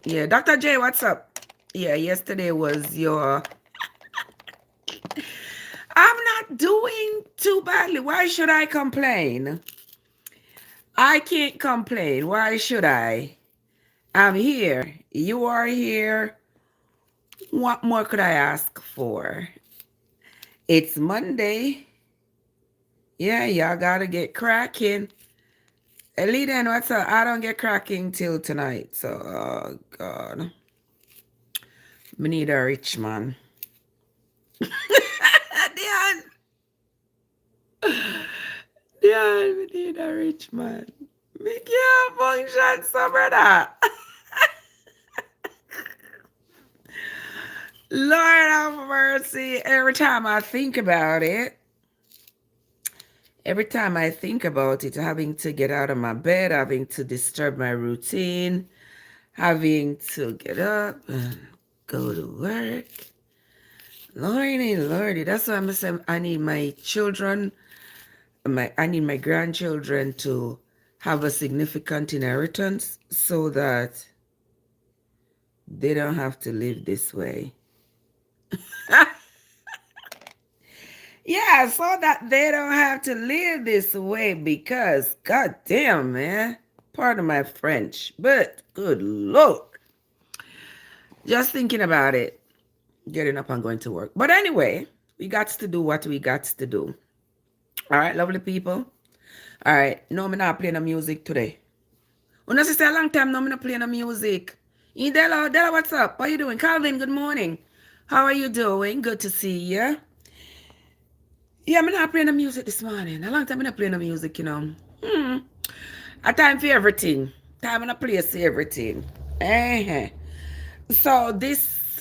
Yeah, Dr. J, what's up? Yeah, yesterday was your. I'm not doing too badly. Why should I complain? I can't complain. Why should I? I'm here. You are here. What more could I ask for? It's Monday. Yeah, y'all gotta get cracking. Eliden, what's up? I don't get cracking till tonight. So, oh God. Me need a rich man. Dion, Dion, me need a rich man. Me can't function, so brother. Lord have mercy. Every time I think about it, having to get out of my bed, having to disturb my routine, having to get up and go to work. Lordy, Lordy. That's why I'm saying I need my children, I need my grandchildren to have a significant inheritance so that they don't have to live this way. Yeah, so that they don't have to live this way because, goddamn, man, pardon my French, but good Lord. Just thinking about it, getting up and going to work. But anyway, we got to do what we got to do. All right, lovely people. All right, no, I'm not playing the music today. When I say a long time, no, I'm not playing the music. Della, what's up? What are you doing? Calvin, good morning. How are you doing? Good to see you. Yeah, I'm not playing the music this morning. A long time I'm not playing the music, you know. A time for everything. Time and a place for everything. So this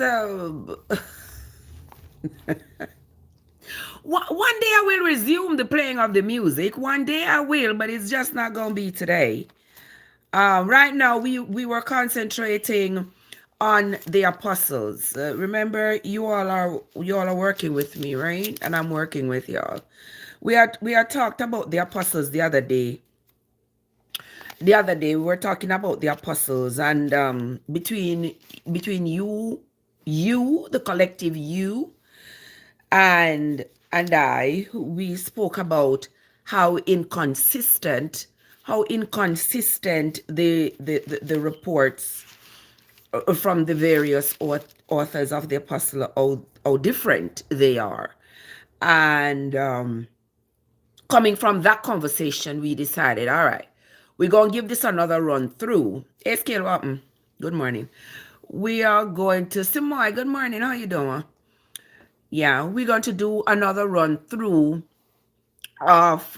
one day I will resume the playing of the music. One day I will, but it's just not gonna be today. Right now we were concentrating on the apostles. Remember, you all are working with me, right? And I'm working with y'all. We had talked about the apostles the other day. The other day we were talking about the apostles, and between you, the collective you, and I, we spoke about how inconsistent the reports from the various authors of the apostle, how different they are. And coming from that conversation, we decided, all right, we're going to give this another run through. Hey, Scale Wappen, good morning. We are going to, Simoy, good morning, how you doing? Yeah, we're going to do another run through of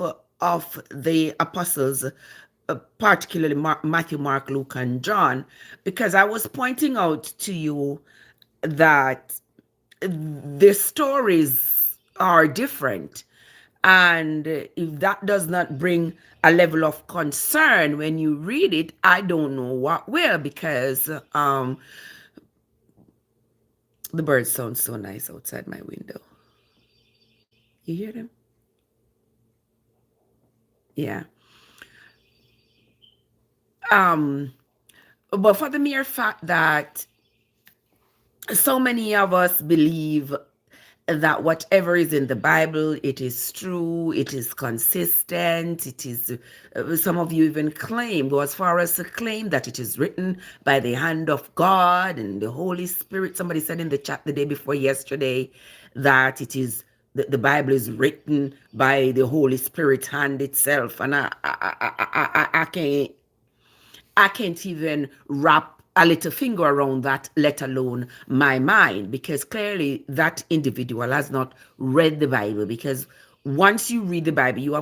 the apostles, particularly Matthew, Mark, Luke, and John, because I was pointing out to you that the stories are different. And if that does not bring a level of concern when you read it, I don't know what will, because the birds sound so nice outside my window. You hear them? Yeah. But for the mere fact that so many of us believe that whatever is in the Bible, it is true, it is consistent, it is, some of you even claim, go as far as to claim that it is written by the hand of God and the Holy Spirit. Somebody said in the chat the day before yesterday that it is, the Bible is written by the Holy Spirit hand itself. And I can't even wrap a little finger around that, let alone my mind, because clearly that individual has not read the Bible. Because once you read the Bible, you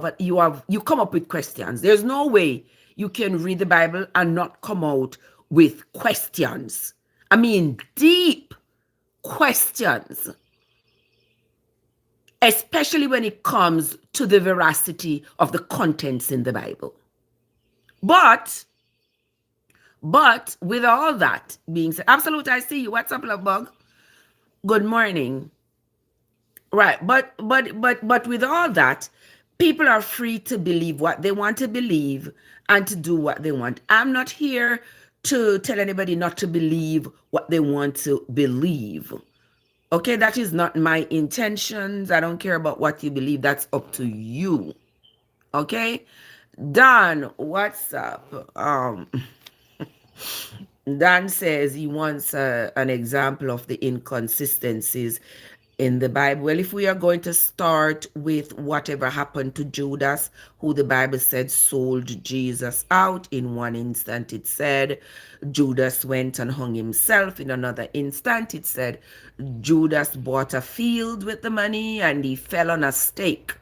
come up with questions. There's no way you can read the Bible and not come out with questions. I mean, deep questions, especially when it comes to the veracity of the contents in the Bible. But with all that being said, absolute, I see you. What's up, love bug? Good morning. Right, but with all that, people are free to believe what they want to believe and to do what they want. I'm not here to tell anybody not to believe what they want to believe. Okay, that is not my intentions. I don't care about what you believe. That's up to you. Okay? Don, what's up? Dan says he wants an example of the inconsistencies in the Bible. Well, if we are going to start with whatever happened to Judas, who the Bible said sold Jesus out, in one instant it said Judas went and hung himself. In another instant it said Judas bought a field with the money and he fell on a stake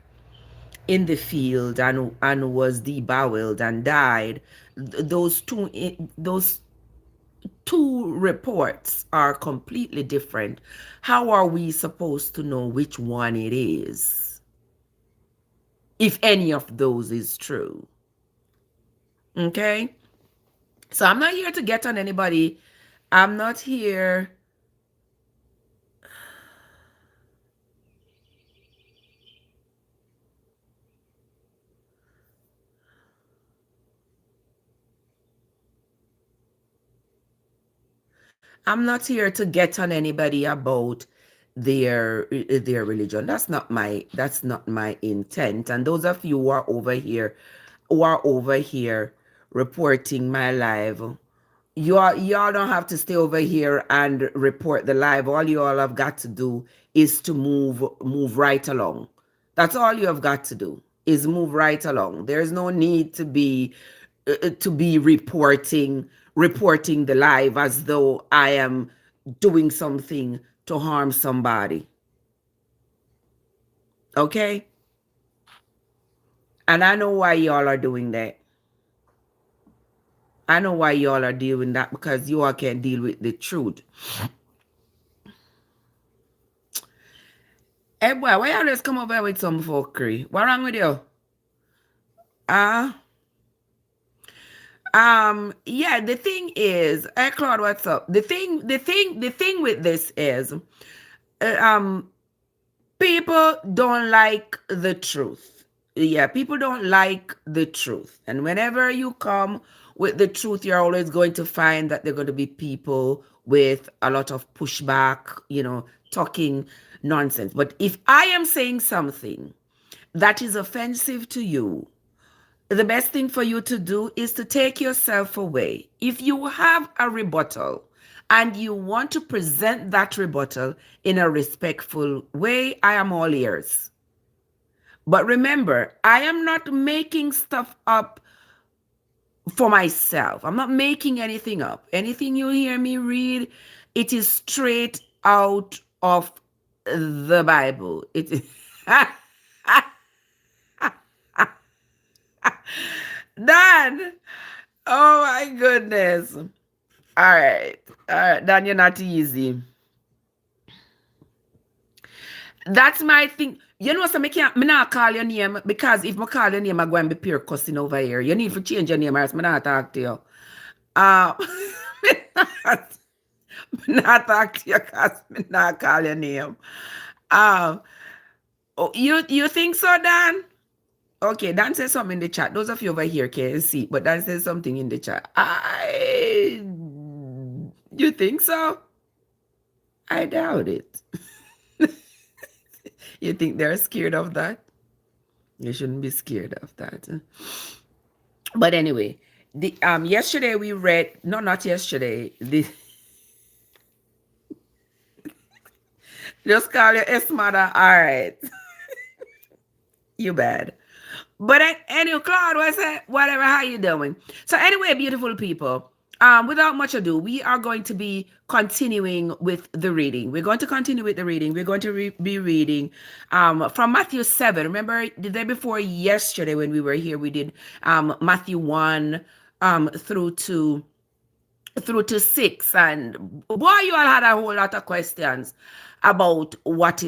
in the field and was deboweled and died. Those two reports are completely different. How are we supposed to know which one it is, if any of those is true? Okay? So I'm not here to get on anybody. I'm not here. I'm not here to get on anybody about their religion. That's not my intent. And those of you who are over here reporting my live, y'all don't have to stay over here and report the live. All you all have got to do is to move right along. That's all you have got to do, is move right along. There's no need to be reporting the live as though I am doing something to harm somebody. Okay? And I know why y'all are doing that. I know why y'all are doing that, because you all can't deal with the truth. Hey boy, why y'all just come over here with some fuckery? What wrong with you? Yeah, the thing is, hey Claude, what's up? The thing with this is, people don't like the truth. Yeah, people don't like the truth. And whenever you come with the truth, you're always going to find that there are going to be people with a lot of pushback, talking nonsense. But if I am saying something that is offensive to you, the best thing for you to do is to take yourself away. If you have a rebuttal and you want to present that rebuttal in a respectful way, I am all ears. But remember, I am not making stuff up for myself. I'm not making anything up. Anything you hear me read, it is straight out of the Bible. It is Dan. Oh my goodness. All right. Dan, you're not easy. That's my thing. You know, so me not call your name, because if I call your name, I'm going to be pure cussing over here. You need to change your name, or else I not talk to you. Me not talk to you because me not call your name. You think so, Dan? Okay, Dan says something in the chat. Those of you over here can't see, but Dan says something in the chat. You think so? I doubt it. You think they're scared of that? You shouldn't be scared of that. But anyway, yesterday we read, no, not yesterday. Just call your ex-mother. All right. You bad. But anyway, Claude, what's that? Whatever, how you doing? So anyway, beautiful people, without much ado, we are going to be continuing with the reading. We're going to continue with the reading. We're going to be reading from Matthew 7. Remember the day before yesterday when we were here, we did Matthew 1 through to 6. And boy, you all had a whole lot of questions about what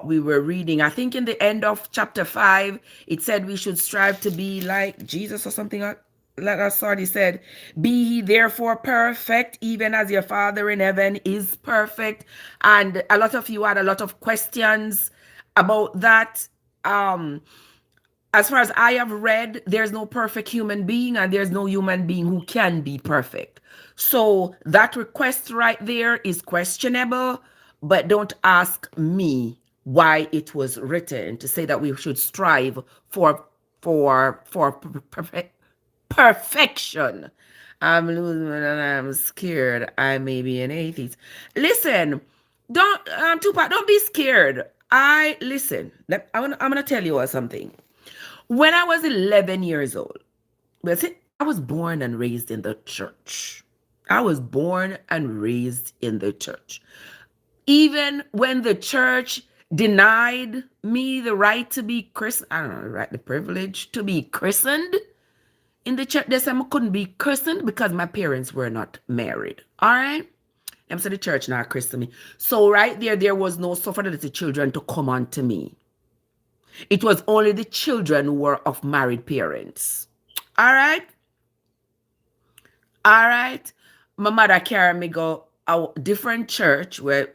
we were reading. I think in the end of chapter 5, it said we should strive to be like Jesus or something like that sort. He said, be ye therefore perfect, even as your Father in heaven is perfect. And a lot of you had a lot of questions about that. as far as I have read, there's no perfect human being and there's no human being who can be perfect. So that request right there is questionable, but don't ask me why it was written to say that we should strive for perfection. I'm losing and I'm scared. I may be an atheist. Listen, don't Tupac, don't be scared. I listen. I'm gonna tell you something. When I was 11 years old, I was born and raised in the church. I was born and raised in the church. Even when the church denied me the right to be christened, I don't know, right, the privilege to be christened in the church, they said I couldn't be christened because my parents were not married. All right? Them said the church not christened me. So right there was no suffer the little children to come unto me. It was only the children who were of married parents. All right? All right. My mother carried me go a different church where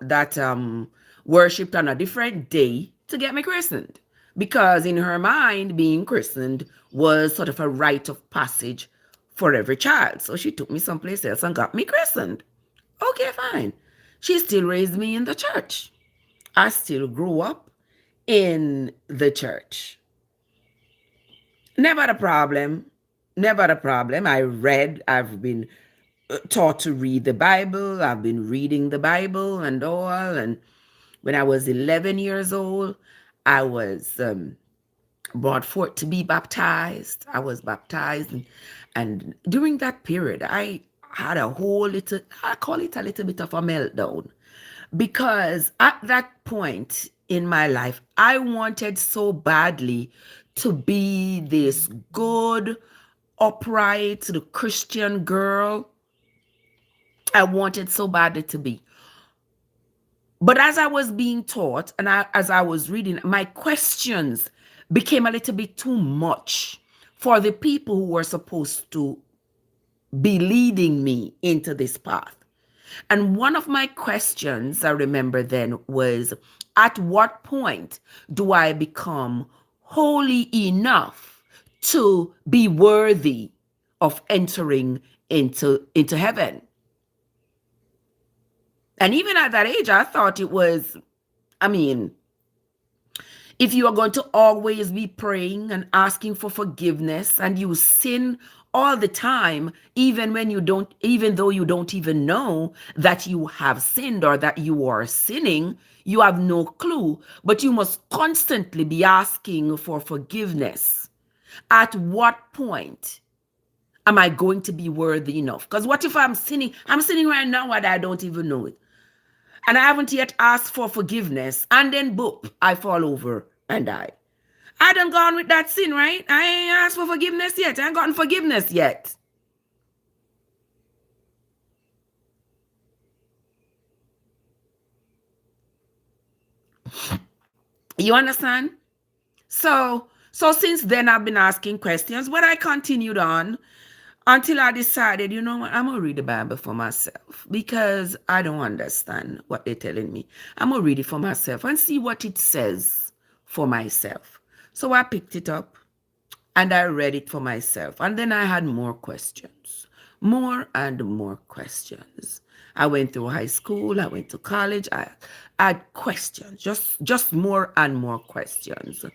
that worshipped on a different day to get me christened. Because in her mind, being christened was sort of a rite of passage for every child. So she took me someplace else and got me christened. Okay, fine. She still raised me in the church. I still grew up in the church. Never a problem. Never a problem. I've been taught to read the Bible. I've been reading the Bible and all. And when I was 11 years old, I was brought forth to be baptized. I was baptized. And during that period, I had a whole little, I call it a little bit of a meltdown. Because at that point in my life, I wanted so badly to be this good, upright, the Christian girl. I wanted so badly to be. But as I was being taught and as I was reading, my questions became a little bit too much for the people who were supposed to be leading me into this path. And one of my questions I remember then was, at what point do I become holy enough to be worthy of entering into heaven? And even at that age, I thought it was, I mean, if you are going to always be praying and asking for forgiveness and you sin all the time, even though you don't even know that you have sinned or that you are sinning, you have no clue, but you must constantly be asking for forgiveness. At what point am I going to be worthy enough? Because what if I'm sinning? I'm sinning right now and I don't even know it. And I haven't yet asked for forgiveness. And then, boop, I fall over and die. I done gone with that sin, right? I ain't asked for forgiveness yet. I ain't gotten forgiveness yet. You understand? So since then, I've been asking questions, but I continued on until I decided, you know what, I'm going to read the Bible for myself because I don't understand what they're telling me. I'm going to read it for myself and see what it says for myself. So I picked it up and I read it for myself. And then I had more questions, more and more questions. I went through high school, I went to college, I had questions, just more and more questions.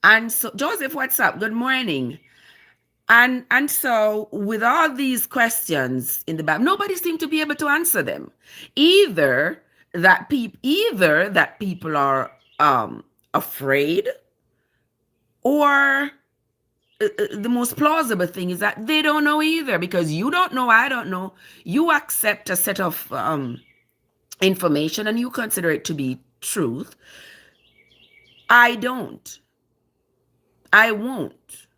And so, Joseph, what's up? Good morning. And so with all these questions in the Bible, nobody seemed to be able to answer them. Either that people are afraid, or the most plausible thing is that they don't know either, because you don't know, I don't know. You accept a set of information and you consider it to be truth. I don't. I won't.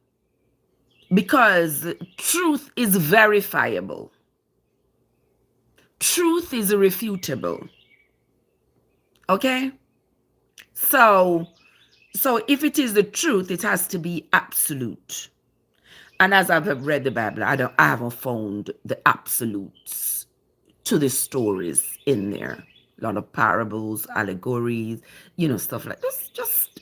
Because truth is verifiable. Truth is irrefutable. Okay? So if it is the truth, it has to be absolute. And as I've read the Bible, I haven't found the absolutes to the stories in there. A lot of parables, allegories, stuff like this. Just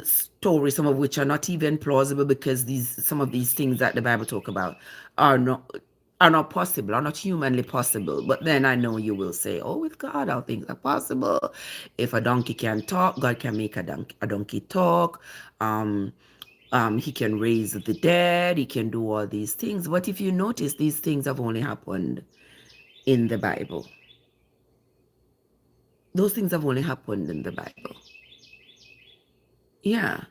stories, some of which are not even plausible because some of these things that the Bible talk about are not possible, are not humanly possible. But then I know you will say, "Oh, with God, all things are possible. If a donkey can talk, God can make a donkey talk. He can raise the dead. He can do all these things." But if you notice, these things have only happened in the Bible. Those things have only happened in the Bible. Yeah.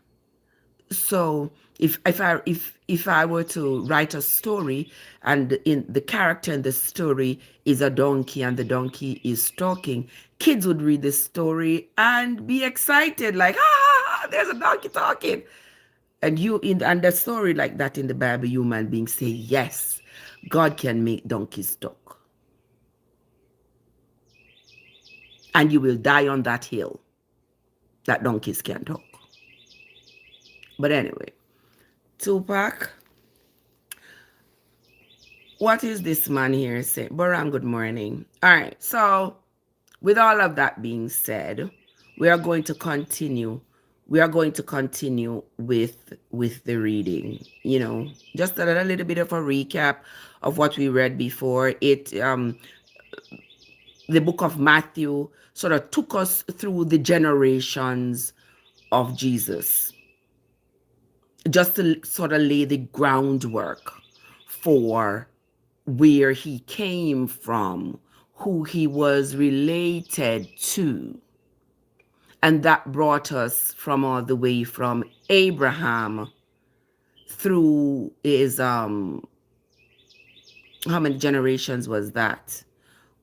So if I were to write a story and in the character in the story is a donkey and the donkey is talking, kids would read this story and be excited, like, there's a donkey talking. And and the story like that in the Bible, human beings say, yes, God can make donkeys talk. And you will die on that hill that donkeys can talk. But anyway, Tupac, what is this man here saying? Baram, good morning. All right, so with all of that being said, we are going to continue. We are going to continue with the reading. Just a little bit of a recap of what we read before. The book of Matthew sort of took us through the generations of Jesus, just to sort of lay the groundwork for where he came from, who he was related to. And that brought us from all the way from Abraham through his, how many generations was that?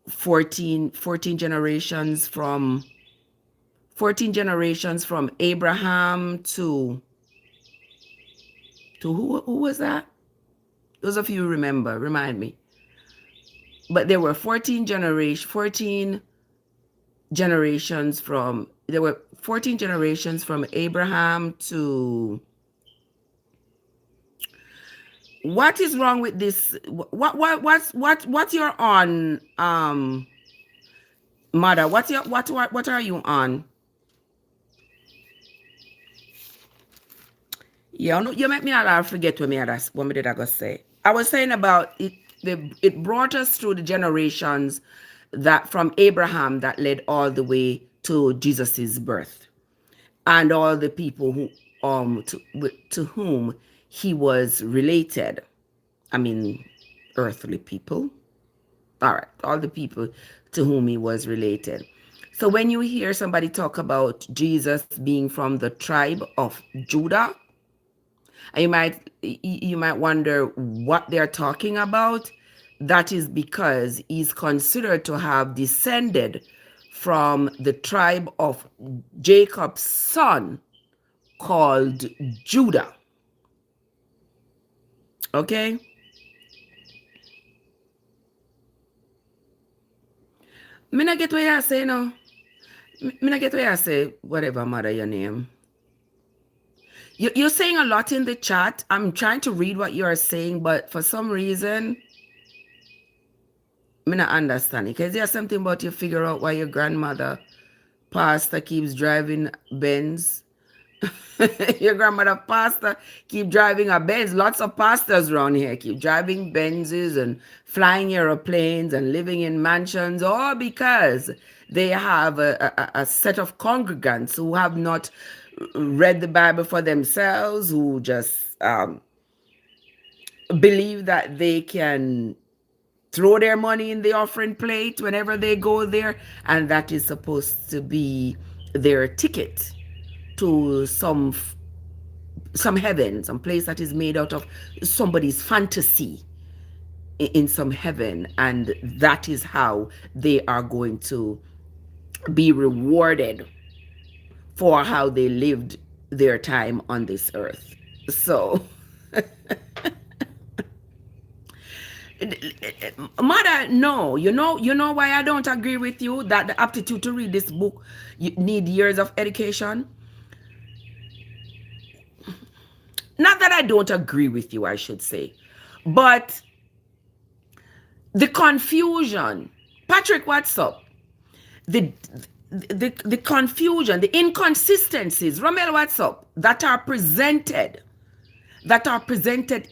14 generations from 14 generations from Abraham to who was that? Those of you who remember, remind me. But there were 14 generations from Abraham to, what is wrong with this? What you're on, mother? What are you on? Yeah, no, you make me all forget what me did I go say. I was saying about it. It brought us through the generations that from Abraham that led all the way to Jesus's birth, and all the people who to whom he was related. I mean, earthly people. All right, all the people to whom he was related. So when you hear somebody talk about Jesus being from the tribe of Judah, you might wonder what they're talking about. That is because he's considered to have descended from the tribe of Jacob's son called Judah. Okay? Me not get what you say now. Me not get what you say, whatever mother your name. You're saying a lot in the chat. I'm trying to read what you are saying, but for some reason, me not understand it. Because there's something about you figure out why your grandmother, pastor, keeps driving Benz. Your grandmother, pastor, keep driving a Benz. Lots of pastors around here keep driving Benzes and flying aeroplanes and living in mansions, all because they have a set of congregants who have not read the Bible for themselves, who just believe that they can throw their money in the offering plate whenever they go there, and that is supposed to be their ticket to some heaven, some place that is made out of somebody's fantasy in some heaven, and that is how they are going to be rewarded for how they lived their time on this earth. So mother, no, you know why I don't agree with you that the aptitude to read this book, you need years of education. Not that I don't agree with you, I should say, but the confusion. Patrick, what's up? the the confusion, the inconsistencies, Ramel, what's up, that are presented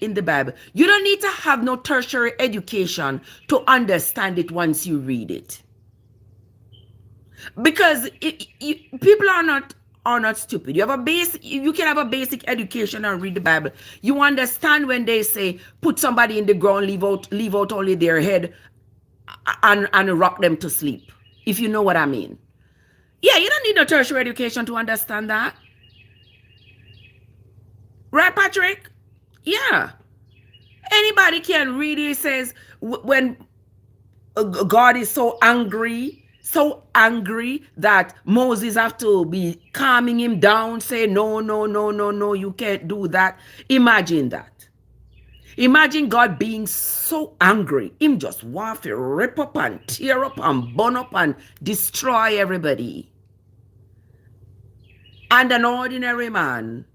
in the Bible. You don't need to have no tertiary education to understand it once you read it. Because people are not stupid. You can have a basic education and read the Bible. You understand when they say put somebody in the ground, leave out only their head, and rock them to sleep. If you know what I mean. Yeah, you don't need no tertiary education to understand that. Right, Patrick? Yeah. Anybody can read it. It says when God is so angry that Moses have to be calming him down, say, no, you can't do that. Imagine that. Imagine God being so angry. Him just want to rip up and tear up and burn up and destroy everybody. And an ordinary man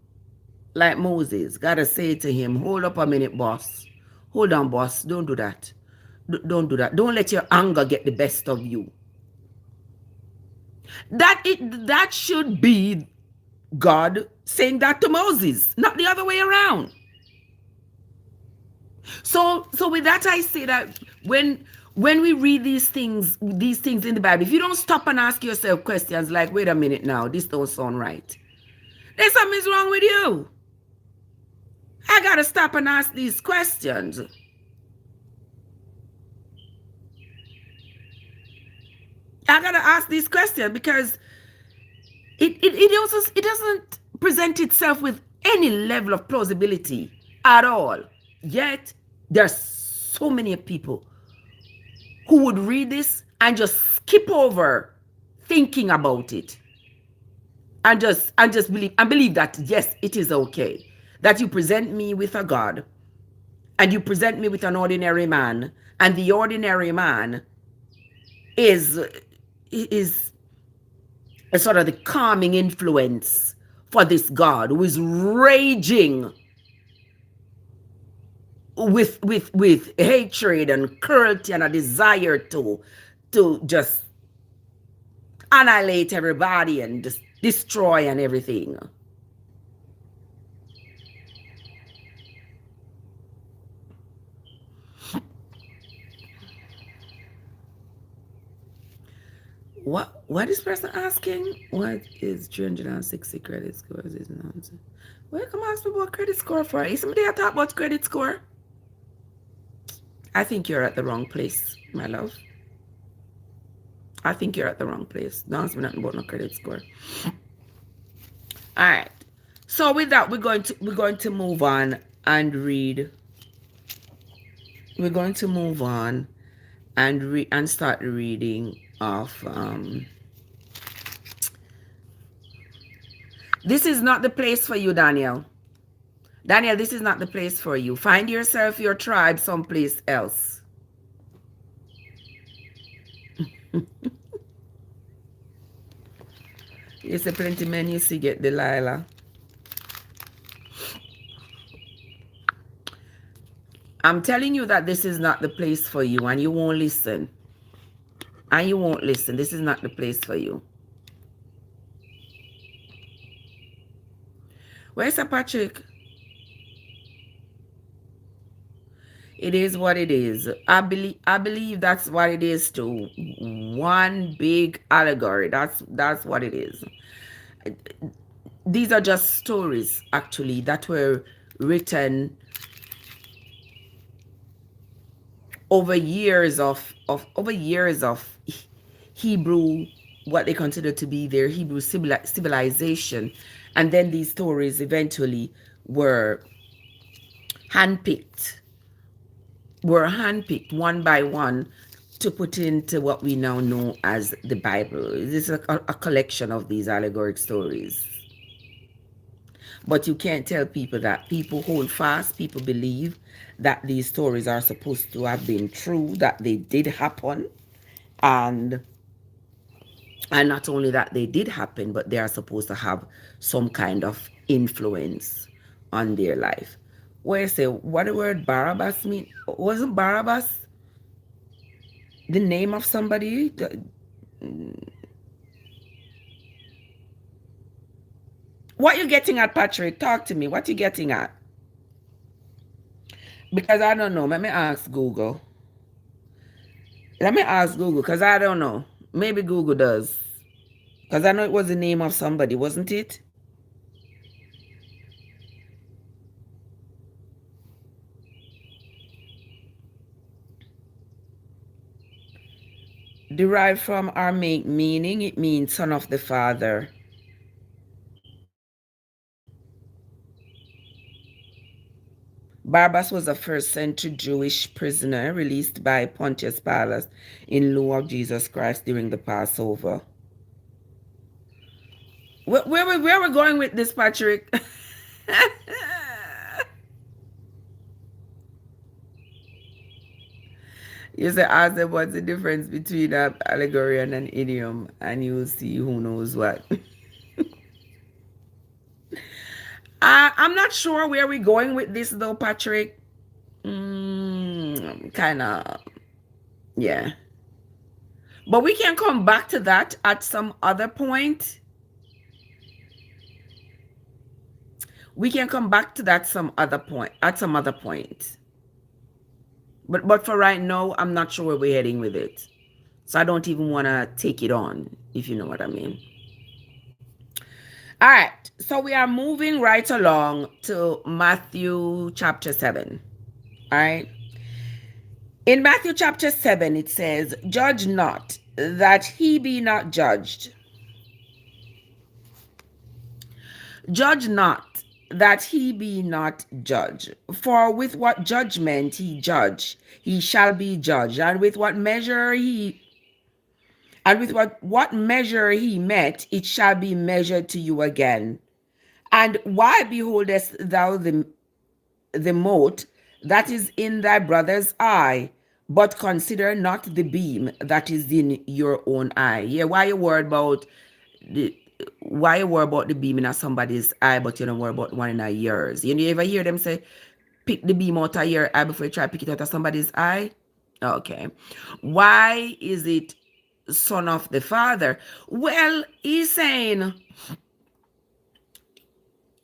like Moses gotta say to him, hold up a minute, boss. Hold on, boss. Don't do that. Don't do that. Don't let your anger get the best of you. That should be God saying that to Moses, not the other way around. So with that, I say that when we read these things in the Bible, if you don't stop and ask yourself questions like, wait a minute now, this don't sound right, then something's wrong with you. I gotta stop and ask these questions. I gotta ask these questions because it doesn't present itself with any level of plausibility at all. Yet there's so many people who would read this and just skip over thinking about it and just believe that yes, it is okay that you present me with a God and you present me with an ordinary man, and the ordinary man is a sort of the calming influence for this God who is raging with hatred and cruelty and a desire to just annihilate everybody and just destroy and everything. What is person asking? What is 360 credit scores? Is not. Well, come ask me about credit score for? Is somebody talk about credit score? I think you're at the wrong place, my love. I think you're at the wrong place. Don't ask me nothing about no credit score. All right. So with that, we're going to move on and read. We're going to move on and start reading of this is not the place for you, Daniel. Daniel, this is not the place for you. Find yourself your tribe someplace else. You see plenty men you see get Delilah. I'm telling you that this is not the place for you, and you won't listen. And you won't listen. This is not the place for you. Where's Sir Patrick? It is what it is. I believe that's what it is too. One big allegory. That's what it is. These are just stories, actually, that were written over years of Hebrew, what they consider to be their Hebrew civilization, and then these stories eventually were handpicked one by one to put into what we now know as the Bible. This is a collection of these allegoric stories. But you can't tell people that. People hold fast, people believe that these stories are supposed to have been true, that they did happen, and not only that they did happen, but they are supposed to have some kind of influence on their life. Where I say, what the word Barabbas mean? Wasn't Barabbas the name of somebody? What you getting at, Patrick? Talk to me. What you getting at? Because I don't know. Let me ask Google. Let me ask Google because I don't know. Maybe Google does. Because I know it was the name of somebody, wasn't it? Derived from Aramaic meaning, it means son of the father. Barabbas was a first century Jewish prisoner released by Pontius Pilate in lieu of Jesus Christ during the Passover. Where are we going with this, Patrick? You say, ask them what's the difference between an allegory and an idiom, and you'll see who knows what. I'm not sure where we're going with this, though, Patrick. Kind of, yeah. But we can come back to that at some other point. We can come back to that at some other point. But for right now, I'm not sure where we're heading with it. So I don't even want to take it on, if you know what I mean. All right. So we are moving right along to Matthew chapter 7. All right. In Matthew chapter 7, it says, "Judge not, that he be not judged. Judge not, that he be not judged. For with what judgment he judge, he shall be judged. And with what measure what measure he met, it shall be measured to you again. And why beholdest thou the mote that is in thy brother's eye, but consider not the beam that is in your own eye?" Yeah, why you worried about the beam in somebody's eye, but you don't worry about one in yours? You ever hear them say, pick the beam out of your eye before you try to pick it out of somebody's eye? Okay. Why is it son of the father? Well, he's saying,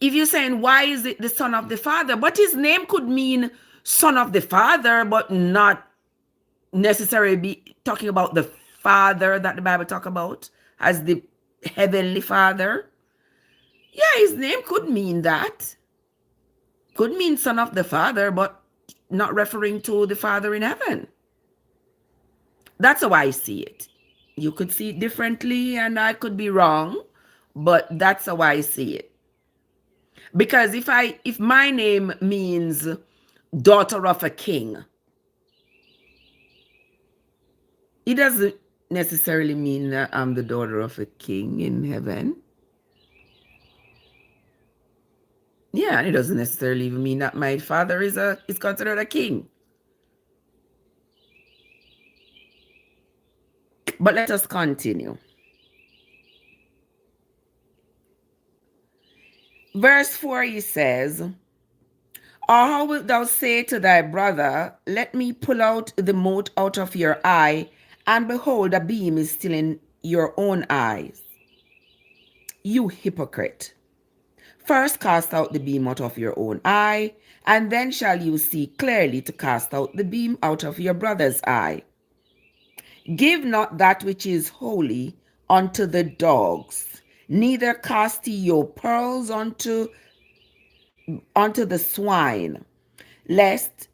if you're saying, why is it the son of the father? But his name could mean son of the father, but not necessarily be talking about the father that the Bible talk about as the heavenly father. Yeah, his name could mean that. Could mean son of the father, but not referring to the father in heaven. That's how I see it. You could see it differently and I could be wrong, but that's how I see it. Because if my name means daughter of a king, it doesn't necessarily mean that I'm the daughter of a king in heaven. Yeah, and it doesn't necessarily even mean that my father is considered a king. But let us continue. Verse 4, he says, "Or how wilt thou say to thy brother, let me pull out the mote out of your eye, and behold, a beam is still in your own eyes? You hypocrite. First cast out the beam out of your own eye, and then shall you see clearly to cast out the beam out of your brother's eye. Give not that which is holy unto the dogs, neither cast ye your pearls unto the swine, lest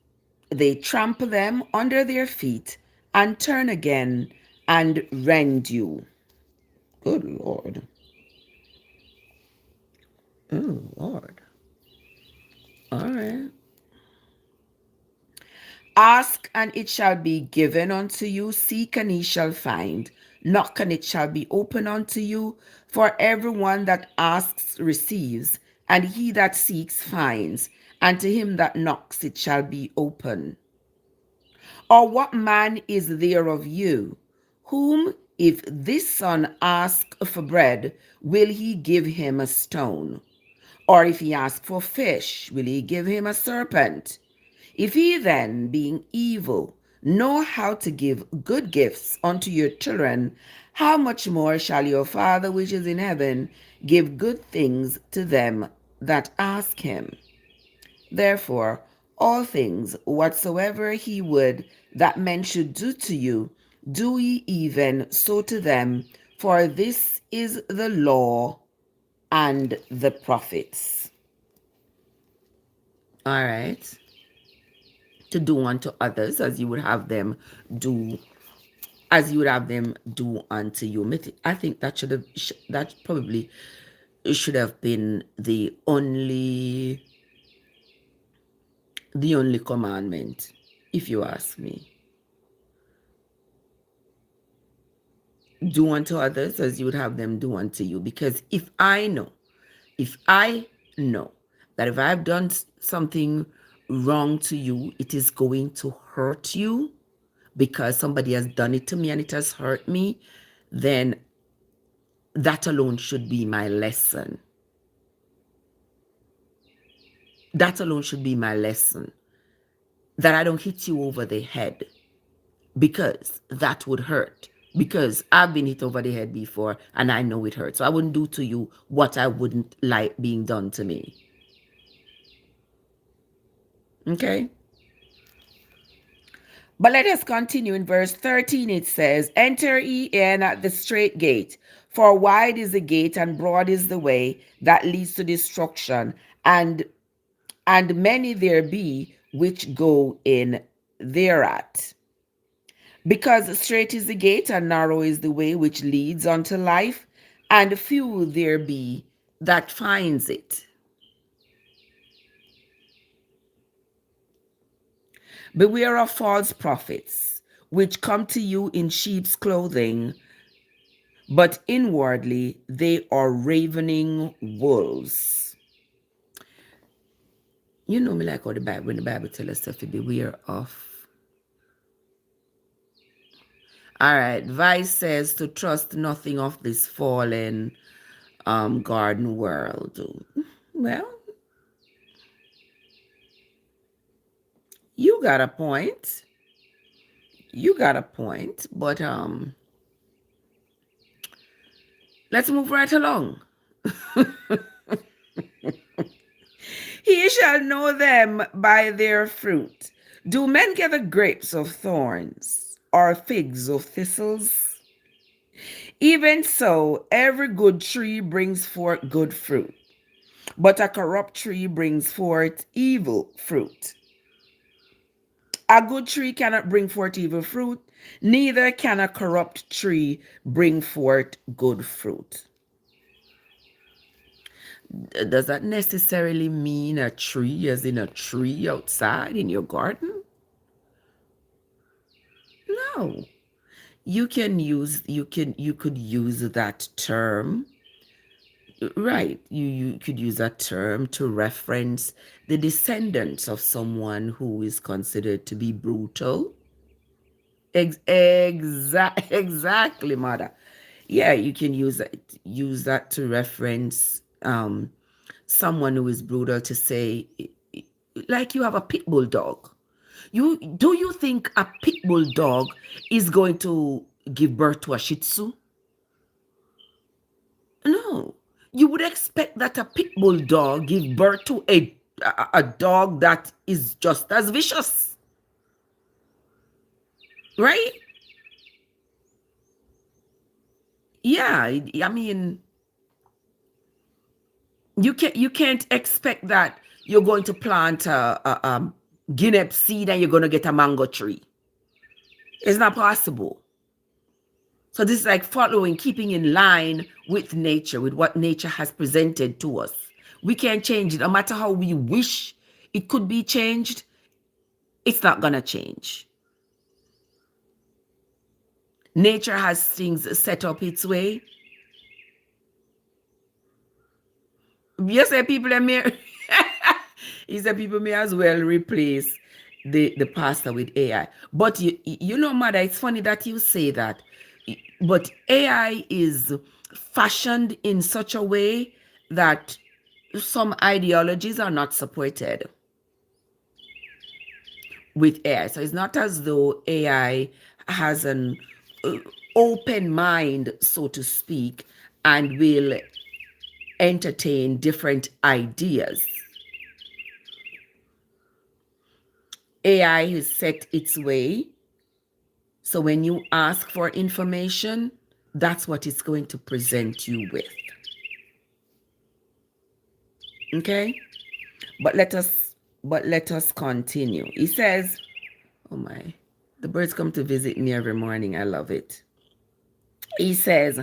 they trample them under their feet and turn again and rend you." Good Lord. Oh, Lord. All right. "Ask, and it shall be given unto you. Seek, and ye shall find. Knock, and it shall be opened unto you. For everyone that asks receives, and he that seeks finds, and to him that knocks it shall be open. Or what man is there of you, whom if this son ask for bread, will he give him a stone? Or if he ask for fish, will he give him a serpent? If ye then, being evil, know how to give good gifts unto your children, how much more shall your Father which is in heaven give good things to them that ask him? Therefore, all things whatsoever he would that men should do to you, do ye even so to them, for this is the law and the prophets. All right. To do unto others as you would have them do, as you would have them do unto you. I think that that probably should have been the only commandment, if you ask me. Do unto others as you would have them do unto you. Because if I know that if I've done something wrong to you, it is going to hurt you because somebody has done it to me and it has hurt me, then that alone should be my lesson. That alone should be my lesson. That I don't hit you over the head, because that would hurt. Because I've been hit over the head before and I know it hurts. So I wouldn't do to you what I wouldn't like being done to me. Okay? But let us continue in verse 13. It says, enter ye in at the straight gate, for wide is the gate and broad is the way that leads to destruction, and many there be which go in thereat. Because straight is the gate and narrow is the way which leads unto life, and few there be that finds it. Beware of false prophets, which come to you in sheep's clothing, but inwardly they are ravening wolves. You know me like how when the Bible tells us to beware of. All right, Vice says to trust nothing of this fallen garden world. Well, you got a point. You got a point, but let's move right along. He shall know them by their fruit. Do men gather grapes of thorns or figs of thistles? Even so, every good tree brings forth good fruit, but a corrupt tree brings forth evil fruit. A good tree cannot bring forth evil fruit, neither can a corrupt tree bring forth good fruit. Does that necessarily mean a tree, as in a tree outside in your garden? No. You could use that term. Right. You could use that term to reference the descendants of someone who is considered to be brutal. Exactly, mother. Yeah, you can use that to reference someone who is brutal, to say, like, you have a pit bull dog. Do you think a pit bull dog is going to give birth to a Shih Tzu? No. You would expect that a pit bull dog give birth to a dog that is just as vicious, right? Yeah, I mean, you can't expect that you're going to plant a guinea seed and you're going to get a mango tree. It's not possible. So this is like keeping in line with nature, with what nature has presented to us. We can't change it. No matter how we wish it could be changed, it's not going to change. Nature has things set up its way. Yes, people may he said people may as well replace the pastor with AI. But you know, mother, it's funny that you say that. But AI is fashioned in such a way that some ideologies are not supported with AI. So it's not as though AI has an open mind, so to speak, and will entertain different ideas. AI has set its way. So when you ask for information, that's what it's going to present you with. Okay? But let us continue. He says, oh my, the birds come to visit me every morning. I love it. He says,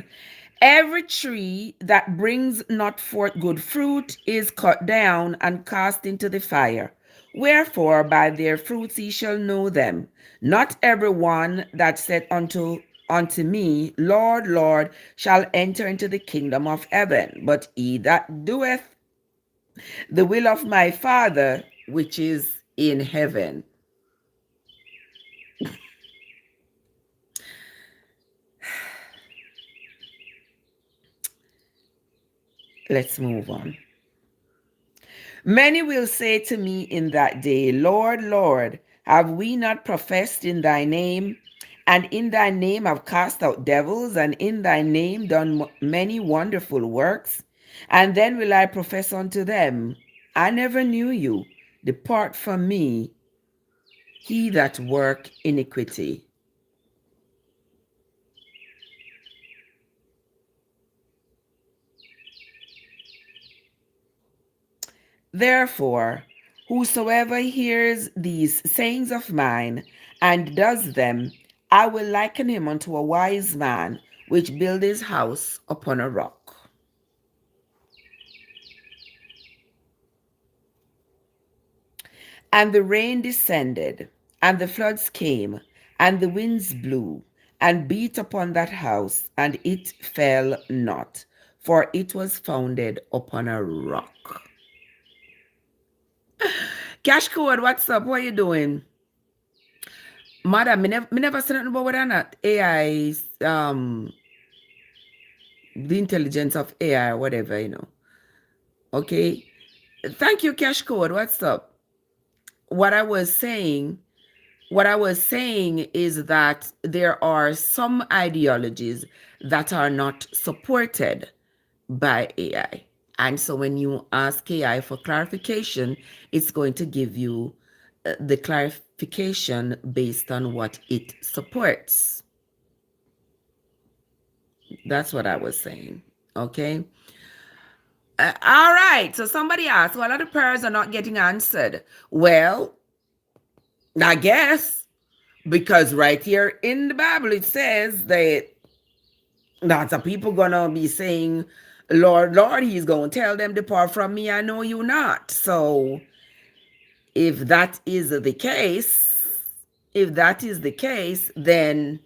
every tree that brings not forth good fruit is cut down and cast into the fire. Wherefore by their fruits ye shall know them. Not every one that said unto me, Lord, Lord, shall enter into the kingdom of heaven, but he that doeth the will of my Father which is in heaven. Let's move on. Many will say to me in that day, Lord, Lord, have we not professed in thy name, and in thy name have cast out devils, and in thy name done many wonderful works? And then will I profess unto them, I never knew you. Depart from me, he that work iniquity. Therefore, whosoever hears these sayings of mine and does them, I will liken him unto a wise man which built his house upon a rock. And the rain descended, and the floods came, and the winds blew, and beat upon that house, and it fell not, for it was founded upon a rock. Cash Code, what's up? What are you doing? Madam, me never said nothing about whether or not AI, the intelligence of AI or whatever, Okay. Thank you, Cash Code. What's up? What I was saying is that there are some ideologies that are not supported by AI. And so when you ask AI for clarification, it's going to give you the clarification based on what it supports. That's what I was saying. Okay. All right. So somebody asked, well, a lot of prayers are not getting answered. Well, I guess because right here in the Bible it says that lots of people gonna be saying, Lord, Lord, he's gonna tell them, depart from me, I know you not. So if that is the case, then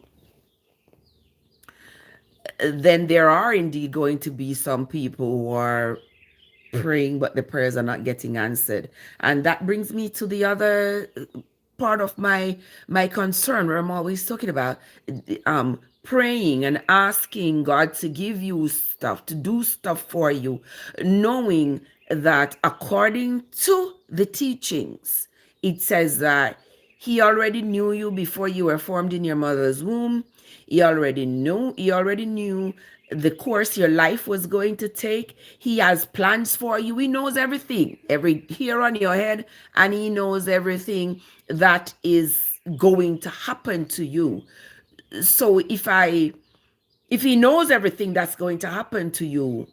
there are indeed going to be some people who are praying, but the prayers are not getting answered. And that brings me to the other part of my concern, where I'm always talking about praying and asking God to give you stuff, to do stuff for you, knowing that according to the teachings, it says that he already knew you before you were formed in your mother's womb. He already knew the course your life was going to take. He has plans for you. He knows everything, every hair on your head, and he knows everything that is going to happen to you. So if he knows everything that's going to happen to you,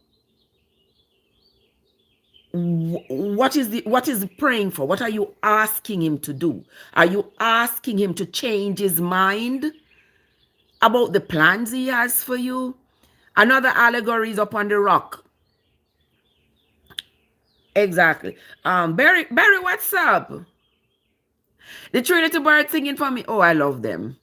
what is praying for? What are you asking him to do? Are you asking him to change his mind about the plans he has for you? Another allegory is up on the rock. Exactly. Barry, what's up? The three little birds singing for me. Oh, I love them.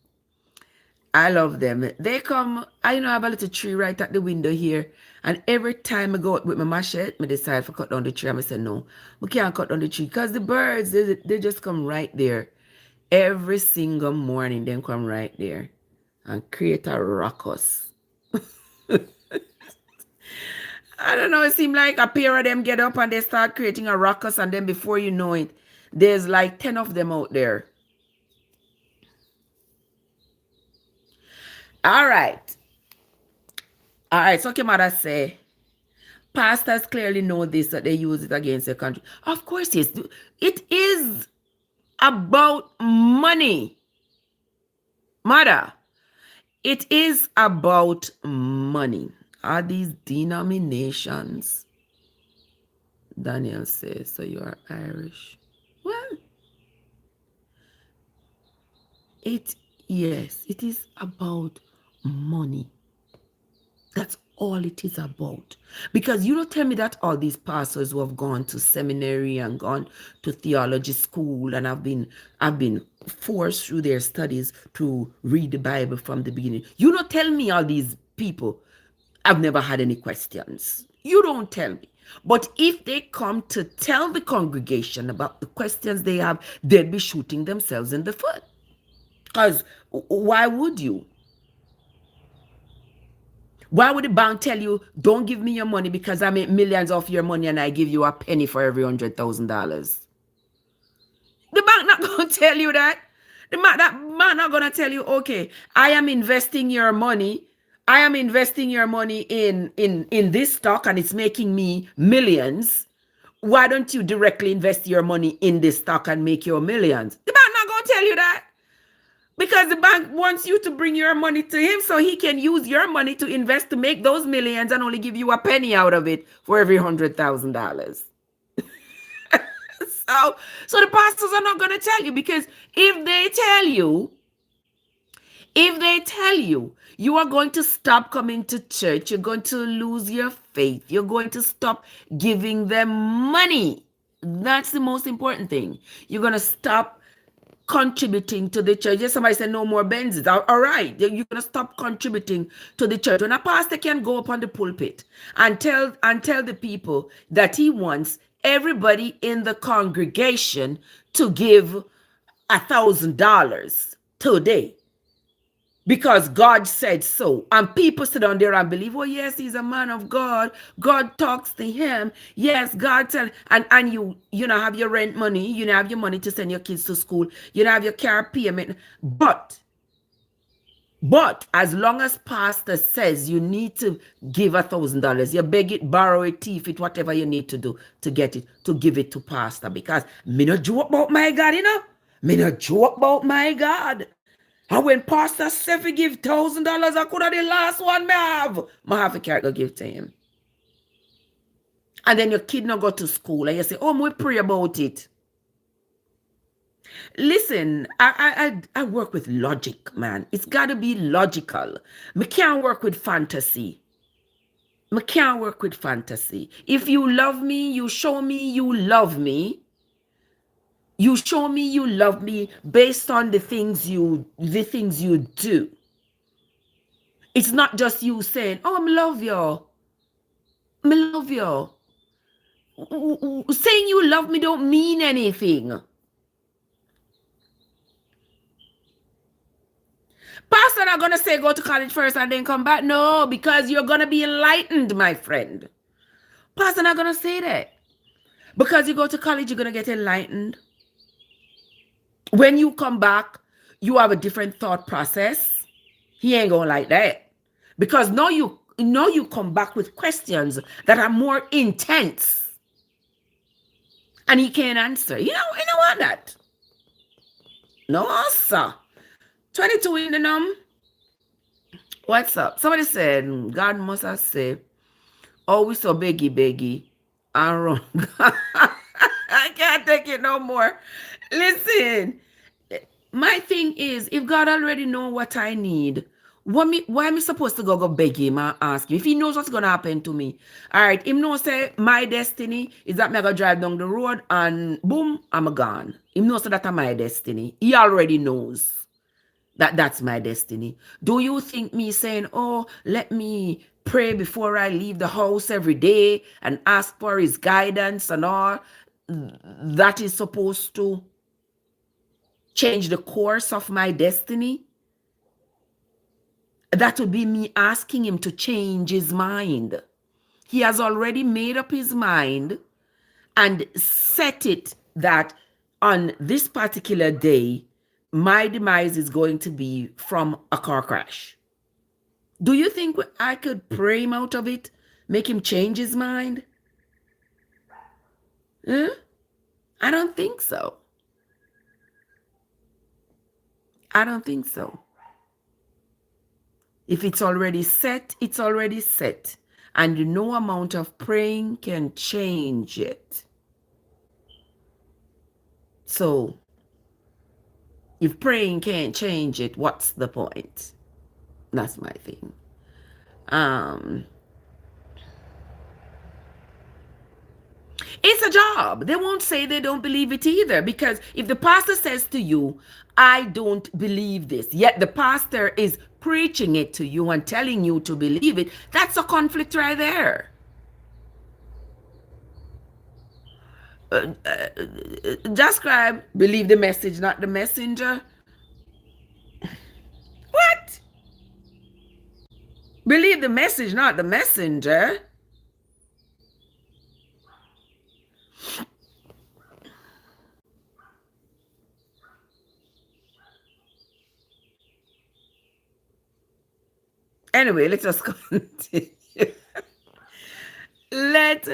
They come, I have a little tree right at the window here. And every time I go out with my machete, I decide to cut down the tree. I say, no, we can't cut down the tree. Because the birds, they just come right there. Every single morning, they come right there and create a ruckus. I don't know, it seems like a pair of them get up and they start creating a ruckus, and then before you know it, there's like 10 of them out there. All right. All right. So Kimada say, pastors clearly know this, that they use it against their country. Of course, yes. It is about money. Mother, it is about money. Are these denominations? Daniel says, so you are Irish. Well, yes, it is about money. That's all it is about. Because you don't tell me that all these pastors who have gone to seminary and gone to theology school and have been forced through their studies to read the Bible from the beginning. You don't tell me all these people have never had any questions. You don't tell me. But if they come to tell the congregation about the questions they have, they'll be shooting themselves in the foot. Because why would you? Why would the bank tell you, don't give me your money because I make millions off your money and I give you a penny for every $100,000? The bank not going to tell you that. That bank not going to tell you, okay, I am investing your money. I am investing your money in this stock and it's making me millions. Why don't you directly invest your money in this stock and make your millions? The bank not going to tell you that. Because the bank wants you to bring your money to him so he can use your money to invest to make those millions and only give you a penny out of it for every $100,000. So the pastors are not going to tell you, because if they tell you, you are going to stop coming to church, you're going to lose your faith, you're going to stop giving them money. That's the most important thing. You're going to stop contributing to the church. Yes, somebody said no more Benzes. All right, you're going to stop contributing to the church. When a pastor can go up on the pulpit and tell the people that he wants everybody in the congregation to give $1,000 today because God said so, and people sit down there and believe, oh yes, he's a man of God, God talks to him, yes, God tell, and you know, have your rent money, you know, have your money to send your kids to school, you know, have your car payment, but as long as pastor says you need to give $1,000, you beg it, borrow it, thief it, whatever you need to do to get it, to give it to pastor, because me not joke about my God, you know, me not joke about my God. And when pastor said we give $1,000, I could have the last one me have a carrot go give to him. And then your kid not go to school and you say, oh, we pray about it. Listen, I work with logic, man. It's got to be logical. Me can't work with fantasy. Me can't work with fantasy. If you love me, you show me you love me. You show me you love me based on the things you do. It's not just you saying, oh, I love you. I love you. Saying you love me don't mean anything. Pastor not gonna say go to college first and then come back. No, because you're gonna be enlightened, my friend. Pastor not gonna say that. Because you go to college, you're gonna get enlightened. When you come back, you have a different thought process. He ain't gonna like that. Because now you come back with questions that are more intense. And he can't answer. You don't want that. No, sir. 22 in the num. What's up? Somebody said, God must have said, oh, we so beggy and run. I can't take it no more. Listen, my thing is, if God already know what I need, why am I supposed to go beg him and ask him? If he knows what's going to happen to me. All right, him know say my destiny is that me go drive down the road and boom, I'm gone. Him knows that's my destiny. He already knows that that's my destiny. Do you think me saying, oh, let me pray before I leave the house every day and ask for his guidance and all, that is supposed to change the course of my destiny? That would be me asking him to change his mind. He has already made up his mind and set it that on this particular day, my demise is going to be from a car crash. Do you think I could pray him out of it? Make him change his mind? Huh? I don't think so. I don't think so. If it's already set, it's already set. And no amount of praying can change it. So, if praying can't change it, what's the point? That's my thing. It's a job. They won't say they don't believe it either, because if the pastor says to you, I don't believe this, yet the pastor is preaching it to you and telling you to believe it, that's a conflict right there. Just scribe, believe the message, not the messenger. What? Believe the message, not the messenger. Anyway, let us continue. Ain't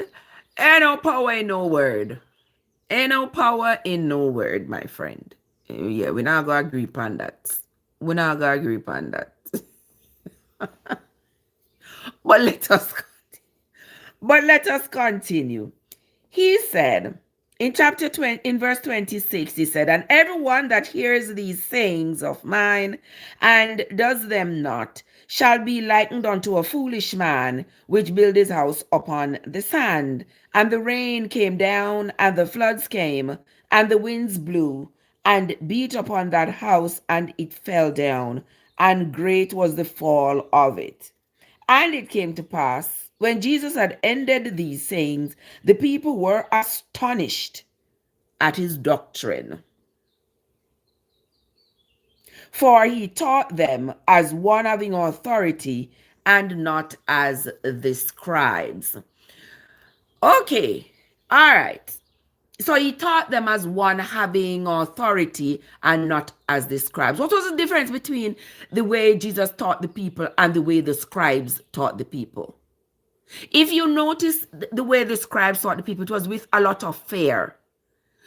no power in no word. Ain't no power in no word, my friend. Yeah, we're not going to agree upon that. We're not going to agree upon that. But let us continue. He said, in chapter 20, in verse 26, he said, and everyone that hears these sayings of mine and does them not shall be likened unto a foolish man which built his house upon the sand. And the rain came down, and the floods came, and the winds blew, and beat upon that house, and it fell down, and great was the fall of it. And it came to pass, when Jesus had ended these sayings, the people were astonished at his doctrine. For he taught them as one having authority and not as the scribes. Okay, all right. So he taught them as one having authority and not as the scribes. What was the difference between the way Jesus taught the people and the way the scribes taught the people? If you notice the way the scribes taught the people, it was with a lot of fear.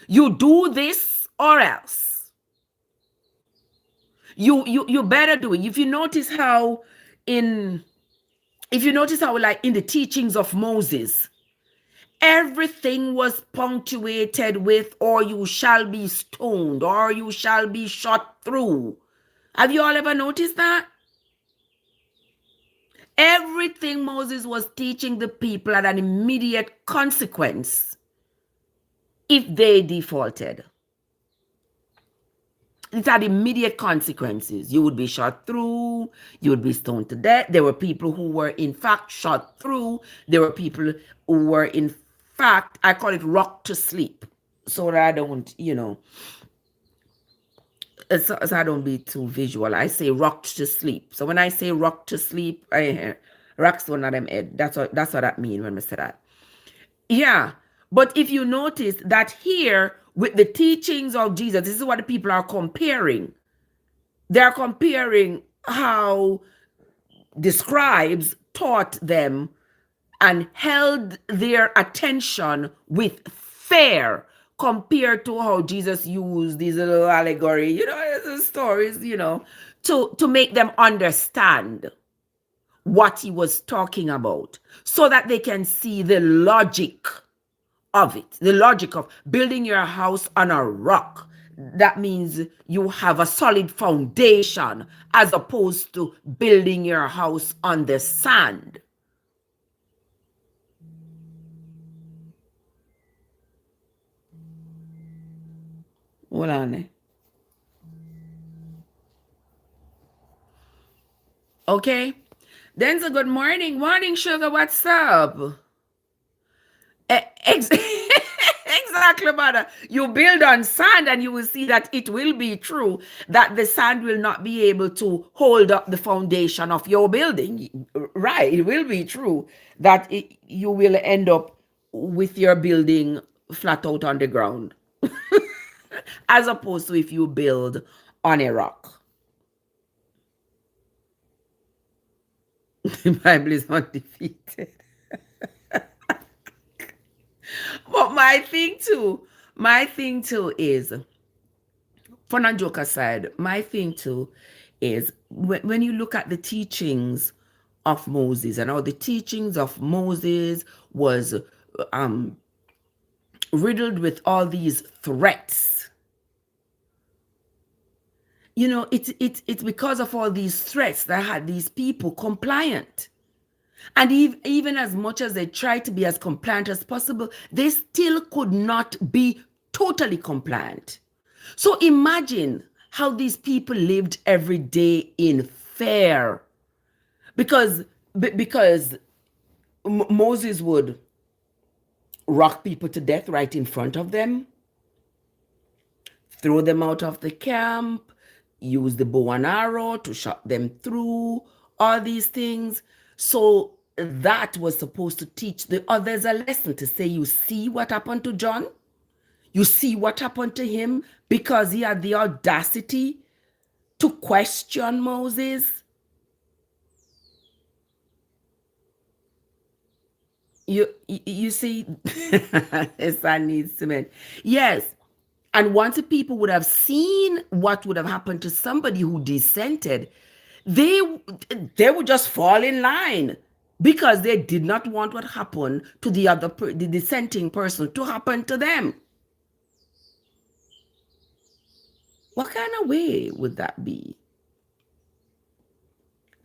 You do this or else. You better do it. If you notice how like in the teachings of Moses, everything was punctuated with, or you shall be stoned, or you shall be shot through. Have you all ever noticed that? Everything Moses was teaching the people had an immediate consequence if they defaulted. It had immediate consequences. You would be shot through, you would be stoned to death. There were people who were in fact shot through. There were people who were in fact, I call it rocked to sleep, so that I don't, so I don't be too visual. I say rocked to sleep. So when I say rocked to sleep, rocks one of them head. That's what that means when I say that. Yeah. But if you notice that here with the teachings of Jesus, this is what the people are comparing. They're comparing how the scribes taught them and held their attention with fear compared to how Jesus used these little allegory, stories, to make them understand what he was talking about so that they can see the logic of it, the logic of building your house on a rock. That means you have a solid foundation as opposed to building your house on the sand. Hold on. Okay. Then a good morning. Morning, sugar. What's up? Exactly, mother. You build on sand and you will see that it will be true that the sand will not be able to hold up the foundation of your building. Right. It will be true that you will end up with your building flat out on the ground. As opposed to if you build on a rock. The Bible is undefeated. But my thing too is, fun and joke aside, my thing too is when you look at the teachings of Moses and how the teachings of Moses was um, riddled with all these threats. It's because of all these threats that had these people compliant. And even as much as they tried to be as compliant as possible, they still could not be totally compliant. So imagine how these people lived every day in fear, because Moses would rock people to death right in front of them, throw them out of the camp, use the bow and arrow to shot them through, all these things. So that was supposed to teach the others a lesson, to say, you see what happened to John? You see what happened to him because he had the audacity to question Moses? You see, son needs cement. Yes. And once the people would have seen what would have happened to somebody who dissented, they would just fall in line, because they did not want what happened to the dissenting person to happen to them. What kind of way would that be?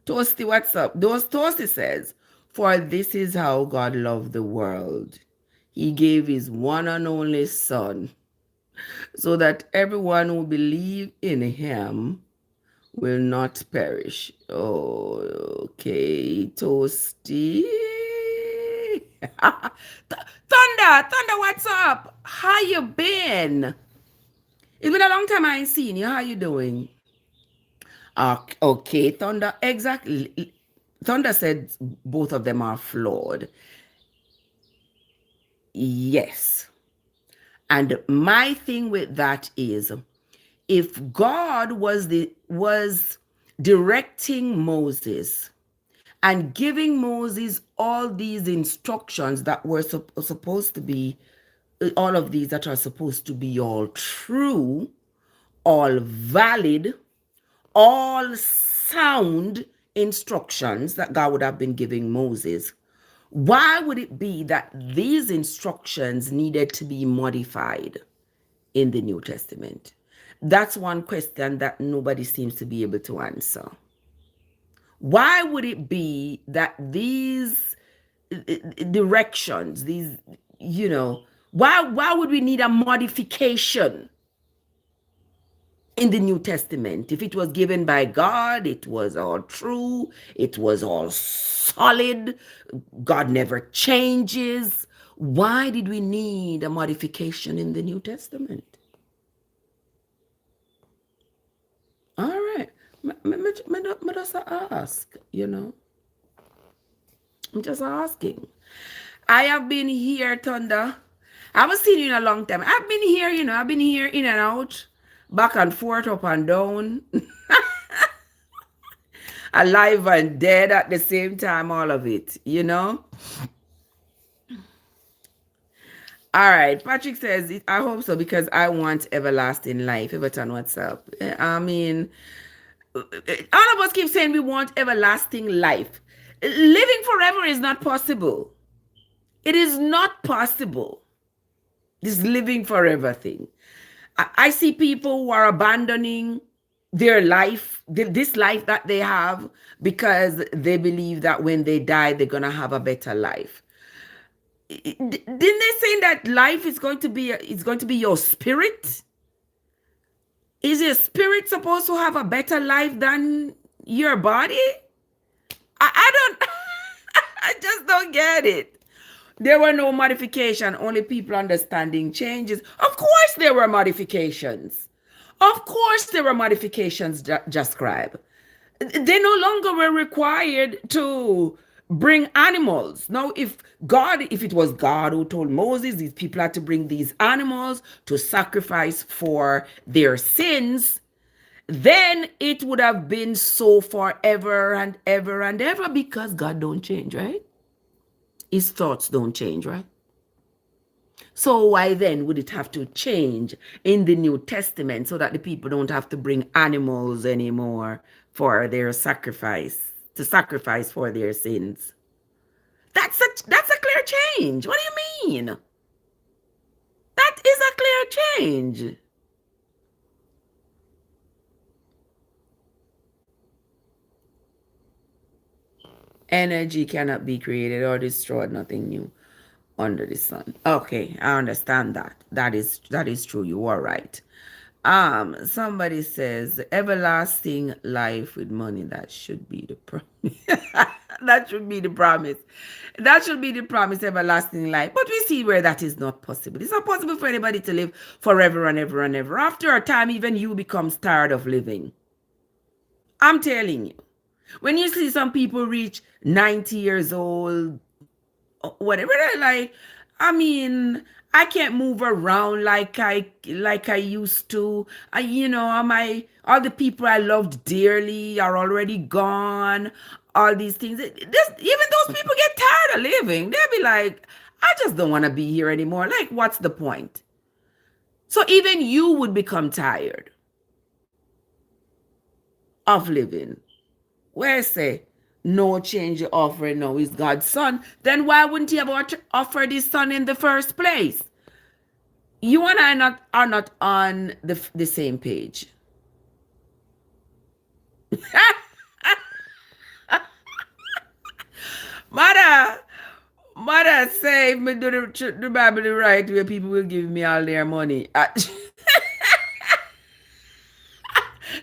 Toasty, what's up? Toasty says, for this is how God loved the world. He gave his one and only Son, so that everyone who believes in him will not perish. Oh, okay, Toasty. Thunder, what's up? How you been? It's been a long time I ain't seen you. How you doing? Okay, Thunder. Exactly. Thunder said both of them are flawed. Yes. And my thing with that is, if God was directing Moses and giving Moses all these instructions that were supposed to be, all of these that are supposed to be all true, all valid, all sound instructions that God would have been giving Moses, why would it be that these instructions needed to be modified in the New Testament? That's one question that nobody seems to be able to answer. Why would it be that these directions, why would we need a modification in the New Testament? If it was given by God, it was all true, it was all solid, God never changes. Why did we need a modification in the New Testament? All right. I just ask, I'm just asking. I have been here, Thunder. I haven't seen you in a long time. I've been here, I've been here in and out, back and forth, up and down, alive and dead at the same time, all of it, All right. Patrick says, I hope so, because I want everlasting life. Everton, what's up? I mean, all of us keep saying we want everlasting life. Living forever is not possible. It is not possible. This living forever thing. I see people who are abandoning their life, this life that they have, because they believe that when they die, they're going to have a better life. Didn't they say that life is going to be your spirit? Is your spirit supposed to have a better life than your body? I don't, I just don't get it. There were no modification, only people understanding changes. Of course there were modifications. Of course there were modifications, Just Scribe. They no longer were required to bring animals. Now, if it was God who told Moses these people had to bring these animals to sacrifice for their sins, then it would have been so forever and ever and ever, because God don't change, right? His thoughts don't change, right? So why then would it have to change in the New Testament so that the people don't have to bring animals anymore for their sacrifice, to sacrifice for their sins? That's a clear change. What do you mean? That is a clear change. Energy cannot be created or destroyed, nothing new under the sun. Okay, I understand that. That is true. You are right. Somebody says everlasting life with money. That should be the promise. That should be the promise. That should be the promise, everlasting life. But we see where that is not possible. It's not possible for anybody to live forever and ever and ever. After a time, even you becomes tired of living. I'm telling you. When you see some people reach 90 years old, whatever, they're like, I mean, I can't move around like I used to. All the people I loved dearly are already gone. All these things. Even those people get tired of living. They'll be like, I just don't want to be here anymore. Like, what's the point? So even you would become tired of living. Where say no change offering now is God's son, then why wouldn't he have offered his son in the first place? You and I are not on the same page. Mother say if me do the Bible the right way, people will give me all their money.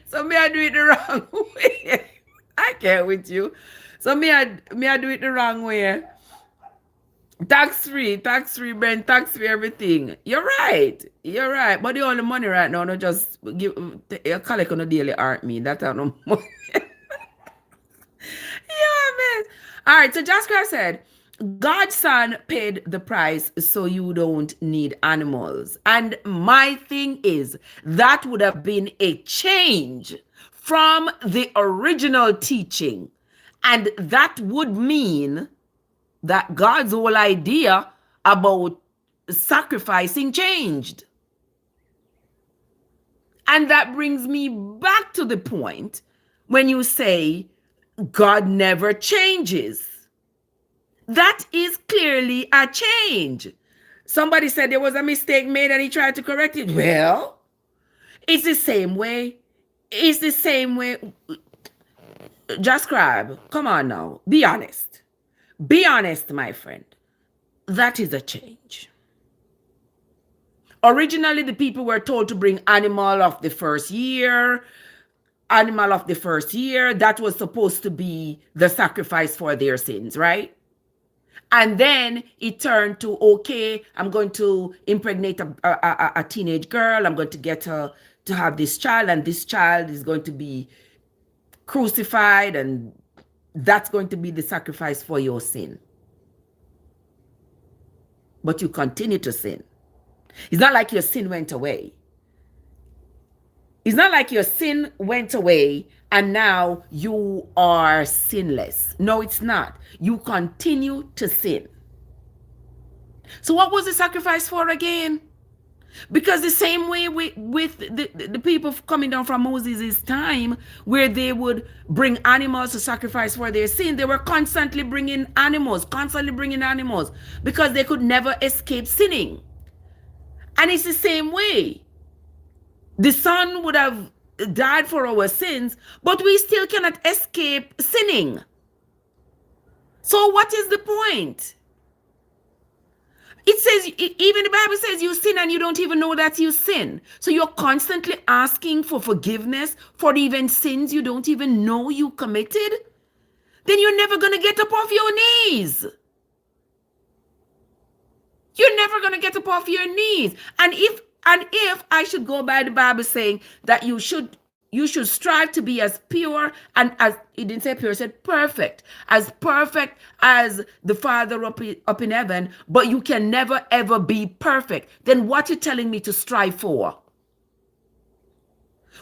So me I do it the wrong way. I can't with you. So me I do it the wrong way. Tax free, rent, tax free, everything. You're right. But the only money right now, no just give collect on a daily art me. That's not no money. Yeah, man. All right. So Jasper said, God's son paid the price so you don't need animals. And my thing is, that would have been a change from the original teaching. And that would mean that God's whole idea about sacrificing changed. And that brings me back to the point when you say God never changes. That is clearly a change. Somebody said there was a mistake made and he tried to correct it. Well, it's the same way. It's the same way. Just Crab, come on now. Be honest. Be honest, my friend. That is a change. Originally, the people were told to bring animal of the first year. That was supposed to be the sacrifice for their sins, right? And then it turned to, okay, I'm going to impregnate a teenage girl. I'm going to get her to have this child, and this child is going to be crucified, and that's going to be the sacrifice for your sin. But you continue to sin. It's not like your sin went away. It's not like your sin went away and now you are sinless. No, it's not. You continue to sin. So what was the sacrifice for again? Because the same way with the people coming down from Moses' time, where they would bring animals to sacrifice for their sin, they were constantly bringing animals, because they could never escape sinning. And it's the same way. The Son would have died for our sins, but we still cannot escape sinning. So what is the point? It says, even the Bible says you sin and you don't even know that you sin. So you're constantly asking for forgiveness for even sins you don't even know you committed. Then you're never going to get up off your knees. You're never going to get up off your knees. And if I should go by the Bible saying that you should strive to be as pure, and as it didn't say pure, it said perfect as the Father up in heaven, but you can never ever be perfect, then what are you telling me to strive for?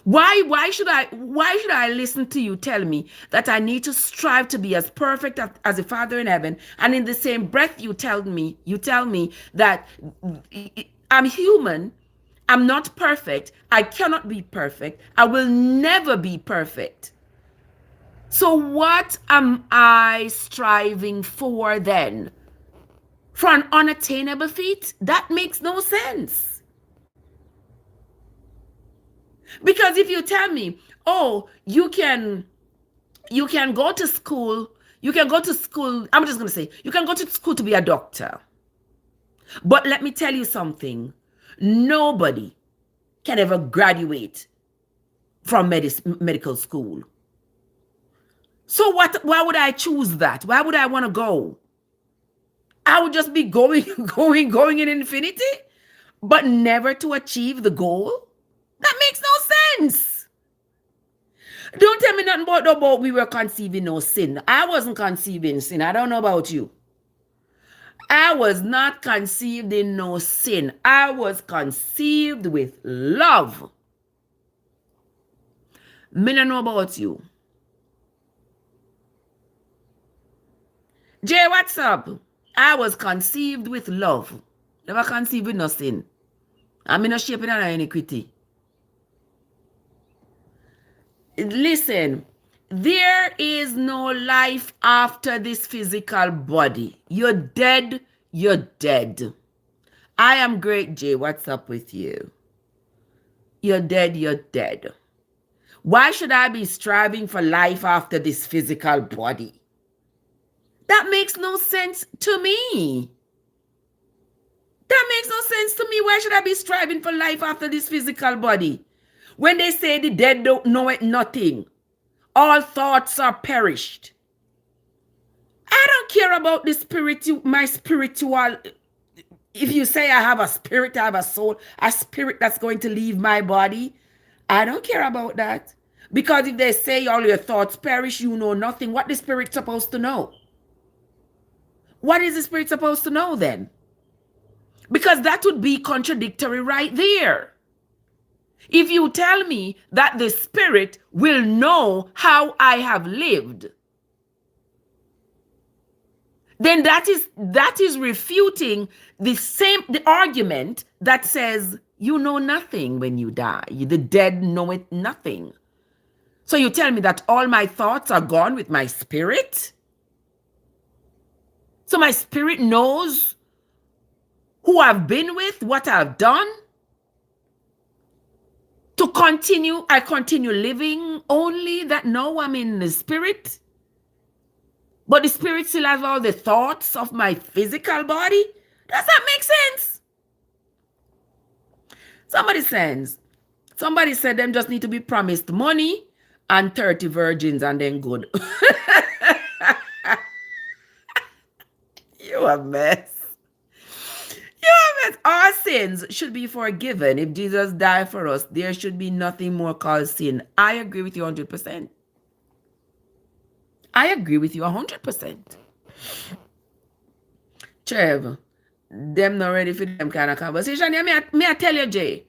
Why should I listen to you tell me that I need to strive to be as perfect as a Father in heaven, and in the same breath you tell me that I'm human, I'm not perfect, I cannot be perfect, I will never be perfect. So what am I striving for then? For an unattainable feat? That makes no sense. Because if you tell me, oh, you can go to school, I'm just going to say, you can go to school to be a doctor. But let me tell you something. Nobody can ever graduate from medical school. So why would I choose that? Why would I want to go? I would just be going in infinity, but never to achieve the goal? That makes no sense. Don't tell me nothing about we were conceiving no sin. I wasn't conceiving sin. I don't know about you. I was not conceived in no sin. I was conceived with love. Me don't know about you. Jay, what's up? I was conceived with love. Never conceived with no sin. I'm not shaping on iniquity. Listen, there is no life after this physical body. You're dead, you're dead. I am great, Jay. What's up with you? You're dead, you're dead. Why should I be striving for life after this physical body? That makes no sense to me. That makes no sense to me. Why should I be striving for life after this physical body? When they say the dead don't know it nothing, all thoughts are perished. I don't care about the my spiritual. If you say I have a spirit, I have a soul, a spirit that's going to leave my body, I don't care about that. Because if they say all your thoughts perish, you know nothing. What the spirit supposed to know? What is the spirit supposed to know then? Because that would be contradictory right there. If you tell me that the spirit will know how I have lived, then that is refuting the argument that says you know nothing when you die. The dead know it nothing. So you tell me that all my thoughts are gone with my spirit? So my spirit knows who I've been with, what I've done? I continue living only that now I'm in the spirit? But the spirit still has all the thoughts of my physical body? Does that make sense? Somebody said them just need to be promised money and 30 virgins and then good. You a mess. Our sins should be forgiven. If Jesus died for us, there should be nothing more called sin. I agree with you 100%. I agree with you 100%. Trev, them not ready for them kind of conversation. Yeah, may I tell you, Jay?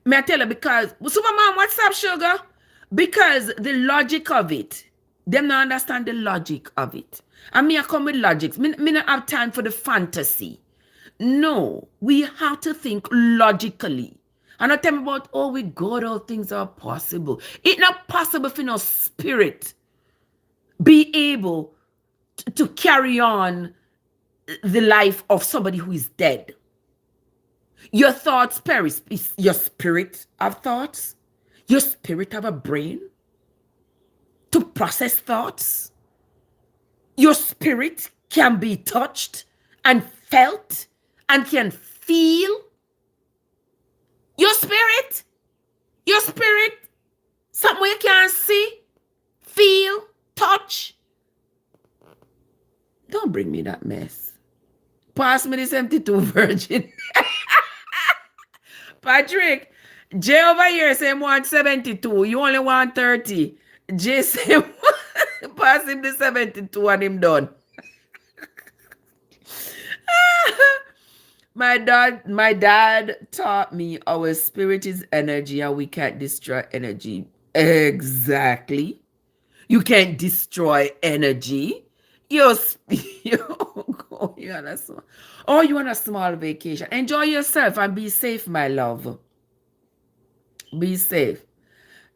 May I tell you, because, Superman, what's up, sugar? Because the logic of it, them not understand the logic of it. And me I come with logic. Me not have time for the fantasy. No, we have to think logically. And not tell me about, oh, with God, all things are possible. It's not possible for no spirit be able to carry on the life of somebody who is dead. Your thoughts perish. Your spirit have thoughts. Your spirit have a brain to process thoughts. Your spirit can be touched and felt and can feel. Your spirit, something you can't see, feel, touch. Don't bring me that mess. Pass me the 72 virgin. Patrick, Jay over here say want 72. You only want 30. Jay say pass him the 72 and him done. My dad taught me our spirit is energy and we can't destroy energy. Exactly. You can't destroy energy. You're, you're going on a small, oh, you on a small vacation. Enjoy yourself and be safe, my love. Be safe.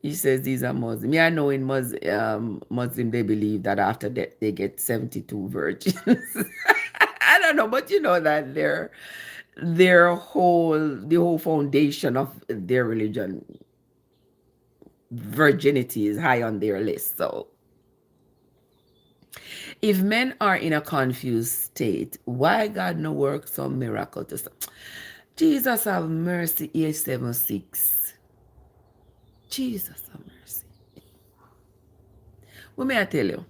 He says these are Muslim. Yeah, I know in Muslim they believe that after that they get 72 virgins. I don't know, but you know that the whole foundation of their religion, virginity, is high on their list. So if men are in a confused state, why God no work some miracle to stop? Jesus have mercy, age 76. Jesus have mercy. What may I tell you?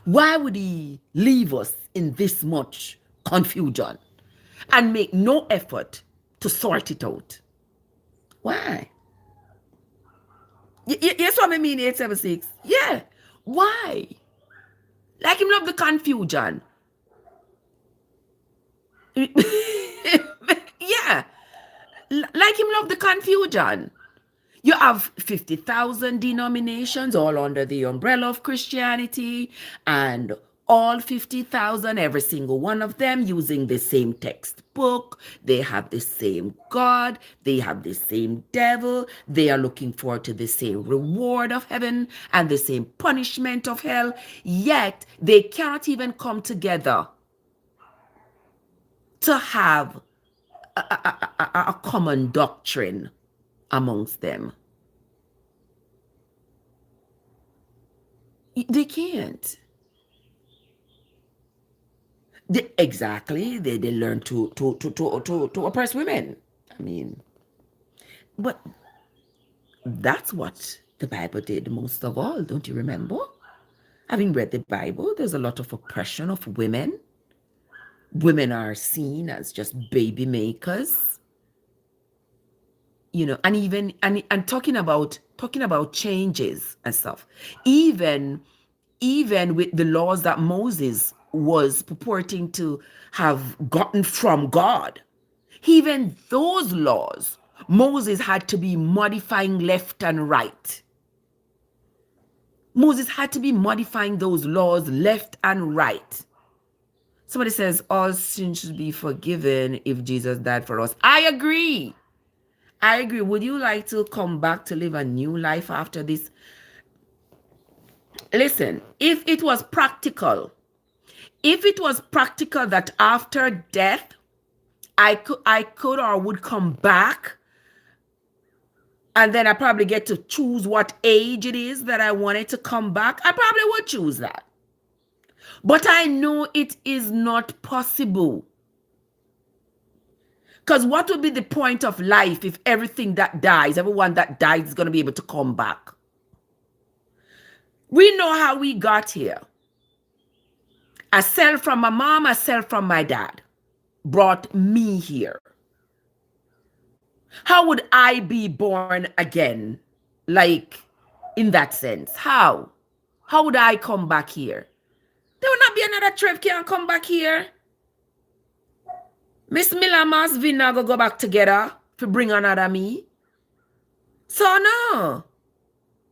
Why would he leave us in this much confusion and make no effort to sort it out? Why? Yes, what I mean, 876. Yeah. Why? Like him love the confusion. Yeah. Like him love the confusion. You have 50,000 denominations all under the umbrella of Christianity, and all 50,000, every single one of them using the same textbook. They have the same God. They have the same devil. They are looking forward to the same reward of heaven and the same punishment of hell. Yet they cannot even come together to have a common doctrine amongst them. They can't. Exactly. They learn to oppress women. I mean, but that's what the Bible did most of all. Don't you remember? Having read the Bible, there's a lot of oppression of women. Women are seen as just baby makers. And even and talking about changes and stuff. Even with the laws that Moses was purporting to have gotten from God, even those laws, Moses had to be modifying left and right. Moses had to be modifying those laws left and right. Somebody says all sins should be forgiven if Jesus died for us. I agree. Would you like to come back to live a new life after this? Listen, if it was practical that after death I could or would come back, and then I probably get to choose what age it is that I wanted to come back, I probably would choose that. But I know it is not possible. Because what would be the point of life if everyone that dies is going to be able to come back? We know how we got here. A cell from my mom, a cell from my dad brought me here. How would I be born again? Like, in that sense, how would I come back here? There will not be another Trev can come back here. Miss Miller Mas Vina go back together to bring another me. So no,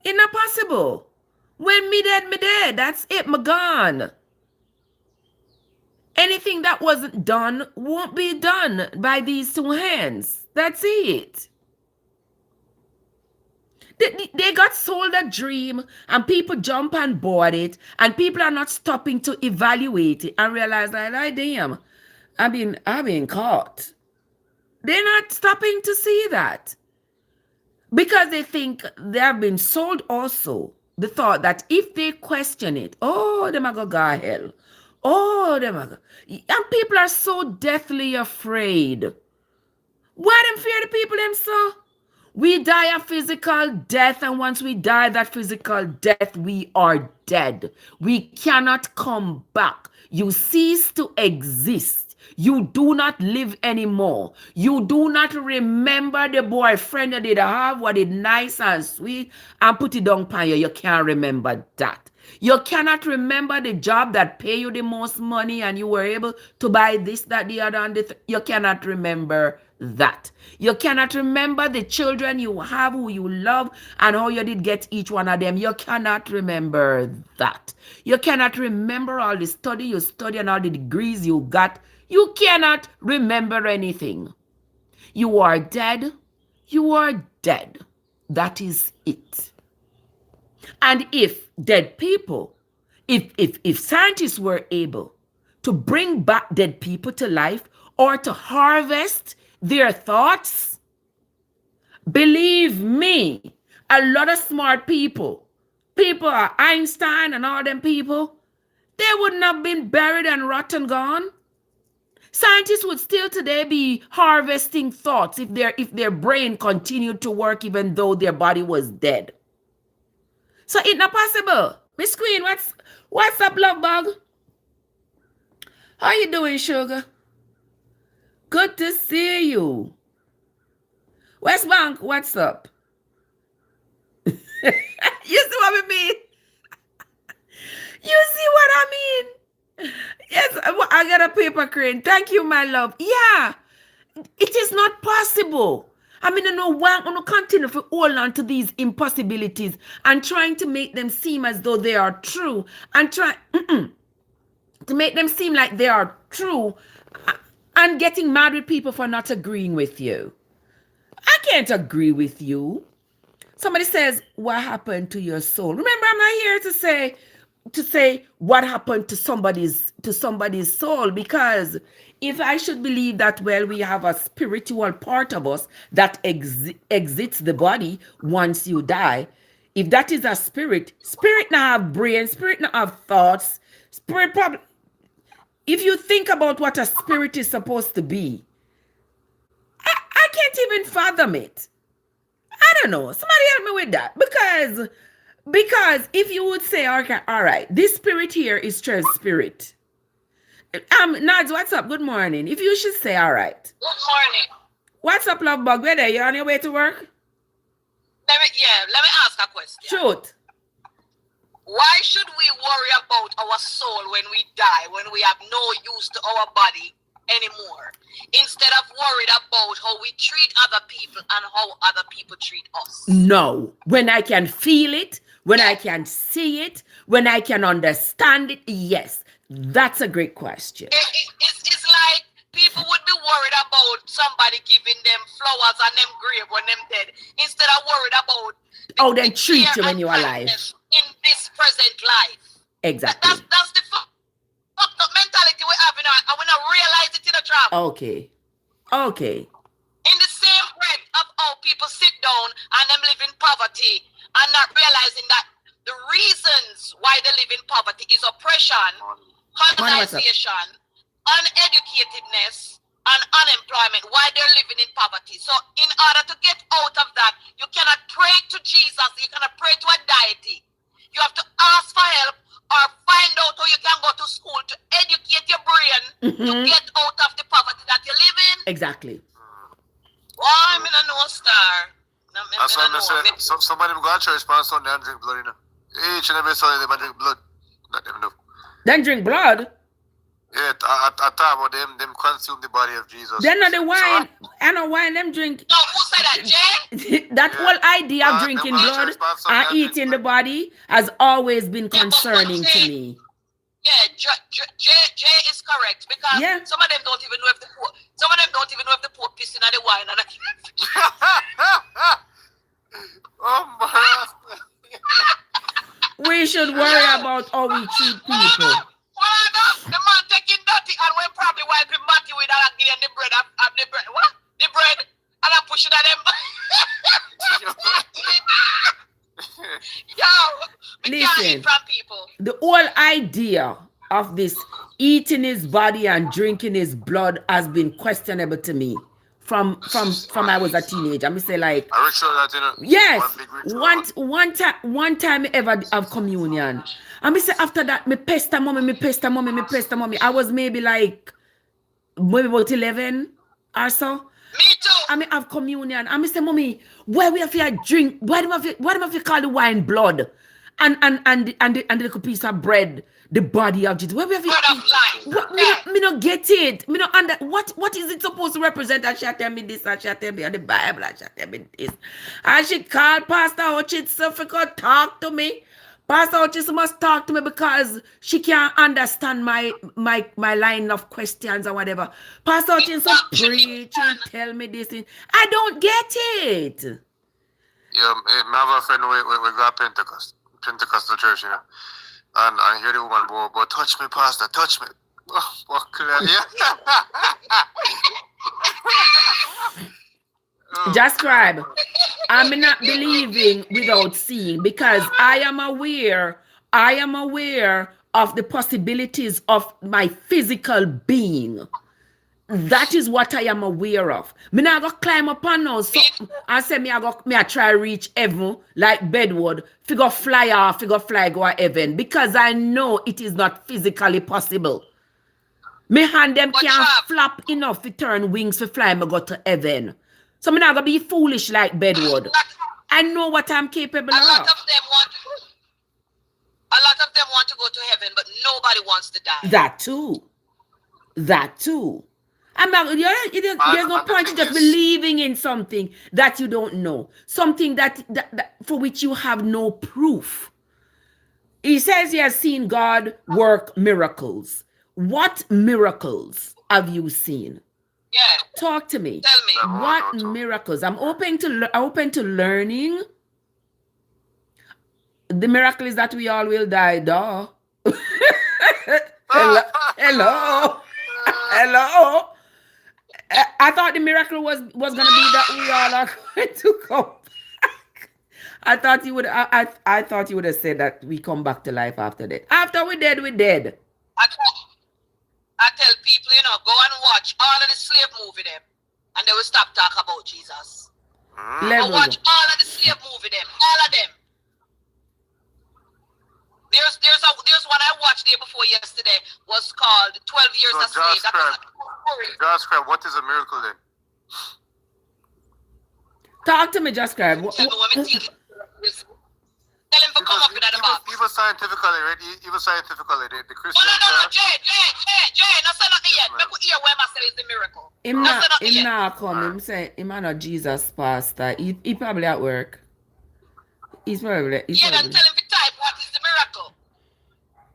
it's not possible. When me dead. That's it, me gone. Anything that wasn't done won't be done by these two hands. That's it. They got sold a dream and people jump on board it, and people are not stopping to evaluate it and realize that, damn, I've been caught. They're not stopping to see that because they think they have been sold also the thought that if they question it, oh, them are go hell. Oh, them are go. And people are so deathly afraid. Why them fear the people them so? We die a physical death, and once we die that physical death, we are dead. We cannot come back. You cease to exist. You do not live anymore. You do not remember the boyfriend that did have what is nice and sweet and put it down upon you. You can't remember that. You cannot remember the job that pay you the most money and you were able to buy this, that, the other, and you cannot remember that. You cannot remember the children you have who you love and how you did get each one of them. You cannot remember that. You cannot remember all the study you study and all the degrees you got. You cannot remember anything. You are dead. You are dead. That is it. And if dead people, if scientists were able to bring back dead people to life or to harvest their thoughts, believe me, a lot of smart people are Einstein and all them people, they wouldn't have been buried and rotten gone. Scientists would still today be harvesting thoughts if their brain continued to work even though their body was dead. So it's not possible. Miss Queen, what's up, love bug? How you doing, sugar? Good to see you. West Bank, what's up? You see what I mean? You see what I mean? Yes, I got a paper crane. Thank you, my love. Yeah, it is not possible. I mean, I know why I'm going to continue to hold on to these impossibilities and trying to make them seem as though they are true and try to make them seem like they are true and getting mad with people for not agreeing with you. I can't agree with you. Somebody says, what happened to your soul? Remember, I'm not here to say what happened to somebody's soul, because if I should believe that, well, we have a spiritual part of us that exits the body once you die, if that is a spirit not have brain, spirit not have thoughts, spirit probably, if you think about what a spirit is supposed to be, I can't even fathom it. I don't know. Somebody help me with that. Because if you would say, okay, all right, this spirit here is Trev's spirit. Nads, what's up? Good morning. If you should say, all right. Good morning. What's up, love bug? Where are you on your way to work? Let me ask a question. Shoot. Why should we worry about our soul when we die, when we have no use to our body anymore, instead of worried about how we treat other people and how other people treat us? No. When I can feel it, when I can see it, when I can understand it, yes. That's a great question. It's like people would be worried about somebody giving them flowers on them grave when them dead, instead of worried about they treat you when you're alive. In this present life. Exactly. That's the fucked up mentality we have in our, and we not realize it in the trap. Okay. In the same breath of how people sit down and them live in poverty and not realizing that the reasons why they live in poverty is oppression, colonization, uneducatedness, and unemployment, why they're living in poverty. So in order to get out of that, you cannot pray to Jesus, you cannot pray to a deity. You have to ask for help or find out how you can go to school to educate your brain to get out of the poverty that you live in. Exactly. Why I'm in a no star? That's why I say, somebody go to church on Sunday and drink blood, you know. Each and every Sunday they drink blood. Let them know. Then drink blood? Yeah, I thought about them consume the body of Jesus. Then not the wine. I know wine them drink. No, who said that, Jay? That whole idea of drinking blood and eating the body has always been concerning to me. Yeah, Jay is correct, because some of them don't even know if the Pope pissing on the wine and oh my. We should worry about how we treat people. The man taking dirty and we probably wipe him Matty with and give him the bread. What? The bread and I push it at them. Yo, we can't eat from people. The whole idea of this eating his body and drinking his blood has been questionable to me from I was a teenager. I'm say like a ritual that, you know, yes, one time ever have communion. And me say after that, me pester mommy. I was maybe like maybe about 11 or so. Me too. I mean, have communion. I say, mommy, why we have to drink? Why do we have to call the wine blood? And the little piece of bread, the body of Jesus. Where we have Word of life. me not get it. Me not under what is it supposed to represent? And she tell me this, and she tell me on the Bible, and she tell me this. And she called Pastor Hutchinson for God talk to me. Pastor Hutchinson must talk to me because she can't understand my line of questions or whatever. Pastor Hutchinson preach and tell me this thing. I don't get it. Yeah, I have a friend we got Pentecostal church, you know. And I hear the woman, but touch me, Pastor, touch me. Oh, what yeah. Just scribe. I'm not believing without seeing because I am aware of the possibilities of my physical being. That is what I am aware of. Me not go climb up on now. So I say me I try reach heaven like bedwood. Figure fly off, figure fly go to heaven. Because I know it is not physically possible. Me hand them can't flap enough to turn wings to fly me go to heaven. So me not gonna be foolish like bedwood. I know what I'm capable of. A lot of them want to go to heaven, but nobody wants to die. That too. I'm not. There's no point in just believing in something that you don't know, something that for which you have no proof. He says he has seen God work miracles. What miracles have you seen? Yeah. Talk to me. Tell me. What miracles? I'm open to learning. The miracle is that we all will die, duh. Hello. I thought the miracle was gonna be that we all are going to come back. I thought you would. I thought you would have said that we come back to life after that. After we're dead, we're dead. I tell people, go and watch all of the slave movie them, and they will stop talking about Jesus. Watch all of the slave movie them, all of them. There's one I watched day before yesterday was called 12 Years a Slave. Just Crab, what is a miracle then? Talk to me, Just Crab. Tell him to come up with that box. Even scientifically, right? Even scientifically, the Christian. No, Jay, no say nothing yet. Make we hear where Master is the miracle. Him not come. Him say him not Jesus pastor. He probably at work. He's probably. Then tell him to type what is the miracle.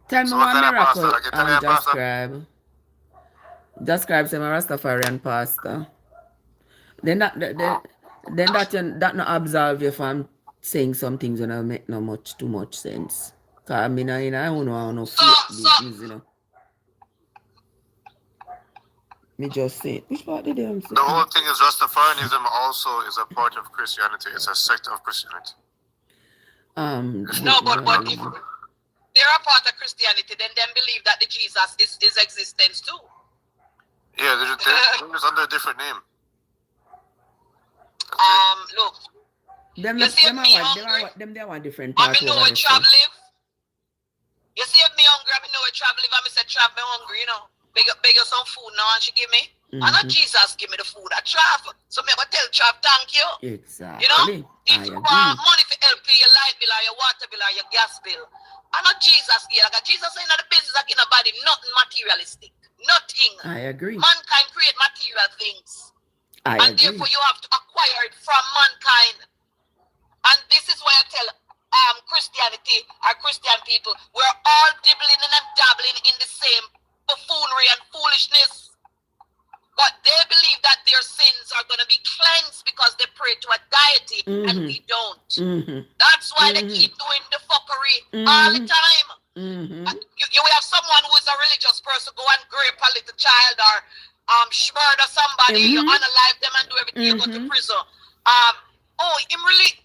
Tell me what miracle. Just scribe say my Rastafarian pastor. Then that not absolve you from saying some things when I make too much sense. Cause I mean I don't know business, Me just say which part did they say? The whole thing is Rastafarianism also is a part of Christianity. It's a sect of Christianity. No, but if they're a part of Christianity, then them believe that the Jesus is existence too. Yeah, they're just under a different name. Look. Them they want different I parts. know where Trav live. You see if me hungry, I know where Trav live. I say Trav me hungry, Beg her some food now and she give me. And not Jesus give me the food. I Trav. So me tell Trav thank you. Exactly. If you want money for help pay your light bill or your water bill or your gas bill. And not Jesus give. Like Jesus ain't not the business like in a body, nothing materialistic. Nothing. I agree. Mankind create material things. I agree. Therefore you have to acquire it from mankind. And this is why I tell Christianity or Christian people, we're all dibbling and dabbling in the same buffoonery and foolishness. But they believe that their sins are going to be cleansed because they pray to a deity and we don't. That's why they keep doing the fuckery all the time. You have someone who is a religious person go and grape a little child or murder somebody, you unalive them and do everything, you go to prison.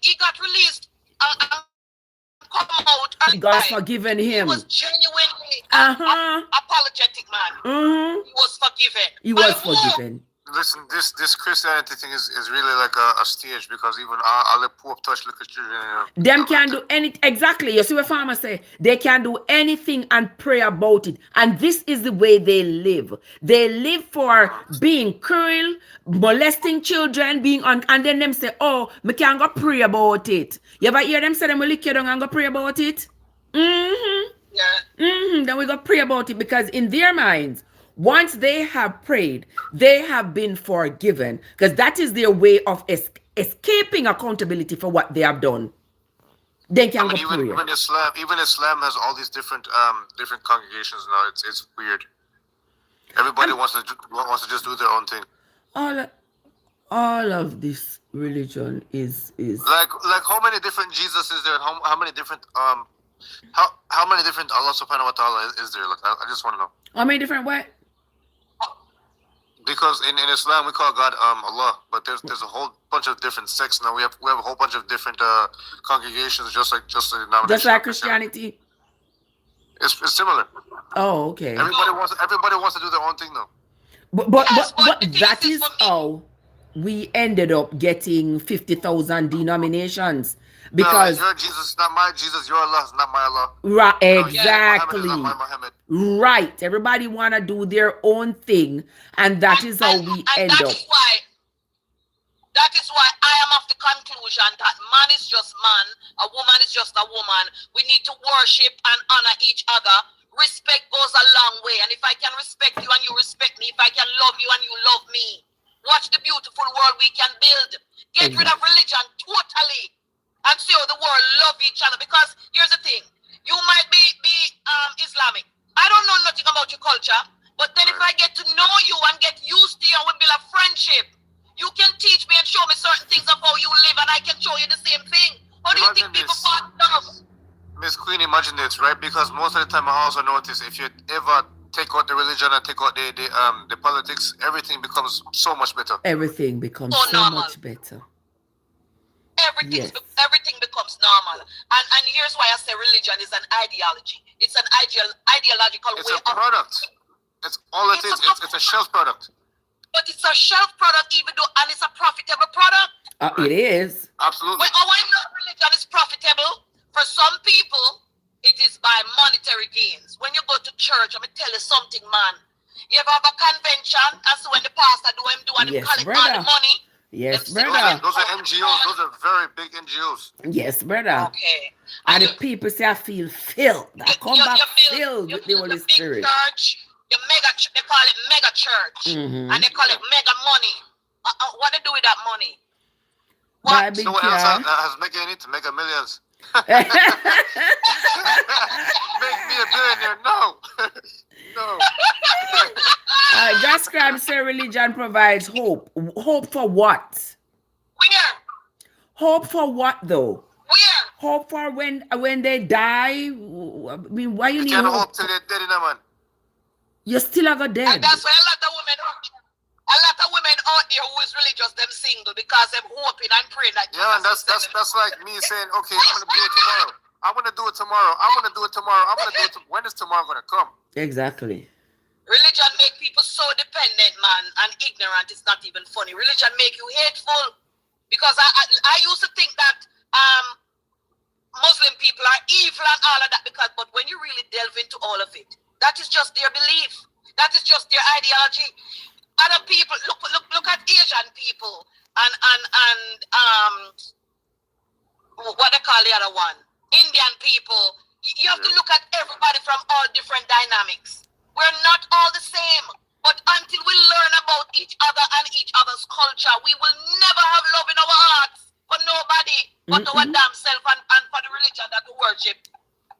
He got released and come out. And God forgiven him. He was genuinely apologetic man. He was forgiven. He was forgiven. listen, this Christianity thing is really like a stage, because even all the Pope touch little children. Them can do anything. Exactly. You see what farmers say? They can do anything and pray about it. And this is the way they live. They live for being cruel, molesting children, being on, and then them say, oh, me can go pray about it. You ever hear them say them will lick you down and go pray about it? Mm-hmm. Yeah. Then we go pray about it, because in their minds, once they have prayed, they have been forgiven, because that is their way of escaping accountability for what they have done. They can go pray. Even Islam has all these different congregations now. It's weird. Everybody wants to just do their own thing. All of this religion is like how many different Jesus is there, and how many different how many different Allah subhanahu wa ta'ala is there? Like I just want to know. How many different what? Because in Islam we call God Allah, but there's a whole bunch of different sects now. We have a whole bunch of different congregations, just like Christianity. It's similar. Oh, okay. Everybody wants to do their own thing though. But that is how we ended up getting 50,000 denominations. Because your Jesus is not my Jesus, your Allah is not my Allah. Right, exactly. Muhammad is not my Muhammad. Right. Everybody wanna do their own thing, and that is how we end up. That is why I am of the conclusion that man is just man, a woman is just a woman. We need to worship and honor each other. Respect goes a long way. And if I can respect you and you respect me, if I can love you and you love me, watch the beautiful world we can build. Get rid of religion totally and see how the world love each other. Because here's the thing. You might be Islamic. I don't know nothing about your culture. But then if I get to know you and get used to you and we build a friendship, you can teach me and show me certain things of how you live, and I can show you the same thing. How do you think people fall in love? Miss Queen, imagine this, right? Because most of the time I also notice if you ever take out the religion and take out the politics, everything becomes so much better. Everything becomes so much better. Everything becomes normal. And here's why I say religion is an ideology. It's an ideological way. It's a product. That's all it is. It's a shelf product. But it's a shelf product, even though, and it's a profitable product. It is. Absolutely. Well, I know religion is profitable. For some people, it is by monetary gains. When you go to church, I'm going to tell you something, man. You ever have a convention, and so when the pastor do and he collect all the money. Yes, brother. Those are NGOs. Those are very big NGOs. Yes, brother. Okay. And the people say, I feel filled. I come back filled with the Holy Spirit. Church, they call it mega church. And they call it mega money. What they do with that money? What? So what else has mega in it? Mega millions. Make me a billionaire. No. No. Just Crab say religion provides hope. Hope for what? Where? Hope for what though? Where? Hope for when they die? I mean, why you need can't hope? Hope till they're dead, man. You still are dead. And that's why a lot of women out there who is religious, them single because they're hoping and praying that. Yeah, and that's like me saying, okay, I'm gonna do it tomorrow. I'm gonna do it tomorrow. I'm gonna do it tomorrow. I'm gonna do it. When is tomorrow gonna come? Exactly. Religion make people so dependent, man, and ignorant. It's not even funny. Religion make you hateful, because I used to think that Muslim people are evil and all of that, but when you really delve into all of it, that is just their belief. That is just their ideology. Other people, look at Asian people and what they call the other one, Indian people. You have to look at everybody from all different dynamics. We're not all the same, but until we learn about each other and each other's culture, we will never have love in our hearts for nobody but our damn self and for the religion that we worship.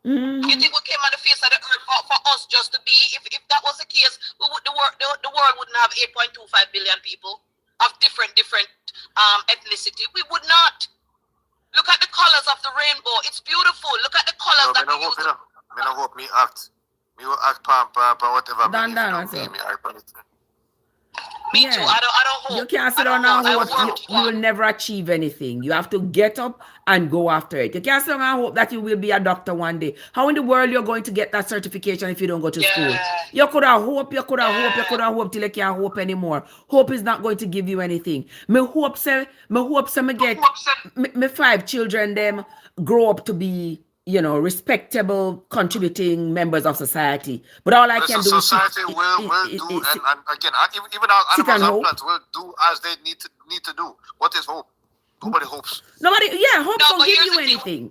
You think we came on the face of the earth for us just to be? If that was the case, the world wouldn't have 8.25 billion people of different ethnicity. We would not. Look at the colors of the rainbow. It's beautiful. Look at the colors that we use. I hope me act. Me will act pa whatever. Done, Me too. Yeah. I don't You hope. can't I sit don't down and hope. I hope work you will hard. never achieve anything. You have to get up and go after it. You can't sit down and hope that you will be a doctor one day. How in the world you're going to get that certification if you don't go to school? Yeah. You could have hope, you could have hope, you Yeah. could have hope till you can't hope anymore. Hope is not going to give you anything. Me hope say me get me 5 children them grow up to be, respectable, contributing members of society. But all I Listen, can do is society will do, and again, even our sit animals and and hope. plants will do as they need to do. What is hope? Nobody hopes. Nobody, yeah, hope No, don't but give here's you the thing. anything.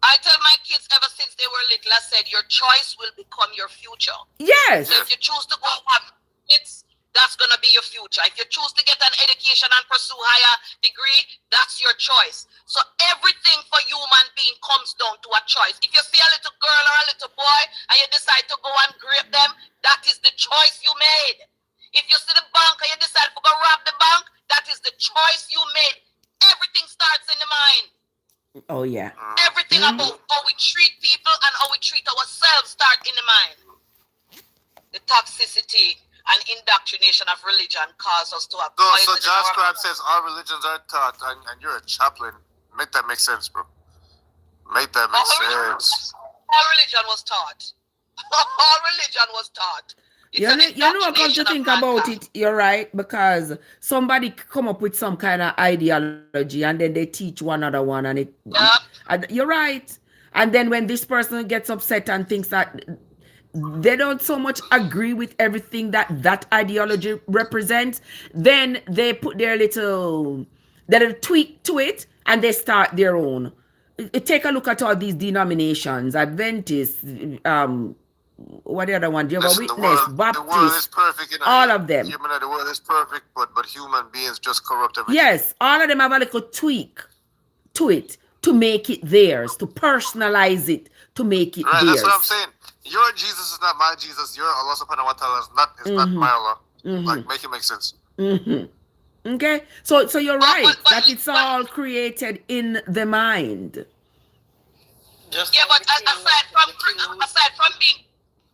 I tell my kids ever since they were little, I said, your choice will become your future. Yes. So if you choose to go have kids, that's going to be your future. If you choose to get an education and pursue higher degree, that's your choice. So everything for human being comes down to a choice. If you see a little girl or a little boy and you decide to go and grape them, that is the choice you made. If you see the bank and you decide to go rob the bank, that is the choice you made. Everything starts in the mind. Oh yeah. Everything about how we treat people and how we treat ourselves start in the mind. The toxicity and indoctrination of religion cause us to have So Josh Crab says our religions are taught, and you're a chaplain. Make that make sense, bro. Make that make sense. All religion was taught. All religion was taught. You know, come to think about it, you're right, because somebody come up with some kind of ideology and then they teach one other one, and you're right. And then when this person gets upset and thinks that they don't so much agree with everything that ideology represents, then they put their little tweak to it and they start their own. Take a look at all these denominations, Adventists, what the other one? Jehovah's Witness, Baptist, the world is perfect, all of them. The world is perfect, but human beings just corrupt everything. Yes, all of them have a little tweak to it to make it theirs, to personalize it, to make it theirs. That's what I'm saying. Your Jesus is not my Jesus. Your Allah subhanahu wa ta'ala is not my Allah. Like, make it make sense. Okay, so you're right that it's all created in the mind. But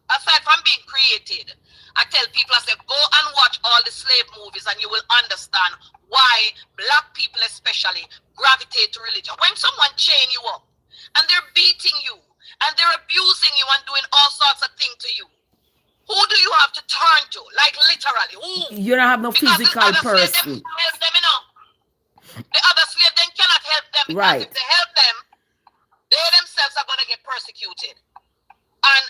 aside from being created, I tell people, I say, go and watch all the slave movies and you will understand why black people especially gravitate to religion. When someone chain you up and they're beating you and they're abusing you and doing all sorts of things to you, who do you have to turn to? Like literally, who? You don't have no physical person. The other slave then cannot help them, because if they help them, they themselves are going to get persecuted. And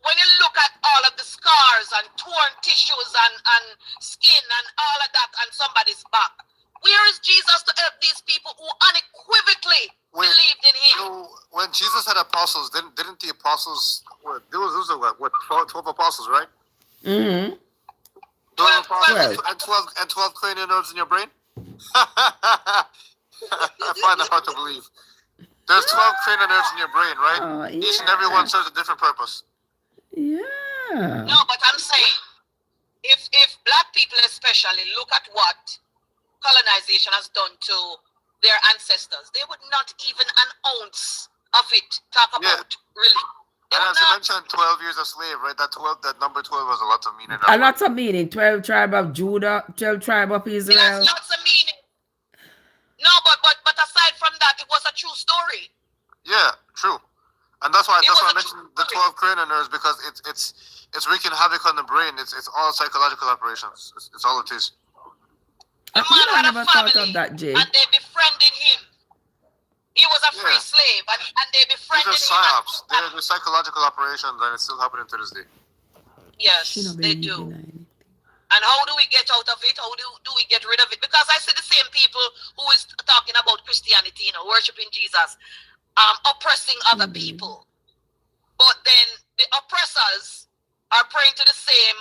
when you look at all of the scars and torn tissues and skin and all of that on somebody's back, where is Jesus to help these people who unequivocally believed in him? When Jesus had apostles, didn't the apostles, there was 12 apostles, right? 12 apostles and 12 cranial nerves in your brain? I find that hard to believe. There's 12 cranial nerves in your brain, right? Each and every one serves a different purpose. Yeah. No, but I'm saying, if black people especially look at what colonization has done to their ancestors, they would not even an ounce of it talk about religion. And as you mentioned, 12 years a slave, right? That number 12 has a lot of meaning. A lot of meaning. 12 tribe of Judah, 12 tribe of Israel. Yes, lots of meaning. No, but aside from that, it was a true story. Yeah, true. And that's why I mentioned the 12 cranial nerves, because it's wreaking havoc on the brain. It's all psychological operations. It's all it is. The man had a family, of that, Jay. and they befriended him. He was a free slave, and they befriended him. Psyops. They're psychological operations, and it's still happening to this day. Yes, they do. And how do we get out of it? How do we get rid of it? Because I see the same people who is talking about Christianity, worshiping Jesus, oppressing other people. But then the oppressors are praying to the same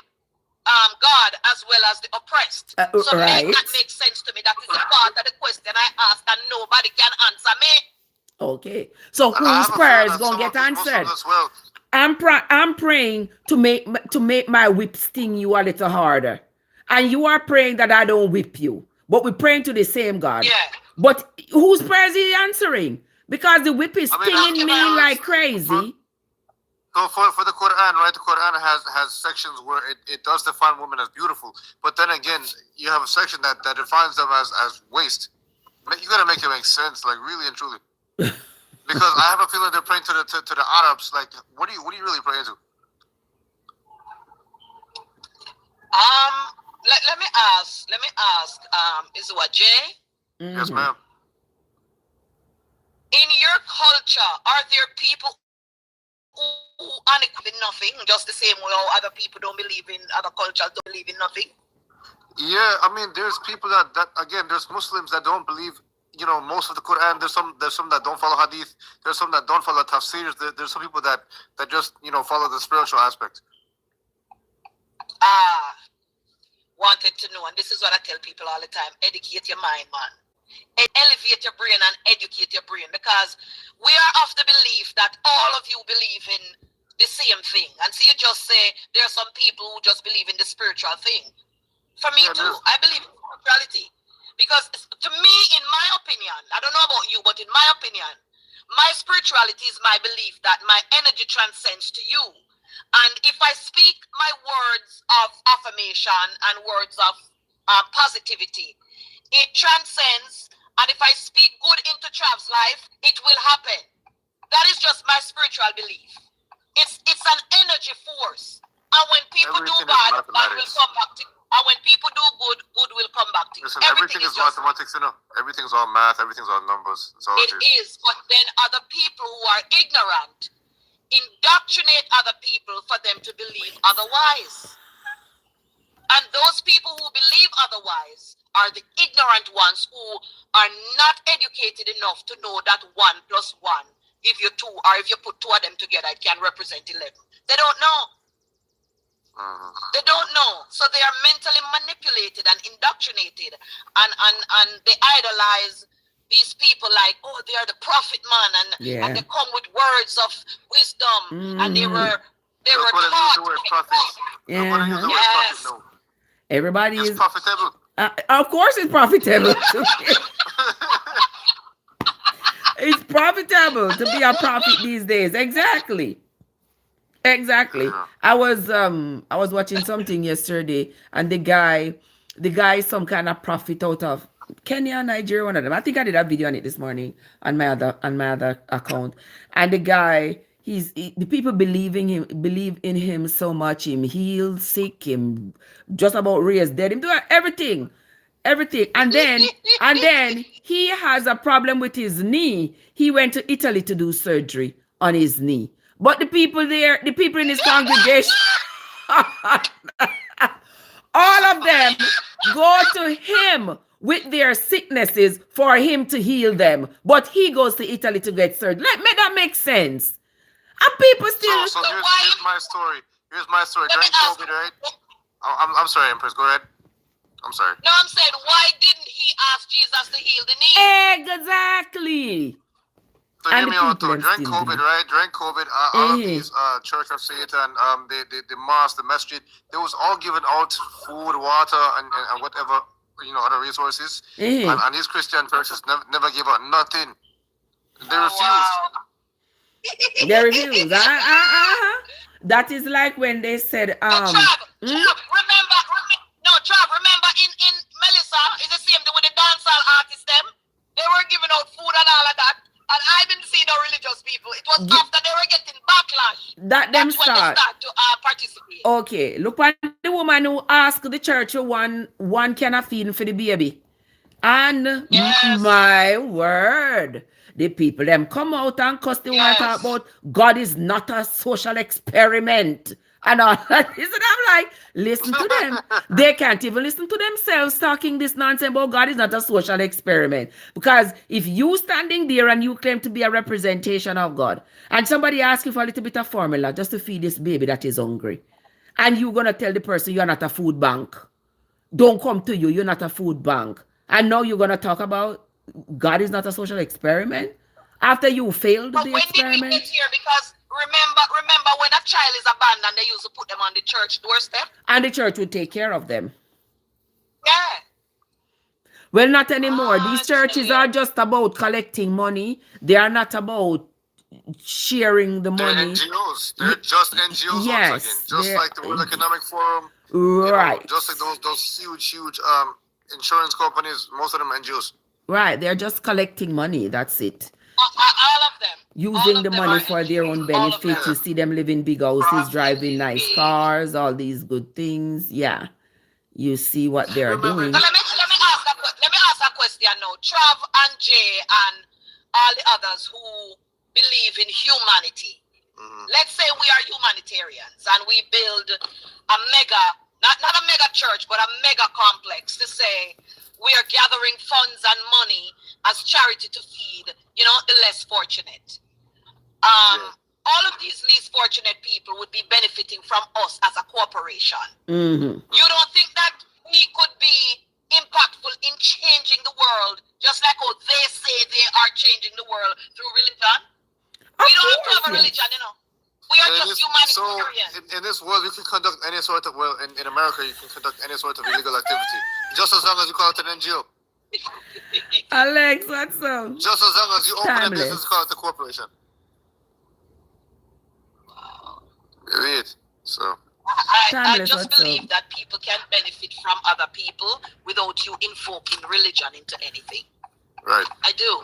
God as well as the oppressed. So that makes sense to me. That is a part of the question I asked, and nobody can answer me. Okay. So whose prayer is going to get answered? Well. I'm praying to make my whip sting you a little harder. And you are praying that I don't whip you. But we're praying to the same God. Yeah. But whose prayer is he answering? Because the whip is stinging me like crazy. So for the Quran, right? The Quran has sections where it does define women as beautiful, but then again, you have a section that defines them as waste. You gotta make it make sense, like really and truly. Because I have a feeling they're praying to the Arabs. Like, what do you really pray to? Let me ask. Is what Jay? Yes, ma'am. In your culture, are there people who unequivocally nothing, just the same way how other people don't believe in other cultures, don't believe in nothing? Yeah, I mean, there's people that again, there's Muslims that don't believe, most of the Quran. There's some that don't follow Hadith. There's some that don't follow tafsirs. There's some people that just follow the spiritual aspect. Wanted to know, and this is what I tell people all the time: educate your mind, man. Elevate your brain and educate your brain, because we are of the belief that all of you believe in the same thing. And so you just say there are some people who just believe in the spiritual thing. For me too, I believe in spirituality, because to me, in my opinion, I don't know about you, but in my opinion, my spirituality is my belief that my energy transcends to you. And if I speak my words of affirmation and words of positivity, it transcends. And if I speak good into Trav's life, it will happen. That is just my spiritual belief. It's an energy force. And when people do bad, bad will come back to you. And when people do good, good will come back to you. Listen, everything is mathematics, Everything's all math. Everything's all numbers. It is. But then other people who are ignorant indoctrinate other people for them to believe otherwise. And those people who believe otherwise are the ignorant ones who are not educated enough to know that 1 plus 1, if you put 2 of them together, it can represent 11. They don't know. They don't know. So they are mentally manipulated and indoctrinated, and they idolize these people like, oh, they are the prophet, man, and they come with words of wisdom, and they were taught. The word prophet. Yes. No. Everybody is profitable. Of course, it's profitable. It's profitable to be a prophet these days. Exactly. I was watching something yesterday, and the guy is some kind of prophet out of Kenya, Nigeria, one of them. I think I did a video on it this morning on my other account. And the guy, the people believe in him so much. Him heal sick, him just about raise dead, him do everything. And then he has a problem with his knee. He went to Italy to do surgery on his knee. But the people in his congregation, all of them go to him with their sicknesses for him to heal them. But he goes to Italy to get surgery. Make that make sense. And people still... So here's my story. During COVID, right? I'm sorry, Empress. Go ahead. I'm sorry. No, I'm saying, why didn't he ask Jesus to heal the knee? Exactly. So hear me out though. During COVID, right? During COVID, all of these Church of Satan, the mosque, the masjid, they was all giving out food, water, and whatever, other resources. And these Christian churches never give out nothing. They refused. They refused. That is like when they said, Trav, remember in Melissa, is the same thing with the dancehall artists them? They were giving out food and all of that. And I didn't see no religious people. It was after they were getting backlash. That's when they start to participate. Okay, look at the woman who asked the church for one can of feeding for the baby. And my word, the people them come out and cuss the one talk about God is not a social experiment. And all that. And I'm like, listen to them. They can't even listen to themselves talking this nonsense about God is not a social experiment. Because if you standing there and you claim to be a representation of God, and somebody asks you for a little bit of formula just to feed this baby that is hungry, and you're going to tell the person you're not a food bank, don't come to you, you're not a food bank. And now you're going to talk about God is not a social experiment after you failed the experiment. But when did we get here? Because remember when a child is abandoned, they used to put them on the church doorstep. And the church would take care of them. Yeah. Well, not anymore. These churches are just about collecting money. They are not about sharing the They're money. NGOs. They're just NGOs Yes, once again. Just they're like the World Economic Forum. You know, right. just like those huge insurance companies. Most of them NGOs. Right, they're just collecting money. That's it. All of them. All Using of the them money are for their own NGOs. All of them. benefit. You see them living big houses, driving nice cars, all these good things. Yeah. You see what they're doing. So let me ask a question now. Trav and Jay and all the others who believe in humanity. Let's say we are humanitarians and we build a mega, not a mega church, but a mega complex to say we are gathering funds and money as charity to feed, the less fortunate. All of these least fortunate people would be benefiting from us as a corporation. You don't think that we could be impactful in changing the world, just like how they say they are changing the world through religion? We don't have to have a religion, We are just humanitarians. So in this world, you can conduct any sort of, in America, you can conduct any sort of illegal activity, just as long as you call it an NGO. Alex, what's up? Just as long as you open a business, call it a corporation. Right. So I just believe that people can benefit from other people without you invoking religion into anything. Right. I do.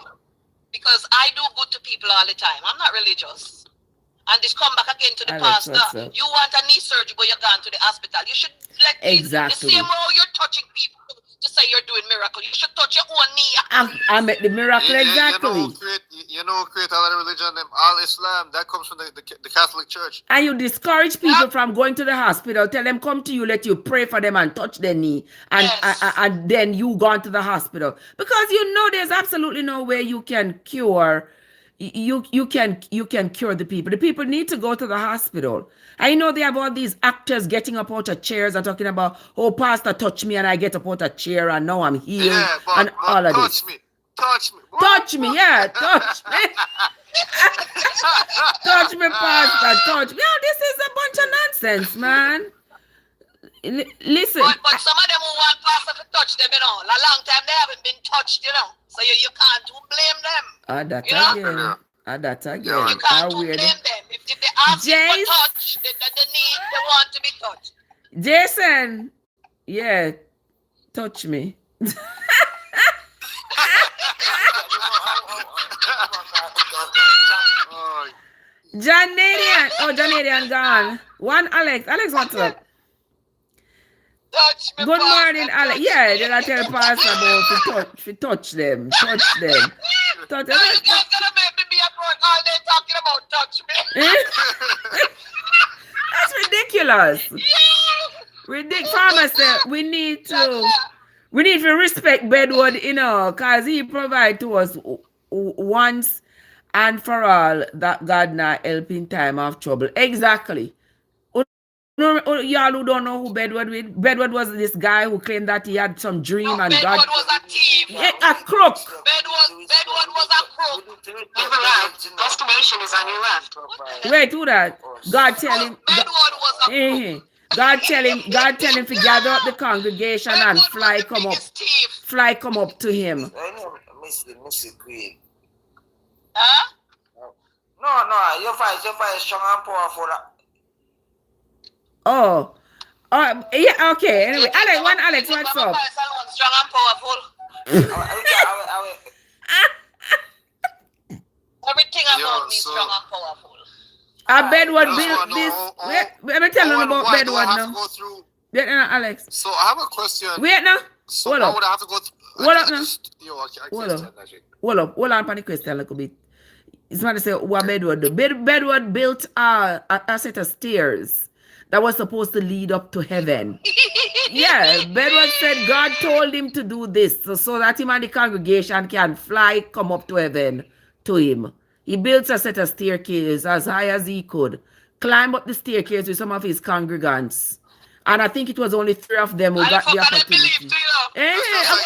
Because I do good to people all the time. I'm not religious. And this come back again to the pastor. You want a knee surgery, but you're gone to the hospital. You should let exactly. The same way you're touching people to say you're doing miracle. You should touch your own knee. I met the miracle exactly. Create a lot of religion, all Islam, that comes from the Catholic Church. And you discourage people from going to the hospital. Tell them come to you, let you pray for them and touch their knee, and then you go to the hospital because there's absolutely no way you can cure. You can cure the people. The people need to go to the hospital. I know they have all these actors getting up out of chairs and talking about, oh, pastor, touch me, and I get up out of chair and now I'm healed. Yeah, but all of this. Touch me. Touch me, touch me. Touch me, pastor, touch me. Yeah, this is a bunch of nonsense, man. Listen. But some of them who want pastor to touch them, a long time they haven't been touched, So you can't blame them. That again. You can't blame them. If they ask you for touch, they want to be touched. Jason, yeah, touch me. Janadian gone. One Alex, what's up? Touch me, good morning, Alex. Yeah, then I tell Pastor about to touch them. Touch them. Touch them. You guys gonna make me be at work all day talking about touch me. That's ridiculous. Pharmacy, we need to respect Bedward, because he provide to us once and for all that God not help in time of trouble. Exactly. Y'all who don't know who Bedward was. Bedward was this guy who claimed that he had some dream and Bedward God was a thief. A crook. Bedward was a crook. Destination is on your left. Wait, who that? God tell him. Bedward was a crook. God tell him to gather up the congregation and fly come up to him. Missy Queen. Huh? No, your fire is strong and powerful. Oh, yeah, okay. Anyway, Alex, what's up? Strong and powerful. Everything about me is strong and powerful. Bedward built this. Let me tell you about Bedward now. Wait now, Alex. So I have a question. Wait now. So hold up. Would I have to go through? Hold up now. Hold on for the question a little bit. It's not to say what Bedward do. Bedward built a set of stairs that was supposed to lead up to heaven. Yeah, Bedward said God told him to do this so that him and the congregation can come up to heaven to him. He built a set of staircases as high as he could, climb up the staircase with some of his congregants. And I think it was only 3 of them who got the opportunity. Of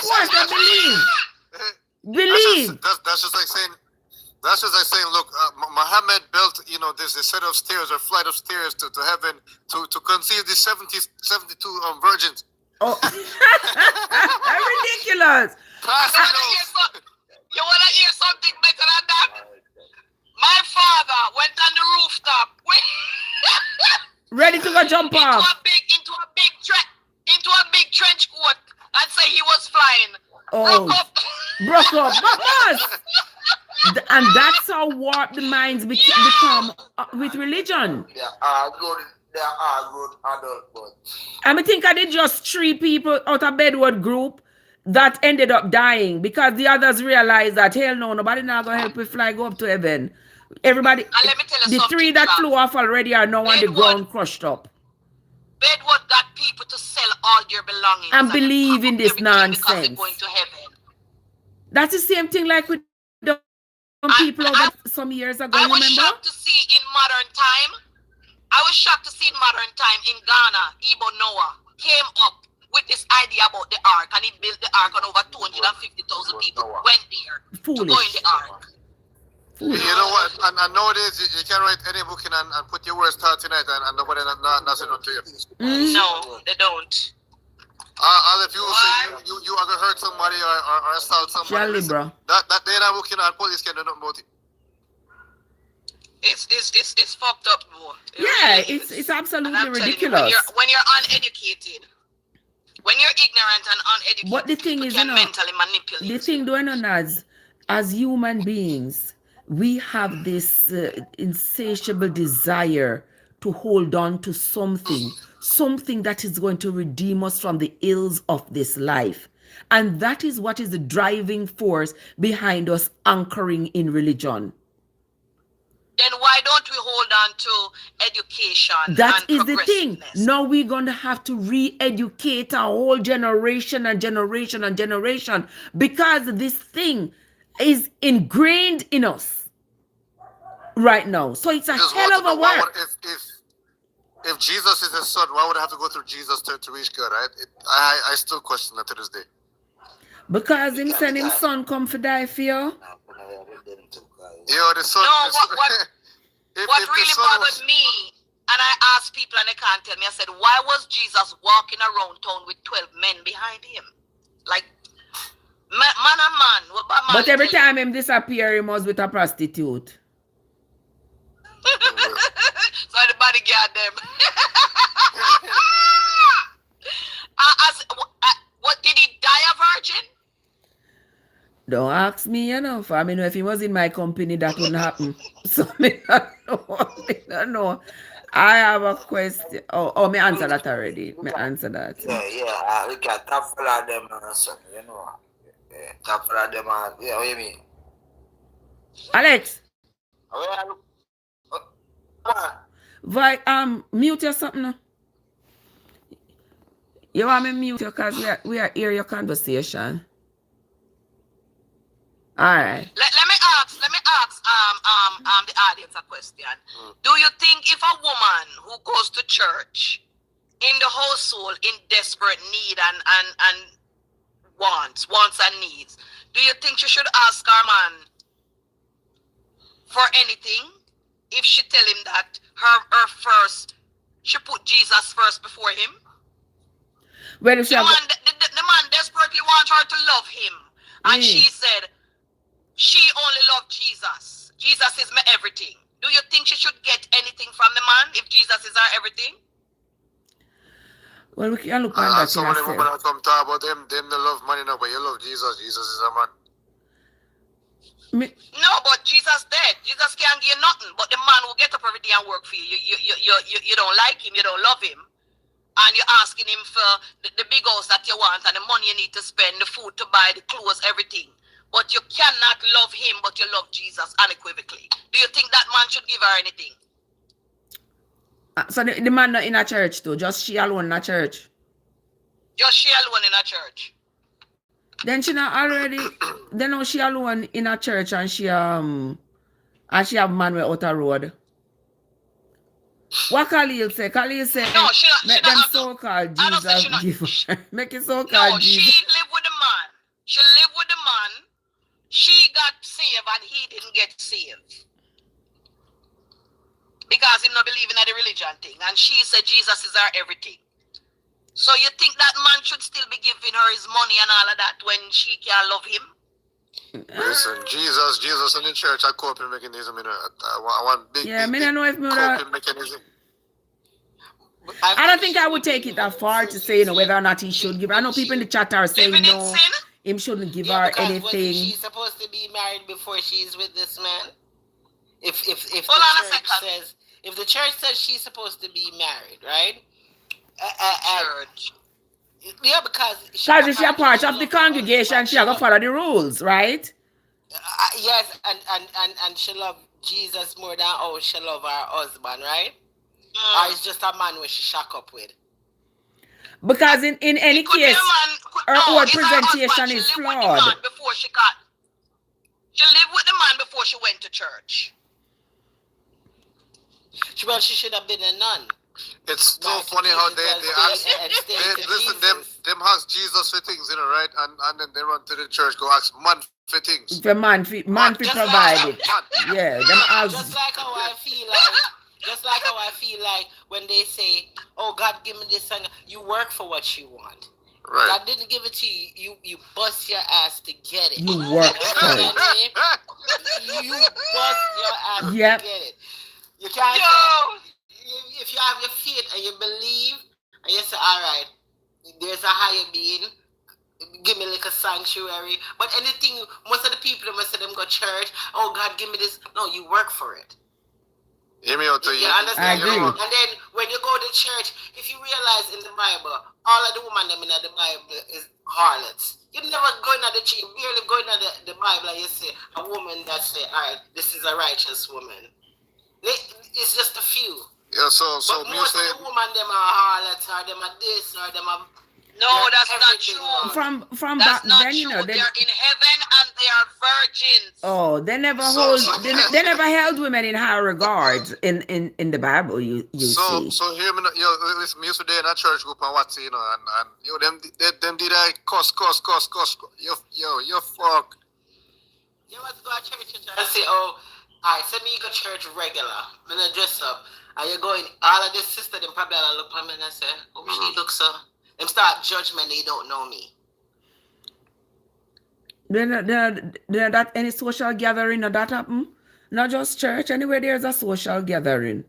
course, I believe. That's just like saying, look, Muhammad built, this set of stairs or flight of stairs to heaven to conceive the 72 virgins. Oh, ridiculous. You want to hear something better than that? My father went on the rooftop. Ready to go jump off. Into a big trench coat and say he was flying. Oh, Broke up. broke up. And that's how warped the minds become with religion. They are good adult, but I think I did just 3 people out of Bedward group that ended up dying because the others realized that hell no, nobody now gonna help me fly go up to heaven. Everybody, And let me tell you the 3 that flew off already are now on the ground crushed up. Bedward got people to sell all their belongings and believe in this nonsense. Because they're going to heaven. That's the same thing like with the people over some years ago. I was remember? shocked to see in modern time in Ghana, Igbo Noah came up with this idea about the ark, and he built the ark, and over 250,000 people went there to go in the ark. You know what? And nowadays you can write any book in and put your words thoughts in it, and nobody nothing to you. No, they don't. Other people say you are gonna hurt somebody or assault somebody. Bro. That they not looking at police can do nothing about it. It's fucked up, bro. Yeah, it's absolutely ridiculous. You, when you're uneducated, when you're ignorant and uneducated, but the thing is, mentally manipulate. The thing going on as human beings, we have this insatiable desire to hold on to something that is going to redeem us from the ills of this life. And that is what is the driving force behind us anchoring in religion. Then why don't we hold on to education? That is the thing. Now we're going to have to re-educate our whole generation and generation and generation because this thing is ingrained in us right now. So it's a hell of a work. If Jesus is his son, why would I have to go through Jesus to reach God? I still question that to this day. Because him send him son come for die for you. The son. No, what really bothered me, and I asked people and they can't tell me, I said, why was Jesus walking around town with 12 men behind him? Like, man and man. But every time him disappear, he was with a prostitute. So the bodyguard them. What did he die a virgin? Don't ask me, for I mean, if he was in my company, that wouldn't happen. So I don't know. I have a question. Oh, me answer that already. Me answer that. Yeah. We can top follow them and something, Yeah, top follow them and yeah, what you mean? Alex. Mute or something now. You want me mute you because we are hearing your conversation. All right. Let me ask the audience a question. Do you think if a woman who goes to church in the household in desperate need and wants and needs, do you think she should ask her man for anything if she tell him that her first, she put Jesus first before him? Well, if the man desperately wants her to love him, and she said she only loved Jesus. Jesus is my everything. Do you think she should get anything from the man if Jesus is her everything? Well, we can look at that. So many women come talk about them they love money now, but you love Jesus. Jesus is a man. No, but Jesus dead. Jesus can't give you nothing. But the man will get up every day and work for you. You don't like him. You don't love him. And you're asking him for the big house that you want and the money you need to spend, the food to buy, the clothes, everything. But you cannot love him, but you love Jesus unequivocally. Do you think that man should give her anything? So the man not in a church too, just she alone in a church? Just she alone in a church. Then she not already, then now she alone in a church and she have man way out a road. What Khalil say? Khalil say, no, make them so-called Jesus give her. Make it so-called Jesus. No, she live with the man. She live with the man. She got saved and he didn't get saved. Because he not believing in the religion thing. And she said Jesus is her everything. So you think that man should still be giving her his money and all of that when she can't love him? Listen, Jesus in the church, a coping mechanism. You know, I want big, Yeah, big, me big don't know if me would coping mechanism. I don't think I would take it that far to say, whether or not he should give. I know people in the chat are saying Living in no, sin? him shouldn't give Yeah, her because wasn't anything. she supposed to be married before she's with this man? If Hold on a second. If the church says she's supposed to be married, right? Church. Yeah, because Because if she's a part of the congregation, she has to follow the rules, right? Yes, and she love Jesus more than how she love her husband, right? Or it's just a man where she shack up with. Because in any case, her whole presentation is flawed. She lived with the man before she went to church. Well, she should have been a nun. It's so funny how they ask. Listen, them has Jesus for things, you know, right? And then they run to the church, go ask man for things. The man provide it. Yeah, them ask. Just like how I feel like. Just like how I feel like when they say, "Oh, God, give me this," and you work for what you want. Right. God didn't give it to you. You bust your ass to get it. You work for it. You bust your ass to Yep. get it. You can't say, if you have your faith and you believe, and you say, "All right, there's a higher being. Give me like a sanctuary." But anything, most of the people, most of them go church. "Oh, God, give me this." No, you work for it. Hear me out to you. Understand? I agree. And then when you go to church, if you realize in the Bible, all of the women them in the Bible is harlots. You never go into the church, barely go into the Bible and you say a woman that say, "All right, this is a righteous woman." It's just a few. Yeah, so but most of the women them are harlots, or them are this, or them are. No, that's not true. From that's back not then, true. you know, They're in heaven and they are virgins. Oh, they never they never held women in high regards in the Bible. You see. So hear me, listen. Me used to be in a church group and what's you know, and them did I cuss. You fuck. You want to go to church and say, "Oh, I send me go church regular. I'm gonna dress up." And you're going, all of this sister, them probably look at me and say, "Oh, she looks so." Them start judgment, they don't know me. Then that any social gathering or that happen? Not just church. Anywhere there's a social gathering.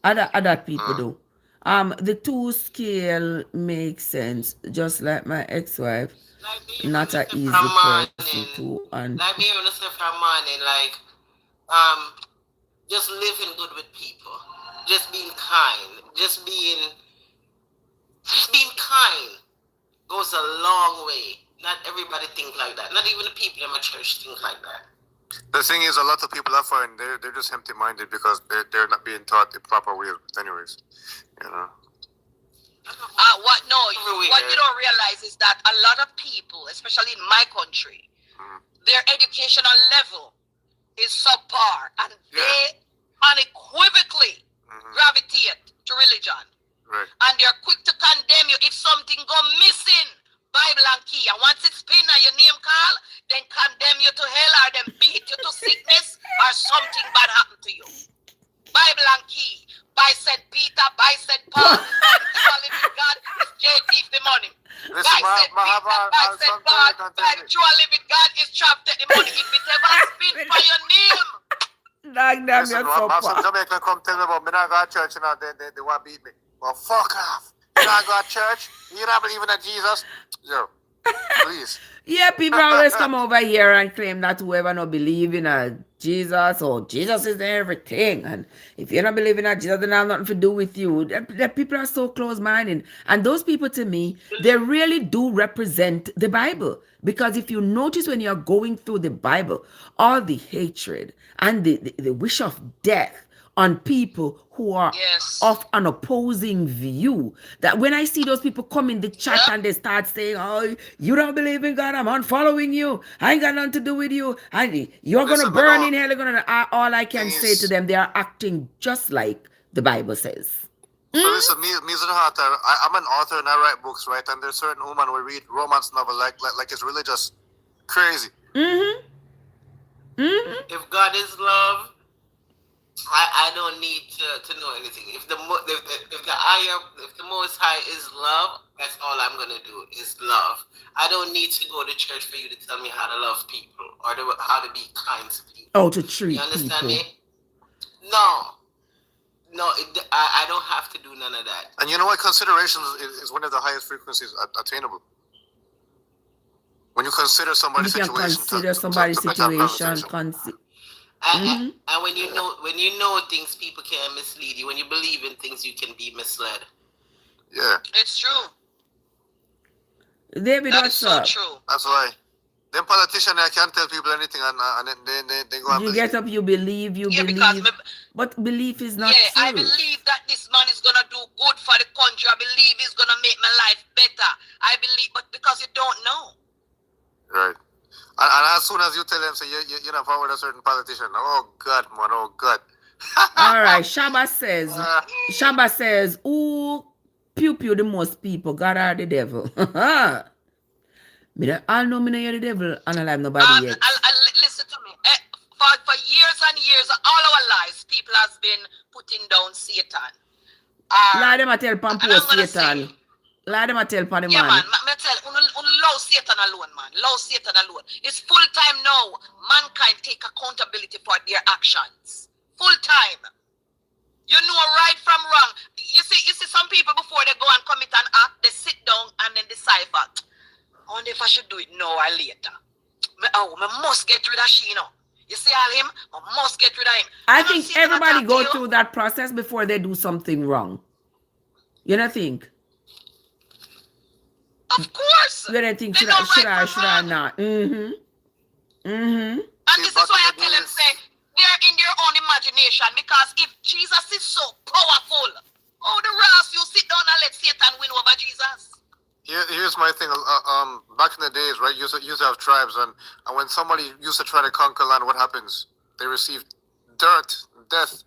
Other people do. The 2 scale makes sense. Just like my ex-wife. Like not an easy person to. And like me, when I say from morning, like just living good with people, just being kind, just being kind goes a long way. Not everybody think like that. Not even the people in my church think like that. The thing is, a lot of people are foreign. They're just empty-minded because they're not being taught the proper way. Anyways, you know. What you don't realize is that a lot of people, especially in my country, their educational level is subpar, and they unequivocally gravitate to religion. Right. And they're quick to condemn you if something go missing. Bible and key. And once it's pinned and your name call, then condemn you to hell or then beat you to sickness or something bad happened to you. Bible and key. By said Peter, by said Paul. Living God is JT the money. Listen, By said Peter, by said Paul, by true living God is trapped at the money. If it ever spin for your name. Listen, some Jamaican come tell me about me not go to church and they want to beat me. Well, fuck off. You not go to church? You not believe in Jesus? Yo, please. Yeah, people always come over here and claim that whoever not believe in a Jesus or Jesus is everything. And if you don't believe in a Jesus, then I have nothing to do with you. The people are so close-minded. And those people, to me, they really do represent the Bible. Because if you notice when you're going through the Bible, all the hatred and the wish of death on people who are of an opposing view. That when I see those people come in the chat and they start saying, "Oh, you don't believe in God, I'm unfollowing you. I ain't got nothing to do with you. You're going to burn in hell." All I can say to them, they are acting just like the Bible says. So listen, me as an author, I'm an author and I write books, right? And there's certain women who read romance novel like it's religious. Crazy. If God is love, I don't need to know anything. If the Most High is love, that's all I'm gonna do is love. I don't need to go to church for you to tell me how to love people or how to be kind to people. Oh, to treat You understand people. me? No, I don't have to do none of that. And you know what? Consideration is one of the highest frequencies attainable. When you consider somebody's You can situation, consider somebody's situation. And when you know things, people can mislead you. When you believe in things, you can be misled. Yeah, It's true. David, That is what's so up? true. that's why. Them politicians, I can't tell people anything, and then they go and You believe. get up, you believe, Yeah, because but belief is not yeah, I true. believe that this man is gonna do good for the country. I believe he's gonna make my life better. I believe, but because you don't know. Right. And as soon as you tell them, say you're not forward a certain politician, oh God, man, oh God. All right, Shabba says, who pew the most people, God or the devil? I know me know the devil and I like nobody yet. Listen to me. For years and years, all our lives, people has been putting down Satan. Lie them a tell Pampo Satan. Lie them a tell Pan the Yeah, man. man. Me tell love Satan alone, man. Love Satan alone. It's full time now. Mankind take accountability for their actions. Full time. You know right from wrong. You see some people before they go and commit an act, they sit down and then decipher. I wonder if I should do it now or later. I must get rid of she, you know. You see all him? I must get rid of him. I think everybody go through that process before they do something wrong. You don't think? Of course. You don't think should I not? Mm-hmm. And this is why I tell them, say, they're in their own imagination, because if Jesus is so powerful, oh, the rest you sit down and let Satan win over Jesus. Here's my thing. Back in the days, right, used to have tribes, and when somebody used to try to conquer land, what happens? They receive dirt, death,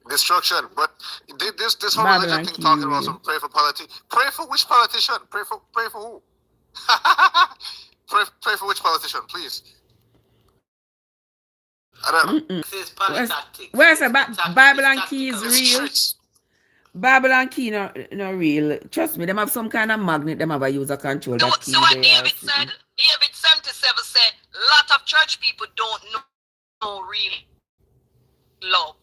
destruction. But this whole religion thing talking about some pray for politics. Pray for which politician? Pray for who? pray for which politician, please. I don't. This is politics. Where's the Bible and key is real? Bible and key no real. Trust me, them have some kind of magnet. Them have a user control. So what David said? David 77 said, a lot of church people don't know real love.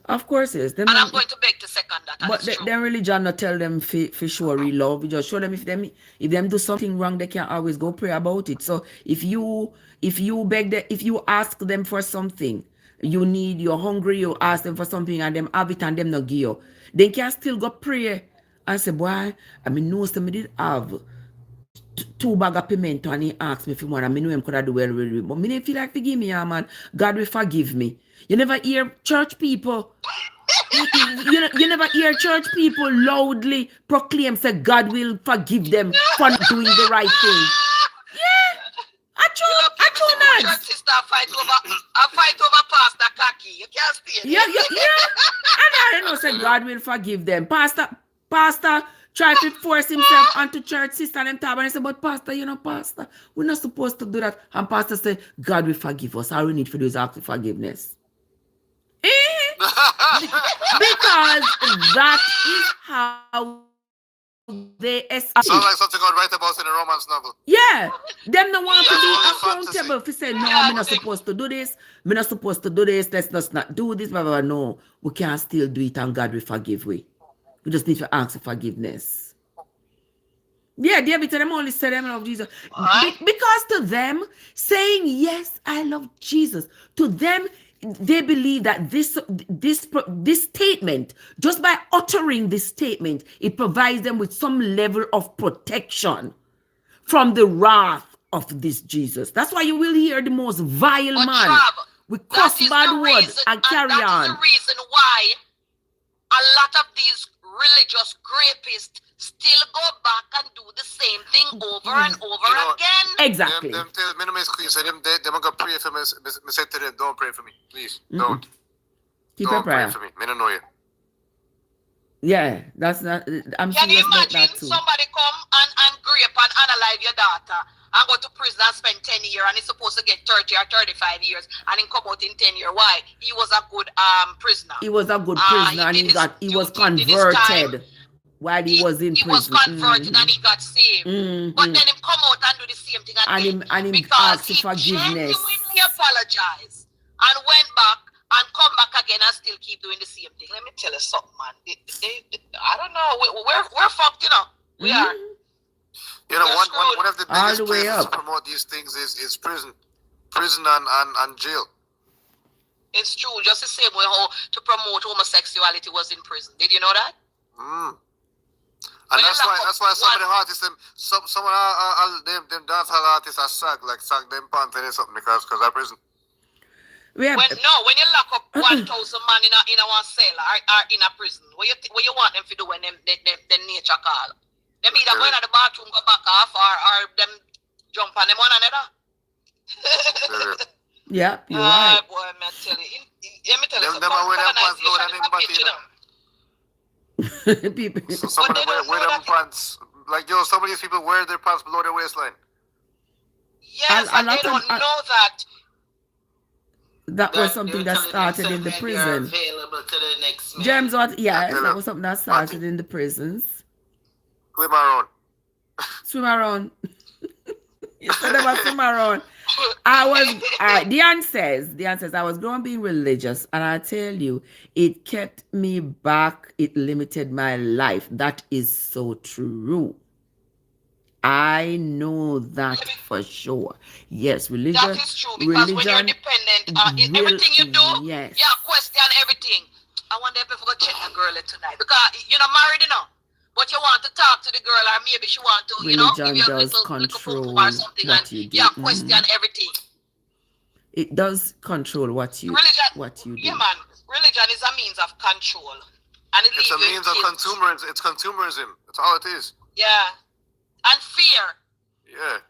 Of course, yes. And I'm going to beg to second that. But their religion not tell them for sure real love. You just show them if them do something wrong, they can always go pray about it. So if you ask them for something, you're hungry, you ask them for something and them have it and them not give you, they can still go pray and say, boy, I mean, no, somebody did have 2 bag of pimento and he asked me if he want, I mean, know him could I do well with it. But me didn't feel like forgive me, man. God will forgive me. You never hear church people. you never hear church people loudly proclaim, say God will forgive them for not doing the right thing. Yeah. I true not. Sister, I fight over Pastor Kaki. You can't stay. Yeah. And I don't know, say God will forgive them. Pastor try to force himself onto church sister and them tab and I say, but Pastor, Pastor, we're not supposed to do that. And Pastor say, God will forgive us. All we need to do is ask for forgiveness. Because that is how they escape. Sounds like something I'd write about in a romance novel. Yeah, them no want to be accountable. If you say, no, I'm not supposed to do this, I'm not supposed to do this, let's not do this, blah, blah, blah. No, we can still do it and God will forgive we. We just need to ask for forgiveness. Yeah, David to them only say them love Jesus. Because to them, saying, yes, I love Jesus, to them, they believe that this statement, just by uttering this statement, it provides them with some level of protection from the wrath of this Jesus. That's why you will hear the most vile man with cuss bad words and carry on. That is the reason why a lot of these religious rapists still go back and do the same thing over and over again. Exactly. Them minimum queen, so them gonna pray for me. Me say to them, don't pray for me, please. Don't. Keep don't a prayer. Pray for me. Me don't know you. Yeah, that's not. I'm Can you serious about imagine that too. somebody come and grape and analyze your daughter and go to prison and spend 10 years and he's supposed to get 30 or 35 years and then come out in 10 years. Why? He was a good prisoner. He was a good prisoner and he was converted while he was in prison. He was converted and he got saved. But then he come out and do the same thing again. And him because asked he for forgiveness. genuinely apologized and went back and come back again and still keep doing the same thing. Let me tell you something, man. I don't know. We're fucked, you know. We are. You know, one of the biggest places to promote these things is prison and jail. It's true. Just the same way how to promote homosexuality was in prison. Did you know that? And that's why some of the artists, some of them dancehall artists are sag them pants or something because of prison. When you lock up 1,000 man in a one cell or in a prison, what you want them to do when them nature call? Them either go in the bathroom, go back off, or them jump on them one another. Yeah, you're right. Boy, man, tell you. Let me tell you them wear them pants lower than them body. People. So some of them wear them pants. Like, some of these people wear their pants below their waistline. Yes, and they don't know that. That was something that started in the prison. Available to the next man. James, what? Yeah, that was something that started in the prisons. Swim around. Swim around. You said about swim around. Dion says, I was growing being religious, and I tell you, it kept me back. It limited my life. That is so true. I know that for sure. Yes, religion. That is true because when you're dependent, everything you do, yes. Question everything. I wonder if I forgot to check the girl tonight because you're not married, but you want to talk to the girl, or maybe she want to, religion give you a does little control or something, what you do. Question everything. It does control what you do. Yeah, man. Religion is a means of control, and it's a means of consumerism. It's consumerism. That's all it is. Yeah. And fear. Yeah.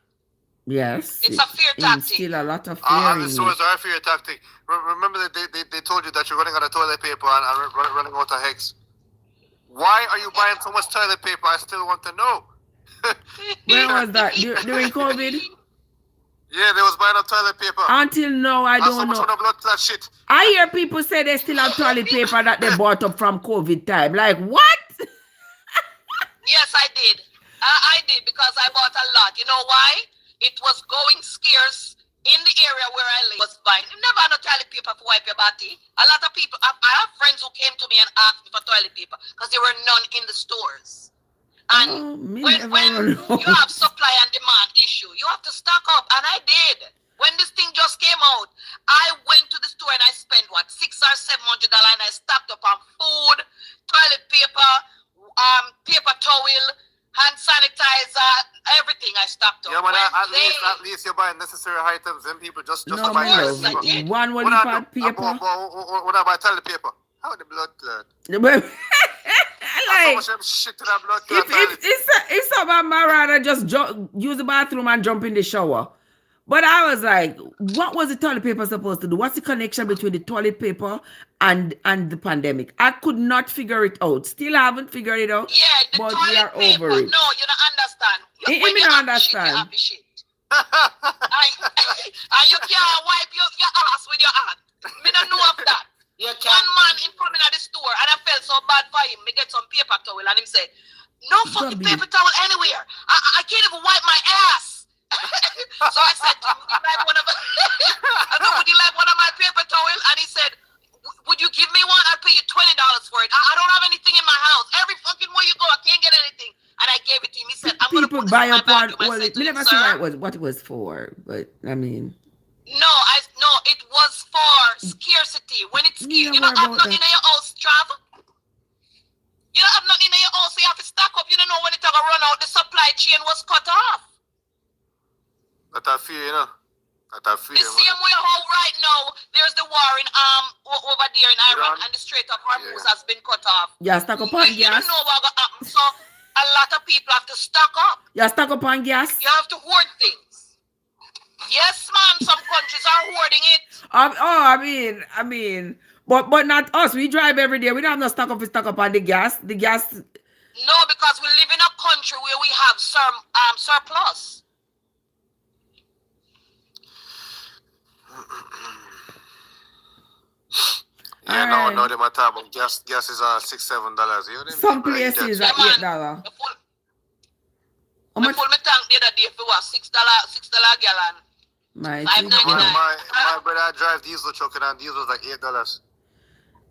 Yes. It's a fear tactic. Still a lot of fear. And the stores are a fear tactic. Remember that they told you that you're running out of toilet paper and running out of Hex. Why are you buying so much toilet paper? I still want to know. Where was that? During COVID? Yeah, they was buying up toilet paper. Until now, I don't know. Blood clot shit. I hear people say they still have toilet paper that they bought up from COVID time. Like, what? Yes, I did. I did because I bought a lot. You know why? It was going scarce in the area where I live. Was buying. You never had no toilet paper to wipe your body. A lot of people, I have friends who came to me and asked me for toilet paper because there were none in the stores. And when you have supply and demand issue, you have to stock up. And I did. When this thing just came out, I went to the store and I spent $600 or $700 and I stocked up on food, toilet paper, paper towel, hand sanitizer, everything I stocked up. Yeah, but at least you're buying necessary items. Then people just no, to buy paper. One paper. When I buy toilet paper, how the blood clot? Like, shit to that blood clot. If someone rather just use the bathroom and jump in the shower. But I was like, what was the toilet paper supposed to do? What's the connection between the toilet paper and the pandemic? I could not figure it out. Still haven't figured it out. Yeah, but we are over it. No, you don't understand. When you don't understand. Shit, and you can't wipe your ass with your hand. Me don't know of that. One man in coming at the store and I felt so bad for him. Me get some paper towel and him say, no fucking paper towel anywhere. I can't even wipe my ass. So I said, would you like one of my paper towels? And he said, would you give me one? I'll pay you $20 for it. I don't have anything in my house. Every fucking way you go, I can't get anything. And I gave it to him. He said, I'm going to put this in my bathroom. Well, we never saw what it was for, but I mean. No, it was for scarcity. When it's scarce, you don't have nothing in your house, Trav. You don't have nothing in your house, so you have to stock up. You don't know when it's going to run out. The supply chain was cut off. That I feel, The same way how right now there's the war in over there in Iran and the Strait of Hormuz has been cut off. Yeah, stock up on gas. You don't know what's going to happen, so a lot of people have to stock up. Yeah, stock up on gas. You have to hoard things. Yes, man. Some countries are hoarding it. I mean, but not us. We drive every day. We don't have no stock up on the gas. The gas. No, because we live in a country where we have some surplus. Yeah, no, Alright. no, they matter, but gas is $6-7. You know, them Some people are places idiots. are Yeah, man. $8. Me full, How me much? full me tank the other day for what? $6 gallon. Mighty Yeah, God. my brother drive diesel truck and diesel's like $8.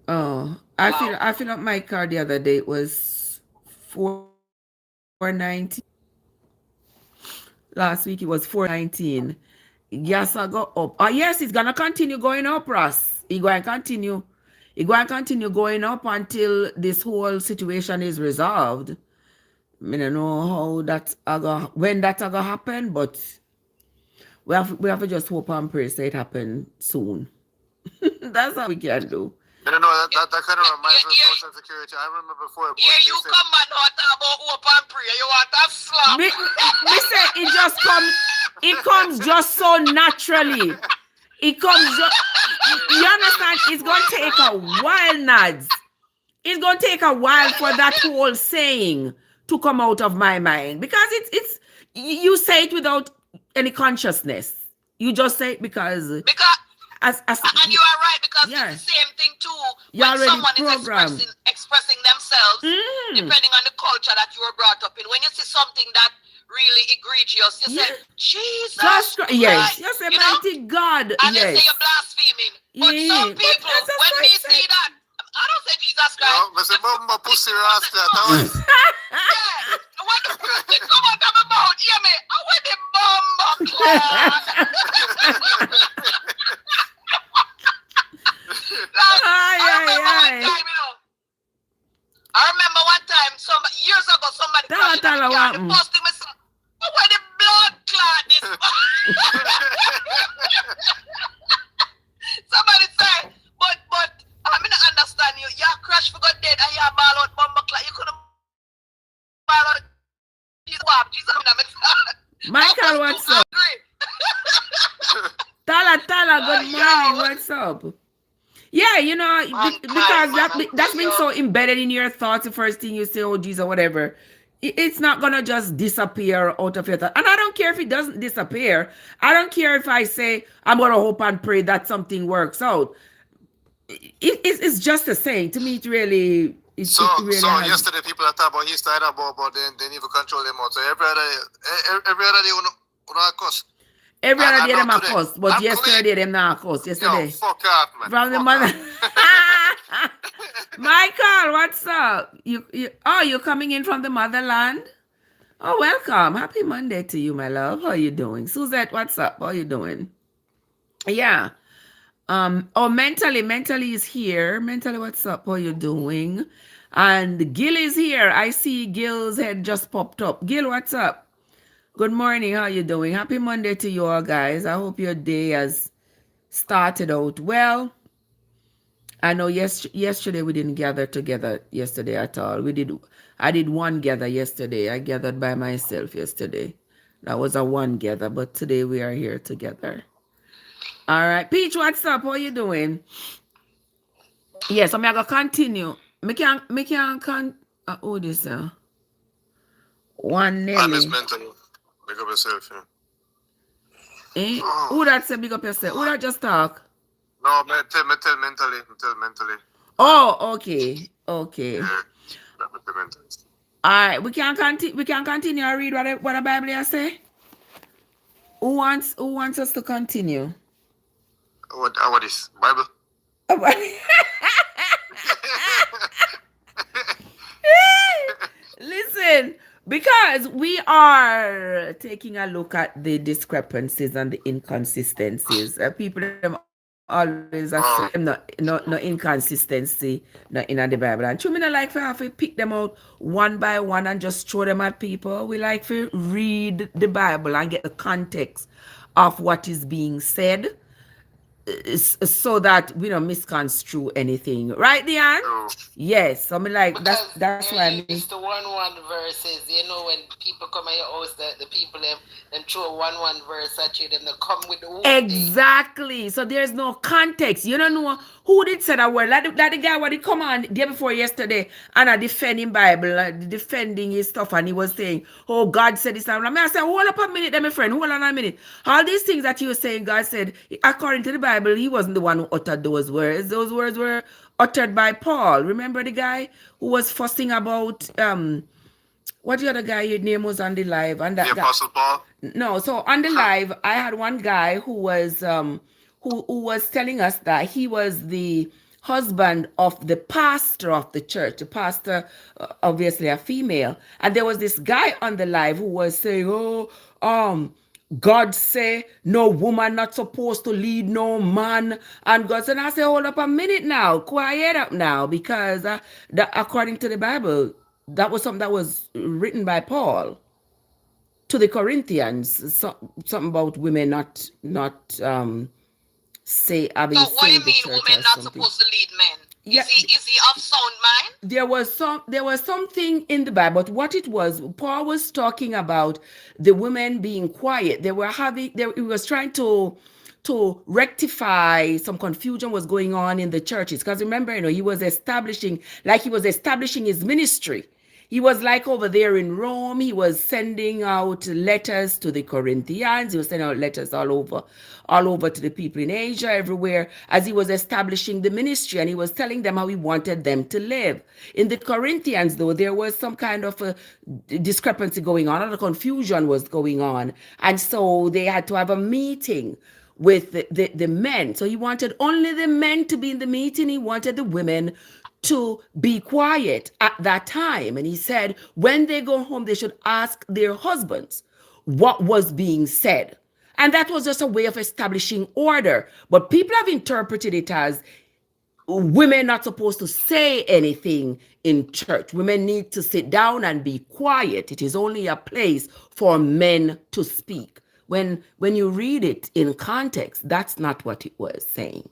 Oh, Wow. I filled up my car the other day. It was 419. Last week it was 419. Gas I go up. Oh yes, it's gonna continue going up, Ross. It going to continue. It going to continue going up until this whole situation is resolved. I don't know how that when that gonna happen, but we have to just hope and pray so it happen soon. That's all we can do. You know, that kind of Yeah, reminds me of yeah, Social Security. I remember before, but here they you said, come, man. Now talk about hope and prayer. You want a slap? Me say it comes just so naturally. It comes just, you understand? It's gonna take a while, Nads. It's gonna take a while for that whole saying to come out of my mind because it's you say it without any consciousness. You just say it because Because as and you are right because yeah. it's the same thing too You're when already someone programmed. is expressing themselves depending on the culture that you were brought up in. When you see something that really egregious, you say, Jesus Just Christ. yes, you say You know? mighty God. And you Yes. say you're blaspheming. But Yeah. some But people, that's just when what we I see said. that, I don't say Jesus you know, Christ. I said, my pussy rascal. That was. Yeah. When the person come out of my mouth, hear me? I want the bomb clock. Like, I remember one time, years ago, somebody crashed in the car. The first thing I said, oh, where the blood clot this? Somebody said, but I mean, I understand you. You crash for God dead and you ball out bomb clot. You couldn't ball out. Jesus, Michael, what's up? Tala, good morning. What's up? Yeah, you know, because that's been so embedded in your thoughts. The first thing you say, oh, Jesus, or whatever, it's not gonna just disappear out of your thought. And I don't care if it doesn't disappear. I don't care if I say I'm gonna hope and pray that something works out. It's just a saying. To me, it really. So yesterday people are talking about his side about they need to control them out. So every other day, you know, cuss. Every other day them a cuss, but yesterday them not cuss. Yesterday. Yo, fuck off, man. From the mother. Michael, what's up? You're coming in from the motherland? Oh, welcome. Happy Monday to you, my love. How you doing? Suzette, what's up? How you doing? Yeah. Mentally is here. Mentally, what's up? How you doing? And Gil is here. I see Gil's head just popped up. Gil, what's up? Good morning. How you doing? Happy Monday to you all, guys. I hope your day has started out well. I know yesterday we didn't gather together yesterday at all. I did one gather yesterday. I gathered by myself yesterday. That was a one gather, but today we are here together. All right. Peach, what's up? How you doing? Yes, so I'm gonna continue. Oh, this one Nelly. I miss mentally. Big up yourself, Eh? Who that say big up yourself? Who that just talk? No, tell mentally. Oh, okay. Yeah, mentally. All right, we can continue and read what the Bible has say. Who wants us to continue? What is Bible? Listen, because we are taking a look at the discrepancies and the inconsistencies. People them always assume no inconsistency in the Bible. And me not like for have to pick them out one by one and just throw them at people. We like to read the Bible and get the context of what is being said. so that we don't misconstrue anything, right, Diane? True. Yes, so I mean, like Because that's they're why used to one verses. You know, when people come at your house, the people them throw one verse at you, then they come with the whole thing. exactly. So there's no context. You don't know who did say that word. Like the guy what he come on day before yesterday and I defending Bible, defending his stuff, and he was saying, "Oh, God said this." And I said, "Hold up a minute, then, my friend. Hold on a minute. All these things that you were saying, God said, according to the Bible, He wasn't the one who uttered those words. Those words were uttered by Paul. Remember the guy who was fussing about what the other guy, his name was on the live, and The that guy. Apostle Paul. No, so on the live, I had one guy who was telling us that he was the husband of the pastor of the church. The pastor, obviously a female, and there was this guy on the live who was saying, "Oh, God say no woman not supposed to lead no man," and God said, "I say, hold up a minute now, quiet up now, because according to the Bible, that was something that was written by Paul to the Corinthians, something about women not say having So what say do in you the mean church women or not something. supposed to lead men? Yeah, Is he of sound mind? there was something in the Bible, but what it was, Paul was talking about the women being quiet. They were having he was trying to rectify some confusion was going on in the churches, because remember, he was establishing his ministry. He was like over there in Rome. He was sending out letters to the Corinthians. He was sending out letters all over to the people in Asia, everywhere, as he was establishing the ministry. And he was telling them how he wanted them to live. In the Corinthians, though, there was some kind of a discrepancy going on, or confusion was going on. And so they had to have a meeting with the men. So he wanted only the men to be in the meeting. He wanted the women to be quiet at that time. And he said, when they go home, they should ask their husbands what was being said. And that was just a way of establishing order. But people have interpreted it as women not supposed to say anything in church. Women need to sit down and be quiet. It is only a place for men to speak. When you read it in context, that's not what it was saying.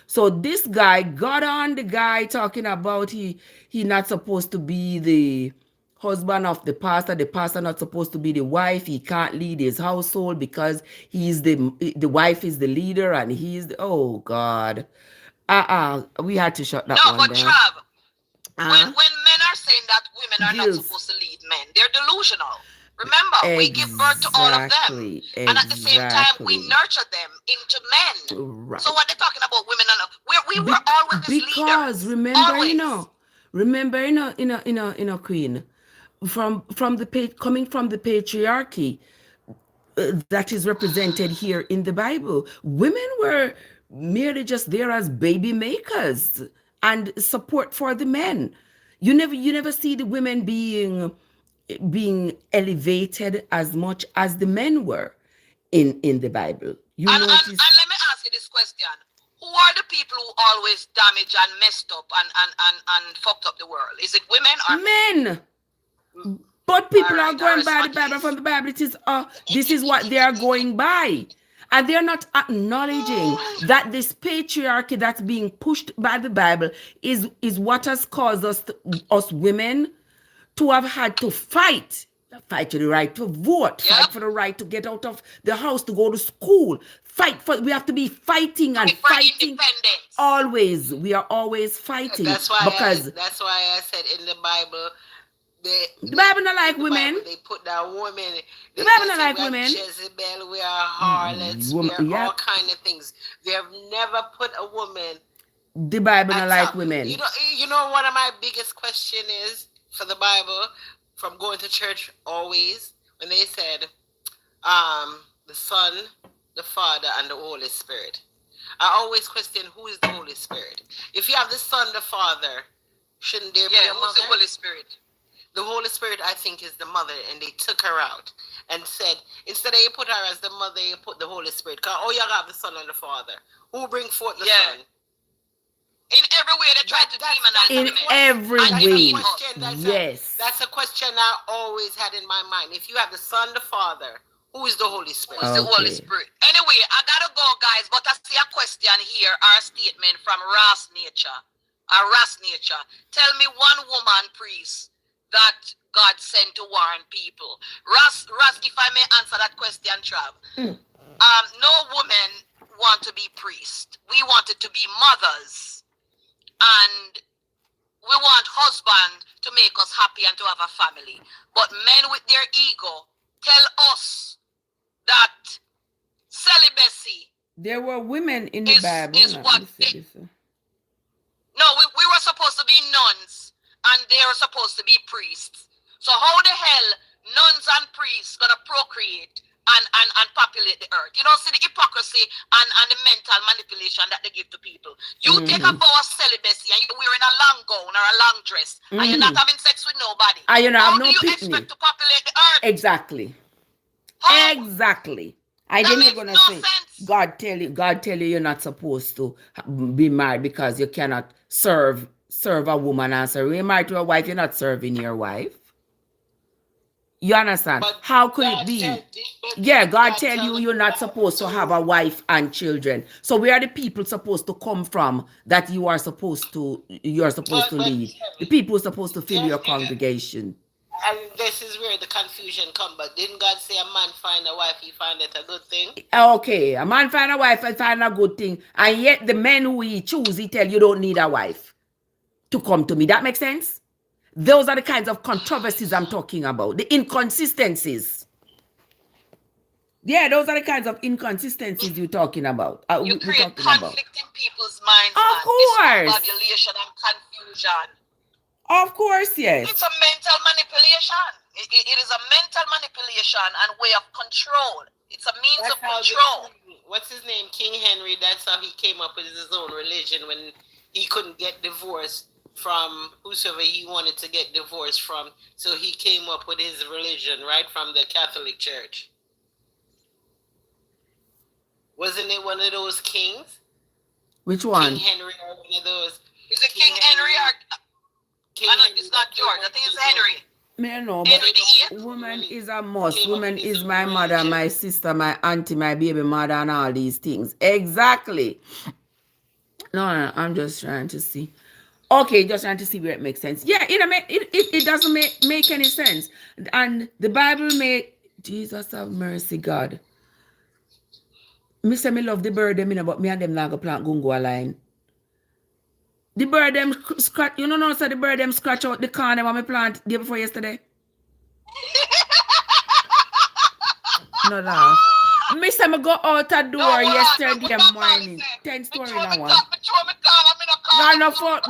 So this guy got on the guy talking about he not supposed to be the husband of the pastor not supposed to be the wife, he can't lead his household because the wife is the leader and he's the, oh God. We had to shut that No, one but down. Trav, Uh-huh. when men are saying that women are not Yes. supposed to lead men, they're delusional. Remember, we give birth to all of them. And at the same time, we nurture them into men. Right. So what they're talking about women are not, we were always Because leaders. remember, Always. Queen, from the coming from the patriarchy that is represented here in the Bible, women were merely just there as baby makers and support for the men. You never see the women being elevated as much as the men were in the Bible. You And notice. let me ask you this question. Who are the people who always damage and messed up and fucked up the world? Is it women or Men? But people All are right, going I by the respect Bible. this. From the Bible, it is this is what they are going by. And they're not acknowledging that this patriarchy that's being pushed by the Bible is what has caused us women to have had to fight for the right to vote, Yep. fight for the right to get out of the house, to go to school, we have to be fighting and for fighting. independence? Always, we are always fighting. That's why because I said in the Bible, the Bible not like in the women. Bible, they put that woman. The Bible not say like we are women. Jezebel, we are harlots, we are all kind of things. They have never put a woman. The Bible not at like top. women. You know one of my biggest question is for the Bible, from going to church always, when they said the Son, the Father, and the Holy Spirit. I always question who is the Holy Spirit. If you have the Son, the Father, shouldn't there be a who's mother? the Holy Spirit? The Holy Spirit, I think, is the mother, and they took her out and said, instead of you put her as the mother, you put the Holy Spirit. Because you have the Son and the Father. Who bring forth the Son? In every way they try to demonize In women. every way. Yes. That's a question I always had in my mind. If you have the Son, the Father, Who is the Holy Spirit? Who's the Holy Spirit? Anyway, I gotta go, guys, but I see a question here, or a statement from Ras Nature. Tell me one woman priest that God sent to warn people. Ras, if I may answer that question, Trav. No woman want to be priest. We wanted to be mothers. And we want husband to make us happy and to have a family. But men with their ego tell us that celibacy. There were women in the Bible. Is what no, we were supposed to be nuns and they were supposed to be priests. So how the hell nuns and priests gonna procreate and populate the earth? You don't see the hypocrisy and the mental manipulation that they give to people. You take a vow of celibacy and you're wearing a long gown or a long dress and you're not having sex with nobody. And you how have do no you picnic. expect to populate the earth? Exactly. How? Exactly. I didn't even no say sense. God tell you you're not supposed to be married because you cannot serve a woman and say you're married to a wife, you're not serving your wife. You understand? But how could God it be? said, God tell you you're not supposed to have a wife and children. So where are the people supposed to come from that you're supposed to lead? The people are supposed to fill your congregation. And this is where the confusion comes. But didn't God say a man find a wife, he find it a good thing? Okay, a man find a wife and find a good thing. And yet the men who he choose, he tell you don't need a wife to come to me. That makes sense? Those are the kinds of controversies I'm talking about. The inconsistencies. Yeah, those are the kinds of inconsistencies you're talking about. You create conflict in people's minds. Of course. Discombobulation and confusion. Of course, yes. It's a mental manipulation. It is a mental manipulation and way of control. It's a means of control. What's his name? King Henry. That's how he came up with his own religion when he couldn't get divorced from whosoever he wanted to get divorced from. So he came up with his religion, right, from the Catholic Church. Wasn't it one of those kings? Which one? King Henry or one of those. Is it King Henry or... it's not George. I think it's Henry. Me know, but woman is a must. Woman is my mother, my sister, my auntie, my baby mother, and all these things. Exactly. No, I'm just trying to see. Okay, just trying to see where it makes sense. Yeah, it doesn't make any sense. And the Bible Jesus have mercy, God. Me say me love the bird them, but me and them not go plant gungo line. The bird them scratch, so the bird them scratch out the corn them when me plant day before yesterday. No laugh. Me say me go out a door yesterday morning. 10 story now one.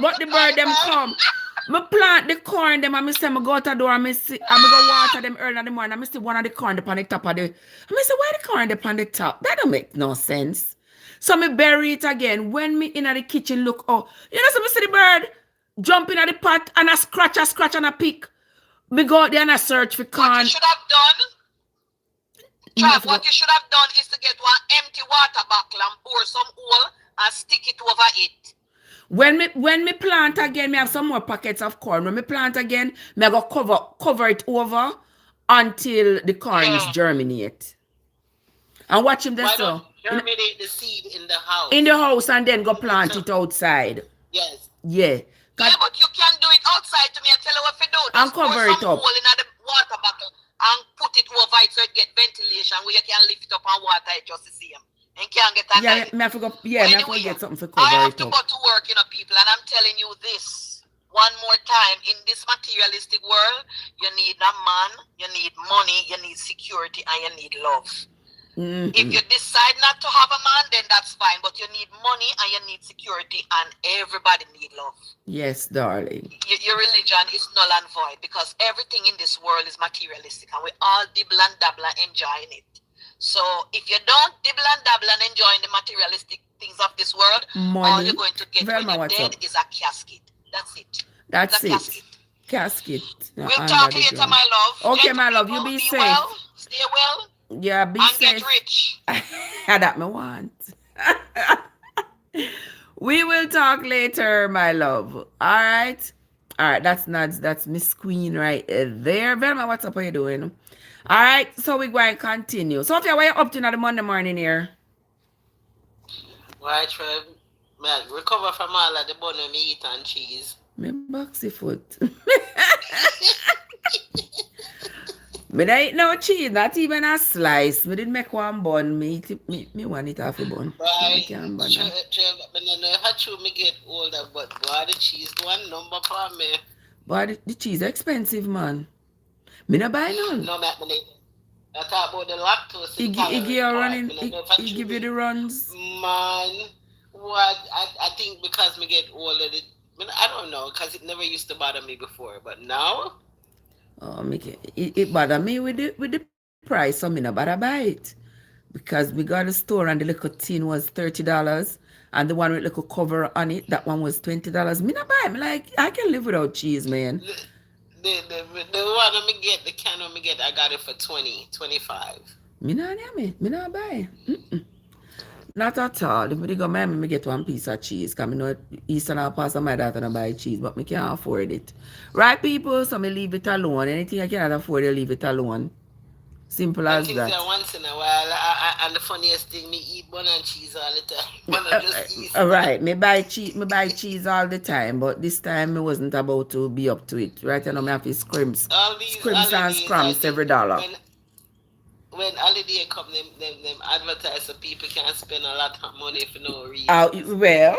But the bird them come. Me plant the corn them and me say me go out a door and me go water them early in the morning and me see one of the corn upon the top of the. And me say why the corn upon the top? That don't make no sense. So me bury it again. When me in the kitchen look, so me see the bird jump in the pot and a scratch and a pick. Me go out there and I search for corn. What you should have done, Trav, what you should have done is to get one empty water bottle and pour some oil and stick it over it. When me plant again, me have some more packets of corn. When me plant again, me go cover it over until the corns germinate. And watch him there so. Germinate the seed in the house. In the house and then go plant it outside. Yes. Yeah. Yeah, but you can do it outside to me and tell you what to do. And cover it up. Hole in the water bottle and put it over it so it get ventilation where you can lift it up and water it just to see them. And can't get that. Yeah, me have to get something for cover I have it to up. go to work, people, and I'm telling you this one more time. In this materialistic world, you need a man, you need money, you need security, and you need love. Mm-hmm. If you decide not to have a man, then that's fine. But you need money and you need security, and everybody need love. Yes, darling. Your religion is null and void because everything in this world is materialistic, and we all dibble and dabble and enjoying it. So if you don't dibble and dabble and enjoying the materialistic things of this world, all you're going to get when you're dead is a casket. That's it. That's it. Casket. No, we'll talk later, my love. Okay, my love. You be safe. Well, stay well. Yeah, be and safe. Get rich. That me want. We will talk later, my love. All right. All right, that's Nads. That's Miss Queen right there. Velma, what's up? How you doing? All right, so we're going to continue. Sophia, what you up to in the Monday morning here? Why, Trev? Man, recover from all of the bun and meat and cheese. Me boxy foot. Me don't eat no cheese, not even a slice. Me did make one bun. Me want it off a bun. Right. Trev, I don't know how true me get older, but boy, the cheese one number for me. But the cheese expensive, man. Me not buy none. No, man, I talk about the lactose. He give you the runs. Man, what? I think because me get older, I don't know, because it never used to bother me before, but now. Oh, it bother me with the price, so me not bother buy it. Because we got a store and the little tin was $30 and the one with little cover on it, that one was $20. Me not buy it. Me like, I can live without cheese, man. The one me get, the can me get, I got it for 20, 25. Me not buy it. Not at all. If I go me get one piece of cheese. Because I know Eastern or past my daughter and buy cheese, but me can't afford it. Right, people? So me leave it alone. Anything I cannot afford, I leave it alone. Simple as that. Once in a while, and the funniest thing, me eat bun and cheese all the time. Right, me buy cheese all the time, but this time I wasn't about to be up to it. Right now, I have to scrimps and scrums every dollar. When holiday come, them advertise so people can spend a lot of money for no reason. Well,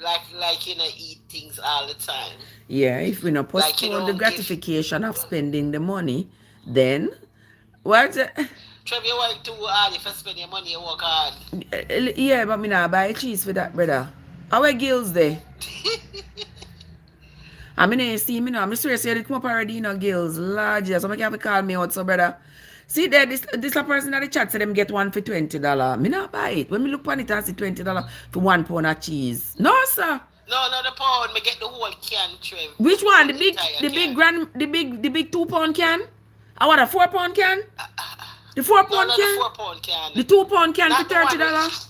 like you know, eat things all the time. Yeah, if we not postpone the gratification of spending the money, then what? Trev, you work too hard. If you spend your money, you work hard. Yeah, but me not buy cheese for that, brother. Our gills there. I mean, see me now. I'm seriously, they come up already, gills large. So I can't call me out, so brother. See there, this a person in the chat said them get one for $20. Me not buy it. When me look on it, I see $20 for 1 pound of cheese. No, sir. No, the pound. Me get the whole can, Trev. Which one? The big 2 pound can? I want a 4 pound can? The 4 pound can? The 4 pound can. The 2 pound can for $30?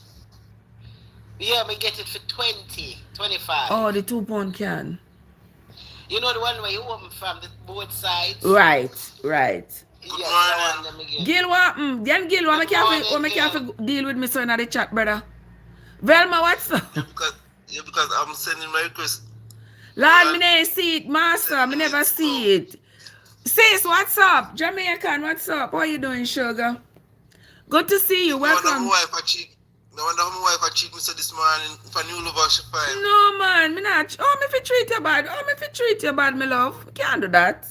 Yeah, we get it for 20, 25. Oh, the 2 pound can. You know the one where you open from both sides? Right. Yes, Gil, what? Gil, what make you have to deal with me so in the chat, brother? Velma, what's up? Because I'm sending my request. Lord, me never see it, master. Me never see it. Sis, what's up? Jamaican, what's up? How you doing, sugar? Good to see you. Welcome. No wonder my wife cheat me so this morning for new love she find. No, man. Me not. Oh, me fi treat you bad. Me love. Can't do that.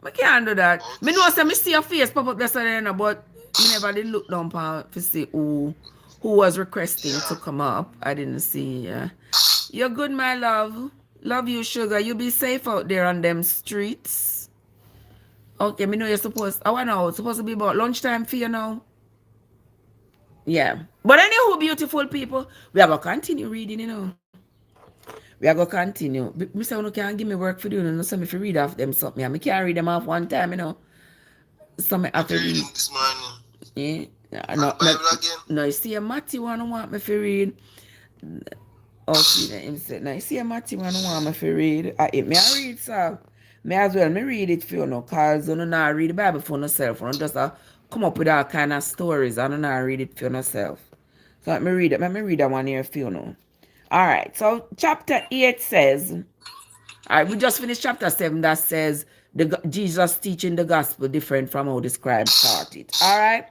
I can't do that. Okay. Me know say me see your face pop up yesterday, but me never did look down to see who was requesting to come up. I didn't see. You're good, my love. Love you, sugar. You be safe out there on them streets. Okay, me know you're supposed. I know it's supposed to be about lunchtime for you now. Yeah. But anywho, beautiful people, we are gonna continue reading, We are going to continue. Mr. You can't give me work for doing, so if you read off them something, I can't read them off one time, So I have to read. This morning. Yeah. No, you see a Matthew one want me to read. Okay, him said, now you see a Matthew one want me to read. I read, sir. Me as well, me read it for you, because you don't read the Bible for yourself. You just come up with all kind of stories. I don't read it for yourself. So let me read it. Let me read that one here for you. All right, so chapter 8 says, all right, we just finished chapter 7 that says Jesus teaching the gospel different from how the scribes taught it. All right.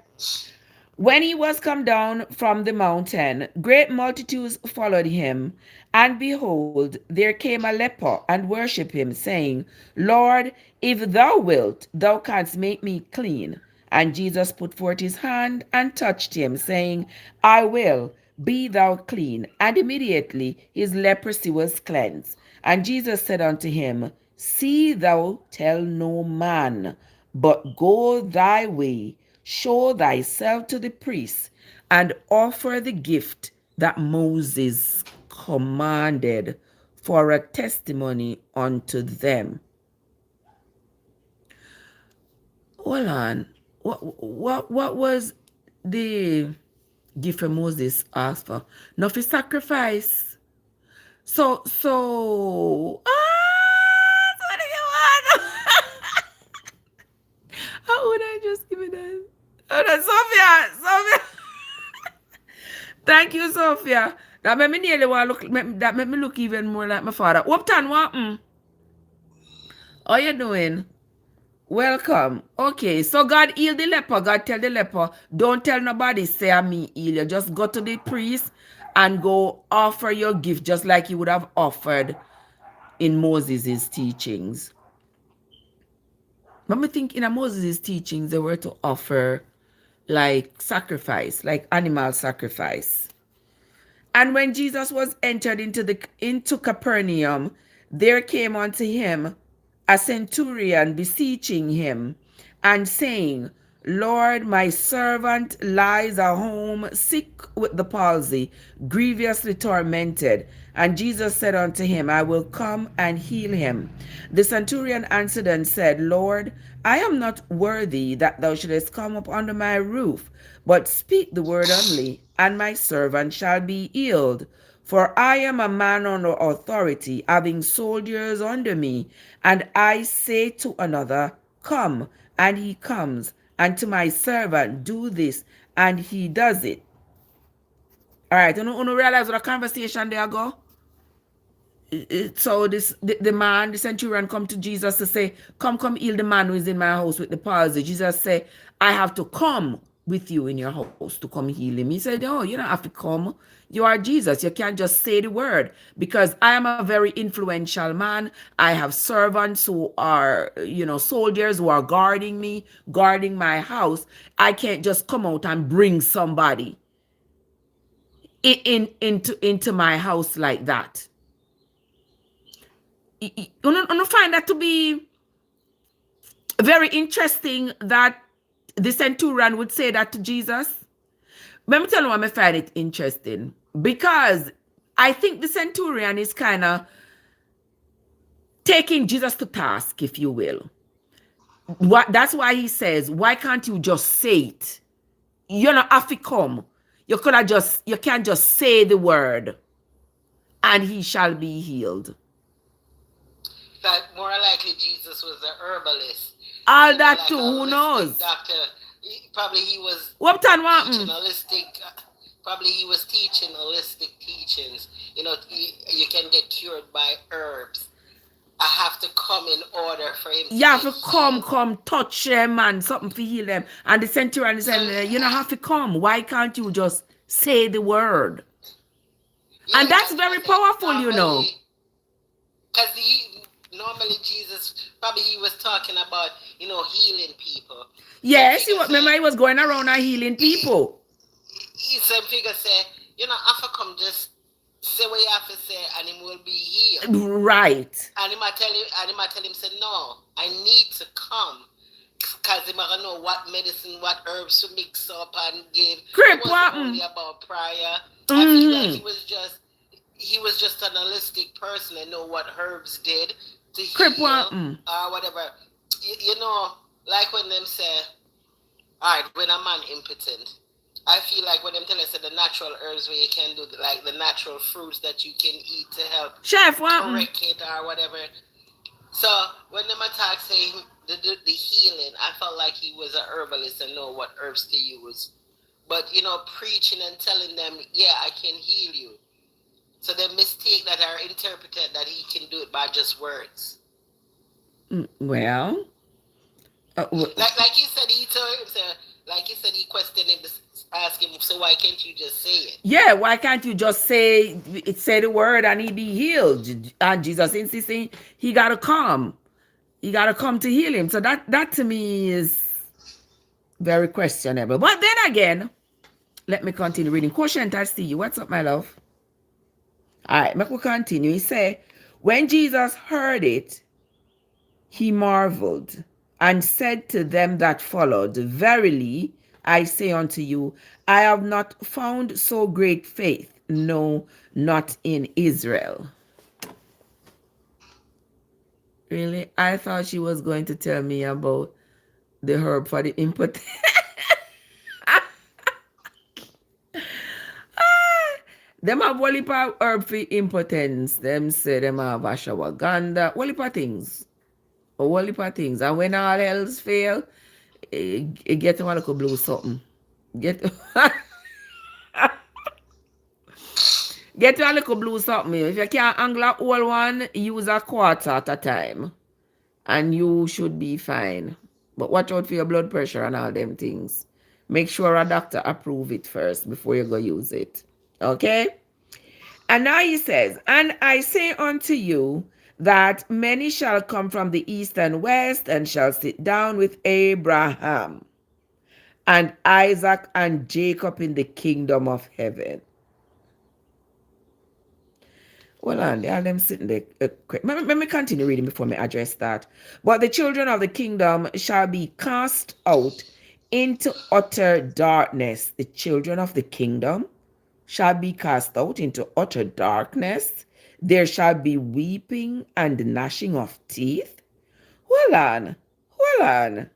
When he was come down from the mountain, great multitudes followed him, and behold, there came a leper and worshipped him, saying, Lord, if thou wilt, thou canst make me clean. And Jesus put forth his hand and touched him, saying, I will. Be thou clean. And immediately his leprosy was cleansed. And Jesus said unto him, See thou tell no man, but go thy way, show thyself to the priest, and offer the gift that Moses commanded for a testimony unto them. Hold on. What was the gift for Moses asked for? Not for sacrifice. So Thank you, Sophia. That made me nearly want to look. That made me look even more like my father. Upton, what? How you doing? Welcome. Okay, so God healed the leper. God tell the leper, don't tell nobody, say I me heal you. Just go to the priest and go offer your gift just like you would have offered in Moses' teachings. But I think in Moses' teachings, they were to offer like sacrifice, like animal sacrifice. And when Jesus was entered into Capernaum, there came unto him a centurion beseeching him and saying, Lord, my servant lies at home sick with the palsy, grievously tormented. And Jesus said unto him, I will come and heal him. The centurion answered and said, Lord, I am not worthy that thou shouldest come up under my roof, but speak the word only, and my servant shall be healed. For I am a man under authority, having soldiers under me, and I say to another, Come, and he comes, and to my servant, Do this, and he does it. All right, you don't realize what a conversation there go? So the man, the centurion, come to Jesus to say, come heal the man who is in my house with the palsy. Jesus say, I have to come with you in your house to come heal him. He said, oh, you don't have to come. You are Jesus. You can't just say the word, because I am a very influential man. I have servants who are, soldiers who are guarding me, guarding my house. I can't just come out and bring somebody into my house like that. I find that to be very interesting that the centurion would say that to Jesus. Let me tell you why I find it interesting. Because I think the centurion is kind of taking Jesus to task, if you will. That's why he says, why can't you just say it? You don't have to come. You can't just say the word and he shall be healed. That more likely Jesus was an herbalist. All that too, who knows? Doctor. Probably he was teaching holistic. Probably he was teaching holistic teachings. You can get cured by herbs. I have to come in order for him. You have to come touch him and something to heal him. And the centurion said, you don't have to come. Why can't you just say the word? Yeah, and that's very powerful, normally, because normally Jesus, probably he was talking about, healing people. Yes, remember he was going around and healing people. Some figure say, I have to come just say what you have to say and him will be healed. Right. And he might tell him, say, no, I need to come. Because he might know what medicine, what herbs to mix up and give. It wasn't only about prayer. I feel like he was just an holistic person and know what herbs did to heal or whatever. Like when them say, all right, when a man impotent, I feel like when them tell us the natural herbs where you can do, like the natural fruits that you can eat to help correct it or whatever. So when them attack say the healing, I felt like he was an herbalist and know what herbs to use. But, preaching and telling them, yeah, I can heal you. So they mistake that are interpreted that he can do it by just words. Well. Like he said, he told him, like he said, he questioned him, ask him, so why can't you just say it? Yeah, why can't you just say the word and he be healed? And Jesus insisting he got to come. He got to come to heal him. So that to me is very questionable. But then again, let me continue reading. Quotient, I see you. What's up, my love? All right, let me continue. He said, when Jesus heard it, he marveled and said to them that followed, verily, I say unto you, I have not found so great faith, no, not in Israel. Really? I thought she was going to tell me about the herb for the impotent. Them have one heap of herb for impotence. Them say them have ashwagandha. One heap of things. One heap of things. And when all else fail, it get them a little blue something. Get Get you a little blue something. If you can't angle a whole one, use a quarter at a time. And you should be fine. But watch out for your blood pressure and all them things. Make sure a doctor approve it first before you go use it. Okay? And now he says, and I say unto you that many shall come from the east and west and shall sit down with Abraham and Isaac and Jacob in the kingdom of heaven. Well, on there, them sitting there. Let me continue reading before me address that. But the children of the kingdom shall be cast out into utter darkness. The children of the kingdom shall be cast out into utter darkness. There shall be weeping and gnashing of teeth. Hold on.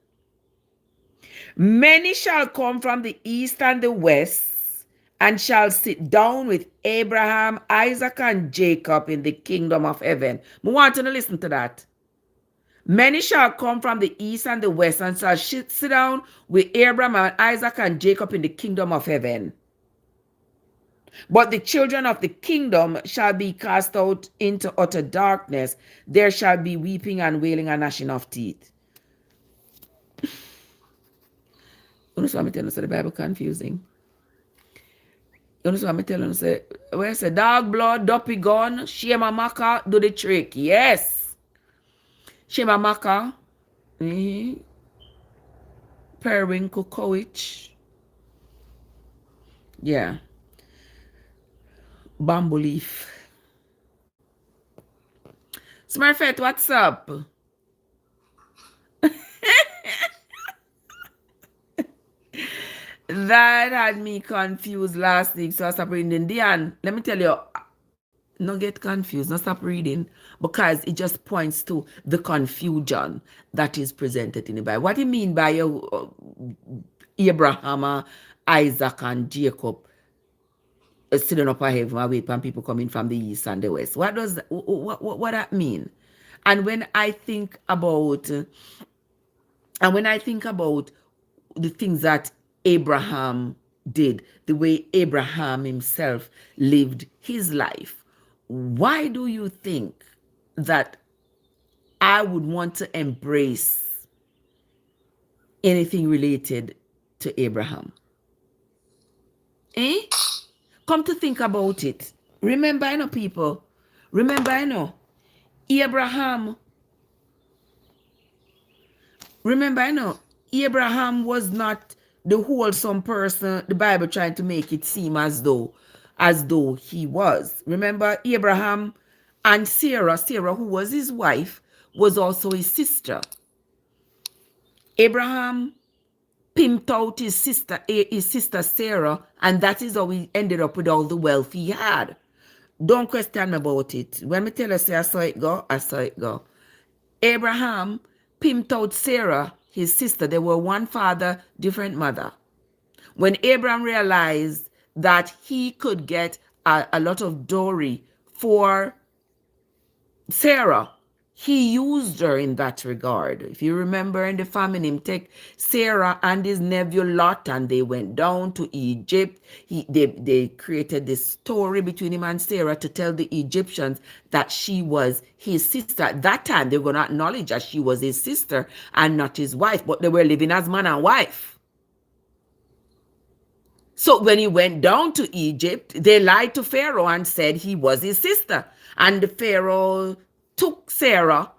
Many shall come from the east and the west and shall sit down with Abraham, Isaac, and Jacob in the kingdom of heaven. I want you to listen to that. Many shall come from the east and the west and shall sit down with Abraham and Isaac and Jacob in the kingdom of heaven. But the children of the kingdom shall be cast out into utter darkness. There shall be weeping and wailing and gnashing of teeth. You know what I'm telling you? The Bible confusing. You know what I'm telling you? Where I say dog blood, duppy gun, shema maka, do the trick. Yes. Shema maka. Periwinkle coach. Yeah. Bamboo leaf. Smurfette, what's up? That had me confused last week, so I stopped reading. Diane, let me tell you, don't get confused, don't stop reading, because it just points to the confusion that is presented in the Bible. What do you mean by Abraham, Isaac, and Jacob sitting up ahead and wait for people coming from the east and the west? What does what that mean? And when I think about the things that Abraham did, the way Abraham himself lived his life, why do you think that I would want to embrace anything related to Abraham? Come to think about it. Remember, people. Remember, Abraham. Abraham was not the wholesome person the Bible trying to make it seem as though he was. Remember, Abraham and Sarah, who was his wife, was also his sister. Abraham pimped out his sister Sarah, and that is how he ended up with all the wealth he had. Don't question me about it. When me tell you, say I saw it go, I saw it go. Abraham pimped out Sarah, his sister. They were one father, different mother. When Abraham realized that he could get a lot of dowry for Sarah, he used her in that regard. If you remember in the famine, him take Sarah and his nephew Lot, and they went down to Egypt. They created this story between him and Sarah to tell the Egyptians that she was his sister. At that time, they were going to acknowledge that she was his sister and not his wife, but they were living as man and wife. So when he went down to Egypt, they lied to Pharaoh and said he was his sister. And the Pharaoh took Sarah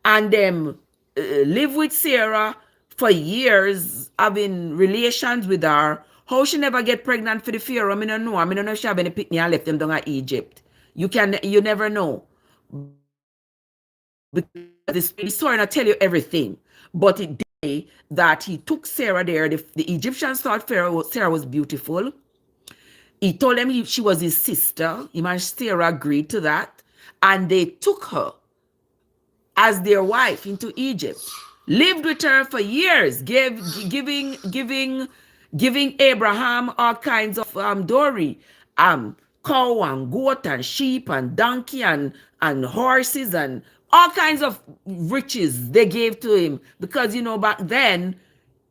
and them live with Sarah for years, having relations with her. How she never get pregnant for the Pharaoh, I don't know. I don't know if she have any picnic and left them down at Egypt. You never know. Because the story not tell you everything. But it did that he took Sarah there. The Egyptians thought Sarah was beautiful. He told them she was his sister. Him and Sarah agreed to that. And they took her as their wife into Egypt, lived with her for years, giving Abraham all kinds of dowry, cow and goat and sheep and donkey and horses and all kinds of riches they gave to him, because back then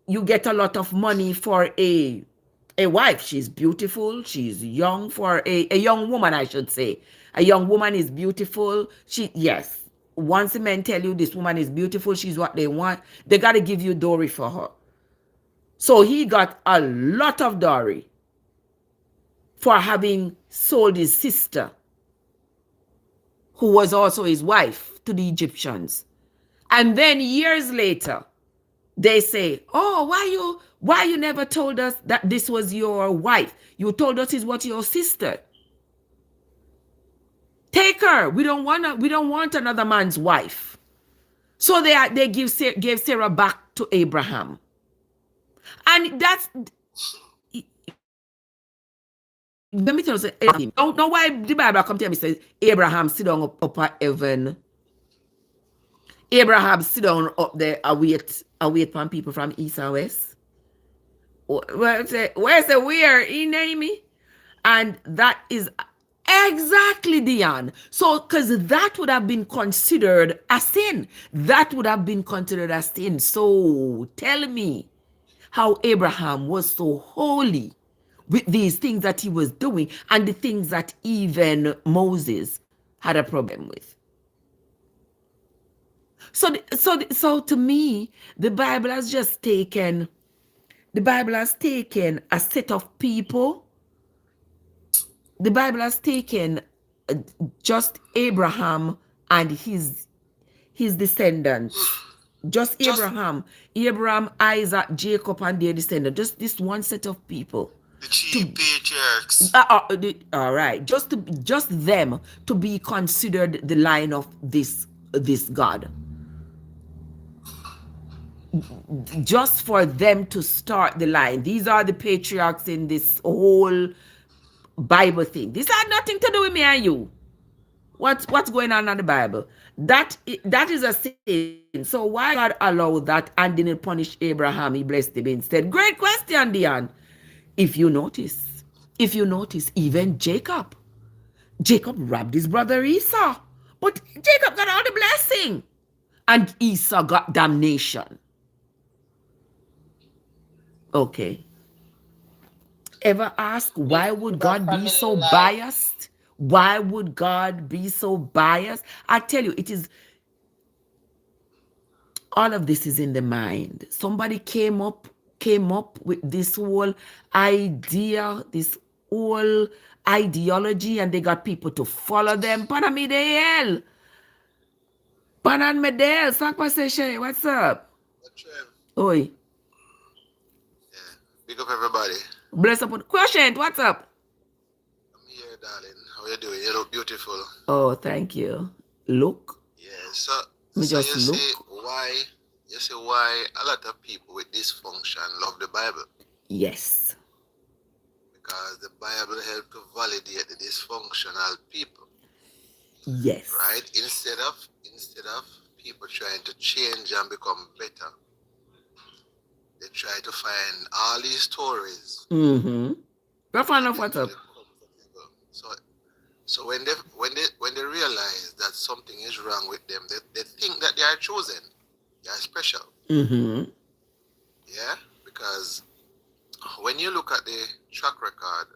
you get a lot of money for a A wife. She's beautiful. She's young for a young woman, I should say. A young woman is beautiful. Yes. Once the men tell you this woman is beautiful, she's what they want, they got to give you dowry for her. So he got a lot of dowry for having sold his sister, who was also his wife, to the Egyptians. And then years later, they say, oh, why you never told us that this was your wife? You told us it was your sister. Take her. We don't want another man's wife. So they gave Sarah back to Abraham. And that's, let me tell you, don't know why the Bible come to me says Abraham sit down up at heaven. Abraham sit down up there, await from people from east and west. Where's the where? You name me? And that is exactly, Dion. So, because that would have been considered a sin. That would have been considered a sin. So, tell me how Abraham was so holy with these things that he was doing and the things that even Moses had a problem with. So to me, the Bible has taken a set of people. The Bible has taken just Abraham and his descendants. Just Abraham, Isaac, Jacob, and their descendants. Just this one set of people. The chief patriarchs. All right, just them to be considered the line of this God. Just for them to start the line. These are the patriarchs in this whole Bible thing. This had nothing to do with me and you. What's going on in the Bible? That is a sin. So why God allowed that and didn't punish Abraham? He blessed him instead. Great question, Dion. If you notice, even Jacob robbed his brother Esau, but Jacob got all the blessing, and Esau got damnation. Okay. Ever ask why would God be so biased? Why would God be so biased? I tell you, it is, all of this is in the mind. Somebody came up with this whole idea, this whole ideology, and they got people to follow them. Panamidel. Panamidel. Sakpaseshe, what's up? Trev. Oi. Yeah. Big up everybody. Bless up. Question, what's up? I'm here, darling. How you doing? You look beautiful. Oh, thank you. Look. Yeah, so Me you just look. say why a lot of people with dysfunction love the Bible. Yes. Because the Bible helps to validate the dysfunctional people. Yes. Right? Instead of people trying to change and become better, they try to find all these stories. Mm-hmm. Rough enough, what's up? So when they realize that something is wrong with them, they think that they are chosen, they are special. Mm-hmm. Yeah, because when you look at the track record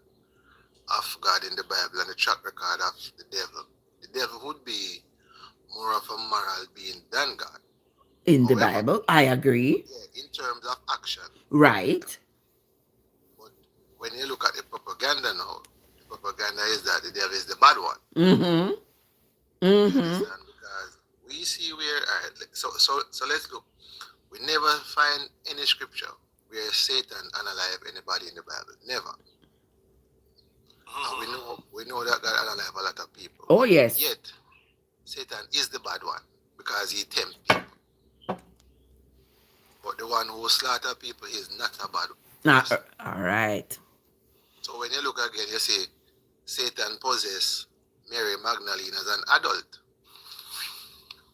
of God in the Bible and the track record of the devil would be more of a moral being than God. In the Bible, I agree. Yeah, in terms of action. Right. But when you look at the propaganda now, the propaganda is that the devil is the bad one. Mm-hmm. Mm-hmm. Because we see where, so let's look. We never find any scripture where Satan unalive anybody in the Bible. Never. And we know that God unalive a lot of people. Oh, yes. Yet, Satan is the bad one because he tempts people. But the one who slaughter people is not a bad one. All right. So when you look again, you see Satan possessed Mary Magdalene as an adult.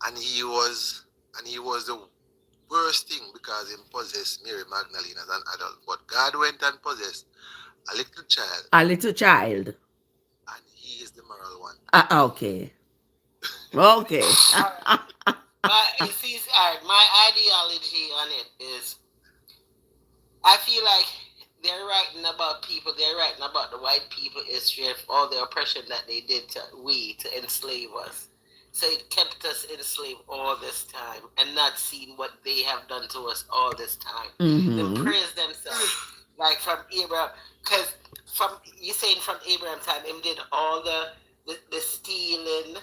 And he was the worst thing because he possessed Mary Magdalene as an adult. But God went and possessed a little child. A little child. And he is the moral one. Okay. Okay. You see, my ideology on it is, I feel like they're writing about people. They're writing about the white people history of all the oppression that they did to enslave us. So it kept us enslaved all this time and not seeing what they have done to us all this time. They praise themselves like from Abraham, because you saying from Abraham time, him did all the stealing,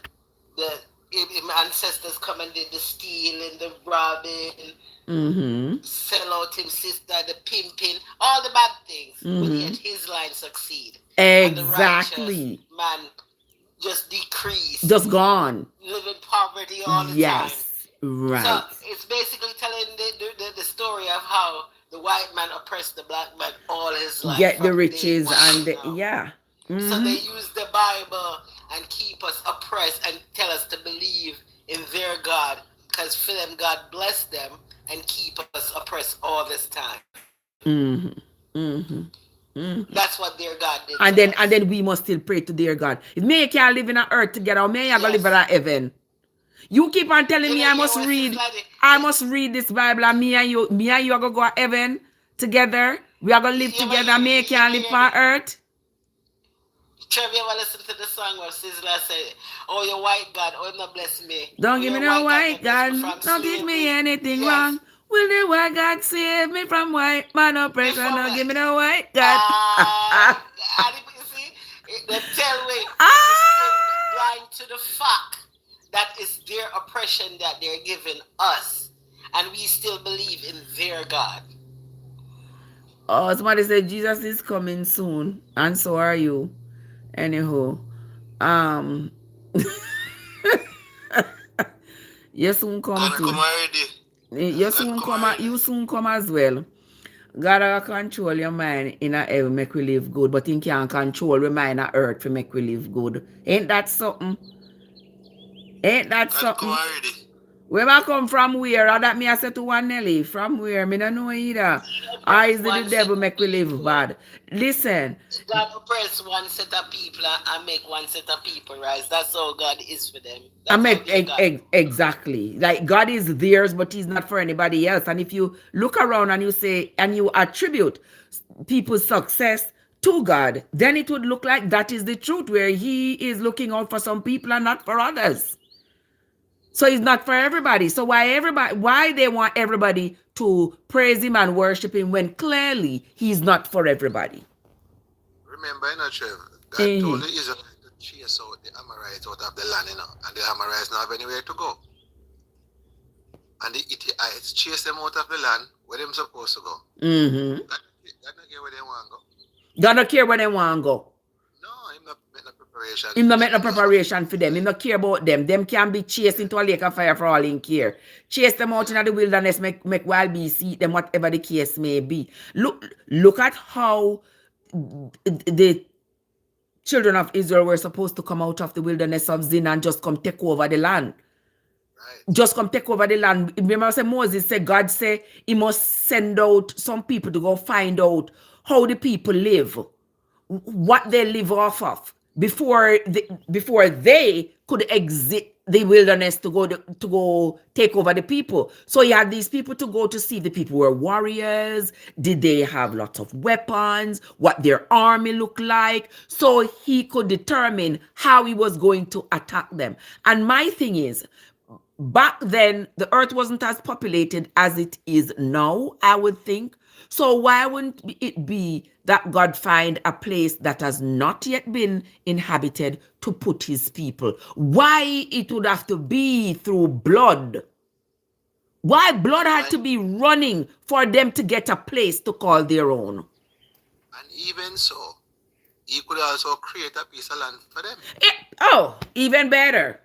him ancestors come and did the stealing, the robbing, sell out him sister, the pimping, all the bad things. But yet his line succeed. Exactly. And the righteous man just decreased. Just gone. Live in poverty all the time. Right. So it's basically telling the story of how the white man oppressed the black man all his life. Get the riches and the, So they use the Bible and keep us oppressed and tell us to believe in their God, because for them God bless them and keep us oppressed all this time. That's what their God did. And then we must still pray to their God. If me can't live in an earth together, me I gonna live in a heaven. You keep on telling me I must read this Bible, and me and you are gonna go to heaven together. We are gonna live together. Me can't live on earth. Trev, you ever listen to the song where Sizzla said, "Oh, your white God, oh, not bless me. Don't give me no white God. Don't give me anything wrong. Will the white God save me from white man oppression? Don't give me no white God." You see, the tell way is blind to the fact that it's their oppression that they're giving us, and we still believe in their God. Oh, somebody said Jesus is coming soon, and so are you. Anyhow, you soon come too. You soon come as well. God control your mind in a heaven make we live good, but He can't control your mind on earth to make we live good. Ain't that something? Where I come from where? Or that me I say to one Nelly. From where? Me don't know either. Or is it the devil make we live bad? Listen. God oppress one set of people and make one set of people rise. That's all God is for them. Exactly. Like God is theirs, but He's not for anybody else. And if you look around and you say, and you attribute people's success to God, then it would look like that is the truth, where He is looking out for some people and not for others. So He's not for everybody. So why they want everybody to praise Him and worship Him when clearly He's not for everybody? Remember, Trev, God told the Israelites to chase out the Amorites out of the land, and the Amorites don't have anywhere to go. And the Hittites chase them out of the land where they're supposed to go. God don't care where they want to go. God don't care where they want to go. No, Him not make no preparation. Him not make no preparation for them. Him not care about them. Them can be chased into a lake of fire for all Him care. Chase them out in the wilderness, make wild beasts eat them, whatever the case may be. Look at how the children of Israel were supposed to come out of the wilderness of Zin and just come take over the land. Right. Just come take over the land. Remember, Moses said, God said He must send out some people to go find out how the people live, what they live off of, before they could exit the wilderness to go take over the people. So He had these people to go to see if the people were warriors. Did they have lots of weapons? What their army looked like? So He could determine how He was going to attack them. And my thing is, back then, the earth wasn't as populated as it is now, I would think. So why wouldn't it be that God find a place that has not yet been inhabited to put His people? Why it would have to be through blood? Why blood had to be running for them to get a place to call their own? And even so, He could also create a piece of land for them. Even better.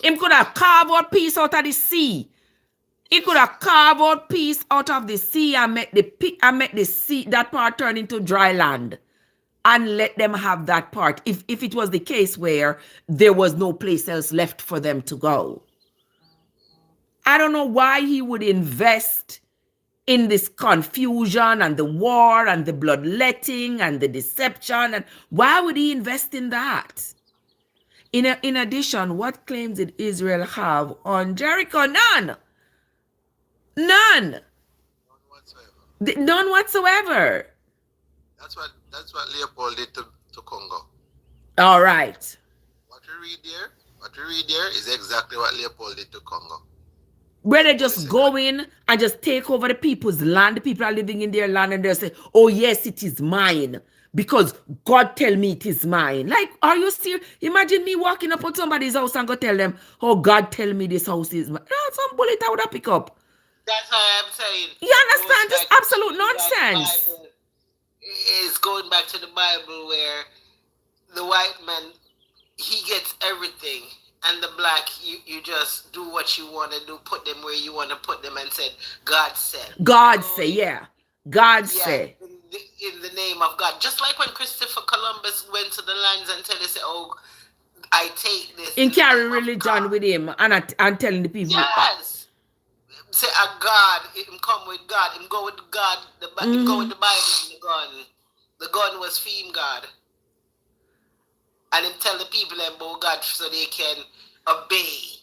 Him could have carved out piece out of the sea. He could have carved out piece out of the sea and make the sea, that part turn into dry land, and let them have that part. If it was the case where there was no place else left for them to go. I don't know why He would invest in this confusion and the war and the bloodletting and the deception. And why would He invest in that? In addition, what claims did Israel have on Jericho? None. None whatsoever. That's what Leopold did to Congo. All right. What you read there is exactly what Leopold did to Congo. Where they just go in and just take over the people's land. The people are living in their land and they say, oh yes, it is mine. Because God tell me it is mine. Like, are you serious? Imagine me walking up on somebody's house and go tell them, oh, God tell me this house is mine. That's some bullet I would have pick up. That's why I'm saying. You understand? Just absolute nonsense. It's going back to the Bible where the white man, he gets everything. And the black, you just do what you want to do, put them where you want to put them, and said, God said. God say, yeah. God say. In the name of God. Just like when Christopher Columbus went to the lands and said, oh, I take this. In carry religion with him and telling the people. Yes. Say a God, him come with God, him go with God, him go with the Bible and the gun. The gun was for him, God. And him tell the people about God so they can obey.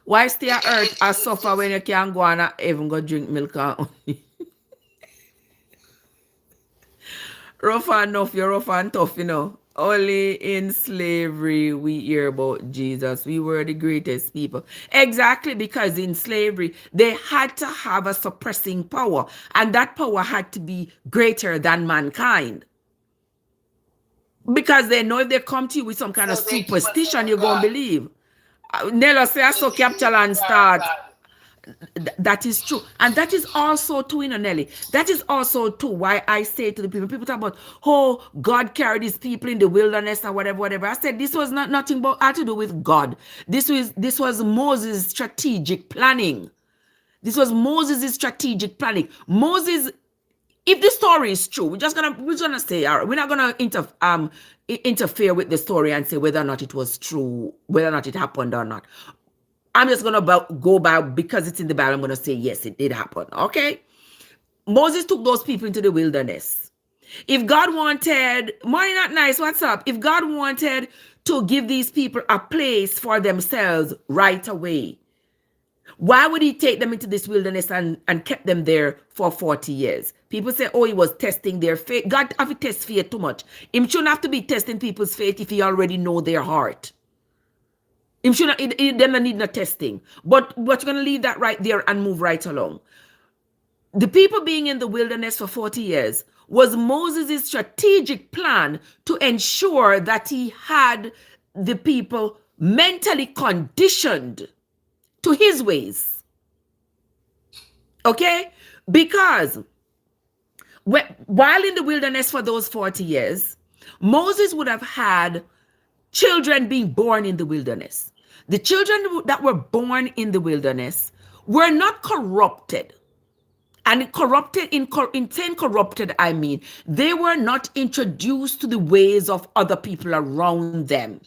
Why stay on earth and suffer when you can't go and even go drink milk and honey? Rough enough, you're rough and tough, you know. Only in slavery we hear about Jesus. We were the greatest people. Exactly, because in slavery, they had to have a suppressing power. And that power had to be greater than mankind. Because they know if they come to you with some kind of superstition, you're going to believe. Nello say, I saw capture and start. That is true. And that is also true, you know, Nelly. That is also true why I say to the people talk about, oh, God carried his people in the wilderness or whatever. I said this was nothing but had to do with God. This was Moses' strategic planning. This was Moses' strategic planning. Moses, if the story is true, we're gonna say, all right, we're not gonna interfere with the story and say whether or not it was true, whether or not it happened or not. I'm just going to go by, because it's in the Bible, I'm going to say, yes, it did happen. Okay? Moses took those people into the wilderness. If God wanted, money not nice, what's up? If God wanted to give these people a place for themselves right away, why would he take them into this wilderness and kept them there for 40 years? People say, oh, he was testing their faith. God have to test faith too much. He shouldn't have to be testing people's faith if he already know their heart. Them need no testing. But you're going to leave that right there and move right along. The people being in the wilderness for 40 years was Moses' strategic plan to ensure that he had the people mentally conditioned to his ways. Okay? Because while in the wilderness for those 40 years, Moses would have had children being born in the wilderness. The children that were born in the wilderness were not corrupted. And corrupted, in saying corrupted, I mean, they were not introduced to the ways of other people around them.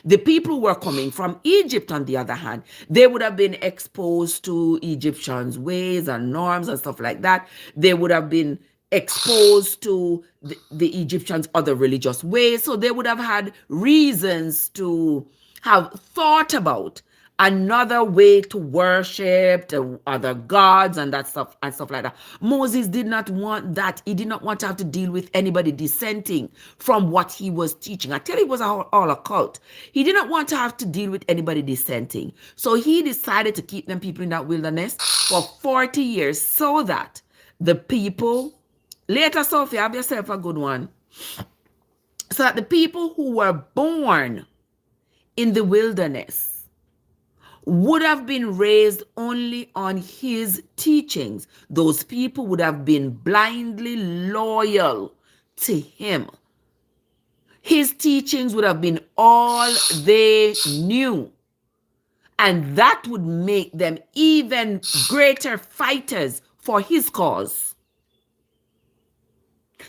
The people who were coming from Egypt, on the other hand, they would have been exposed to Egyptians' ways and norms and stuff like that. They would have been exposed to the Egyptians' other religious ways. So they would have had reasons to have thought about another way to worship to other gods and stuff like that. Moses did not want that. He did not want to have to deal with anybody dissenting from what he was teaching. I tell you, it was all a cult. He did not want to have to deal with anybody dissenting. So he decided to keep them people in that wilderness for 40 years so that the people, later, Sophie, have yourself a good one, so that the people who were born in the wilderness would have been raised only on his teachings. Those people would have been blindly loyal to him. His teachings would have been all they knew. And that would make them even greater fighters for his cause.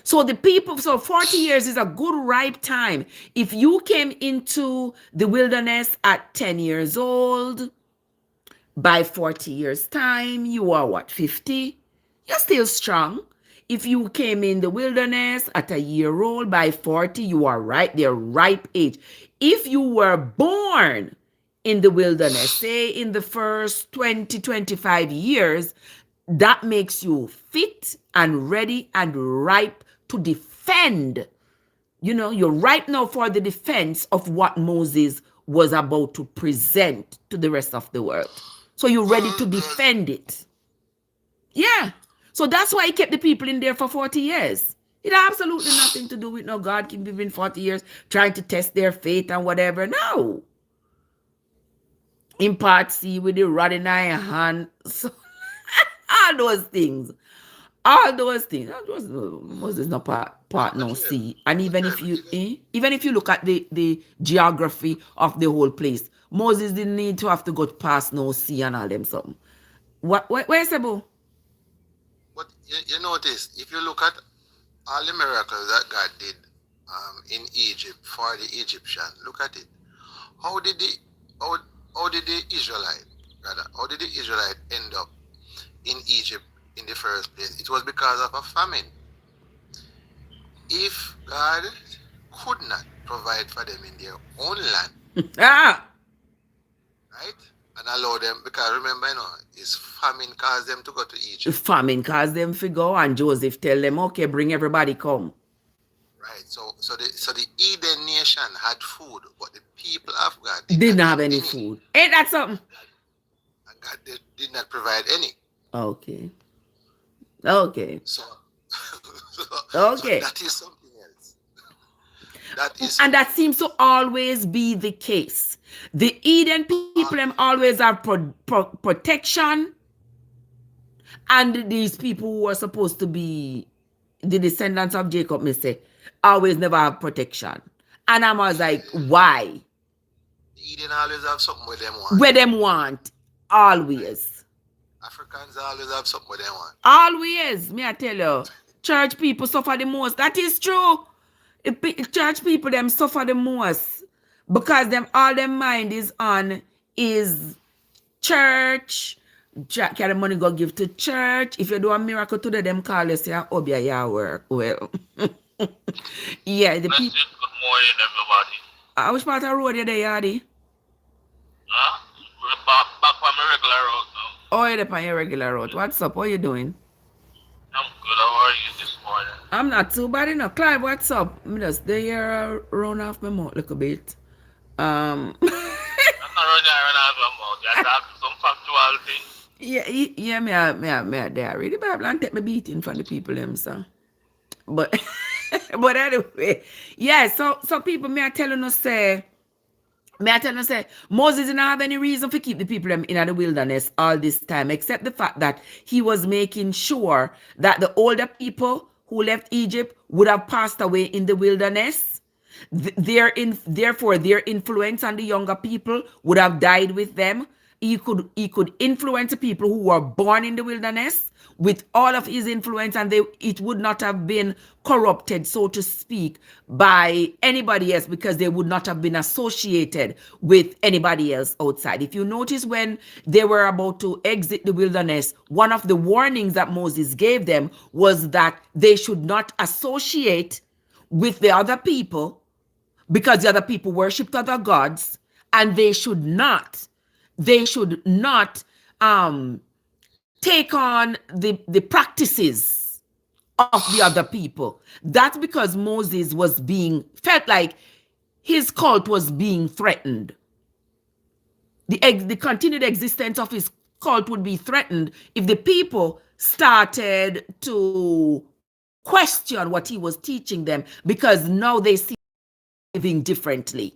So 40 years is a good ripe time. If you came into the wilderness at 10 years old, by 40 years time, you are what, 50? You're still strong. If you came in the wilderness at a year old, by 40, you are right there, ripe age. If you were born in the wilderness, say in the first 20, 25 years, that makes you fit and ready and ripe to defend. You know, you're right now for the defense of what Moses was about to present to the rest of the world. So you're ready to defend it. Yeah. So that's why he kept the people in there for 40 years. It had absolutely nothing to do with no God keep them in 40 years trying to test their faith and whatever. No. In part C with the rod in our hand. So, all those things. All those things. Moses not part no C. And even if you look at the geography of the whole place, Moses didn't need to have to go past no sea and all them something. Where's the boo? But you notice, if you look at all the miracles that God did in Egypt for the Egyptian, look at it. How did the Israelite end up in Egypt in the first place? It was because of a famine. If God could not provide for them in their own land, right, and allow them, because remember, it's famine caused them to go to Egypt. Famine caused them to go, and Joseph tell them, okay, bring everybody come. Right. So the Eden nation had food, but the people of God didn't have any food. Ain't that something? And God did not provide any. Okay. So okay. So that is something else. And that seems to always be the case. The Eden people them always have protection, and these people who are supposed to be the descendants of Jacob, me say, always never have protection. And I was like, why? The Eden always have something where them want. Where them want. Always. Africans always have something where they want. Always. Me I tell you. Church people suffer the most. That is true. Church people them suffer the most. Because them all their mind is on is church. Can the money go give to church? If you do a miracle today, them call you say, oh, yeah, yeah, work. Well, yeah, the people. Good morning, everybody. Which part of the road you there, Yardy? Huh? We're back on my regular road now. Oh, you're on your regular road. What's up? What are you doing? I'm good. How are you this morning? I'm not too bad enough. Clive, what's up? I'm just there run off my mouth a little bit. I'm not running off my mouth. You're talking some factual things. Yeah, me there read the Bible and take my beating from the people them, so. But but anyway, yeah, so people me I telling us say Moses didn't have any reason to keep the people them in the wilderness all this time, except the fact that he was making sure that the older people who left Egypt would have passed away in the wilderness. Therefore, their influence on the younger people would have died with them. He could influence the people who were born in the wilderness with all of his influence, and it would not have been corrupted, so to speak, by anybody else, because they would not have been associated with anybody else outside. If you notice, when they were about to exit the wilderness, one of the warnings that Moses gave them was that they should not associate with the other people, because the other people worshipped other gods, and they should not take on the practices of the other people. That's because Moses felt like his cult was being threatened. The continued existence of his cult would be threatened if the people started to question what he was teaching them, because now they see living differently.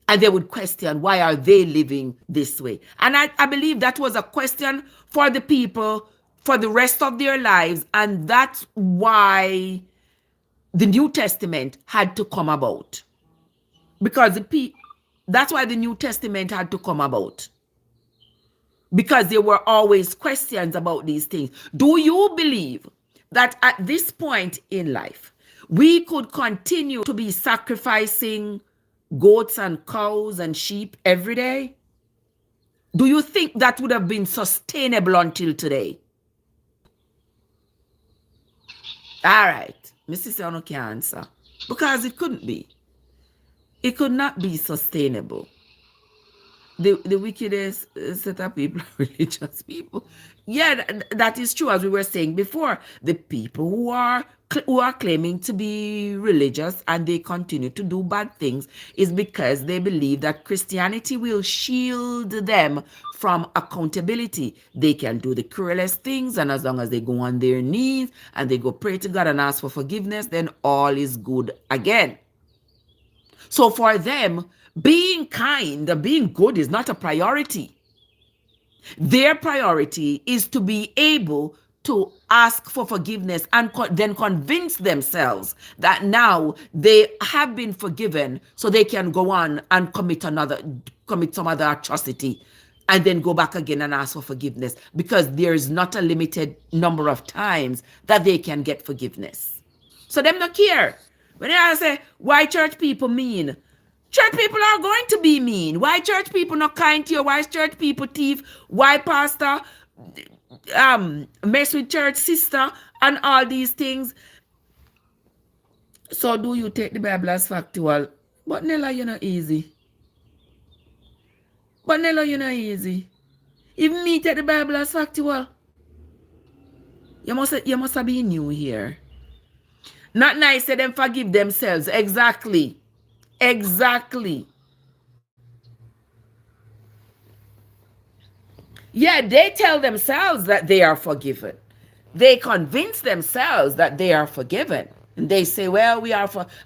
And they would question, why are they living this way? And I believe that was a question for the people for the rest of their lives. And that's why the New Testament had to come about. Because that's why the New Testament had to come about. Because there were always questions about these things. Do you believe that at this point in life, we could continue to be sacrificing goats and cows and sheep every day? Do you think that would have been sustainable until today? All right. Mrs. Sano can answer. Because it couldn't be. It could not be sustainable. the wickedest set of people are religious people. Yeah, that is true. As we were saying before, the people who are claiming to be religious and they continue to do bad things is because they believe that Christianity will shield them from accountability. They can do the cruelest things, and as long as they go on their knees and they go pray to God and ask for forgiveness, then all is good again. So for them, being kind, being good is not a priority. Their priority is to be able to ask for forgiveness and then convince themselves that now they have been forgiven, so they can go on and commit some other atrocity and then go back again and ask for forgiveness, because there is not a limited number of times that they can get forgiveness. So them not care. When I say, why church people mean? Church people are going to be mean. Why church people not kind to you? Why church people thief? Why pastor mess with church sister and all these things? So do you take the Bible as factual? But Nella, you're not easy. Even me take the Bible as factual. You must be new here. Not nice to them forgive themselves. Exactly. Yeah, they tell themselves that they are forgiven. They convince themselves that they are forgiven. And they say, well,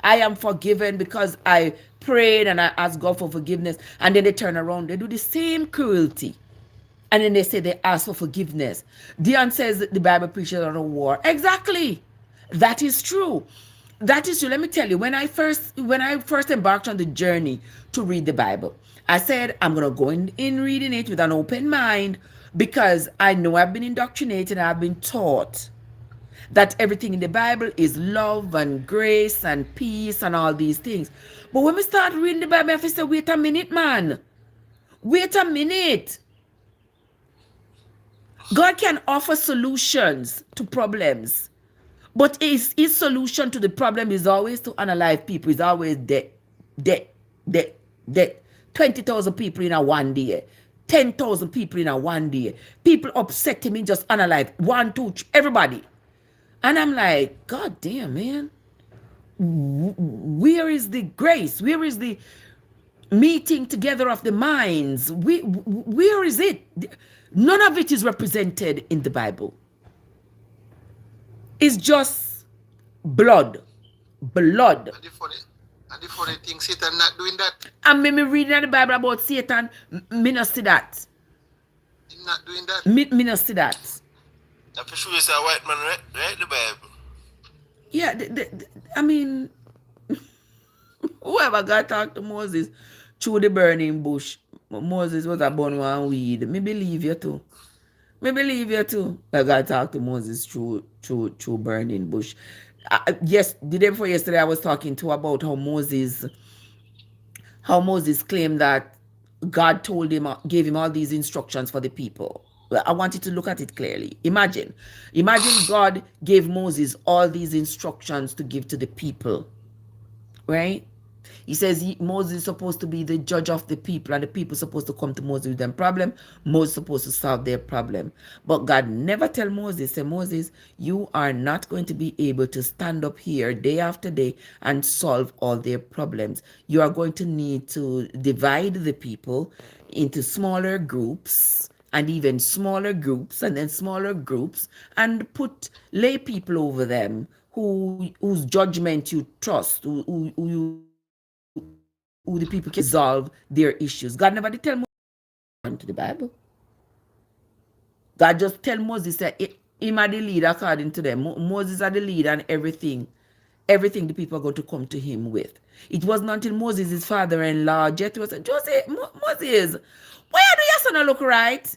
I am forgiven because I prayed and I asked God for forgiveness. And then they turn around, they do the same cruelty. And then they say they ask for forgiveness. Dion says that the Bible preaches on a war. Exactly. That is true. Let me tell you, when I first embarked on the journey to read the Bible, I said I'm gonna go in reading it with an open mind, because I know I've been indoctrinated and I've been taught that everything in the Bible is love and grace and peace and all these things. But when we start reading the Bible, I have to say, wait a minute, man. Wait a minute. God can offer solutions to problems. But his solution to the problem is always to unalive people. It's always death. 20,000 people in a one day. 10,000 people in a one day. People upset him, he just unalive. 1, 2, 3, everybody. And I'm like, God damn, man. Where is the grace? Where is the meeting together of the minds? Where is it? None of it is represented in the Bible. It's just blood. And the funny thing, Satan not doing that. And me reading in the Bible about Satan, me not see that. He's not doing that. Me not see that. I'm sure it's a white man read the Bible. Yeah, I mean, whoever got talk to Moses through the burning bush, Moses was a born one weed. Me believe you too. I got talk to Moses through burning bush. Yes, the day before yesterday, I was talking to about how Moses claimed that God gave him all these instructions for the people. Well, I want you to look at it clearly. Imagine God gave Moses all these instructions to give to the people, right? He says Moses is supposed to be the judge of the people, and the people are supposed to come to Moses with them problem. Moses is supposed to solve their problem. But God never tell Moses, say, Moses, you are not going to be able to stand up here day after day and solve all their problems. You are going to need to divide the people into smaller groups, and even smaller groups, and then smaller groups, and put lay people over them whose judgment you trust, who the people can resolve their issues. God never did tell Moses to the Bible. God just tell Moses that him are the leader according to them. Moses are the leader, and everything the people are going to come to him with. It wasn't until Moses, his father-in-law, Jethro said, Moses, why do your son not look right?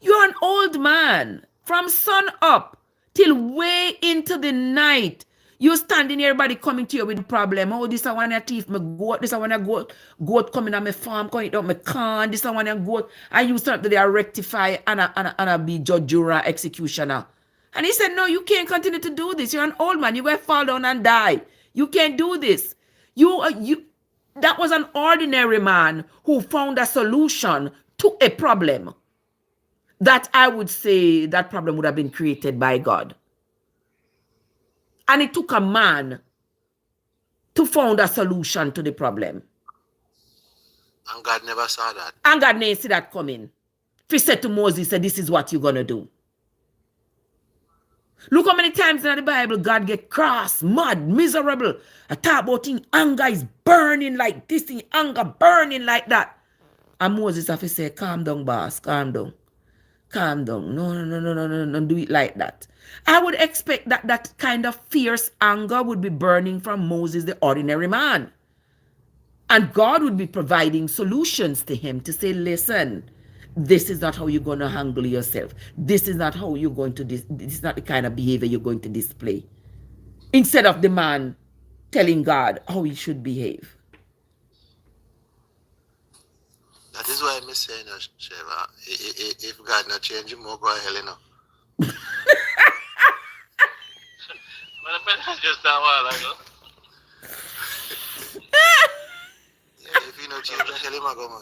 You're an old man. From sun up till way into the night, you standing here, everybody coming to you with a problem. Oh, this I want a thief, my goat. This I want a goat coming on my farm, coming out my corn. This I want a goat. And you start to rectify and be judge, juror, executioner. And he said, no, you can't continue to do this. You're an old man. You're going to fall down and die. You can't do this. That was an ordinary man who found a solution to a problem that I would say that problem would have been created by God. And it took a man to find a solution to the problem. And God never saw that. And God didn't see that coming. He said to Moses, said, this is what you're going to do. Look how many times in the Bible God get cross, mad, miserable. I talk about in anger is burning like this, in anger burning like that. And Moses have to say, calm down, boss, calm down. Calm down. No, don't do it like that. I would expect that that kind of fierce anger would be burning from Moses, the ordinary man. And God would be providing solutions to him to say, listen, this is not how you're going to handle yourself. This is not how you're going to, this is not the kind of behavior you're going to display. Instead of the man telling God how he should behave. That is why I'm saying, Trevor, if God not change him, more go hell, you know. Just that while ago. Yeah, if you not change, hell, him go, man.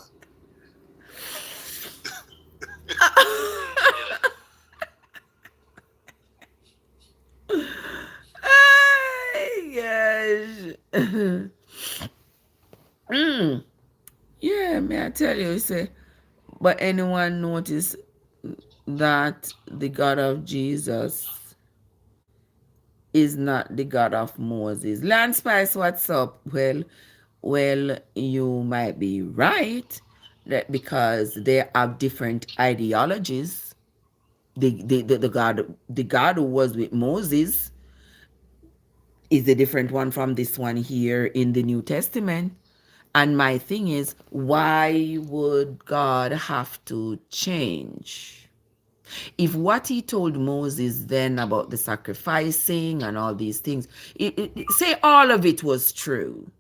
Gosh. Yeah, may I tell you, say, but anyone notice that the God of Jesus is not the God of Moses? Land Spice, what's up? Well, you might be right, that because they have different ideologies. The God who was with Moses is a different one from this one here in the New Testament. And my thing is, why would God have to change? If what he told Moses then about the sacrificing and all these things, say all of it was true.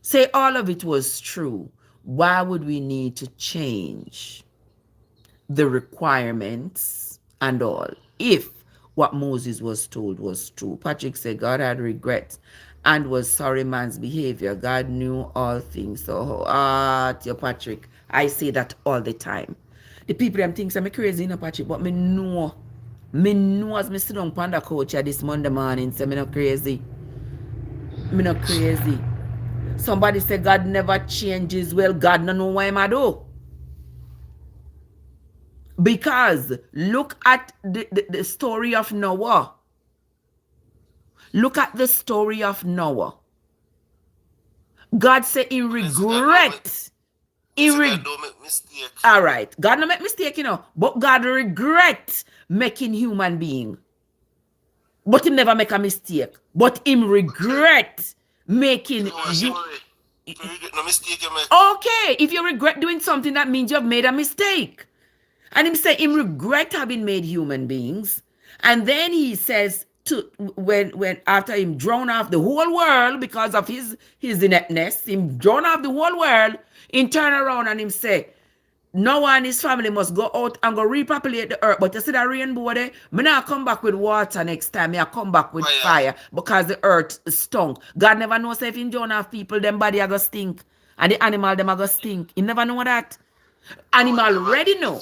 Say all of it was true. Why would we need to change the requirements and all if what Moses was told was true? Patrick said God had regrets and was sorry man's behavior. God knew all things. So, dear Patrick, I say that all the time. The people them think I'm crazy, you know, Patrick, but me know as me sit down on the couch here this Monday morning, say me not crazy. Me not crazy. Somebody say God never changes. Well, God don't know why I do. Because look at the story of Noah. Look at the story of Noah. God said he regret. God don't make mistake. All right. God don't make mistake, you know. But God regret making human being. But him never make a mistake. But him regret making you. No mistake you make. Okay. If you regret doing something, that means you've made a mistake. And him say him regret having made human beings. And then he says to when after him drown off the whole world because of his ineptness, him drown off the whole world, him turn around and him say, Noah and his family must go out and go repopulate the earth. But you see that rainbow there? Me not come back with water next time. I come back with fire because the earth stunk. God never knows if in drown off people, them body are going to stink. And the animal, them are going to stink. He never know that. Animal already know.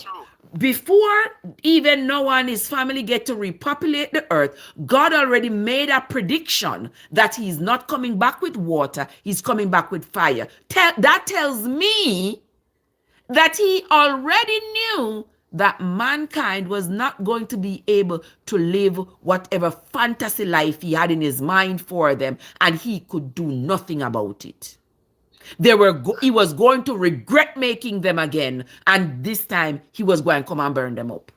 Before even Noah and his family get to repopulate the earth, God already made a prediction that he's not coming back with water, he's coming back with fire. That tells me that he already knew that mankind was not going to be able to live whatever fantasy life he had in his mind for them, and he could do nothing about it. He was going to regret making them again, and this time he was going to come and burn them up.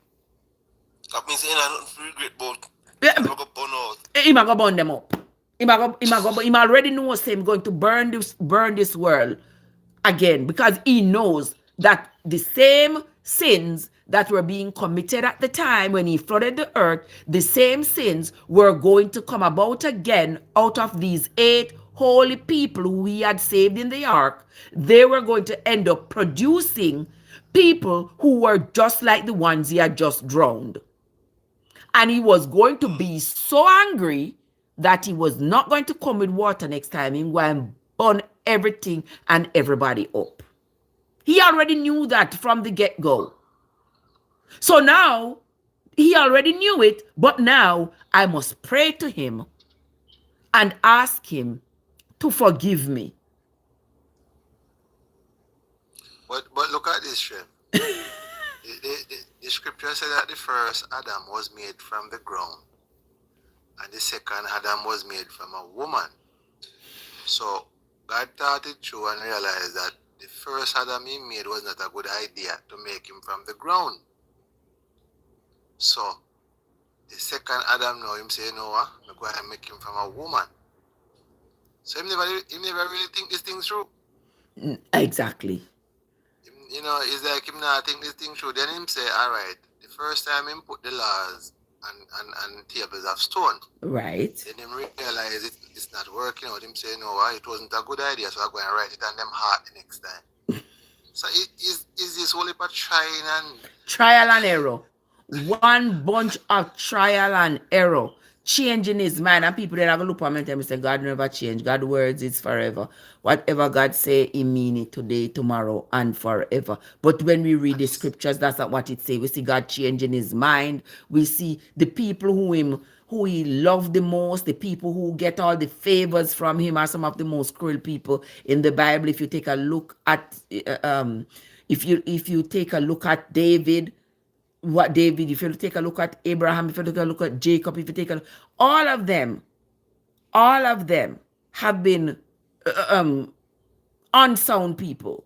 That means he not regret about He might go burn them up. He already knows him going to burn this world again, because he knows that the same sins that were being committed at the time when he flooded the earth, the same sins were going to come about again out of these 8 holy people who he had saved in the ark. They were going to end up producing people who were just like the ones he had just drowned. And he was going to be so angry that he was not going to come with water next time. He was going to burn everything and everybody up. He already knew that from the get-go. So now, he already knew it, but now I must pray to him and ask him to forgive me. But look at this, Trev. The scripture said that the first Adam was made from the ground, and the second Adam was made from a woman. So God thought it through and realized that the first Adam he made was not a good idea to make him from the ground. So the second Adam now him say, no, I'm going to make him from a woman. So he never really think this thing through. Exactly. You know, it's like him not think this thing through. Then him say, all right, the first time him put the laws and tables of stone. Right. Then him realize it's not working out. Him say, no, it wasn't a good idea, so I'm going to write it on them heart the next time. So is this only for trial and error. One bunch of trial and error. Changing his mind, and people that are going to look at me and say, God never change. God's words is forever. Whatever God say, he mean it today, tomorrow, and forever. But when we read the scriptures, that's not what it say. We see God changing his mind. We see the people who he loved the most, the people who get all the favors from him are some of the most cruel people in the Bible. If you take a look at if you take a look at David, if you take a look at Abraham, if you take a look at Jacob, if you take a look, all of them have been unsound people,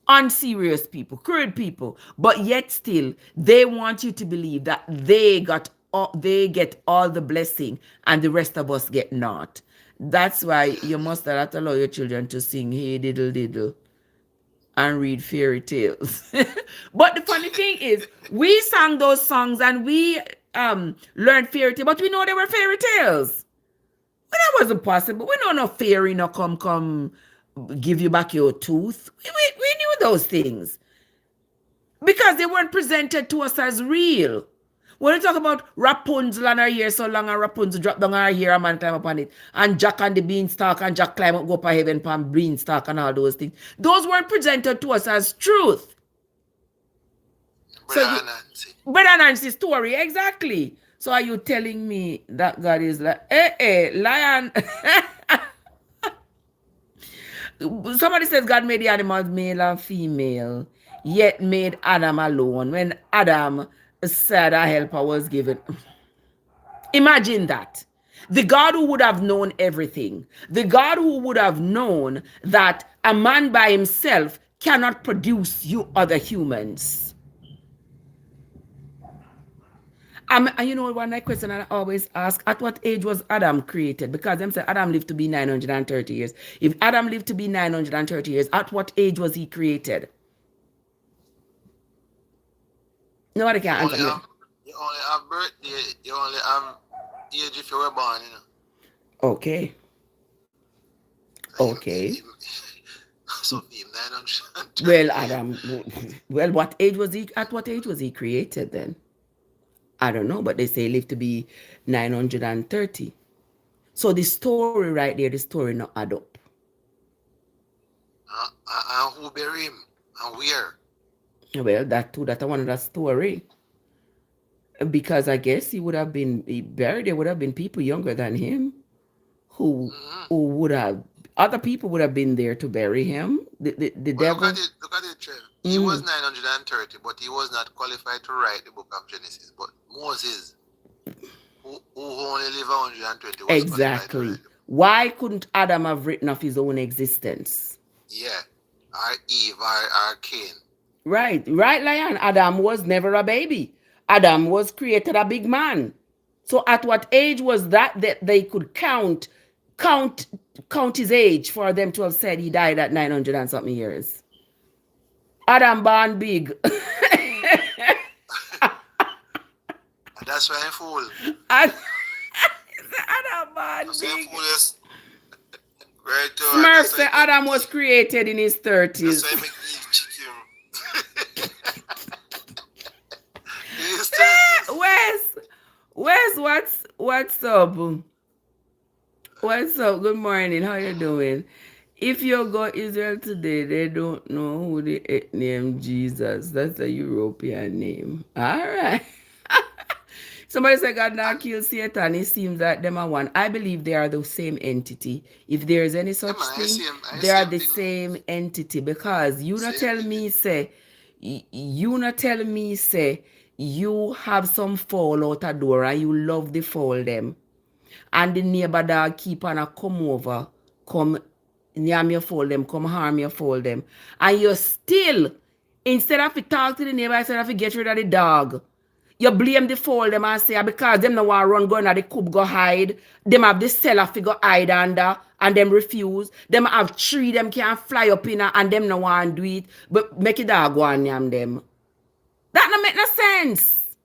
unserious people, cruel people, but yet still they want you to believe that they get all the blessing and the rest of us get not. That's why you must not allow your children to sing hey diddle diddle and read fairy tales. But the funny thing is, we sang those songs and we learned fairy tales, but we know they were fairy tales. But that wasn't possible. We know no fairy no come give you back your tooth. We knew those things because they weren't presented to us as real. When you talk about Rapunzel and her hair so long and Rapunzel drop down her hair, a man climb upon it, and Jack and the beanstalk and Jack climb up, go up a heaven pan beanstalk and all those things. Those weren't presented to us as truth. Brother Nancy's story, exactly. So are you telling me that God is like, lion? Somebody says God made the animals male and female, yet made Adam alone. When Adam said a helper was given. Imagine that. The God who would have known everything. The God who would have known that a man by himself cannot produce you other humans. And you know one question I always ask, at what age was Adam created? Because them say Adam lived to be 930 years. If Adam lived to be 930 years, at what age was he created? Nobody can answer me. You only have birthday, you only have age if you were born, you know. Okay. Okay. So 900. Well, Adam, well, what age was he? At what age was he created then? I don't know, but they say he lived to be 930. So the story right there, the story not add up. And who bury him? And where? Well, that too, that's one of that story. Because I guess he would have been buried. There would have been people younger than him who would have, other people would have been there to bury him. The devil. Look at it, Trev. He was 930, but he was not qualified to write the book of Genesis. But Moses, who only lived 120, was exactly. Why couldn't Adam have written of his own existence? Yeah. Or Eve, or Cain. Right, Lion. Adam was never a baby. Adam was created a big man. So at what age was that they could count his age for them to have said he died at 900 and something years? Adam born big. That's why I fool. Adam born big. Smurf said Adam was created in his 30s. That's why I make Eve chicken. What's up? What's up? Good morning. How you doing? If you go Israel today, they don't know who the name Jesus. That's a European name. All right. Somebody said God now kill Satan. It seems that them are one. I believe they are the same entity. If there is any such man, thing, I they are same the thing. same entity. Because you not Same tell thing. me say, you not tell me say, you have some fowl out a door and you love the fowl them, and the neighbor dog keep on a come over, come near your fold them, come harm your fold them, and you still, instead of to talk to the neighbor, instead of to get rid of the dog, you blame the fold them and say because them no want run go in the coop go hide, them have the cellar fi go hide under and them refuse, them have tree them can fly up in and them no want do it, but make a dog go and yam them. That no make no sense.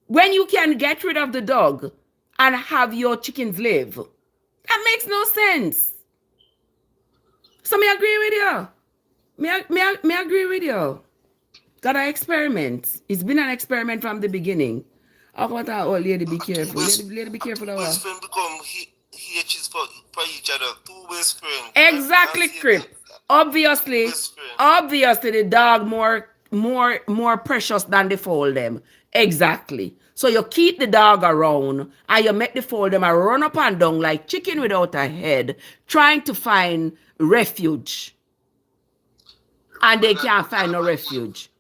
When you can get rid of the dog and have your chickens live, that makes no sense. So me agree with you. Me agree with you. Got an experiment. It's been an experiment from the beginning. I want our old lady be careful. Lady be careful of Best her. friend become hatches for each other. Two best friends. Exactly, Crip. Obviously, the dog more precious than the foal them. Exactly. So you keep the dog around and you make the foal them a run up and down like chicken without a head, trying to find refuge. And they can't find no refuge.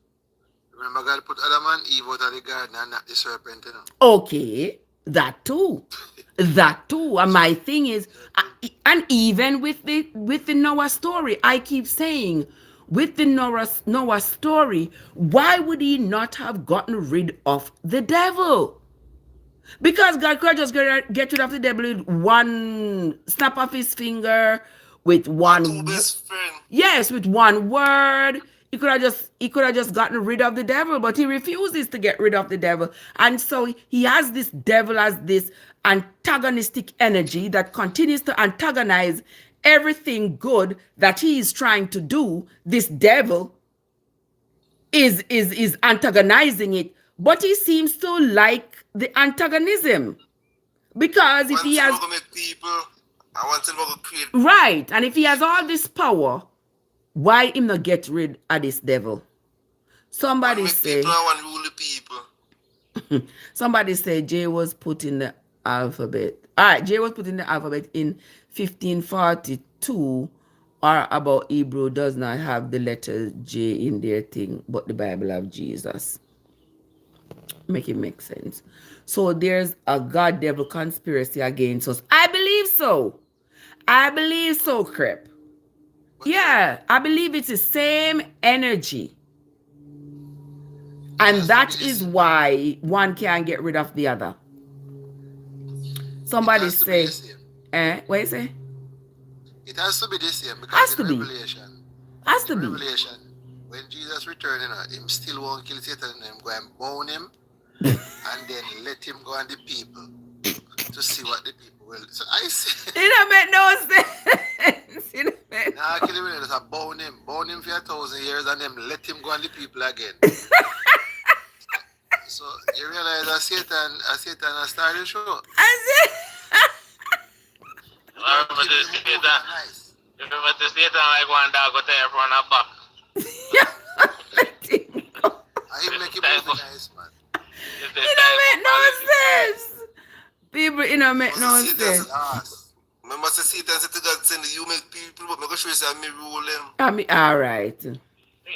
Remember God put Adam and Eve out of the garden and not the serpent, you know. Okay, that too. That too. And my thing is, and even with the Noah story, I keep saying, with the Noah story, why would he not have gotten rid of the devil? Because God could just get rid of the devil with one snap of his finger, with one Two best friend. yes, with one word. He could have just gotten rid of the devil, but he refuses to get rid of the devil. And so he has this devil as this antagonistic energy that continues to antagonize everything good that he is trying to do. This devil is antagonizing it, but he seems to like the antagonism. Because if he has people, I want to create right, and if he has all this power, why him not get rid of this devil? Somebody say somebody say J was put in the alphabet. All right, J was put in the alphabet in 1542, or about Hebrew does not have the letter J in their thing, but the Bible have Jesus. Make it make sense. So there's a God devil conspiracy against us. I believe so. I believe so, Crep. Yeah, I believe it's the same energy. And that is why one can't get rid of the other. Somebody say, what you say? It has to be the same because Has to in be. Revelation, Has to be. Revelation, when Jesus returned, you know, him still won't kill Satan and him go and bound him and then let him go on the people to see what the people will. So I see. It don't make no sense. Nah, kill him, just bound him for 1,000 years and then let him go on the people again. So you realize that Satan has started the show. Remember the Satan like one dog go tear from the back. Let him go. I make him nice, man. It don't make no sense. People, it don't make no sense. Remember the Satan said to God, send you make people, but make sure you say me rule them. I mean, all right.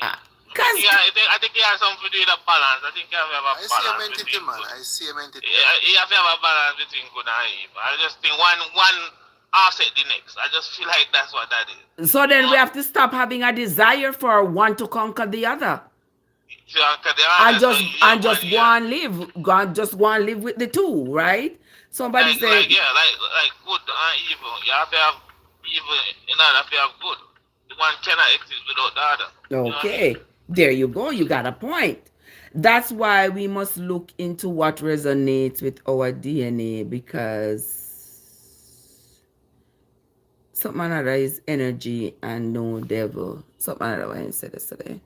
I think he has something to do with the balance. I think he have a balance. I see him entity, man. I see him entity. He have a balance between good and evil. I just think one offset the next. I just feel like that's what that is. So then we have to stop having a desire for one to conquer the other. And just go and live. Just go and live with the two, right? Somebody say like good and evil. You have to have evil in order to have good. The one cannot exist without the other. Okay. You know? There you go. You got a point. That's why we must look into what resonates with our DNA, because something another is energy and no devil. Something another way I said yesterday.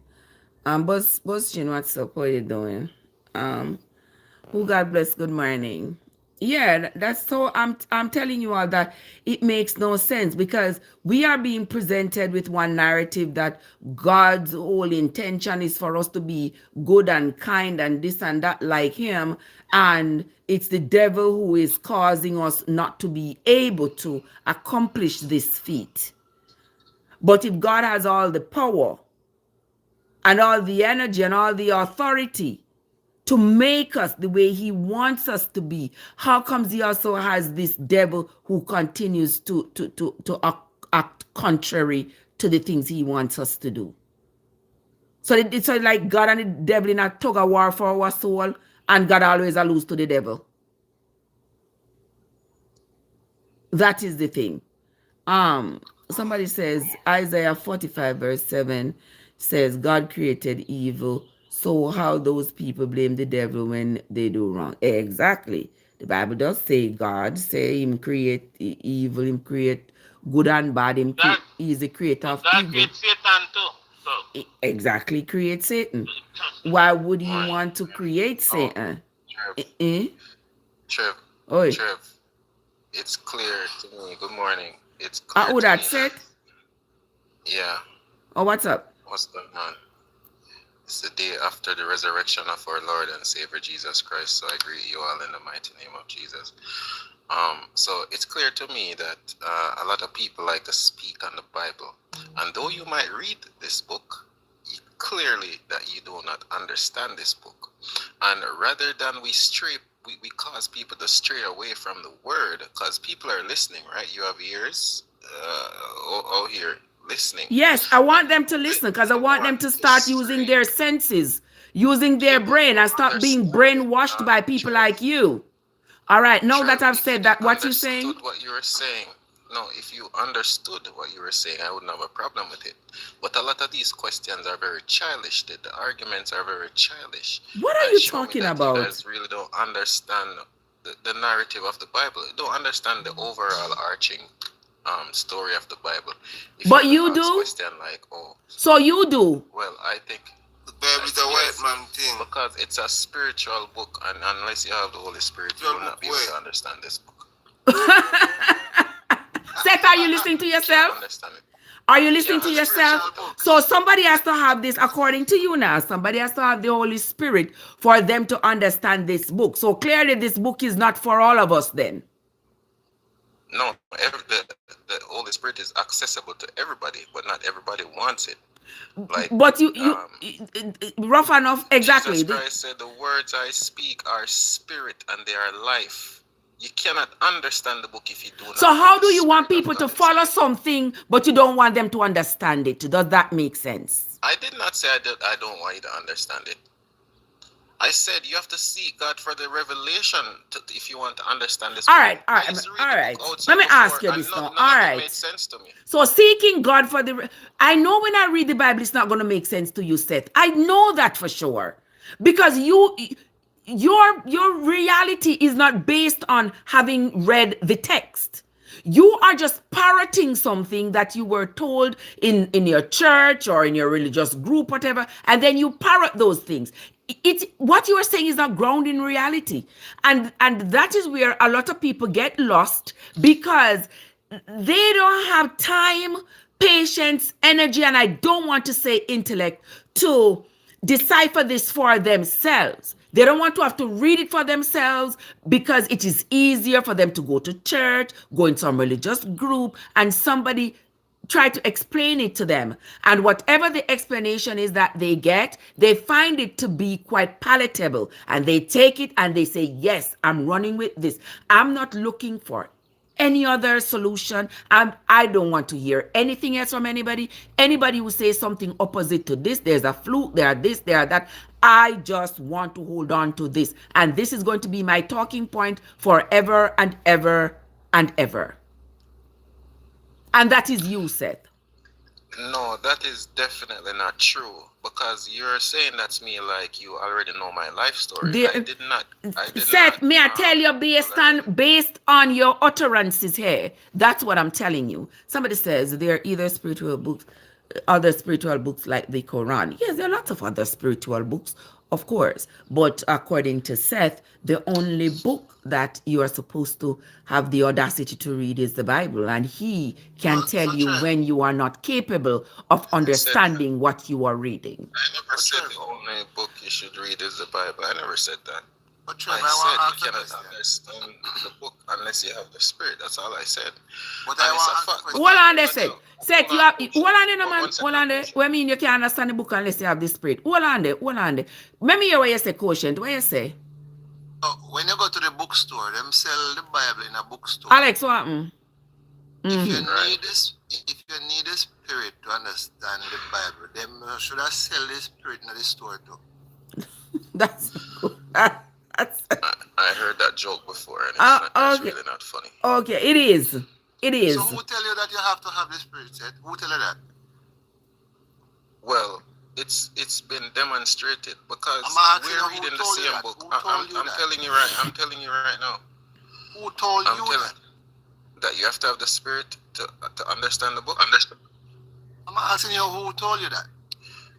Boss Chin, what's up? How you doing? Who God bless, good morning. Yeah, that's so I'm telling you all that it makes no sense because we are being presented with one narrative that God's whole intention is for us to be good and kind and this and that like him, and it's the devil who is causing us not to be able to accomplish this feat. But if God has all the power and all the energy and all the authority to make us the way he wants us to be, how comes he also has this devil who continues to act contrary to the things he wants us to do? So it's like God and the devil in a tug of war for our soul, and God always lose to the devil. That is the thing. Somebody says Isaiah 45 verse 7 says God created evil. So how those people blame the devil when they do wrong? Exactly. The Bible does say God say him create evil, him create good and bad. He's the creator of God evil. creates Satan too. So Exactly, create Satan. Why would he want to create Satan? Trev, Oi. Trev, it's clear to me. Good morning. It's clear Oh, to that's me it? yeah. Oh, what's up? What's going on? It's the day after the resurrection of our Lord and Savior Jesus Christ. So I greet you all in the mighty name of Jesus. So it's clear to me that a lot of people like to speak on the Bible, and though you might read this book, clearly that you do not understand this book, and rather than we cause people to stray away from the word, because people are listening, right? You have ears, here listening. Yes, I want them to listen because I want them to start using their senses, using their brain, and stop being brainwashed by people like you. All right, now that I've said that, what you saying? What you were saying. No, if you understood what you were saying, I wouldn't have a problem with it. But a lot of these questions are very childish. The arguments are very childish. What are you talking about? You guys really don't understand the narrative of the Bible. You don't understand the overall arching story of the Bible. But you do? Question like, so you do? Well, I think the Bible is a white man thing. Because it's a spiritual book, and unless you have the Holy Spirit, you will not be able to understand this book. Seth, are you listening to yourself? Are you listening to yourself? So somebody has to have this, according to you now. Somebody has to have the Holy Spirit for them to understand this book. So clearly this book is not for all of us then. No, the Holy Spirit is accessible to everybody, but not everybody wants it. Like, but you rough enough, exactly. Jesus Christ said, "The words I speak are spirit and they are life." You cannot understand the book if you do not. So how do you want people to follow something, but you don't want them to understand it? Does that make sense? I did not say I don't want you to understand it. I said you have to seek God for the revelation if you want to understand this. All right. Let me ask you this now. All right. Made sense to me. So seeking God for the... I know when I read the Bible, it's not going to make sense to you, Seth. I know that for sure. Because your reality is not based on having read the text. You are just parroting something that you were told in your church or in your religious group, whatever, and then you parrot those things. What you are saying is not grounded in reality. And that is where a lot of people get lost because they don't have time, patience, energy, and I don't want to say intellect to decipher this for themselves. They don't want to have to read it for themselves because it is easier for them to go to church, go in some religious group, and somebody try to explain it to them. And whatever the explanation is that they get, they find it to be quite palatable. And they take it and they say, yes, I'm running with this. I'm not looking for any other solution. I don't want to hear anything else from anybody. Anybody who says something opposite to this, there's a fluke, there are this, there are that. I just want to hold on to this. And this is going to be my talking point forever and ever and ever. And that is you, Seth. No, that is definitely not true. Because you're saying that to me like you already know my life story. I did not. Seth, may I tell you based on your utterances here? That's what I'm telling you. Somebody says there are either spiritual books, other spiritual books like the Quran. Yes, there are lots of other spiritual books Of course. But according to Seth, the only book that you are supposed to have the audacity to read is the Bible. And he can tell you Trev, when you are not capable of understanding what you are reading. I never said the only book you should read is the Bible. I never said that. but Trev, I said want you cannot understand the book unless you have the Spirit. That's all I said. But And I it's a want fact. Hold on there, Seth. Seth, you have, hold on there, no, man. One second, Hold on there. Coach. What I mean you can't understand the book unless you have the Spirit. Hold on there. Hold on there. Let me hear what you say, quotient. What you say? when you go to the bookstore, them sell the Bible in a bookstore. Alex, what happened? If you Mhm. need this, if you need the Spirit to understand the Bible, then should I sell the Spirit in the store too? That's good. That's I heard that joke before, and it's okay. really not funny. Okay, it is. It is. So who tell you that you have to have the Spirit set? Who tell you that? Well, it's been demonstrated because I'm asking you, we're who reading the told you same that? book. Who I'm told you that? telling you right. I'm telling you right now. Who told I'm you telling that? that you have to have the Spirit to understand the book. I'm asking you, who told you that?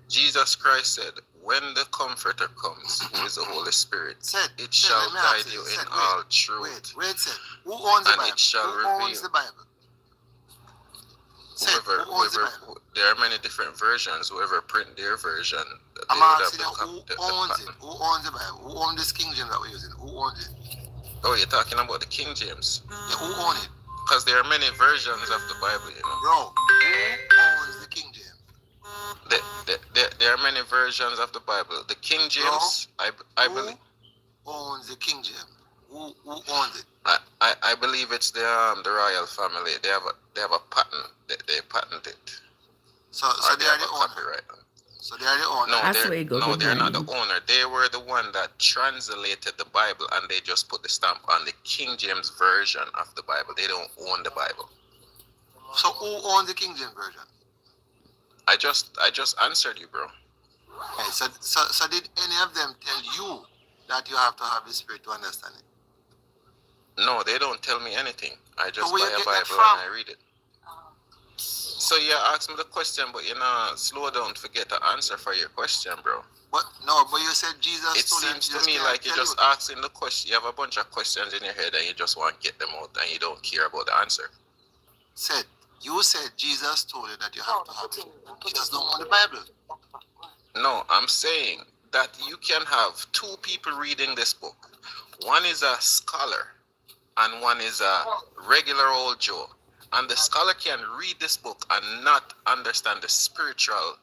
Jesus Christ said, "When the Comforter comes, who is the Holy Spirit, Said, it shall let me ask guide you Said, in all truth, Wait, said, who owns the and Bible? it shall Who owns reveal." the Bible? Said, who owns the Bible? There are many different versions. Whoever print their version, they I'm would have asking you, who owns it? Who owns the Bible? Who owns this King James that we're using? Who owns it? Oh, you're talking about the King James? Yeah, who owns it? Because there are many versions of the Bible, you know. Bro, who owns the King James? There are many versions of the Bible. The King James, I believe. Who owns the King James? Who owns it? I believe it's the royal family. They have a patent. They patent it. So Or they they are have the a owner. copyright. So they are the owner. No, That's where you go. they're not the owner. They were the one that translated the Bible, and they just put the stamp on the King James version of the Bible. They don't own the Bible. So who owns the King James version? I just answered you, bro. Okay, so did any of them tell you that you have to have the Spirit to understand it? No, they don't tell me anything. I just where buy you a get that Bible from? and I read it. So you asked me the question, but slow down, forget to answer for your question, bro. But you said Jesus. It seems to me like you're just asking the question. You have a bunch of questions in your head and you just want to get them out and you don't care about the answer. You said Jesus told you that you have to have it. You just don't want the Bible. No, I'm saying that you can have two people reading this book. One is a scholar and one is a regular old Joe. And the scholar can read this book and not understand the spiritual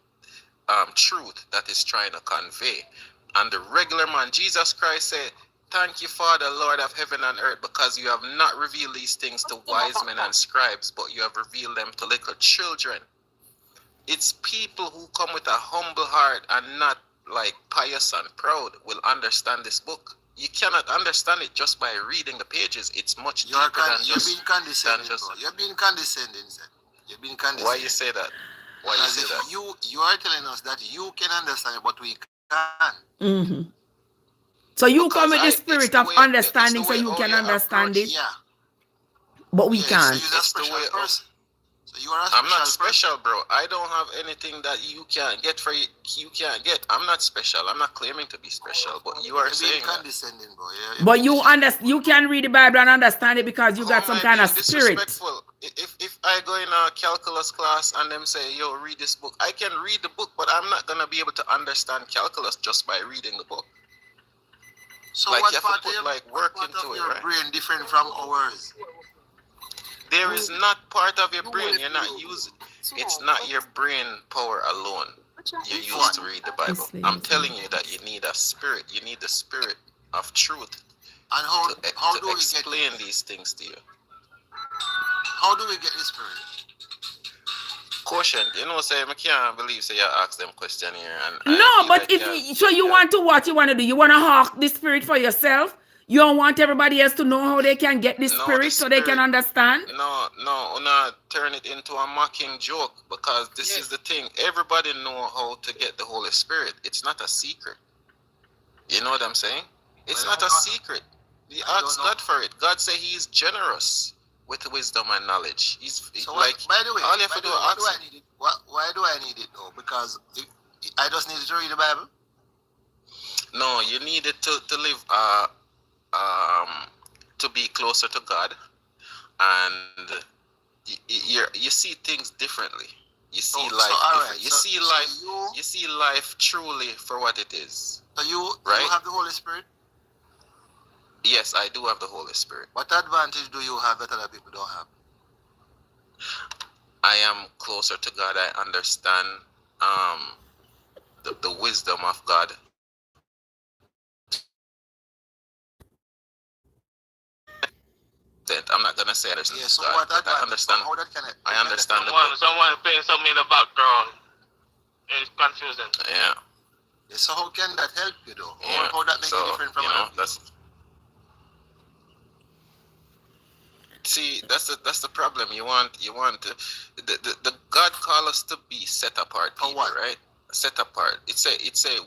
truth that is trying to convey. And the regular man, Jesus Christ said, "Thank you, Father, Lord of heaven and earth, because you have not revealed these things to wise men and scribes, but you have revealed them to little children." It's people who come with a humble heart and not like pious and proud will understand this book. You cannot understand it just by reading the pages. It's much deeper than just... You're being condescending, bro. You're being condescending, sir. You're being condescending. Why you say that? Why you say that? You are telling us that you can understand it, but we can't. Mm-hmm. So you come with the spirit of understanding so you can understand it. Yeah. But we can't. So you're a special person. So you are a I'm not special special, bro. I don't have anything that you can't get for you can't get. I'm not special. I'm not claiming to be special, but you are saying that. Condescending, bro. But you can read the Bible and understand it because you got some kind of spirit. Disrespectful. If I go in a calculus class and them say, "Yo, read this book," I can read the book, but I'm not gonna be able to understand calculus just by reading the book. So like what you have part to put of like work what into part of it, your right? brain different from ours? There is not part of your brain. You're not using. It's not your brain power alone. You use to read the Bible. I'm telling you that you need a spirit. You need the spirit of truth. And how do we explain these things to you? How do we get the spirit? Quotient, say I can't believe you ask them question here. No, but you want to what you want to do? You want to hawk the spirit for yourself? You don't want everybody else to know how they can get the spirit so they can understand? No, turn it into a mocking joke because this is the thing. Everybody know how to get the Holy Spirit. It's not a secret. You know what I'm saying? It's not a secret. You ask God for it. God say He is generous with wisdom and knowledge. By the way, all you have to do is ask. Why do I need it though? Because I just need to read the Bible. No, you needed to live to be closer to God, and you see things differently. You see life different. You see life truly for what it is. So you right? have the Holy Spirit? Yes, I do have the Holy Spirit. What advantage do you have that other people don't have? I am closer to God. I understand the wisdom of God. I'm not gonna say I understand God, but I understand. I understand someone playing something in the background. It's confusing. Yeah. So how can that help you though? Yeah. How that make you different from that's the problem. You want the God call us to be set apart people, right? Set apart. It's a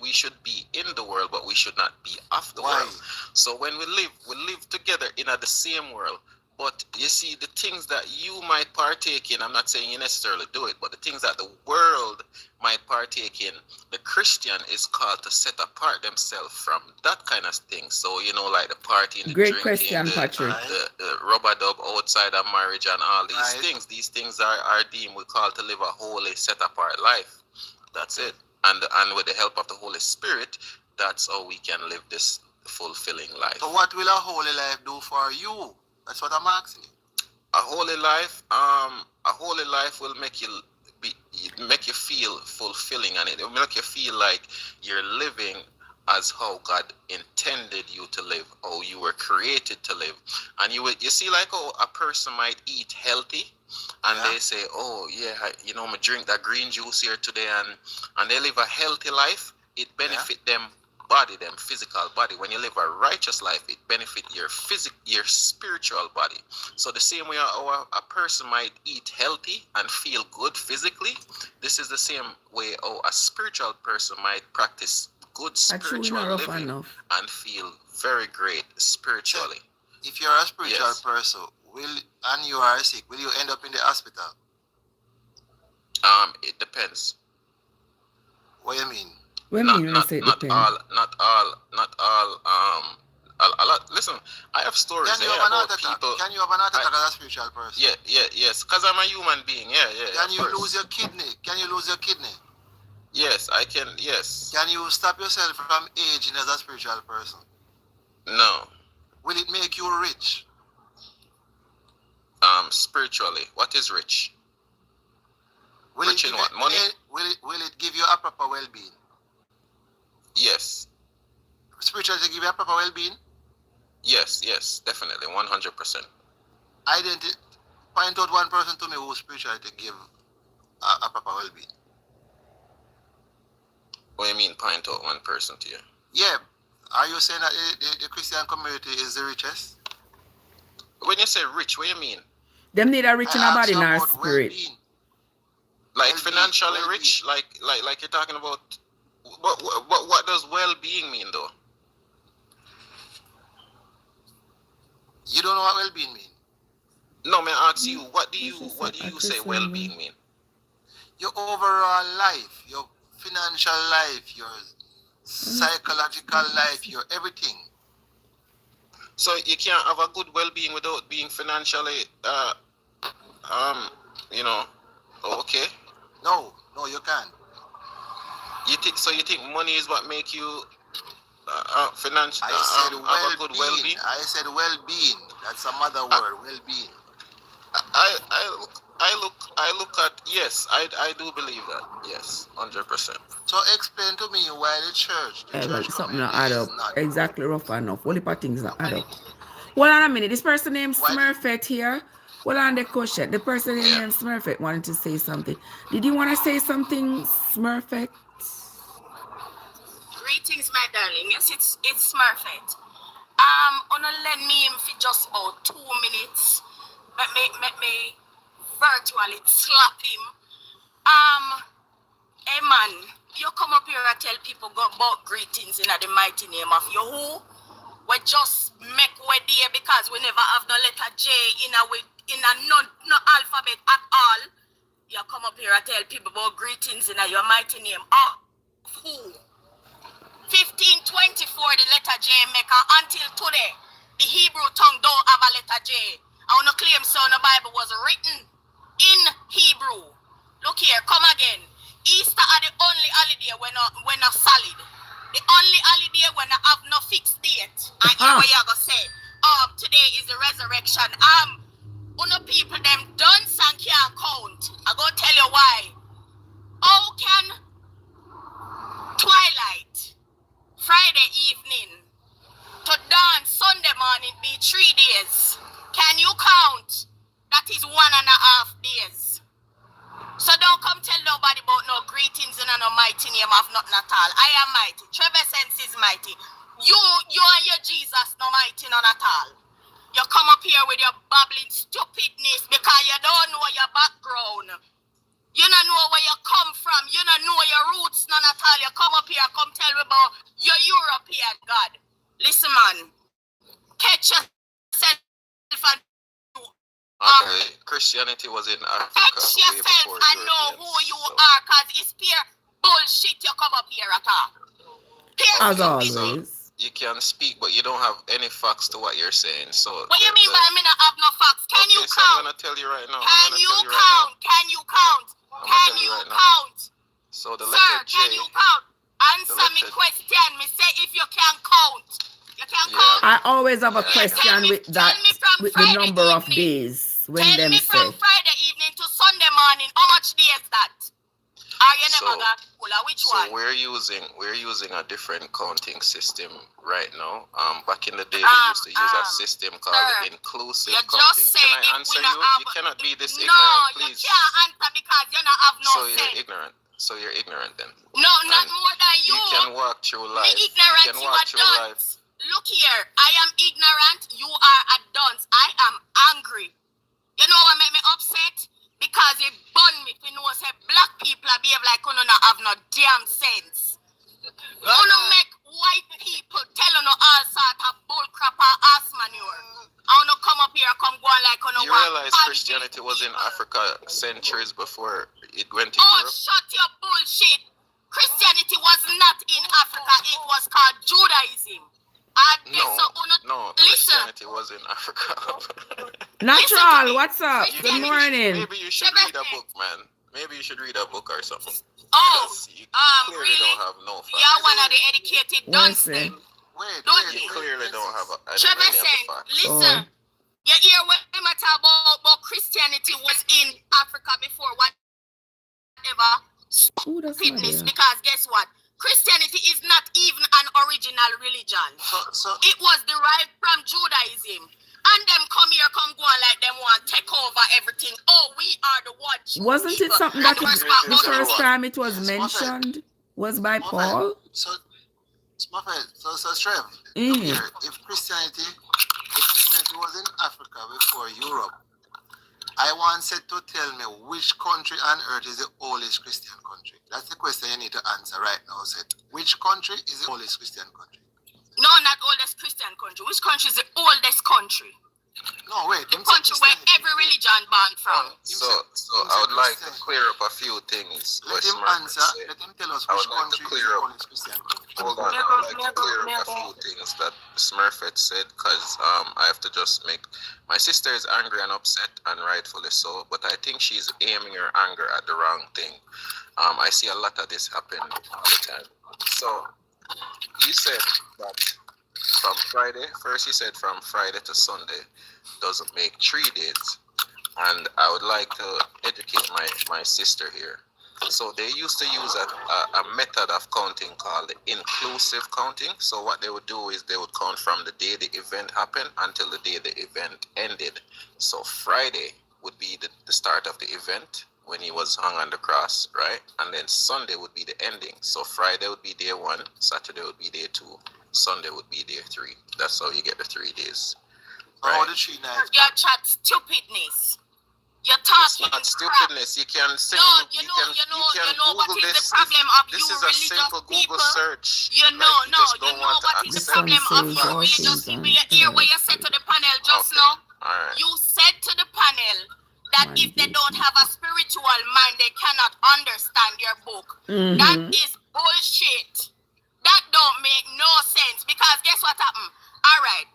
we should be in the world, but we should not be of the world. So when we live together in the same world. But you see, the things that you might partake in, I'm not saying you necessarily do it, but the things that the world might partake in, the Christian is called to set apart themselves from that kind of thing. So, you know, like the partying, the Great drinking, question, Patrick. the rubber dub outside of marriage and all these things. These things are deemed, we call to live a holy, set apart life. That's it. And with the help of the Holy Spirit, that's how we can live this fulfilling life. So what will a holy life do for you? That's what I'm asking you. A holy life will make you feel fulfilling, and it will make you feel like you're living as how God intended you to live, how you were created to live. And you see, like, how a person might eat healthy, and they say, oh yeah, you know, I drink that green juice here today, and they live a healthy life. It benefit them body, them physical body. When you live a righteous life, it benefit your spiritual body. So the same way a person might eat healthy and feel good physically, this is the same way a spiritual person might practice good spiritual living and feel very great spiritually. If you're a spiritual person, and you are sick, will you end up in the hospital? It depends. What do you mean? Not all. A lot. Listen, I have stories. Can you have an heart attack? Can you have an heart attack as a spiritual person? Yes. Because I'm a human being. Yeah. Can you lose your kidney? Can you lose your kidney? Yes, I can. Yes. Can you stop yourself from aging as a spiritual person? No. Will it make you rich? Spiritually, what is rich? Rich in what? Money? Will it give you a proper well-being? Yes. Spiritually, to give you a proper well-being? Yes, definitely, 100%. Point out one person to me who spiritually to give a proper well-being. What do you mean, point out one person to you? Yeah. Are you saying that the Christian community is the richest? When you say rich, what do you mean? Them need a rich in a body, not spirit. Like financially rich? Like you're talking about. What does well-being mean, though? You don't know what well-being mean? No, man. I ask you. What do you say well-being mean? Your overall life, your financial life, your psychological life, your everything. So you can't have a good well-being without being financially, okay. No, you can't. You think money is what make you financial? I said have a good well-being. I said well-being. That's some other word. Well-being. I look at, yes, I do believe that. Yes, 100%. So explain to me why the church something not add up. Exactly, rough enough. Only part things not add up. Hold on a minute. This person named Smurfette here. Hold on the question. The person named Smurfette wanted to say something. Did you want to say something, Smurfette? Greetings, my darling. Yes, it's Smurfette. Wanna lend me him for just about 2 minutes. Let me virtually slap him. Hey man, you come up here and tell people about greetings in the mighty name of your who? We just make way there because we never have no letter J in a no alphabet at all. You come up here and tell people about greetings in your mighty name of who? 1524, the letter J make, and until today, the Hebrew tongue don't have a letter J. I want to claim so the Bible was written in Hebrew. Look here, come again. Easter are the only holiday when not solid. The only holiday when I have no fixed date. And here what you gonna say? Today is the resurrection. Uno people them dance and can't count. I gonna tell you why. How can twilight, Friday evening, to dawn Sunday morning be 3 days? Can you count? That is 1.5 days. So don't come tell nobody about no greetings in no mighty name of nothing at all. I am mighty. Trevessence is mighty. You and your Jesus no mighty none at all. You come up here with your babbling stupidness because you don't know your background. You don't know where you come from. You don't know your roots none at all. You come up here, come tell me about your European God. Listen, man. Catch yourself and okay, Christianity was in Africa. catch yourself and know who you are, because it's pure bullshit you come up here at all. As always. You can speak, but you don't have any facts to what you're saying. So What you mean by me not have no facts? Can you so count? I'm gonna tell you right now. Can you count? Can you count? Can you count? So the Sir, letter J. can you count? Answer me question. Me say if you can count. You can count. I always have a question with that, tell me from with the Friday number of evening. days when Tell them me say. from Friday evening to Sunday morning, how much days that? Are you never got which So one? we're using a different counting system right now. Back in the day, they used to use a system called sir, inclusive you counting. just say Can I if answer we you? not have, You cannot be this no, ignorant, you please. can't answer because you not have no So sense. you're ignorant. So you're ignorant then. No, not And more than you. You can walk through life. Me ignorant, You can you walk are through life. dunce. Look here, I am ignorant, you are a dunce. I am angry. You know what make me upset? Because it bun me if you know say black people behave like you not have no damn sense. You don't make white people tell you all sort of bull crap or ass manure. I want to come up here, come go on like you You realize Christianity was in Africa centuries before it went to Europe? Shut your bullshit. Christianity was not in Africa, it was called Judaism. No, listen. Christianity was in Africa. Natural, what's up? Good morning. Maybe you should read a book, man. Maybe you should read a book or something. Oh, You clearly really? don't have no facts. You're one of the educated dunce then. You clearly don't have any Trevor of the saying, facts. listen, you hear what I'm talking about Christianity was in Africa before whatever fitness, because guess what? Christianity is not even an original religion. It was derived from Judaism. And them come here, come go on like them want take over everything. Oh, we are the one. Wasn't it something that the first time it was mentioned was by Paul? So Trev, if Christianity was in Africa before Europe, I want said to tell me which country on earth is the oldest Christian country. That's the question you need to answer right now. Said which country is the oldest Christian country? No, not oldest Christian country. Which country is the oldest country? No, wait. The country where every religion born from. So I would like to clear up a few things. Let him answer. Let him tell us which country is the oldest Christian country. Hold on, I would like to clear up a few things that Smurfette said, because I have to just make... My sister is angry and upset, and rightfully so, but I think she's aiming her anger at the wrong thing. I see a lot of this happen all the time. So, you said that from Friday, first you said from Friday to Sunday doesn't make 3 days, and I would like to educate my sister here. So they used to use a method of counting called the inclusive counting. So what they would do is they would count from the day the event happened until the day the event ended. So Friday would be the start of the event when he was hung on the cross, right? And then Sunday would be the ending. So Friday would be day 1, Saturday would be day 2, Sunday would be day 3. That's how you get the 3 days. Right? Oh, the 3 nights. Your chat stupidness. You're It's talking not stupidness. You can say you know what is the problem of you religious people. This is a simple Google search. You know what is the problem of you religious people. You hear what you said to the panel just now? Right. You said to the panel that if they don't have a spiritual mind, they cannot understand your book. That is bullshit. That don't make no sense because guess what happened? All right.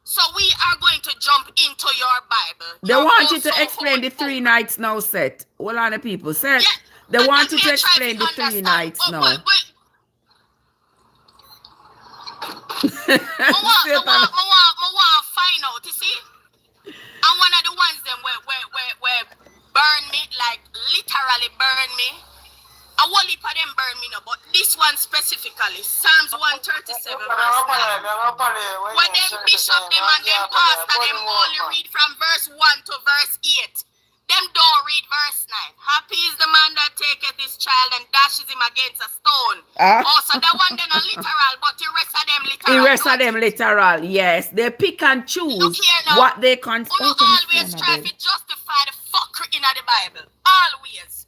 So we are going to jump into your Bible. They want you to explain the 3 nights now, Seth. Hold on, the people. Seth, they want you to explain the 3 nights now. I want find out, you see? I'm one of the ones them where burn me, like literally burn me. A whole heap of them burn me now, but this one specifically, Psalms 137 verse 9. When them bishop them and them pastor them only read from verse 1 to verse 8. Them don't read verse 9. Happy is the man that taketh his child and dashes him against a stone. Also, that one then a literal, but the rest of them literal. The rest of them literal, yes. They pick and choose what they can. Always try to justify the fuckery in the Bible. Always.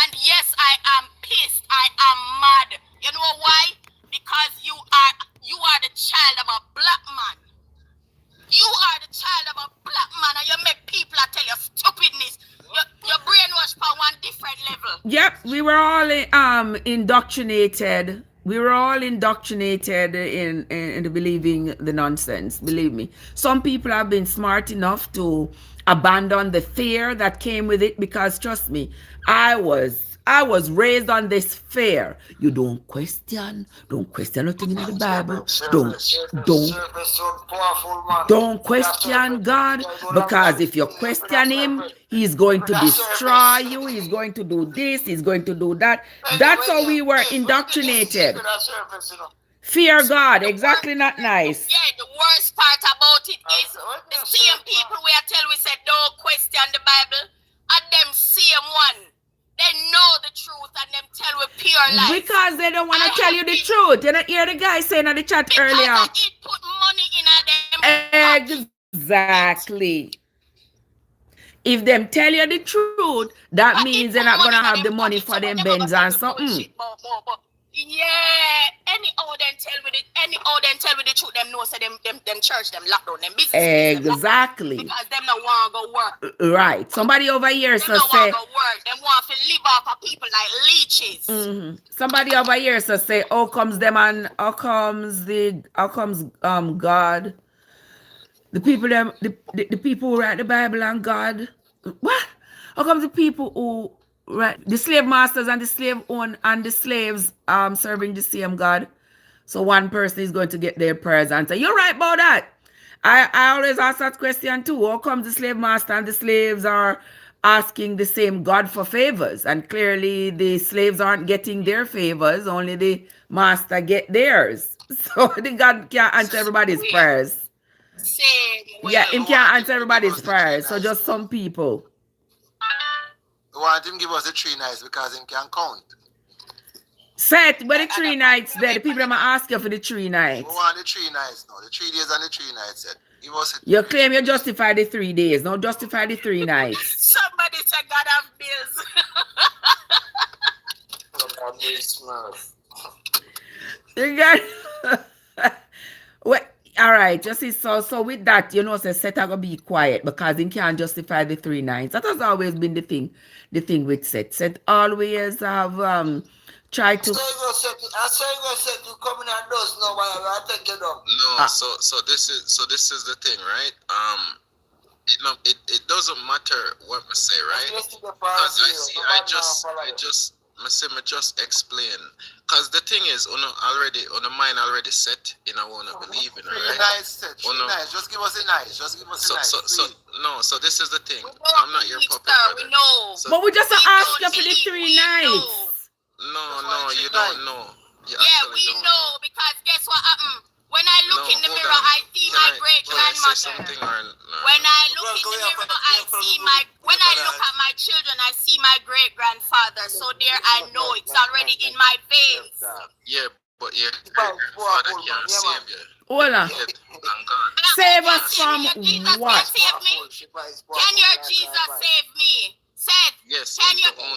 And yes, I am pissed. I am mad. You know why? Because you are the child of a black man. You are the child of a black man, and you make people tell you stupidness. Your brainwash for one different level. Yep, we were all indoctrinated. We were all indoctrinated in believing the nonsense. Believe me. Some people have been smart enough to abandon the fear that came with it, because trust me, I was raised on this fear. You don't question nothing in the Bible. Don't question God, because if you question him, he's going to destroy you. He's going to do this. He's going to do that. That's how we were indoctrinated. Fear God, exactly, not nice. Yeah, the worst part about it is the same people we said don't question the Bible, and them same one. They know the truth and them tell with pure lies. Because they don't want to tell you the truth. You don't hear the guy saying in the chat earlier. It put money in them. Exactly. If them tell you the truth, that means they're not going to have the money for them Benz and something. Yeah, anyhow then tell with the truth, them know say them church, them lock down, them business. Exactly. Because them no want to go work. Right. Somebody over here them no want to go work. Them want to live off of people like leeches. Somebody over here say, how comes God? The people the people who write the Bible and God. What? How comes the people who the slave masters and the slave own and the slaves serving the same God? So one person is going to get their prayers answered. You're right about that. I always ask that question too. How comes the slave master and the slaves are asking the same God for favors? And clearly the slaves aren't getting their favors, only the master get theirs. So the God can't answer everybody's prayers. Yeah, he can't answer everybody's prayers. So just some people. We want him to give us the 3 nights because he can count. Seth, where the 3 nights there? The people that ask you for the 3 nights. We want the 3 nights now. The 3 days and the 3 nights, Seth. Give us it. You claim you justify the 3 days. Now justify the 3 nights. Somebody said God have bills. You got well, all right, just see, so with that, you know, say Seth are gonna be quiet because he can't justify the 3 nights. That has always been the thing with Seth. Seth always have tried to. I saw you said you coming and does no I take it up. No, so this is the thing, right? It doesn't matter what I say, right? Because I just explain. Because the thing is, on the mind already set in I want to believe in, right? Nice, just give us a nice. Just give us a nice. So this is the thing. I'm not your puppet, brother. So but we just ask you for the 3 nights. No, you don't know. We know because guess what happened? When I look in the mirror, I see my great grandmother. When I look in the mirror, when I look at my children, I see my great grandfather. So there, I know it's already in my veins. Yeah, but your grandfather can't save you. Hold on. Save us from what? Can your Jesus save me? Seth, yes, can you tell me?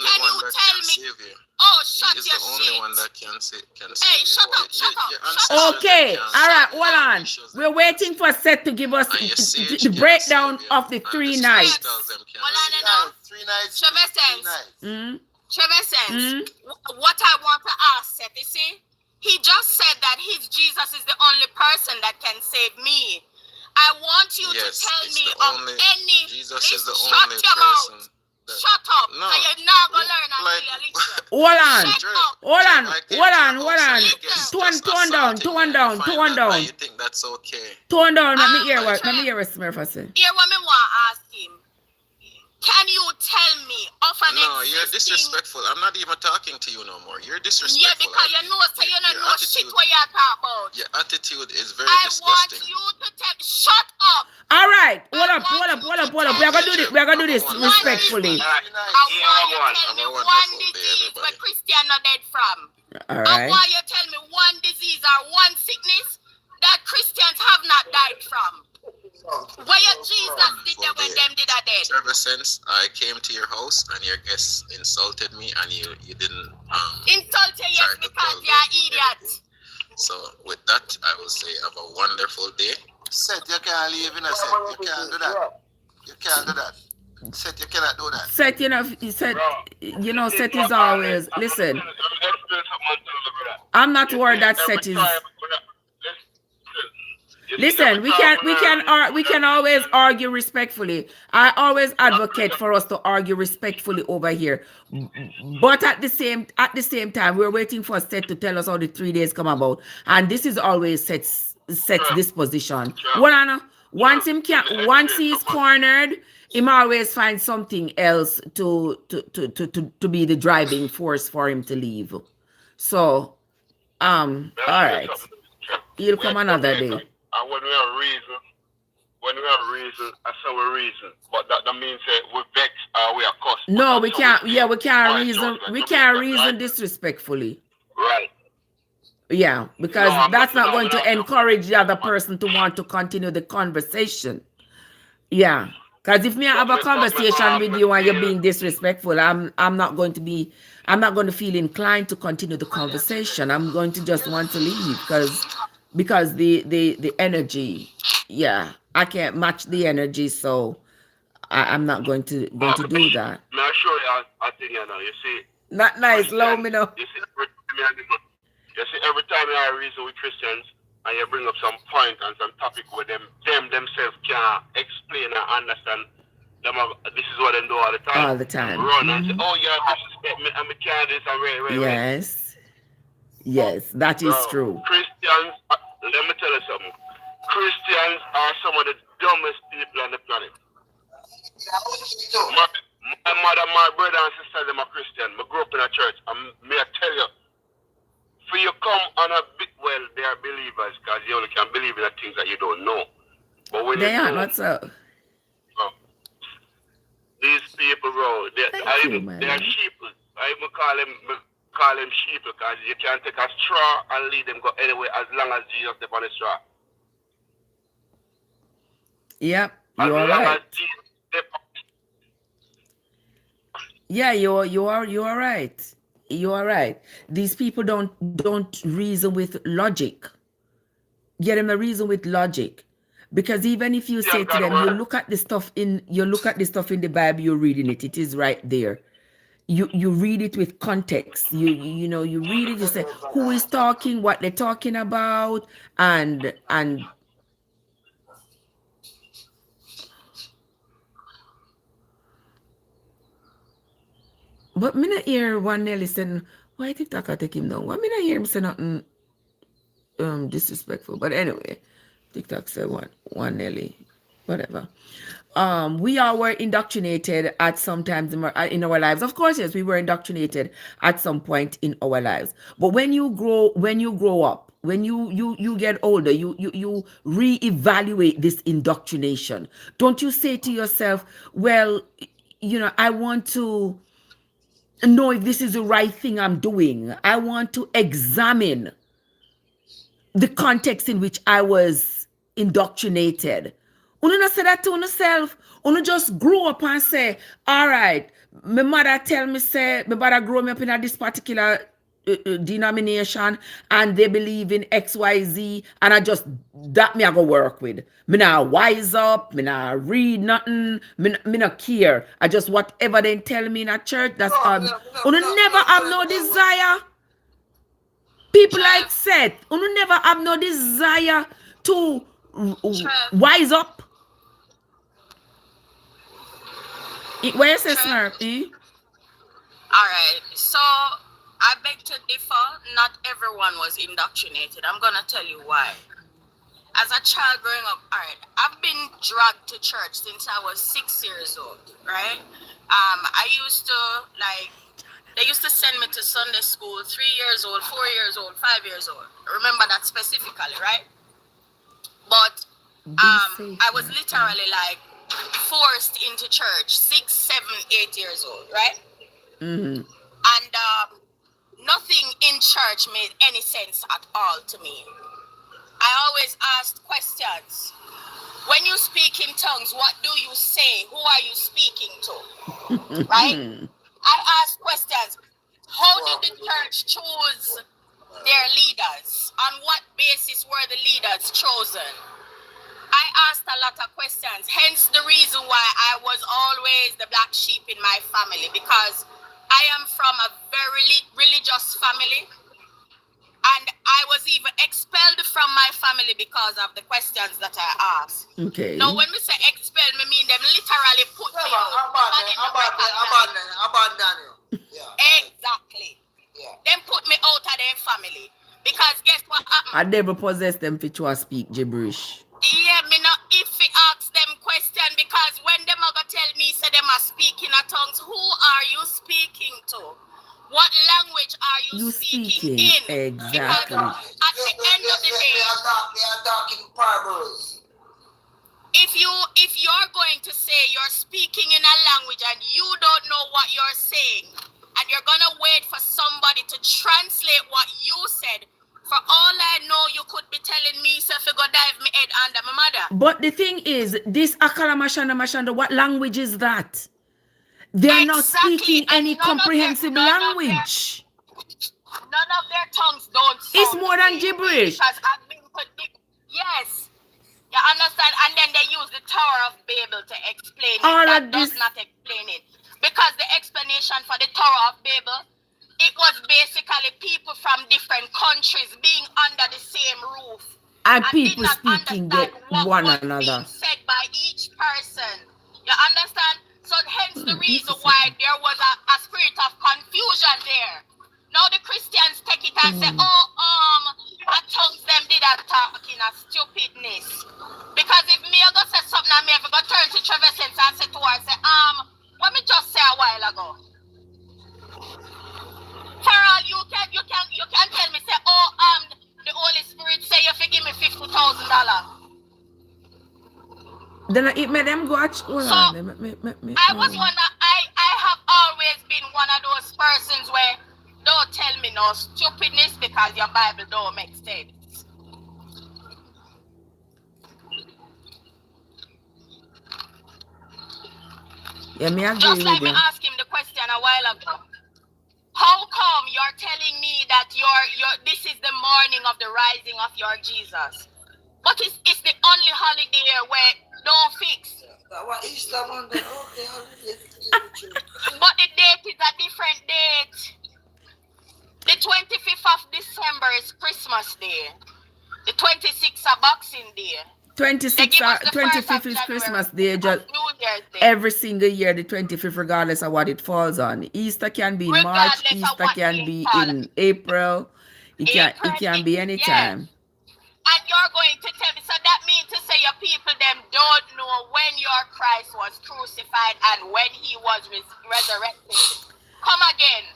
Oh, shut your shit. He's the only one that can save Hey, shut up. Okay, all right, hold on. We're waiting for Seth to give us the breakdown of the 3 nights. Hold on. 3 nights. Trevessence. Trevessence. What I want to ask Seth, you see? He just said that his Jesus is the only person that can save me. I want you to tell me of any. Jesus is the shut only your mouth. person. Shut up. No. You're not going to learn until you listen. Hold on. Shut up. Hold on. Tone down. You think that's okay? Tone down. Let me hear what Smurf say. Hear what me want to ask him. Can you tell me of an No, you're disrespectful. I'm not even talking to you no more. You're disrespectful. Yeah, because you know, so you don't know shit what you're talking about. Your attitude is very disgusting. I want you to tell. Shut up. All right. Hold up. We're gonna do this respectfully. I want you to tell me one disease where Christian not dead from. All right. I want you to tell me one disease or one sickness that Christians have not died from. Where your Jesus did that when them did that dead? Trevessence, I came to your house and your guests insulted me and you didn't insult you, yes, because you're an idiot. So with that, I will say have a wonderful day. Seth, you can't leave in a set. You can't do that. You can't do that. Seth, you cannot do that. Seth, Seth is always listen. I'm not worried that Seth is. Listen, we can always argue respectfully. I always advocate for us to argue respectfully over here. But at the same time, we're waiting for Seth to tell us how the 3 days come about. And this is always Seth's disposition. Once he's cornered, he always finds something else to be the driving force for him to leave. So all right. He'll come another day. And when we have reason, I say we reason. But that means we vex or we are cussed. No, we can't. Yeah, we can't reason. We can't reason disrespectfully. Right. Yeah, because that's not going to encourage the other person to want to continue the conversation. Yeah, because if me have a conversation with you and you're being disrespectful, I'm not going to feel inclined to continue the conversation. I'm going to just want to leave because the energy, yeah, I can't match the energy, so I'm not going to do that. May I show you a thing, you see? Not nice, low me know. You see, every time you have a reason with Christians and you bring up some point and some topic with them themselves can't explain and understand. This is what they do all the time. All the time. Run and say, oh, yeah, disrespect me and me can't do this and right. Yes, that is true. Christians, let me tell you something. Christians are some of the dumbest people on the planet. My mother, my brother and sister, them are Christian. I grew up in a church. And may I tell you, for you come on a bit, well, they are believers because you only can believe in the things that you don't know. But when they are not so. These people, bro, they are sheep. I even call them sheep because you can't take a straw and lead them go anywhere as long as Jesus is on the straw. Yep, you are right. Yeah, you are right. You are right. These people don't reason with logic. Get them a reason with logic. Because even if you say to them, you look at the stuff in the Bible, you're reading it. It is right there. You read it with context. You read it, you say who is talking, what they're talking about, and but me not hear one Nelly saying, why TikTok I take him down? Why me not hear him say nothing disrespectful? But anyway, TikTok said one Nelly, whatever. We all were indoctrinated at some times in our lives. Of course, yes, we were indoctrinated at some point in our lives. But when you grow up, when you get older, you reevaluate this indoctrination. Don't you say to yourself, well, I want to know if this is the right thing I'm doing. I want to examine the context in which I was indoctrinated. Uno not say that to yourself. Uno just grow up and say, all right, my mother tell me, say, my mother grow me up in this particular denomination and they believe in XYZ and I go work with. Me not wise up, me not read nothing, me not care. I just whatever they tell me in a church, that's all. Uno never have no desire. People like Seth, who never have no desire to wise up. What you say, Snarp? Alright, so I beg to differ. Not everyone was indoctrinated. I'm gonna tell you why. As a child growing up, alright, I've been dragged to church since I was 6 years old, right? I used to, like, they used to send me to Sunday school 3 years old, 4 years old, 5 years old. I remember that specifically, right? But I was literally like forced into church 6, 7, 8 years old, right? Mm-hmm. And nothing in church made any sense at all to me. I always asked questions. When you speak in tongues, what do you say? Who are you speaking to? Right? I asked questions. How did the church choose their leaders? On what basis were the leaders chosen? I asked a lot of questions. Hence the reason why I was always the black sheep in my family, because I am from a very religious family. And I was even expelled from my family because of the questions that I asked. Okay. Now, when we say expel, me mean them literally put me out. Abandon you. Yeah. Exactly. Yeah. Them put me out of their family. Because guess what happened? I never possess them to speak gibberish. Yeah, me not if we ask them question, because when them are gonna tell me say them are speaking in tongues, who are you speaking to? What language are you speaking in? Exactly. Because at the end of the day, they are talking parables. if you're going to say you're speaking in a language and you don't know what you're saying, and you're gonna wait for somebody to translate what you said, for all I know, you could be telling me, so if you go dive me head under my mother. But the thing is, this Akala Mashanda, what language is that? They're not speaking any comprehensible language. None of their tongues don't sound It's more than gibberish. Because I've been yes. You understand? And then they use the Tower of Babel to explain it. All That of does this. not explain it. Because the explanation for the Tower of Babel, it was basically people from different countries being under the same roof. And people did not speaking understand what one was another. being said by each person. You understand? So hence the reason why there was a spirit of confusion there. Now the Christians take it and say, a tongues them did a talking a stupidness. Because if me I go say something and me I go turn to Trevessence and say to her, say, what me just say a while ago. For all you can tell me, say, the Holy Spirit say you fi give me $50,000. Then it made them go watch. I have always been one of those persons where don't tell me no stupidness because your Bible don't make sense. Yeah, me agree Just with like you. me asked him the question a while ago. How come you're telling me that this is the morning of the rising of your Jesus? But it's the only holiday where don't fix. But the date is a different date. The 25th of December is Christmas Day. The 26th is Boxing Day. 25th is Christmas Day. Just every single year, the 25th, regardless of what it falls on. Easter can be in March. Easter can be in April. It can be any time. And you're going to tell me, so that means to say your people them don't know when your Christ was crucified and when he was resurrected. Come again.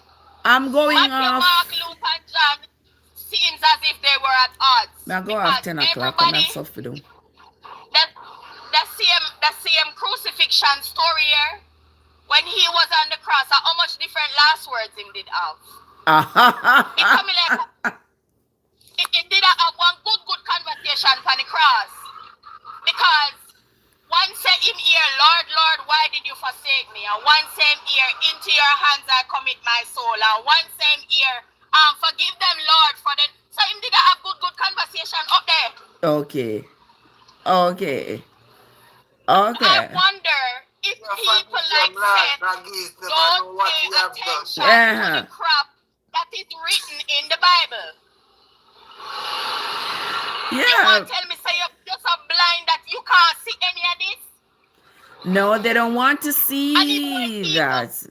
I'm going Matthew, off. Mark, Luke, and John seems as if they were at odds. I go off 10 o'clock and that's stuff to do. The same crucifixion story here, when he was on the cross, how much different last words him did have? It did have one good conversation on the cross. Because one said him here, Lord, Lord, why did you forsake me? And one said here, into your hands I commit my soul. And one said here, forgive them, Lord, for them. So him did have good conversation up there. Okay. I wonder if people like Seth don't pay attention to the crap that is written in the Bible. You Yeah. want to tell me say you're just so blind that you can't see any of this? No, they don't want to And see when that.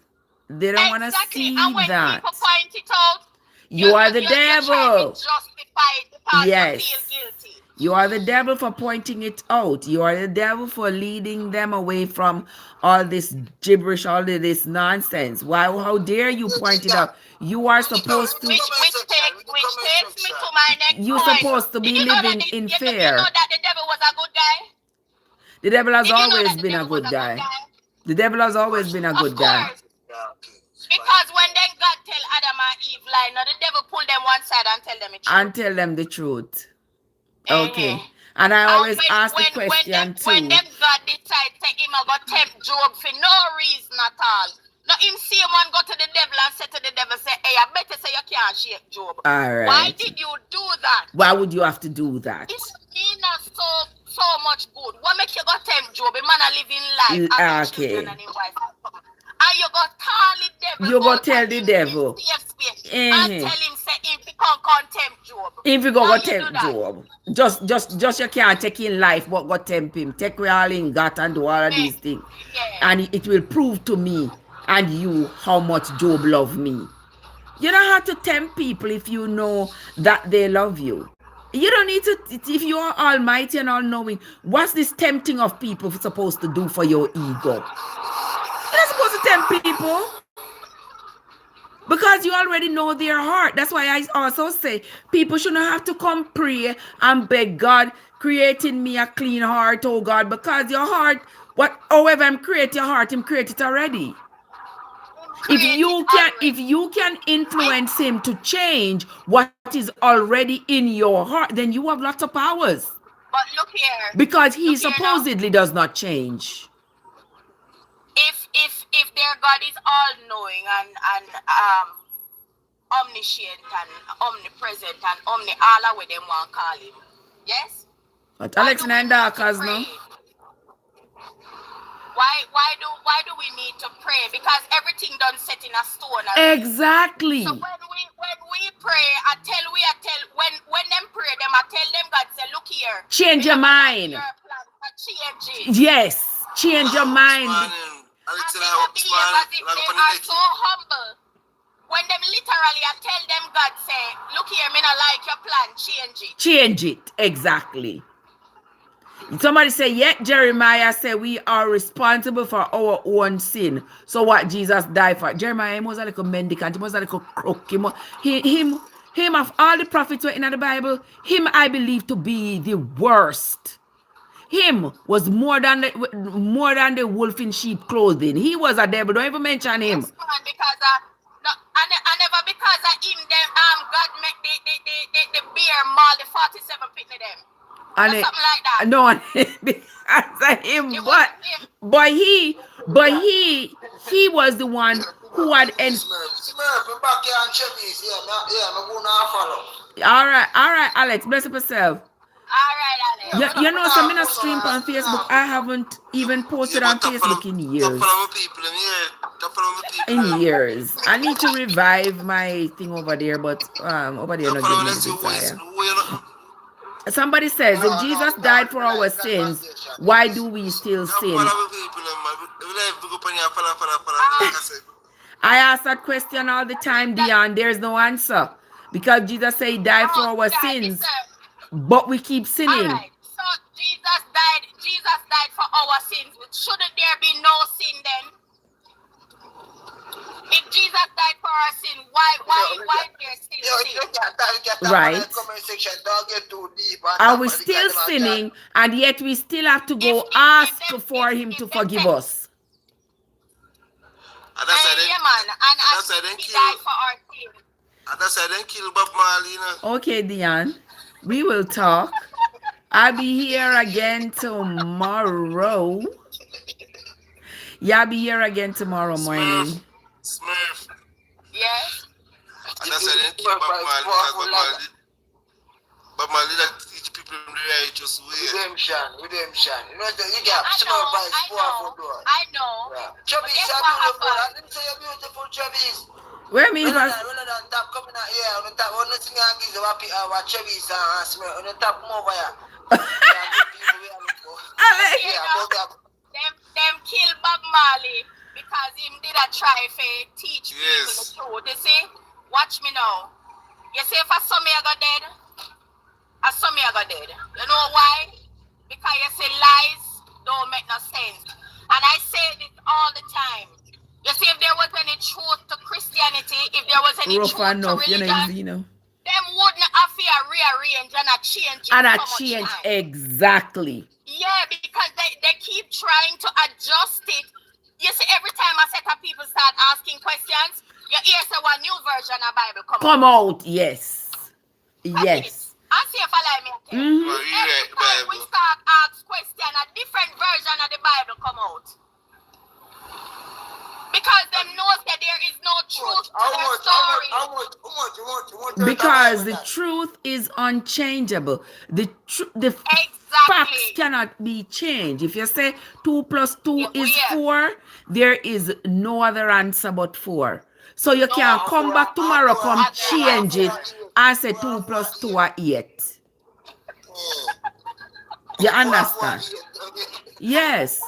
They don't want to exactly. see And when that. people point it out, You are the you're trying to devil. justify it because Yes. you feel guilty. You are the devil for pointing it out. You are the devil for leading them away from all this gibberish, all of this nonsense. Why? How dare you point it out? You are supposed to. Which takes me to my next You're point. supposed to be Did you know living that in you fear. know that the devil was a good guy? The devil has Did you know always that the been a devil was good guy. guy? The devil has always been a Of good guy. course. Because when then God tell Adam and Eve lie, now the devil pull them one side and tell them the truth. And tell them the truth. Okay. Eh. And I always And ask the question when too. them God decide to him go tempt Job for no reason at all. Now him see one go to the devil and say to the devil, say, hey, I better say you can't shake Job. All right. Why did you do that? Why would you have to do that? It's not so much good. What make you go tempt Job? A man a living life, having Okay. children and his wife. And you go tell the devil. You go out tell of the him devil. safe space Eh. and tell him say if he can't tempt Job. If you go Why go you do tempt that? Job, just you can't take in life, but go tempt him. Take we all in got and do all of these things. Yeah. And it will prove to me and you how much Job love me. You don't have to tempt people if you know that they love you. You don't need to, if you are almighty and all knowing, what's this tempting of people supposed to do for your ego? You're not supposed to tempt people. Because you already know their heart. That's why I also say people shouldn't have to come pray and beg God, create in me a clean heart, oh God, because your heart, however I'm create your heart, him create it already. If you can influence him to change what is already in your heart, then you have lots of powers. But look here. Because he Look here supposedly does not change. If their God is all knowing and omniscient and omnipresent and omni all of them want call him. Yes? But Alex and Darkers now. Why do we need to pray? Because everything done set in a stone. Exactly. So when we pray, when them pray, them I tell them God say, look here. Change your mind. Your plan, change it. Yes. Change your mind. And they are so humble. When them literally I tell them God say, look here, me not like your plan, change it. Change it. Exactly. Somebody say, yet Jeremiah said we are responsible for our own sin. So what Jesus died for? Jeremiah, he was a little mendicant, he was a little crook. Him of all the prophets were in the Bible, him I believe to be the worst. Him was more than the wolf in sheep clothing. He was a devil. Don't even mention him. Yes, man, because I never because of him them God make the bear maul the 47 pitney them. And something like that. No, because of him, but he was the one who had All right, Alex, bless up yourself. All right, Alex. You know, some in a stream on Facebook. I haven't even posted on Facebook in years. In years. I need to revive my thing over there, but over there not giving me the desire. Somebody says, if Jesus died for our sins, why do we still sin? I ask that question all the time, Dion. There's no answer. Because Jesus said he died for our sins, but we keep sinning. All right. So Jesus died for our sins. Shouldn't there be no sin then? If Jesus died for our sin, why there still sin? Right. Are we still sinning, and yet we still have to go ask for him to forgive us? Yeah, man. And he died for our sin. And that's why they kill Bob Marley, you know. Okay, Dion. We will talk. I'll be here again tomorrow. Yeah, I'll be here again tomorrow morning. Smurf. Yes. And that's why they kill Bob Marley. Bob Marley that teach people the righteous way. Redemption. You know, you get Smurf is powerful. I know. Travis, you're beautiful. I didn't say you're beautiful, Travis. Where me? When I don't tap coming out here, when I tap on the thing and give what cherries and smell, when I tap come over here. Them kill Bob Marley because him did a try to teach people the truth. You see? Watch me now. You see if I saw me I got dead, I saw me I got dead. You know why? Because you say lies don't make no sense. And I say this all the time. You see, if there was any truth to Christianity, if there was any truth to religion, them wouldn't have to rearrange and a change. And a change, exactly. Yeah, because they keep trying to adjust it. You see, every time a set of people start asking questions, you hear say one new version of Bible come out. Yes. Yes. I see if I like me. Every time we start ask question, a different version of the Bible come out. Because them knows that there is no truth to their story. Because the truth is unchangeable. The facts cannot be changed. If you say 2 + 2 is 4, there is no other answer but 4. So you can't come back tomorrow, come change it and say 2 + 2 are 8. You understand? Yes.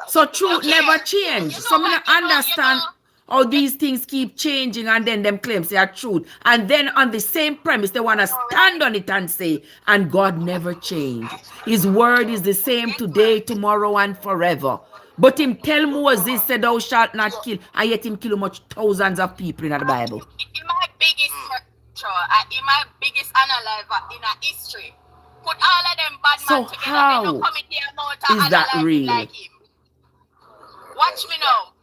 So truth never change. So I understand how these things keep changing and then them claims they are truth. And then on the same premise, they want to stand on it and say, and God never changed. His word is the same today, tomorrow, and forever. But him tell Moses, said, thou shalt not kill. And yet him kill much thousands of people in the Bible. In my biggest analyzer in our history. Put all of them bad so men together. How is that real? Like him. Watch me now.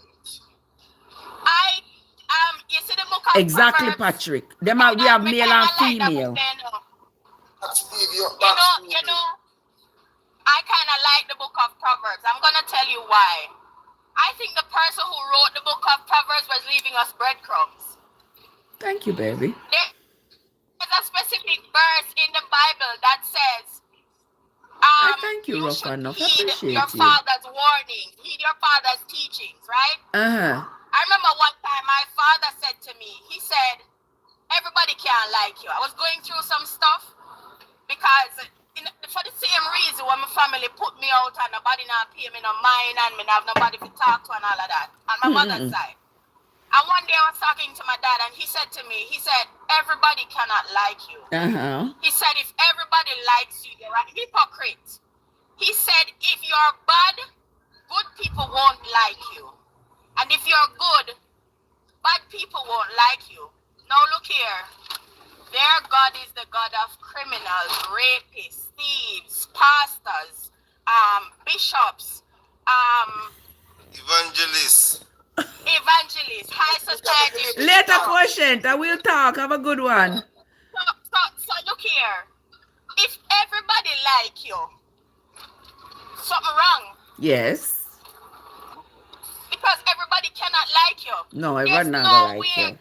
You see the book of exactly, Proverbs? Patrick. We have male and female. You know, I kind of like the book of Proverbs. I'm going to tell you why. I think the person who wrote the book of Proverbs was leaving us breadcrumbs. Thank you, baby. There's a specific verse in the Bible that says, thank you, rough enough. I heed appreciate your father's warnings, heed your father's teachings, right? I remember one time my father said to me, he said, everybody can't like you. I was going through some stuff because for the same reason when my family put me out and nobody now pay me no mind and me have nobody to talk to and all of that on my mother's side. And one day I was talking to my dad and he said to me, he said, everybody cannot like you. He said, if everybody likes you, you're a hypocrite. He said, if you're bad, good people won't like you. And if you're good, bad people won't like you. Now look here. Their God is the God of criminals, rapists, thieves, pastors, bishops, evangelists, high society. Later question. I will talk. Have a good one. So look here. If everybody like you, something wrong. Yes. Because everybody cannot like you. No, everyone not like you.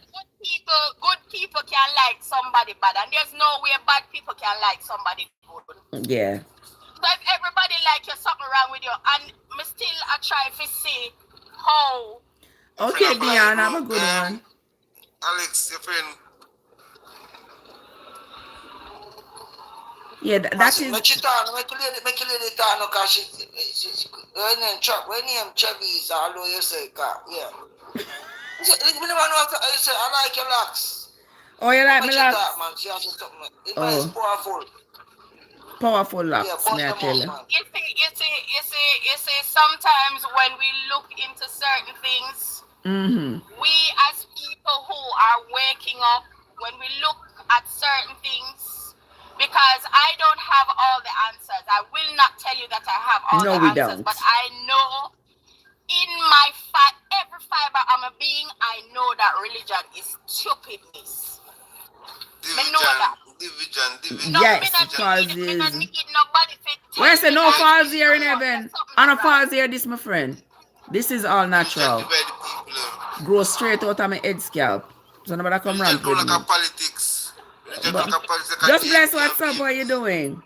Good people can like somebody bad, and there's no way bad people can like somebody good. Yeah. So if everybody like you, something wrong with you, and me still I try to see how. Okay, Dion, have a good one. Alex, your friend. Yeah, that is. Make you lady talk no, cause she her name Trevis, although you say yeah. I like your locks. Oh, you like my locks? Man, she has something. It's powerful. Powerful locks, may I tell you. You see, sometimes when we look into certain things, we as people who are waking up, when we look at certain things, because I don't have all the answers. I will not tell you that I have all the answers, but I know in my every fiber of my being, I know that religion is stupidness. Division. Yes, because where's the no falls here in heaven? And a falls here, this, my friend. This is all natural. Grow straight out of my head scalp. So nobody come around with me. Politics. Just bless what's up, what you doing?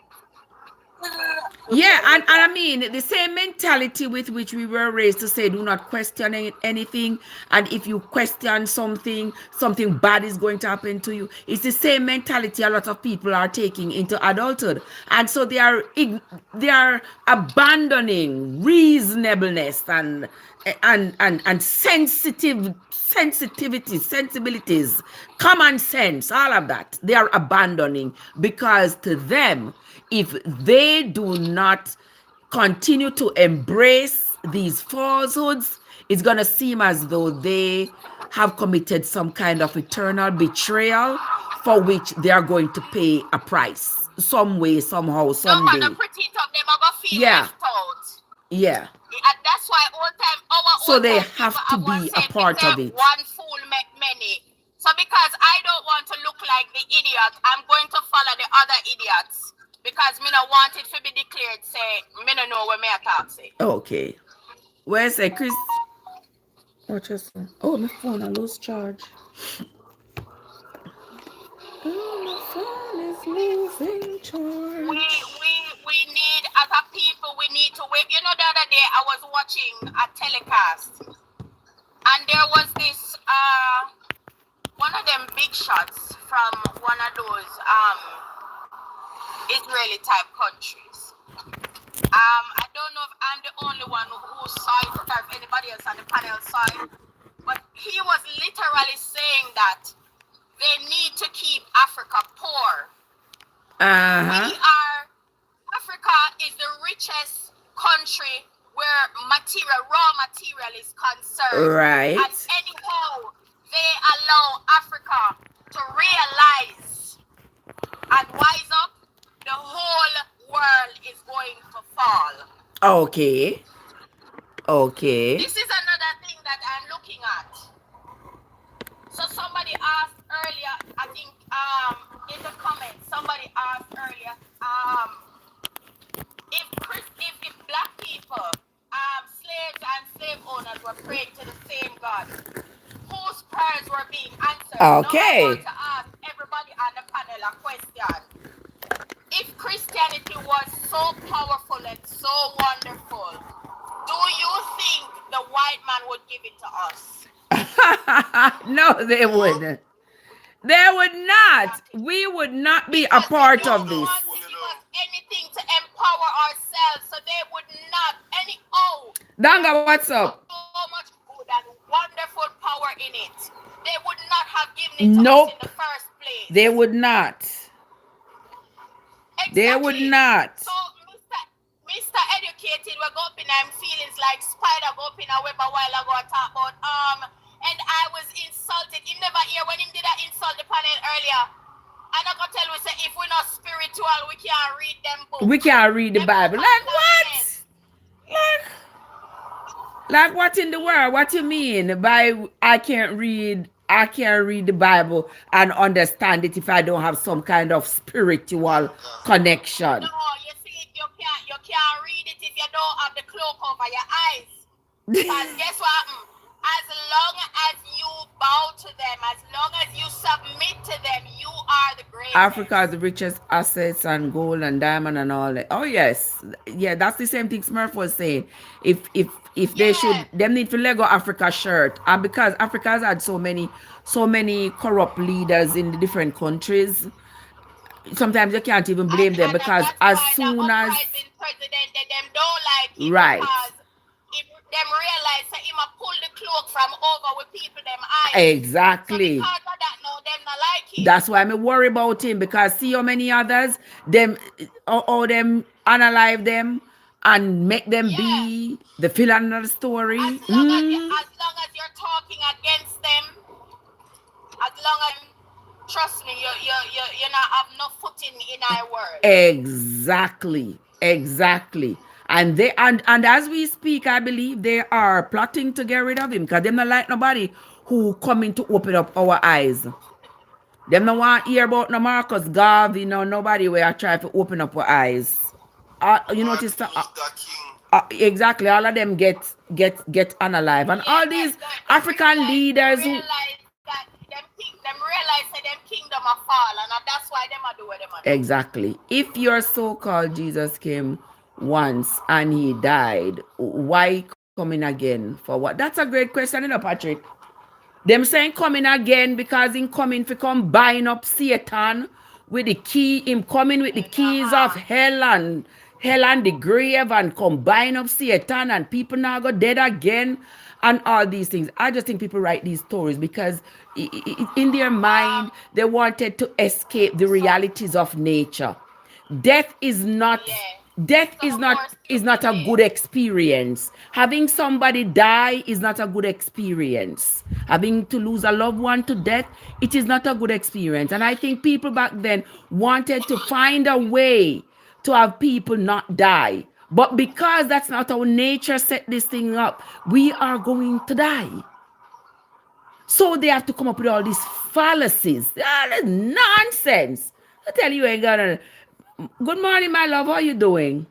Yeah, and I mean, the same mentality with which we were raised to say, do not question anything. And if you question something, something bad is going to happen to you. It's the same mentality a lot of people are taking into adulthood. And so they are abandoning reasonableness and sensibilities, common sense, all of that. They are abandoning because to them, if they do not continue to embrace these falsehoods, it's going to seem as though they have committed some kind of eternal betrayal for which they are going to pay a price some way, somehow, someday. No matter pretty tough, them are going to feel left out. Yeah. And that's why all time so they have to be a part of it. One fool make many. So because I don't want to look like the idiot, I'm going to follow the other idiots. Because me no want it to be declared, say, me no know where me attack say. Okay. Where's a Chris? Watch this one. Oh, my phone, I lose charge. Oh, my phone is losing charge. We need, as a people, we need to wait. You know, the other day I was watching a telecast, and there was this, one of them big shots from one of those, Israeli type countries. I don't know if I'm the only one who saw it, or if anybody else on the panel saw it, but he was literally saying that they need to keep Africa poor. Africa is the richest country where raw material is concerned. Right. And anyhow, they allow Africa to realize and wise up, the whole world is going to fall. Okay. Okay. This is another thing that I'm looking at. So somebody asked earlier, I think in the comments, somebody asked earlier, if black people, slaves and slave owners were praying to the same God, whose prayers were being answered? Okay. Now I want to ask everybody on the panel a question. If Christianity was so powerful and so wonderful, do you think the white man would give it to us? No, they wouldn't. They would not. We would not be a part of this. Want to give us anything to empower ourselves, so they would not. Danga, what's up? So much good and wonderful power in it. They would not have given it to us in the first place. They would not. Exactly. They would not. So, Mr. Educated, we're going in our feelings like spider go up in a web a while ago and talk about and I was insulted. You never hear when him did that insult the panel earlier. And I can tell we say if we're not spiritual, we can't read them books. We can't read the Bible. Like what? Like what in the world? What you mean by I can't read the Bible and understand it if I don't have some kind of spiritual connection? No, you see, you can't read it if you don't have the cloak over your eyes. Because guess what? As long as you bow to them, as long as you submit to them, you are the greatest. Africa has the richest assets and gold and diamond and all that. Oh yes, yeah, that's the same thing Smurf was saying. If they should, them need to Lego Africa shirt, and because Africa has had so many corrupt leaders in the different countries, sometimes you can't even blame them because as soon as president, them don't like him right. Because if them realize that him a pull the cloak from over with people them eyes. Exactly. So because of that, no, them not like him. That's why I'm worried about him, because see how many others them unalive them and make them be the villain of the story. As long as you're talking against them, as long as trust me, you're not have no footing in our world. Exactly. And they and as we speak, I believe they are plotting to get rid of him because they don't like nobody who coming to open up our eyes. Them don't want to hear about no Marcus Garvey, no nobody where I try to open up our eyes. You notice exactly, all of them get unalive, and all these African leaders who them realize that them kingdom are fall, and that's why them are do what them are do. Exactly. If your so-called Jesus came, once and he died. Why coming again? For what? That's a great question, Patrick. Them saying coming again because him coming to come buying up Satan with the key, him coming with the keys of hell and the grave and come buying up Satan and people now go dead again and all these things. I just think people write these stories because in their mind they wanted to escape the realities of nature. Death is not a good experience. Having somebody die is not a good experience. Having to lose a loved one to death, it is not a good experience. And I think people back then wanted to find a way to have people not die. But because that's not how nature set this thing up, we are going to die. So they have to come up with all these fallacies. That's nonsense. I tell you, ain't gonna. Good morning, my love. How are you doing?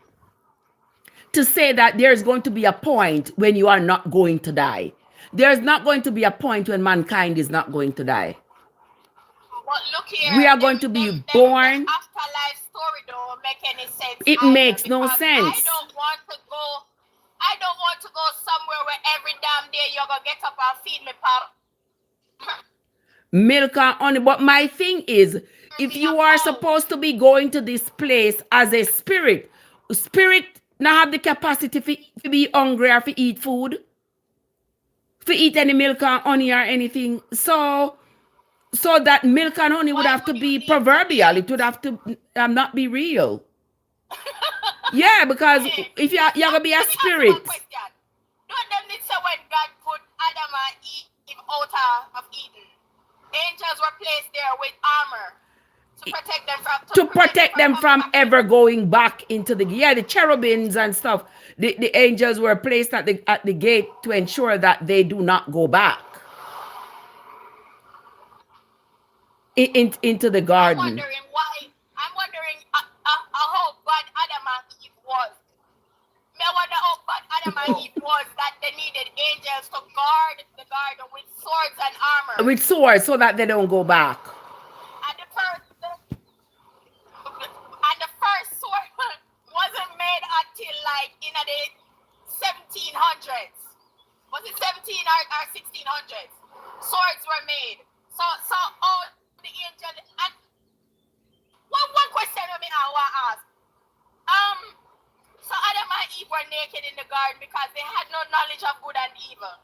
To say that there's going to be a point when you are not going to die. There's not going to be a point when mankind is not going to die. But look here, we are going to be born. The afterlife story don't make any sense. It makes no sense. I don't want to go somewhere where every damn day you're gonna get up and feed me pop. Milk and honey. But my thing is, if you are supposed to be going to this place as a spirit now have the capacity to be hungry or to eat food, to eat any milk and honey or anything. So that milk and honey would have to be proverbial. It would have to not be real. Yeah, because if you're going to be a spirit. Don't them need say when God put Adam and Eve out of Eden, angels were placed there with armor to protect them from ever going back into the cherubims and stuff. The angels were placed at the gate to ensure that they do not go back into the garden. I'm wondering how bad Adam and Eve was. I wonder how bad Adam and Eve was that they needed angels to guard the garden with swords and armor. With swords so that they don't go back. And the first sword wasn't made until like in the 1700s. Was it 17 or 1600s? Swords were made. So all the angels. And one question I want to ask. So Adam and Eve were naked in the garden because they had no knowledge of good and evil.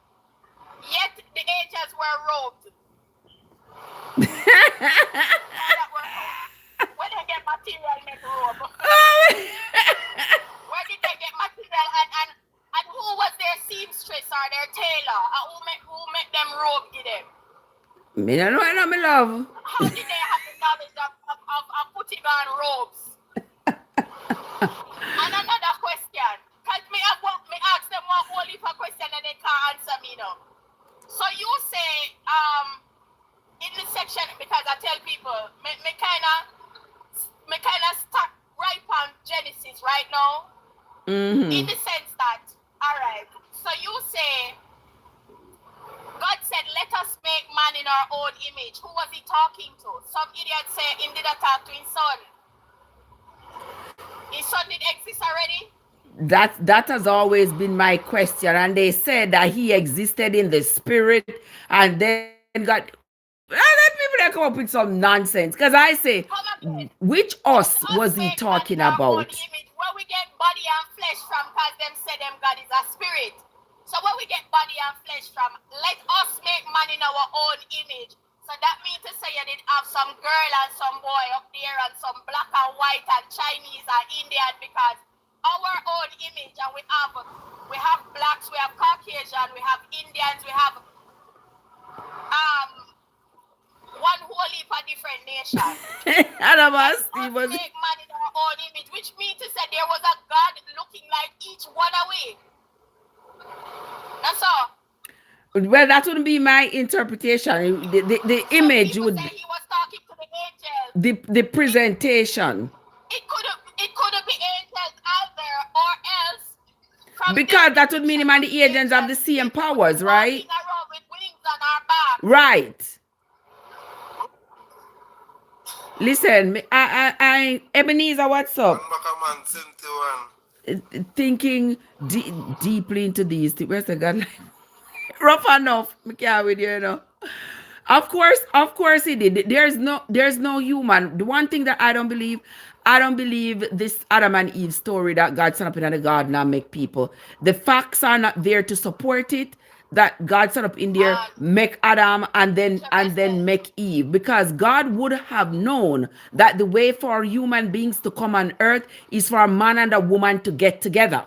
Yet the angels were robed. Where did they get material make robe? Where did they get material and who was their seamstress or their tailor? Who made them robe to them? Me don't know, my love. How did they have the knowledge of putting on robes? And another question. Because me ask them one whole heap of question and they can't answer me now. So you say, in this section, because I tell people, me kind of stuck right on Genesis right now. Mm-hmm. In the sense that, all right, so you say, God said, let us make man in our own image. Who was he talking to? Some idiot say, him did not talk to his son. His son did exist already? That has always been my question. And they said that he existed in the spirit and then got... People that come up with some nonsense. Because I say, which us was he talking about? Where we get body and flesh from, because them say them God is a spirit. So where we get body and flesh from, let us make man in our own image. So that means to say you did have some girl and some boy up there and some black and white and Chinese and Indian, because our own image, and we have blacks, we have Caucasian, we have Indians, we have one whole heap of different nations. was make man in our own image, which means to say there was a God looking like each one away. That's all. Well, that wouldn't be my interpretation. The image would. He was talking to the angels. The presentation. It could be angels out there, or else. Because that would mean him and the agents have the same powers, right? Around with wings on our back. Right. Listen, I Ebenezer, what's up? thinking deeply into these things. Where's the God? Rough enough. Me can't with you, you know. Of course he did. There's no human. The one thing that I don't believe this Adam and Eve story that God set up in the garden and make people. The facts are not there to support it. That God set up in there, make Adam and then make Eve. Because God would have known that the way for human beings to come on earth is for a man and a woman to get together.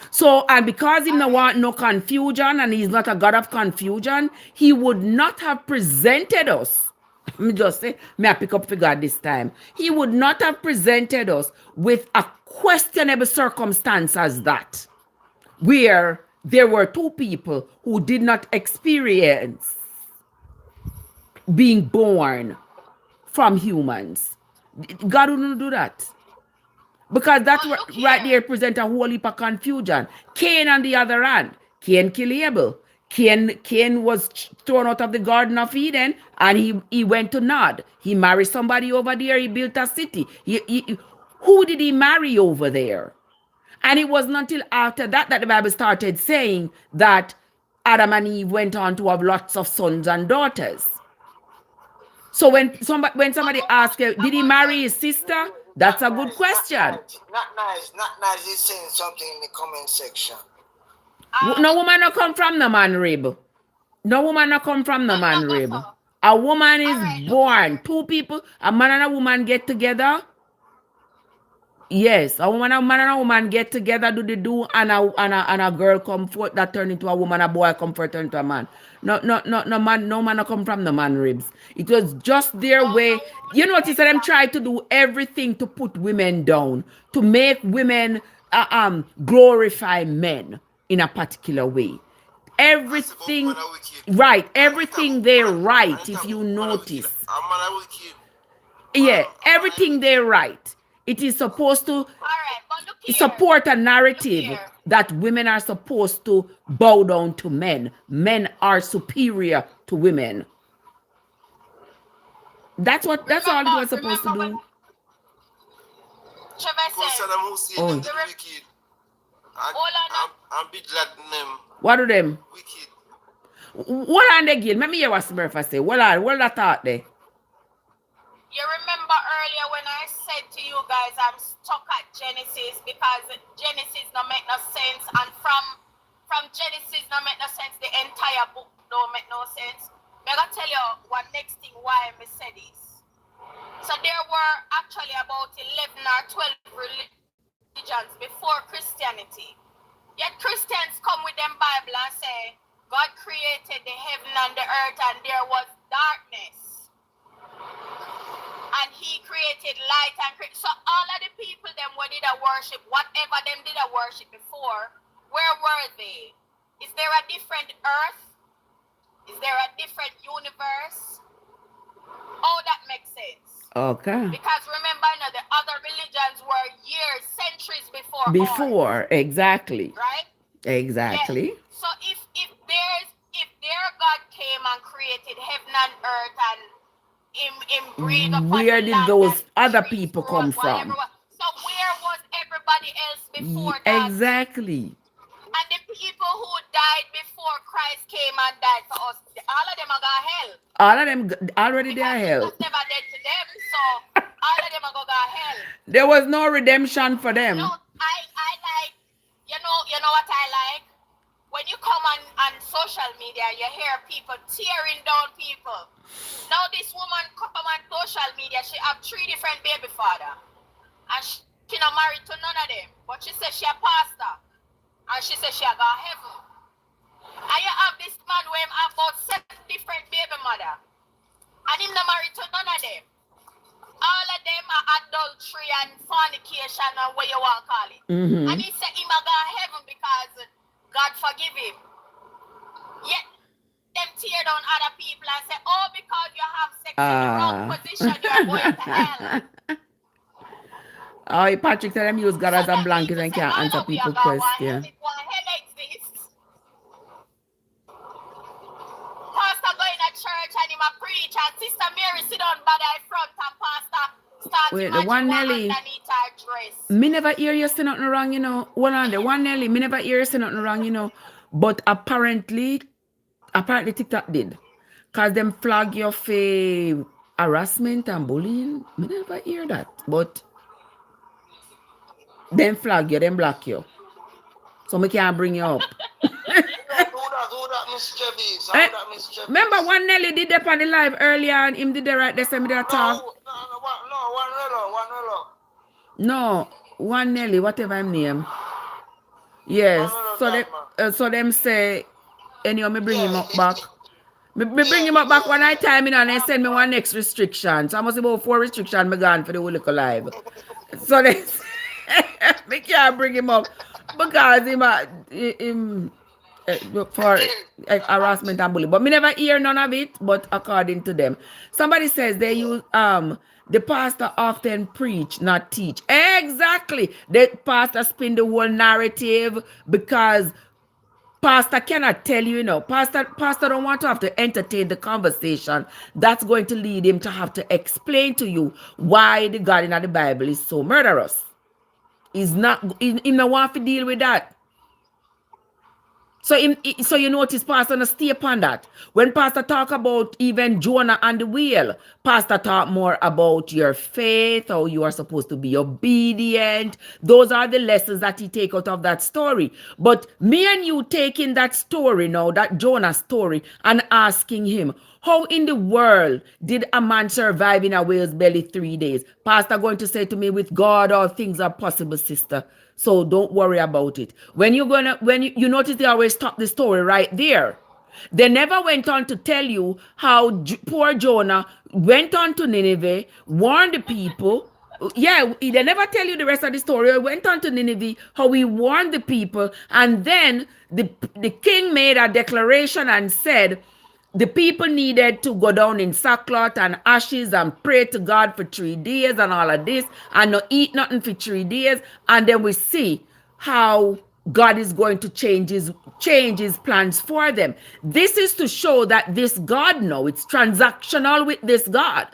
So, and because he don't want no confusion and he's not a God of confusion, he would not have presented us. Let me just say, may I pick up for God this time? He would not have presented us with a questionable circumstance as that, where there were two people who did not experience being born from humans. God wouldn't do that. Because that's what right there present a whole heap of confusion. Cain on the other hand, Cain killed Abel. Cain was thrown out of the Garden of Eden and he went to Nod. He married somebody over there. He built a city. Who did he marry over there? And it wasn't until after that the Bible started saying that Adam and Eve went on to have lots of sons and daughters. So when somebody asks, did he marry his sister? That's a good question. Not nice. He's saying something in the comment section. No woman no come from no man rib. No woman no come from no man rib. A woman is born. Two people, a man and a woman get together. Yes, a man and a woman get together, do the do, and a girl come forth that turn into a woman, a boy come forth turn into a man. No man no come from the man ribs. It was just their way. You notice that them try to do everything to put women down, to make women glorify men in a particular way. Everything right, everything they right, if you notice. Yeah, everything they right. It is supposed to support a narrative that women are supposed to bow down to men. Men are superior to women. That's all it was supposed to do. What do them? What on again? Let me hear what Smurf say. What that thought there? You remember earlier when I said to you guys I'm stuck at Genesis because Genesis don't make no sense, and from Genesis don't make no sense, the entire book don't make no sense. I'm gonna tell you one next thing why I said this. So there were actually about 11 or 12 religions before Christianity. Yet Christians come with them Bible and say God created the heaven and the earth and there was darkness. And he created light and so all of the people them who did a worship, whatever them did a worship before, where were they? Is there a different earth? Is there a different universe? Oh, that makes sense. Okay. Because remember now the other religions were years, centuries before. Before, ours. Exactly. Right? Exactly. Yes. So if their God came and created heaven and earth and where did those other people come from? So where was everybody else before that? Exactly. And the people who died before Christ came and died for us, all of them are going to hell. All of them already they are hell. Jesus never dead to them, so all of them are going to go hell. There was no redemption for them. No, I like, you know what I like? When you come on social media, you hear people tearing down people. Now this woman come on social media, she have 3 different baby father. And she not married to none of them. But she says she a pastor. And she says she a go heaven. And you have this man who have about 7 different baby mother. And him not married to none of them. All of them are adultery and fornication and what you want to call it. Mm-hmm. And he said he a go heaven because God forgive him. Yet them tear down other people and say, oh, because you have sex in the wrong position, you're going to hell. Oh, Patrick said them use God as a blanket and can't answer people's questions. Pastor going to church and him a preach and Sister Mary sit down by the front and pastor start wait, the one Nelly. Me never hear you say nothing wrong, you know. One Nelly, me never hear you say nothing wrong, you know. But apparently TikTok did. Cause them flag you for harassment and bullying. Me never hear that. But them flag you, them block you. So me can't bring you up. Remember one Nelly did that on the live earlier and him did the right there, send me that talk. No, one Nelly, whatever him name. Yes. So them say, anyhow, me bring him up back. Me bring him up back one night time, you know, and they send me one next restriction. So I must about 4 restrictions me gone for the whole little live. So they me can't bring him up because him for harassment and bullying. But me never hear none of it, but according to them. Somebody says they use the pastor often preach, not teach. Exactly. The pastor spin the whole narrative because pastor cannot tell you, you know, pastor don't want to have to entertain the conversation. That's going to lead him to have to explain to you why the God in the Bible is so murderous. He's not, he don't want to deal with that. So you notice pastor not stay upon that. When pastor talk about even Jonah and the whale, pastor talk more about your faith, how you are supposed to be obedient. Those are the lessons that he take out of that story. But me and you taking that story now, that Jonah story, and asking him, how in the world did a man survive in a whale's belly 3 days? Pastor going to say to me, with God all things are possible, sister. So don't worry about it. When you notice they always stop the story right there. They never went on to tell you how poor Jonah went on to Nineveh, warned the people. Yeah, they never tell you the rest of the story. He went on to Nineveh, how he warned the people, and then the king made a declaration and said the people needed to go down in sackcloth and ashes and pray to God for 3 days and all of this and not eat nothing for 3 days. And then we see how God is going to change his plans for them. This is to show that this God now, it's transactional with this God.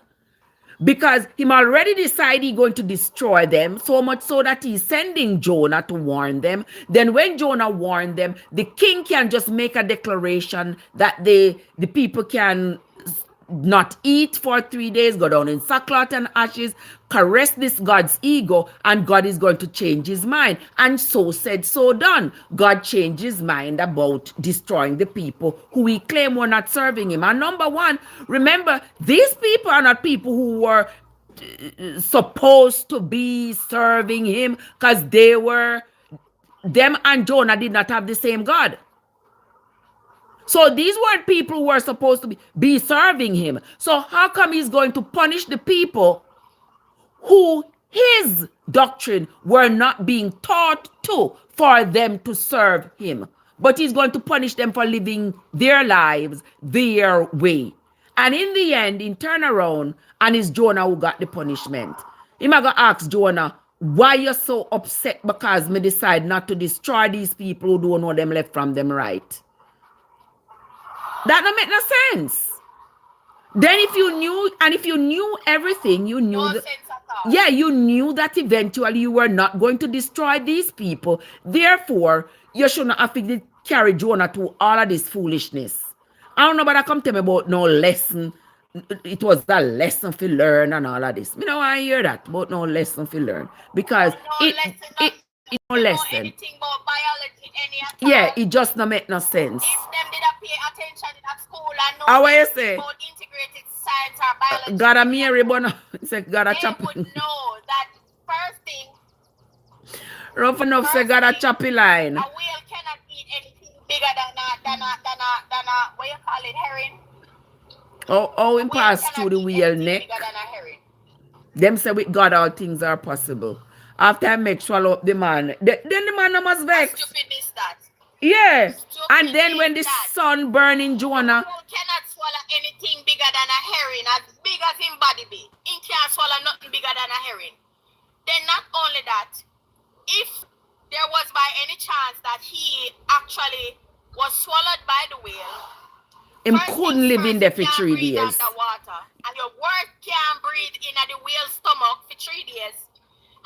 Because him already decided he's going to destroy them, so much so that he's sending Jonah to warn them. Then when Jonah warned them, the king can just make a declaration that the people can not eat for 3 days, go down in sackcloth and ashes, caress this God's ego, and God is going to change his mind. And so said, so done. God changed his mind about destroying the people who he claimed were not serving him. And number one, remember, these people are not people who were supposed to be serving him, because them and Jonah did not have the same God. So these weren't people who were supposed to be serving him. So how come he's going to punish the people who his doctrine were not being taught to for them to serve him? But he's going to punish them for living their lives their way. And in the end, in turnaround, and it's Jonah who got the punishment. He might go ask Jonah, why you're so upset because me decide not to destroy these people who don't know them left from them right? That don't make no sense. Then if you knew everything, you knew you knew that eventually you were not going to destroy these people. Therefore, you should not have to carry Jonah to all of this foolishness. I don't know, but I come tell me about no lesson. It was a lesson to learn and all of this. You know, I hear that, but no lesson to learn. Because it's no lesson. About biology, yeah, it just don't make no sense. If them did pay attention at school and know about integrated science or biology, God a Mary, but say God a chop. They would know that first thing. Rough enough say God a choppy line. A whale cannot eat anything bigger than a what you call it, herring. Oh, we pass through the whale neck. Them say with God all things are possible. After I make swallow up the man, then the man must vex. Stupidness that. Yeah. And then when the sun burning Jonah. You cannot swallow anything bigger than a herring, as big as his body be. He can't swallow nothing bigger than a herring. Then not only that, if there was by any chance that he actually was swallowed by the whale, he couldn't live in there for 3 days. Underwater, and your word can't breathe in the whale's stomach for 3 days.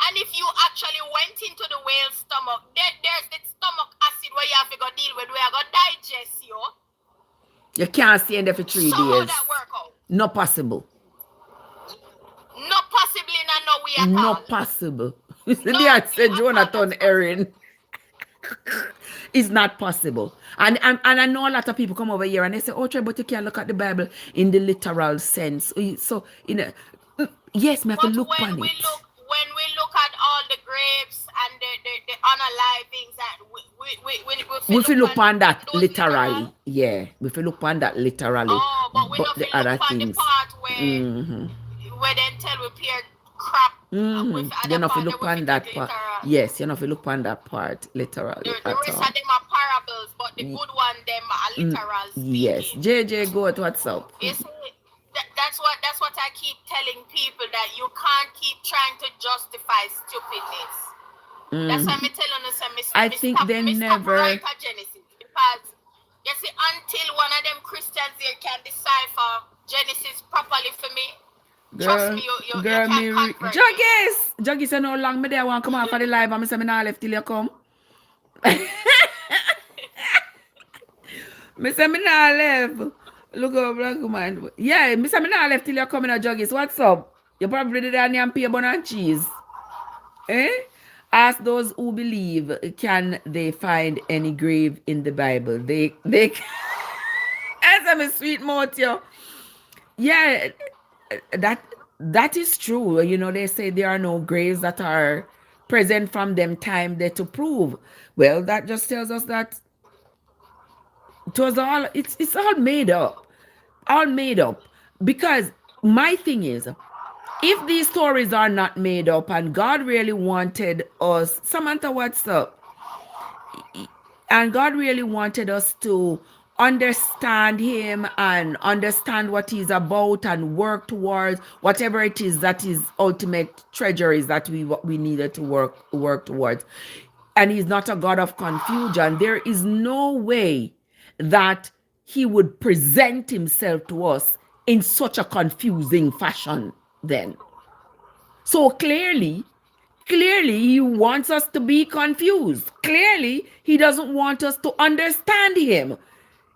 And if you actually went into the whale's stomach, there's the stomach acid where you have to go deal with, where you go digest you. You can't stay in there for 3 days. How that work out? Not possible. Not possibly in no way at all. Not possible. They said Jonathan Erin. It's not possible. And I know a lot of people come over here and they say, oh, Trev, but you can't look at the Bible in the literal sense. So, yes, we have to look on it. When we look at all the grapes and the unalivings, and we feel look on that literally. Yeah, we feel look on that literally. Oh, but we don't the feel other look on things. the part where they tell we pair crap. You're not look on that part. Yes, you're not look on that part literally. The rest of them are parables, but the good one them are literal. Yes, JJ, go to what's up. You see, that's what I keep telling people, that you can't keep trying to justify stupidness. That's why I'm telling you, I think they never. Right at Genesis, because you see, until one of them Christians here can decipher Genesis properly for me. Trust me, you can't convert. Juggies, say no long me there want come out for the live and I say me not left till you come. Me say me not left. Look over black woman. Yeah, me say me not left till you come in a Juggies. What's up? You probably did any and pay bun and cheese. Ask those who believe, can they find any grave in the Bible? They answer me sweet mouth, yo. Yeah. That is true. They say there are no graves that are present from them time there to prove. Well, that just tells us that it was all it's all made up. All made up. Because my thing is, if these stories are not made up and God really wanted us, Samantha, what's up? And God really wanted us to understand him and understand what he's about and work towards whatever it is that his ultimate treasure is that we needed to work towards. And he's not a God of confusion. There is no way that he would present himself to us in such a confusing fashion then. So clearly he wants us to be confused. Clearly, he doesn't want us to understand him.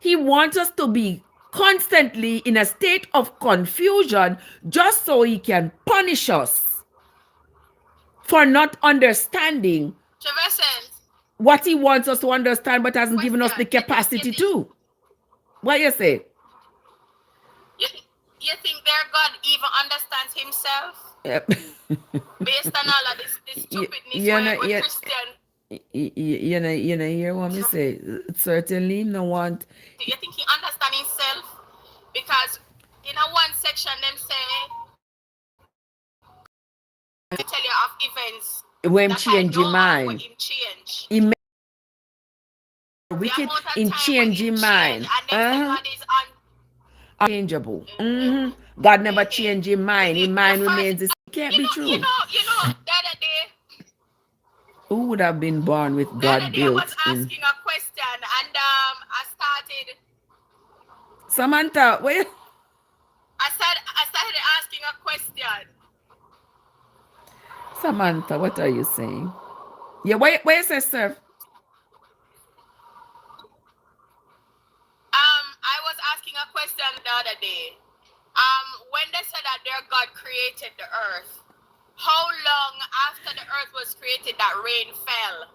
He wants us to be constantly in a state of confusion just so he can punish us for not understanding what he wants us to understand but hasn't given us the capacity to. What you say? You think their God even understands himself? Yep. Based on all of this stupidness we're Christian. You hear what me say? Certainly no one. Do you think he understands himself? Because in a one section them say they tell you of events when change your mind. Him change. Wicked in changing mind. Unchangeable. God never changed his mind. His mind remains the same. It can't be true. You know, the other day, who would have been born with God built? I was asking a question, and I started. Samantha, wait. I started asking a question. Samantha, what are you saying? Yeah, where you say, sir? I was asking a question the other day. When they said that their God created the earth, how long after the earth was created that rain fell?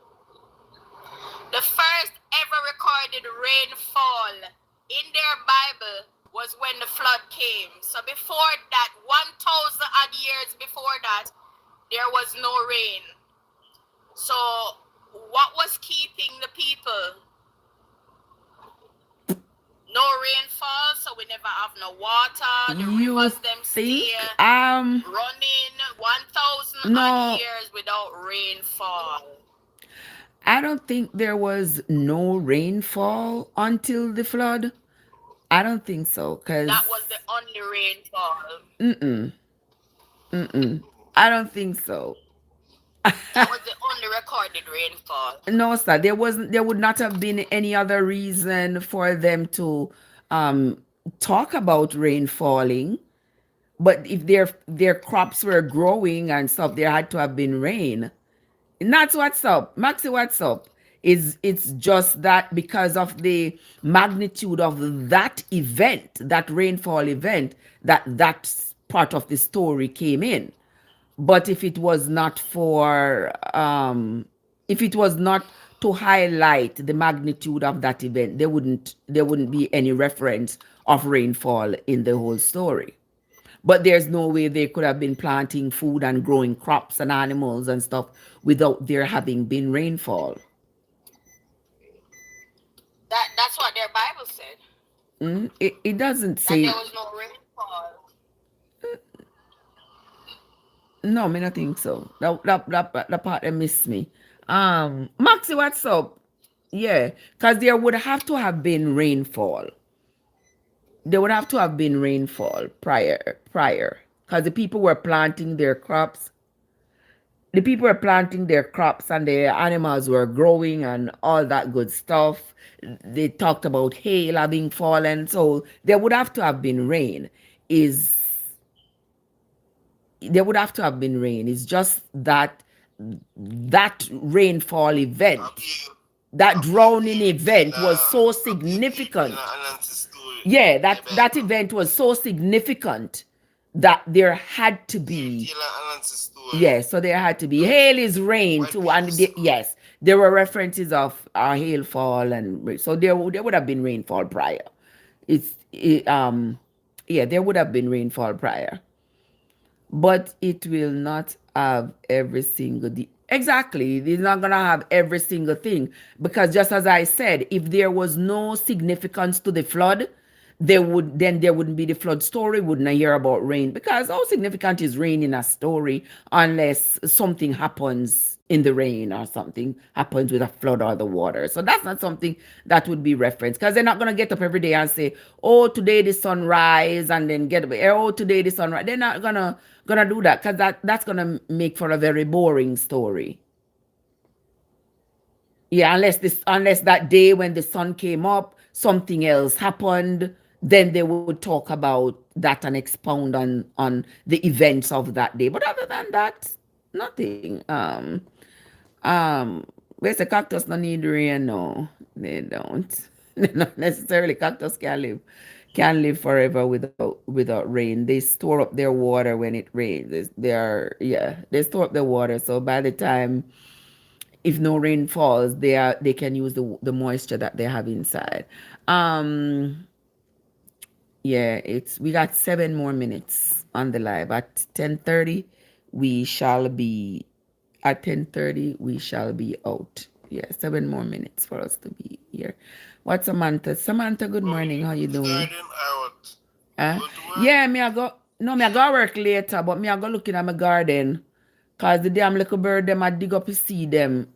The first ever recorded rainfall in their Bible was when the flood came. So before that, 1,000 odd years before that, there was no rain. So what was keeping the people? No rainfall, so we never have no water. The rivers them stay running 1,000 years without rainfall. I don't think there was no rainfall until the flood. I don't think so, because that was the only rainfall. I don't think so. That was the only recorded rainfall. No, sir. There would not have been any other reason for them to talk about rain falling But if their crops were growing and stuff, there had to have been rain. And that's what's up. Maxi, what's up? It's just that because of the magnitude of that event, that rainfall event, that part of the story came in. But if it was not for if it was not to highlight the magnitude of that event, there wouldn't be any reference of rainfall in the whole story. But there's no way they could have been planting food and growing crops and animals and stuff without there having been rainfall. That's what their Bible said. It doesn't That say. there was no rainfall. No, me not think so. That part they miss me. Maxi, what's up? Yeah, because there would have to have been rainfall. There would have to have been rainfall prior, because the people were planting their crops. The people were planting their crops and their animals were growing and all that good stuff. They talked about hail having fallen, so there would have to have been rain. There would have to have been rain. It's just that rainfall event, that drowning event was so significant. Yeah, that event was so significant that there had to be. Yes, so there had to be. Hail is rain too, and yes, there were references of hail fall, and so there would have been rainfall prior. Yeah, there would have been rainfall prior, but it will not have every single exactly. It's not gonna have every single thing, because just as I said, if there was no significance to the flood, there wouldn't be the flood story. Wouldn't I hear about rain? Because how significant is rain in a story unless something happens in the rain or something happens with a flood or the water? So that's not something that would be referenced, because they're not going to get up every day and say, oh, today the sun rise, and then get up, oh, today the sun rise. They're not gonna do that, because that's gonna make for a very boring story. Yeah, unless that day when the sun came up, something else happened, then they would talk about that and expound on the events of that day. But other than that, nothing. Where's the cactus no need rain? No, they don't. Not necessarily. Cactus can live forever without rain. They store up their water when it rains. They store up the water. So by the time, if no rain falls, they can use the moisture that they have inside. Yeah, we got 7 more minutes on the live. At 10:30, we shall be out. Yeah, 7 more minutes for us to be here. What's Samantha? Samantha, good morning. How you doing? Yeah, me I go work later, but me I go looking at my garden. Cause the damn little bird them I dig up to see them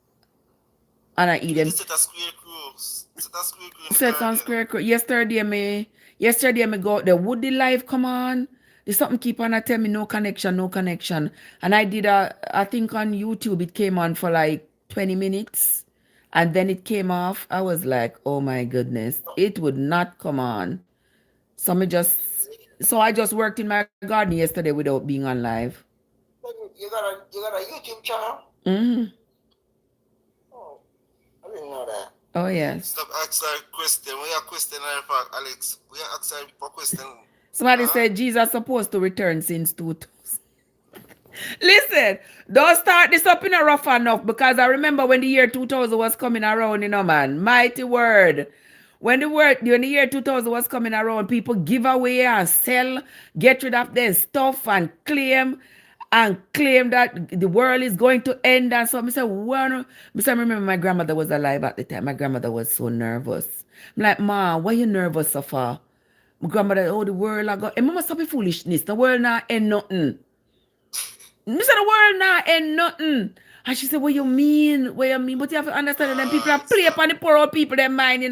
and I eat them. Set on square crow. Yesterday me go out there. Would the live come on? There's something keep on tell me no connection. And I did I think on YouTube it came on for like 20 minutes and then it came off. I was like, oh my goodness, it would not come on. So I just worked in my garden yesterday without being on live. You got a YouTube channel? Mm-hmm. Oh, I didn't know that. Oh yes. Stop asking question. We are question, Alex. We are asking for question. Somebody said Jesus supposed to return since 2000. Listen, don't start this up in a rough enough, because I remember when the year 2000 was coming around, man. Mighty word. When the year 2000 was coming around, people give away and sell, get rid of their stuff and claim that the world is going to end. And so I said, I remember my grandmother was alive at the time. My grandmother was so nervous. I'm like, Ma, why you nervous so far? My grandmother, the world I got. And Mama, stop the foolishness. The world not end nothing. I said, the world not end nothing. And she said, what you mean? But you have to understand that them people are play upon the poor old people, their mind,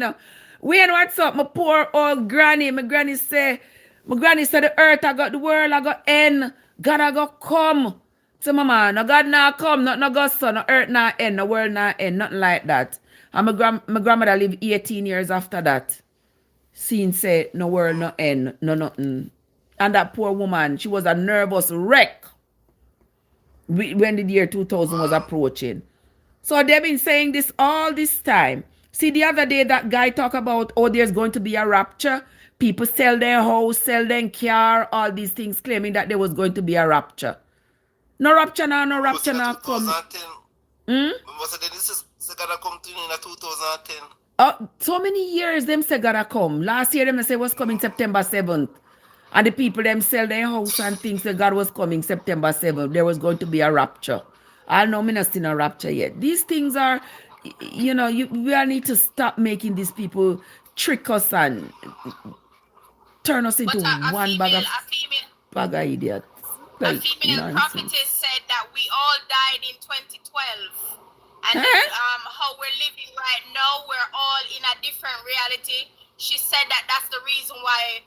When what's up? My poor old granny. My granny said the earth I got, the world I got end. God I got come. So mama, no God not come, no God son, no earth not end, no world not end, nothing like that. And my grandmother lived 18 years after that. Seeing say no world no end, no nothing. And that poor woman, she was a nervous wreck when the year 2000 was approaching. So they've been saying this all this time. See, the other day that guy talked about, oh, there's going to be a rapture. People sell their house, sell their car, all these things, claiming that there was going to be a rapture. No rapture now, no rapture now come. This is gonna come to in 2010. So many years them say gotta come. Last year them say was coming September 7th. And the people them sell their house and things that God was coming September 7th. There was going to be a rapture. I know me not seen a rapture yet. These things are, you know, we all need to stop making these people trick us and turn us into one bag of idiots. Like, a female prophetess said that we all died in 2012. And then, how we're living right now, we're all in a different reality. She said that that's the reason why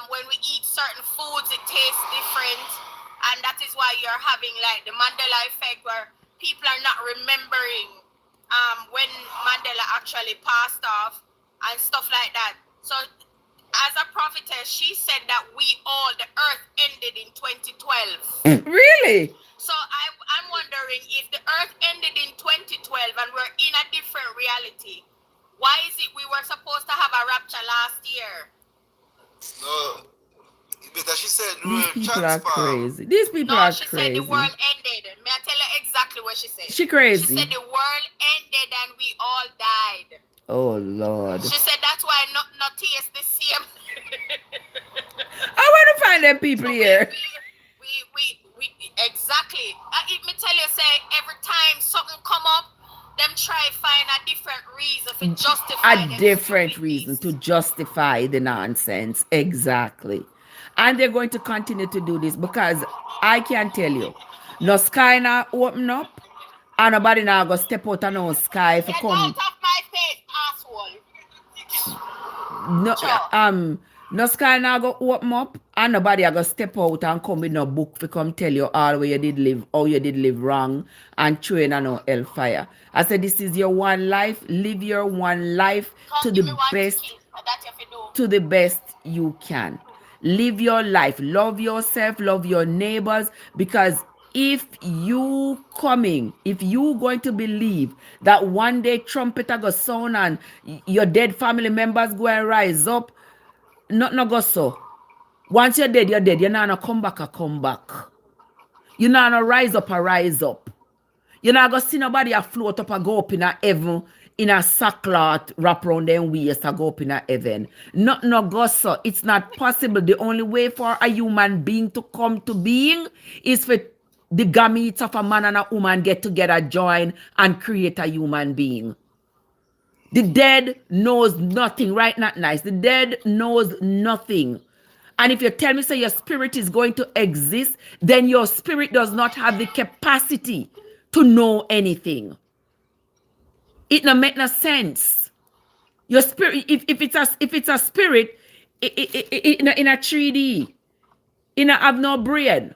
when we eat certain foods, it tastes different. And that is why you're having like the Mandela effect, where people are not remembering when Mandela actually passed off and stuff like that. So as a prophetess, she said that the earth ended in 2012. Really? So I'm wondering, if the earth ended in 2012 and we're in a different reality, why is it we were supposed to have a rapture last year? No, because she said these people are crazy. These people are crazy. No, she said the world ended. May I tell her exactly what she said? She crazy. She said the world ended and we all died. Oh Lord. She said that's why not taste the same. I want to find them people here. We exactly. Let me tell you, say every time something come up, them try find a different reason to justify. A different reason to justify the nonsense. Exactly. And they're going to continue to do this because I can tell you, no sky now open up, and nobody now go step out of no sky for come. Get out of my face, asshole. No, no sky now go open up, and nobody go step out and come with no book for come tell you all where you did live, how you did live wrong, and train on no hellfire. I said this is your one life. Live your one life to the best you can. Live your life. Love yourself. Love your neighbors. Because if you going to believe that one day trumpet go sound and your dead family members go and rise up, not go so. Once you're dead, you're dead. You're not gonna come back. You're not gonna rise up. You're not gonna see nobody float up and go up in a heaven in a sackcloth wrap around their waist and go up in a heaven. No go so. It's not possible. The only way for a human being to come to being is for the gametes of a man and a woman get together, join, and create a human being. The dead knows nothing, right? Not nice. The dead knows nothing. And if you tell me, say your spirit is going to exist, then your spirit does not have the capacity to know anything. It no make no sense. Your spirit, if it's a spirit, in a 3D, it no have no brain.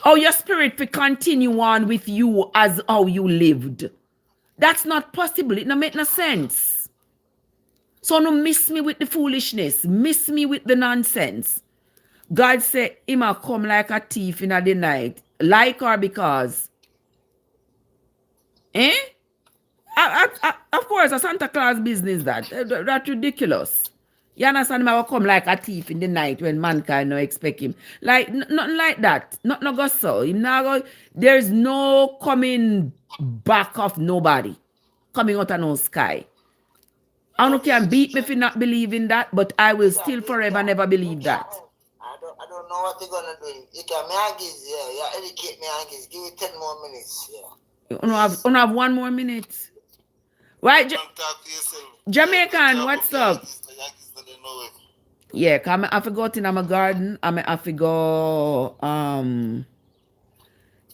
How your spirit will continue on with you as how you lived. That's not possible. It no make no sense. So no miss me with the foolishness. Miss me with the nonsense. God said, Him a come like a thief in the night. Like or because? Of course, a Santa Claus business that's ridiculous. You understand? Him will come like a thief in the night when mankind no expect him. Like nothing like that. Not no go so. There's no coming back of nobody coming out of no sky. I don't can beat me if you not believe in that, but I will still forever never believe that. I don't know what they're gonna do. You can educate me, give me 10 more minutes. You have 1 more minute. Right, Jamaican, what's up? Yeah, cause I forgot in my garden. I have to go.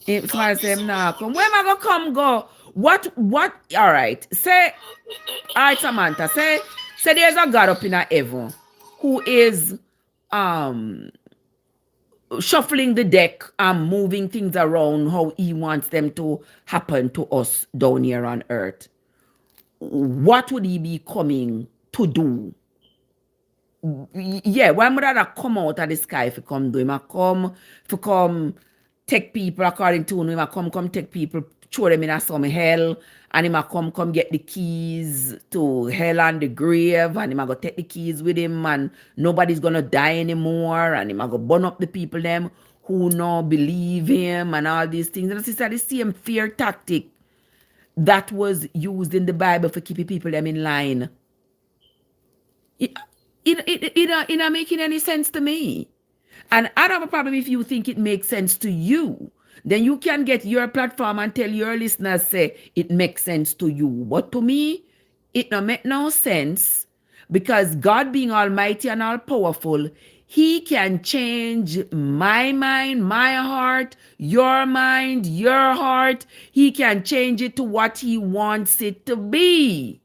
If somebody say now come, where am I gonna come go? What? All right. Say, all right, Samantha. Say there's a God up in a heaven who is shuffling the deck and moving things around how He wants them to happen to us down here on earth. What would He be coming to do? yeah, why would I come out of the sky if you come do him? I come take people according to him. I come take people, throw them in some hell, and him I come get the keys to hell and the grave, and him I go take the keys with him, and nobody's gonna die anymore, and him I go burn up the people them who no believe him and all these things. And it's the same fear tactic that was used in the Bible for keeping people them in line. It not making any sense to me. And I don't have a problem if you think it makes sense to you. Then you can get your platform and tell your listeners, say, it makes sense to you. But to me, it don't make no sense, because God being almighty and all powerful, he can change my mind, my heart, your mind, your heart. He can change it to what he wants it to be.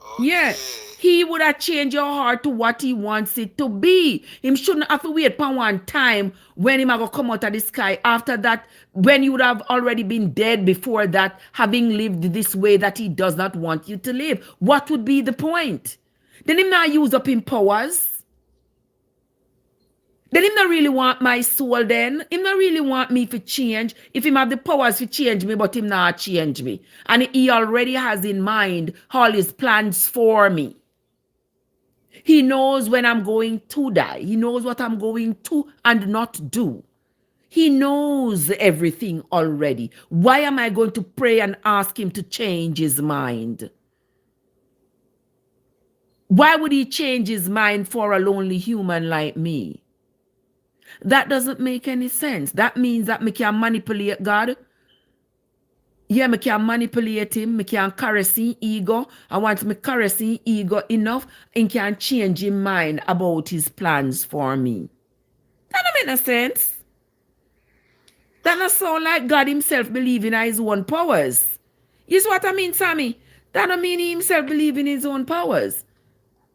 Okay. Yeah, he would have changed your heart to what he wants it to be. Him shouldn't have to wait for one time when him going to come out of the sky. After that, when you would have already been dead before that, having lived this way that he does not want you to live. What would be the point? Then him not use up him powers. Then him not really want my soul then. Him not really want me to change. If him have the powers to change me, but him not change me. And he already has in mind all his plans for me. He knows when I'm going to die. He knows what I'm going to and not do. He knows everything already. Why am I going to pray and ask him to change his mind? Why would he change his mind for a lonely human like me? That doesn't make any sense. That means that me can manipulate God. Yeah, me can manipulate him. Me can caress his ego. I want me caress his ego enough and can change his mind about his plans for me. That don't make no sense. That don't sound like God himself believing in his own powers. Is what I mean, Sammy? That don't mean he himself believe in his own powers.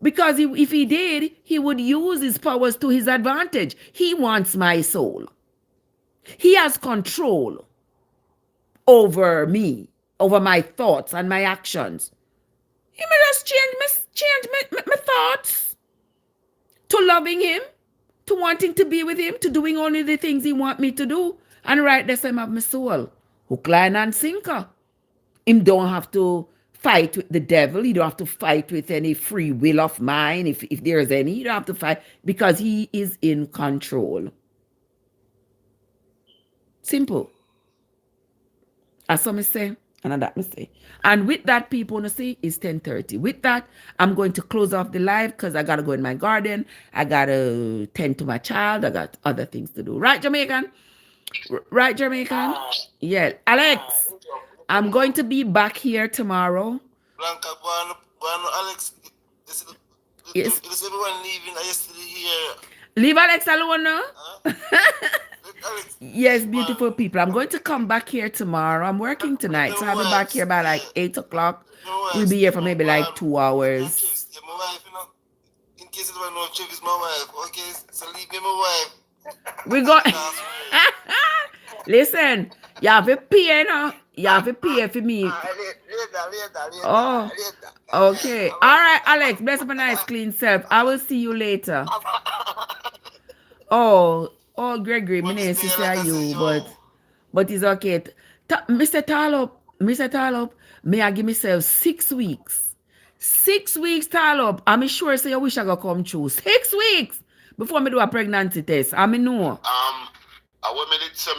Because if he did, he would use his powers to his advantage. He wants my soul. He has control over me, over my thoughts and my actions. He may just change my thoughts to loving him, to wanting to be with him, to doing only the things he wants me to do. And right there, I have my soul. Hook, line, and sinker. Him don't have to fight with the devil. You don't have to fight with any free will of mine. If there's any, you don't have to fight, because he is in control. Simple. As some say, and that me say. And with that, people want to see, it's 10:30. With that, I'm going to close off the live because I got to go in my garden. I got to tend to my child. I got other things to do. Right, Jamaican? Right, Jamaican? Yeah. Alex, I'm going to be back here tomorrow. Blanca, Alex, Yes. is everyone leaving? I yesterday here. Leave Alex alone now. Alex, Yes, beautiful people. I'm going to come back here tomorrow. I'm working tonight, so I'll be back here by like 8 o'clock. We'll be here for maybe like 2 hours. Yeah, my wife, you know. In case you don't know, Trev is my wife. Okay, so leave me my wife. We got. Listen, you have to pay now. You have to pay for me. Later. Oh, okay. All right, Alex. Bless up a nice clean self. I will see you later. Oh, Gregory, my name is sister you, but it's okay. Mr. Talop, may I give myself 6 weeks? 6 weeks, Talop. I'm sure say you wish I could come true. 6 weeks before me do a pregnancy test. I mean know. I want me to say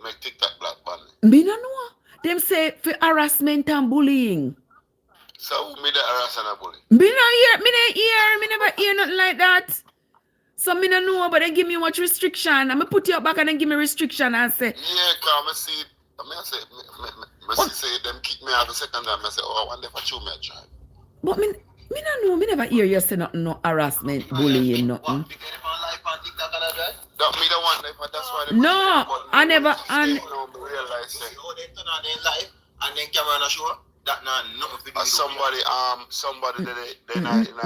make TikTok black band. Me no know. Them say for harassment and bullying. So me the harass and a bully. Me never hear nothing like that. So me no know, but they give me much restriction. I'm put you up back and then give me restriction and say. Yeah, come and see. I say them kick me out the second time. I say, oh, I wonder if I chew me a try. But me no know. Me never hear you say nothing, no harassment, bullying, nothing. That me the one, that's why No, I never. And And then camera on the show. That somebody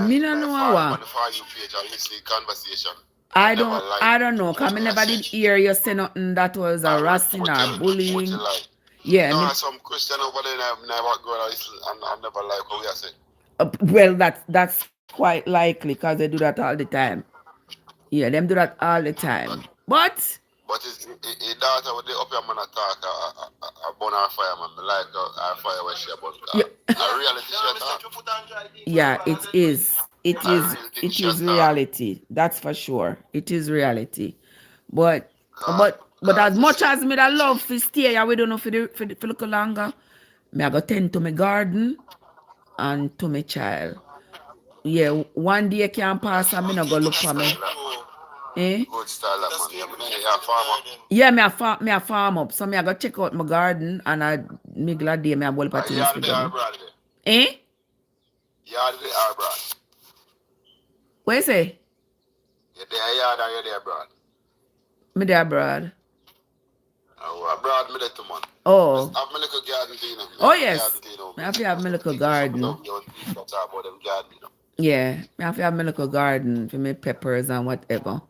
me no know how. For you page and you see conversation. I don't know. Cause me never did hear you say nothing that was harassing or bullying. Yeah. No, some Christian over there never go and I never like what we are saying. Well, that's quite likely because they do that all the time. Yeah, them do that all the time. But his daughter with the up your man attack a burn her fire, man. I like her fire when she about yeah, a reality she attack. yeah, it is. It A is. real thing It she is attack. reality. That's for sure. It is reality. But God, as this much shit. as me that love to stay here, we don't know for look longer. Me I go tend to my garden and to my child. Yeah, one day can pass and me not go look for me. Eh? Good style, that man. Yeah, farmer. Yeah, me a farm up. So me I go check out my garden and I me glad day me a bowl of things Yard to the our do. brad. Eh? Yard the our brad. What you say? You're there yard or you're there brad. Me there abroad. Oh, brad me there too, man. Oh. Have my little garden thing. Oh yes. Me have to have my little garden. Yeah, me have to have my little garden for my peppers and whatever.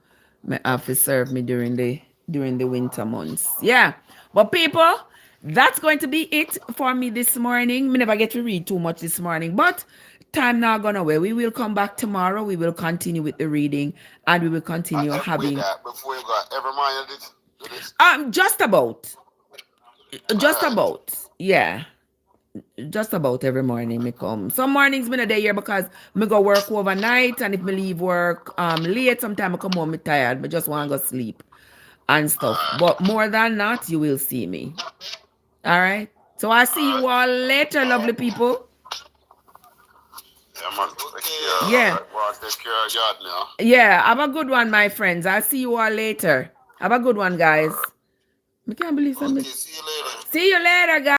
Me have to serve me during the winter months. Yeah. But people, that's going to be it for me this morning. Me never get to read too much this morning, but time now gone away. We will come back tomorrow. We will continue with the reading and we will continue having before you go, every morning you do this? just about. Yeah. Just about every morning me come. Some mornings me not there here because me go work overnight and if me leave work late, sometimes I come home me tired. Me just want to go sleep and stuff. But more than that, you will see me. All right. So I'll see you all later, lovely people. Yeah, man. Yeah. Take care of yard now. Yeah. Have a good one, my friends. I'll see you all later. Have a good one, guys. I can't believe something. See you later. See you later, guys.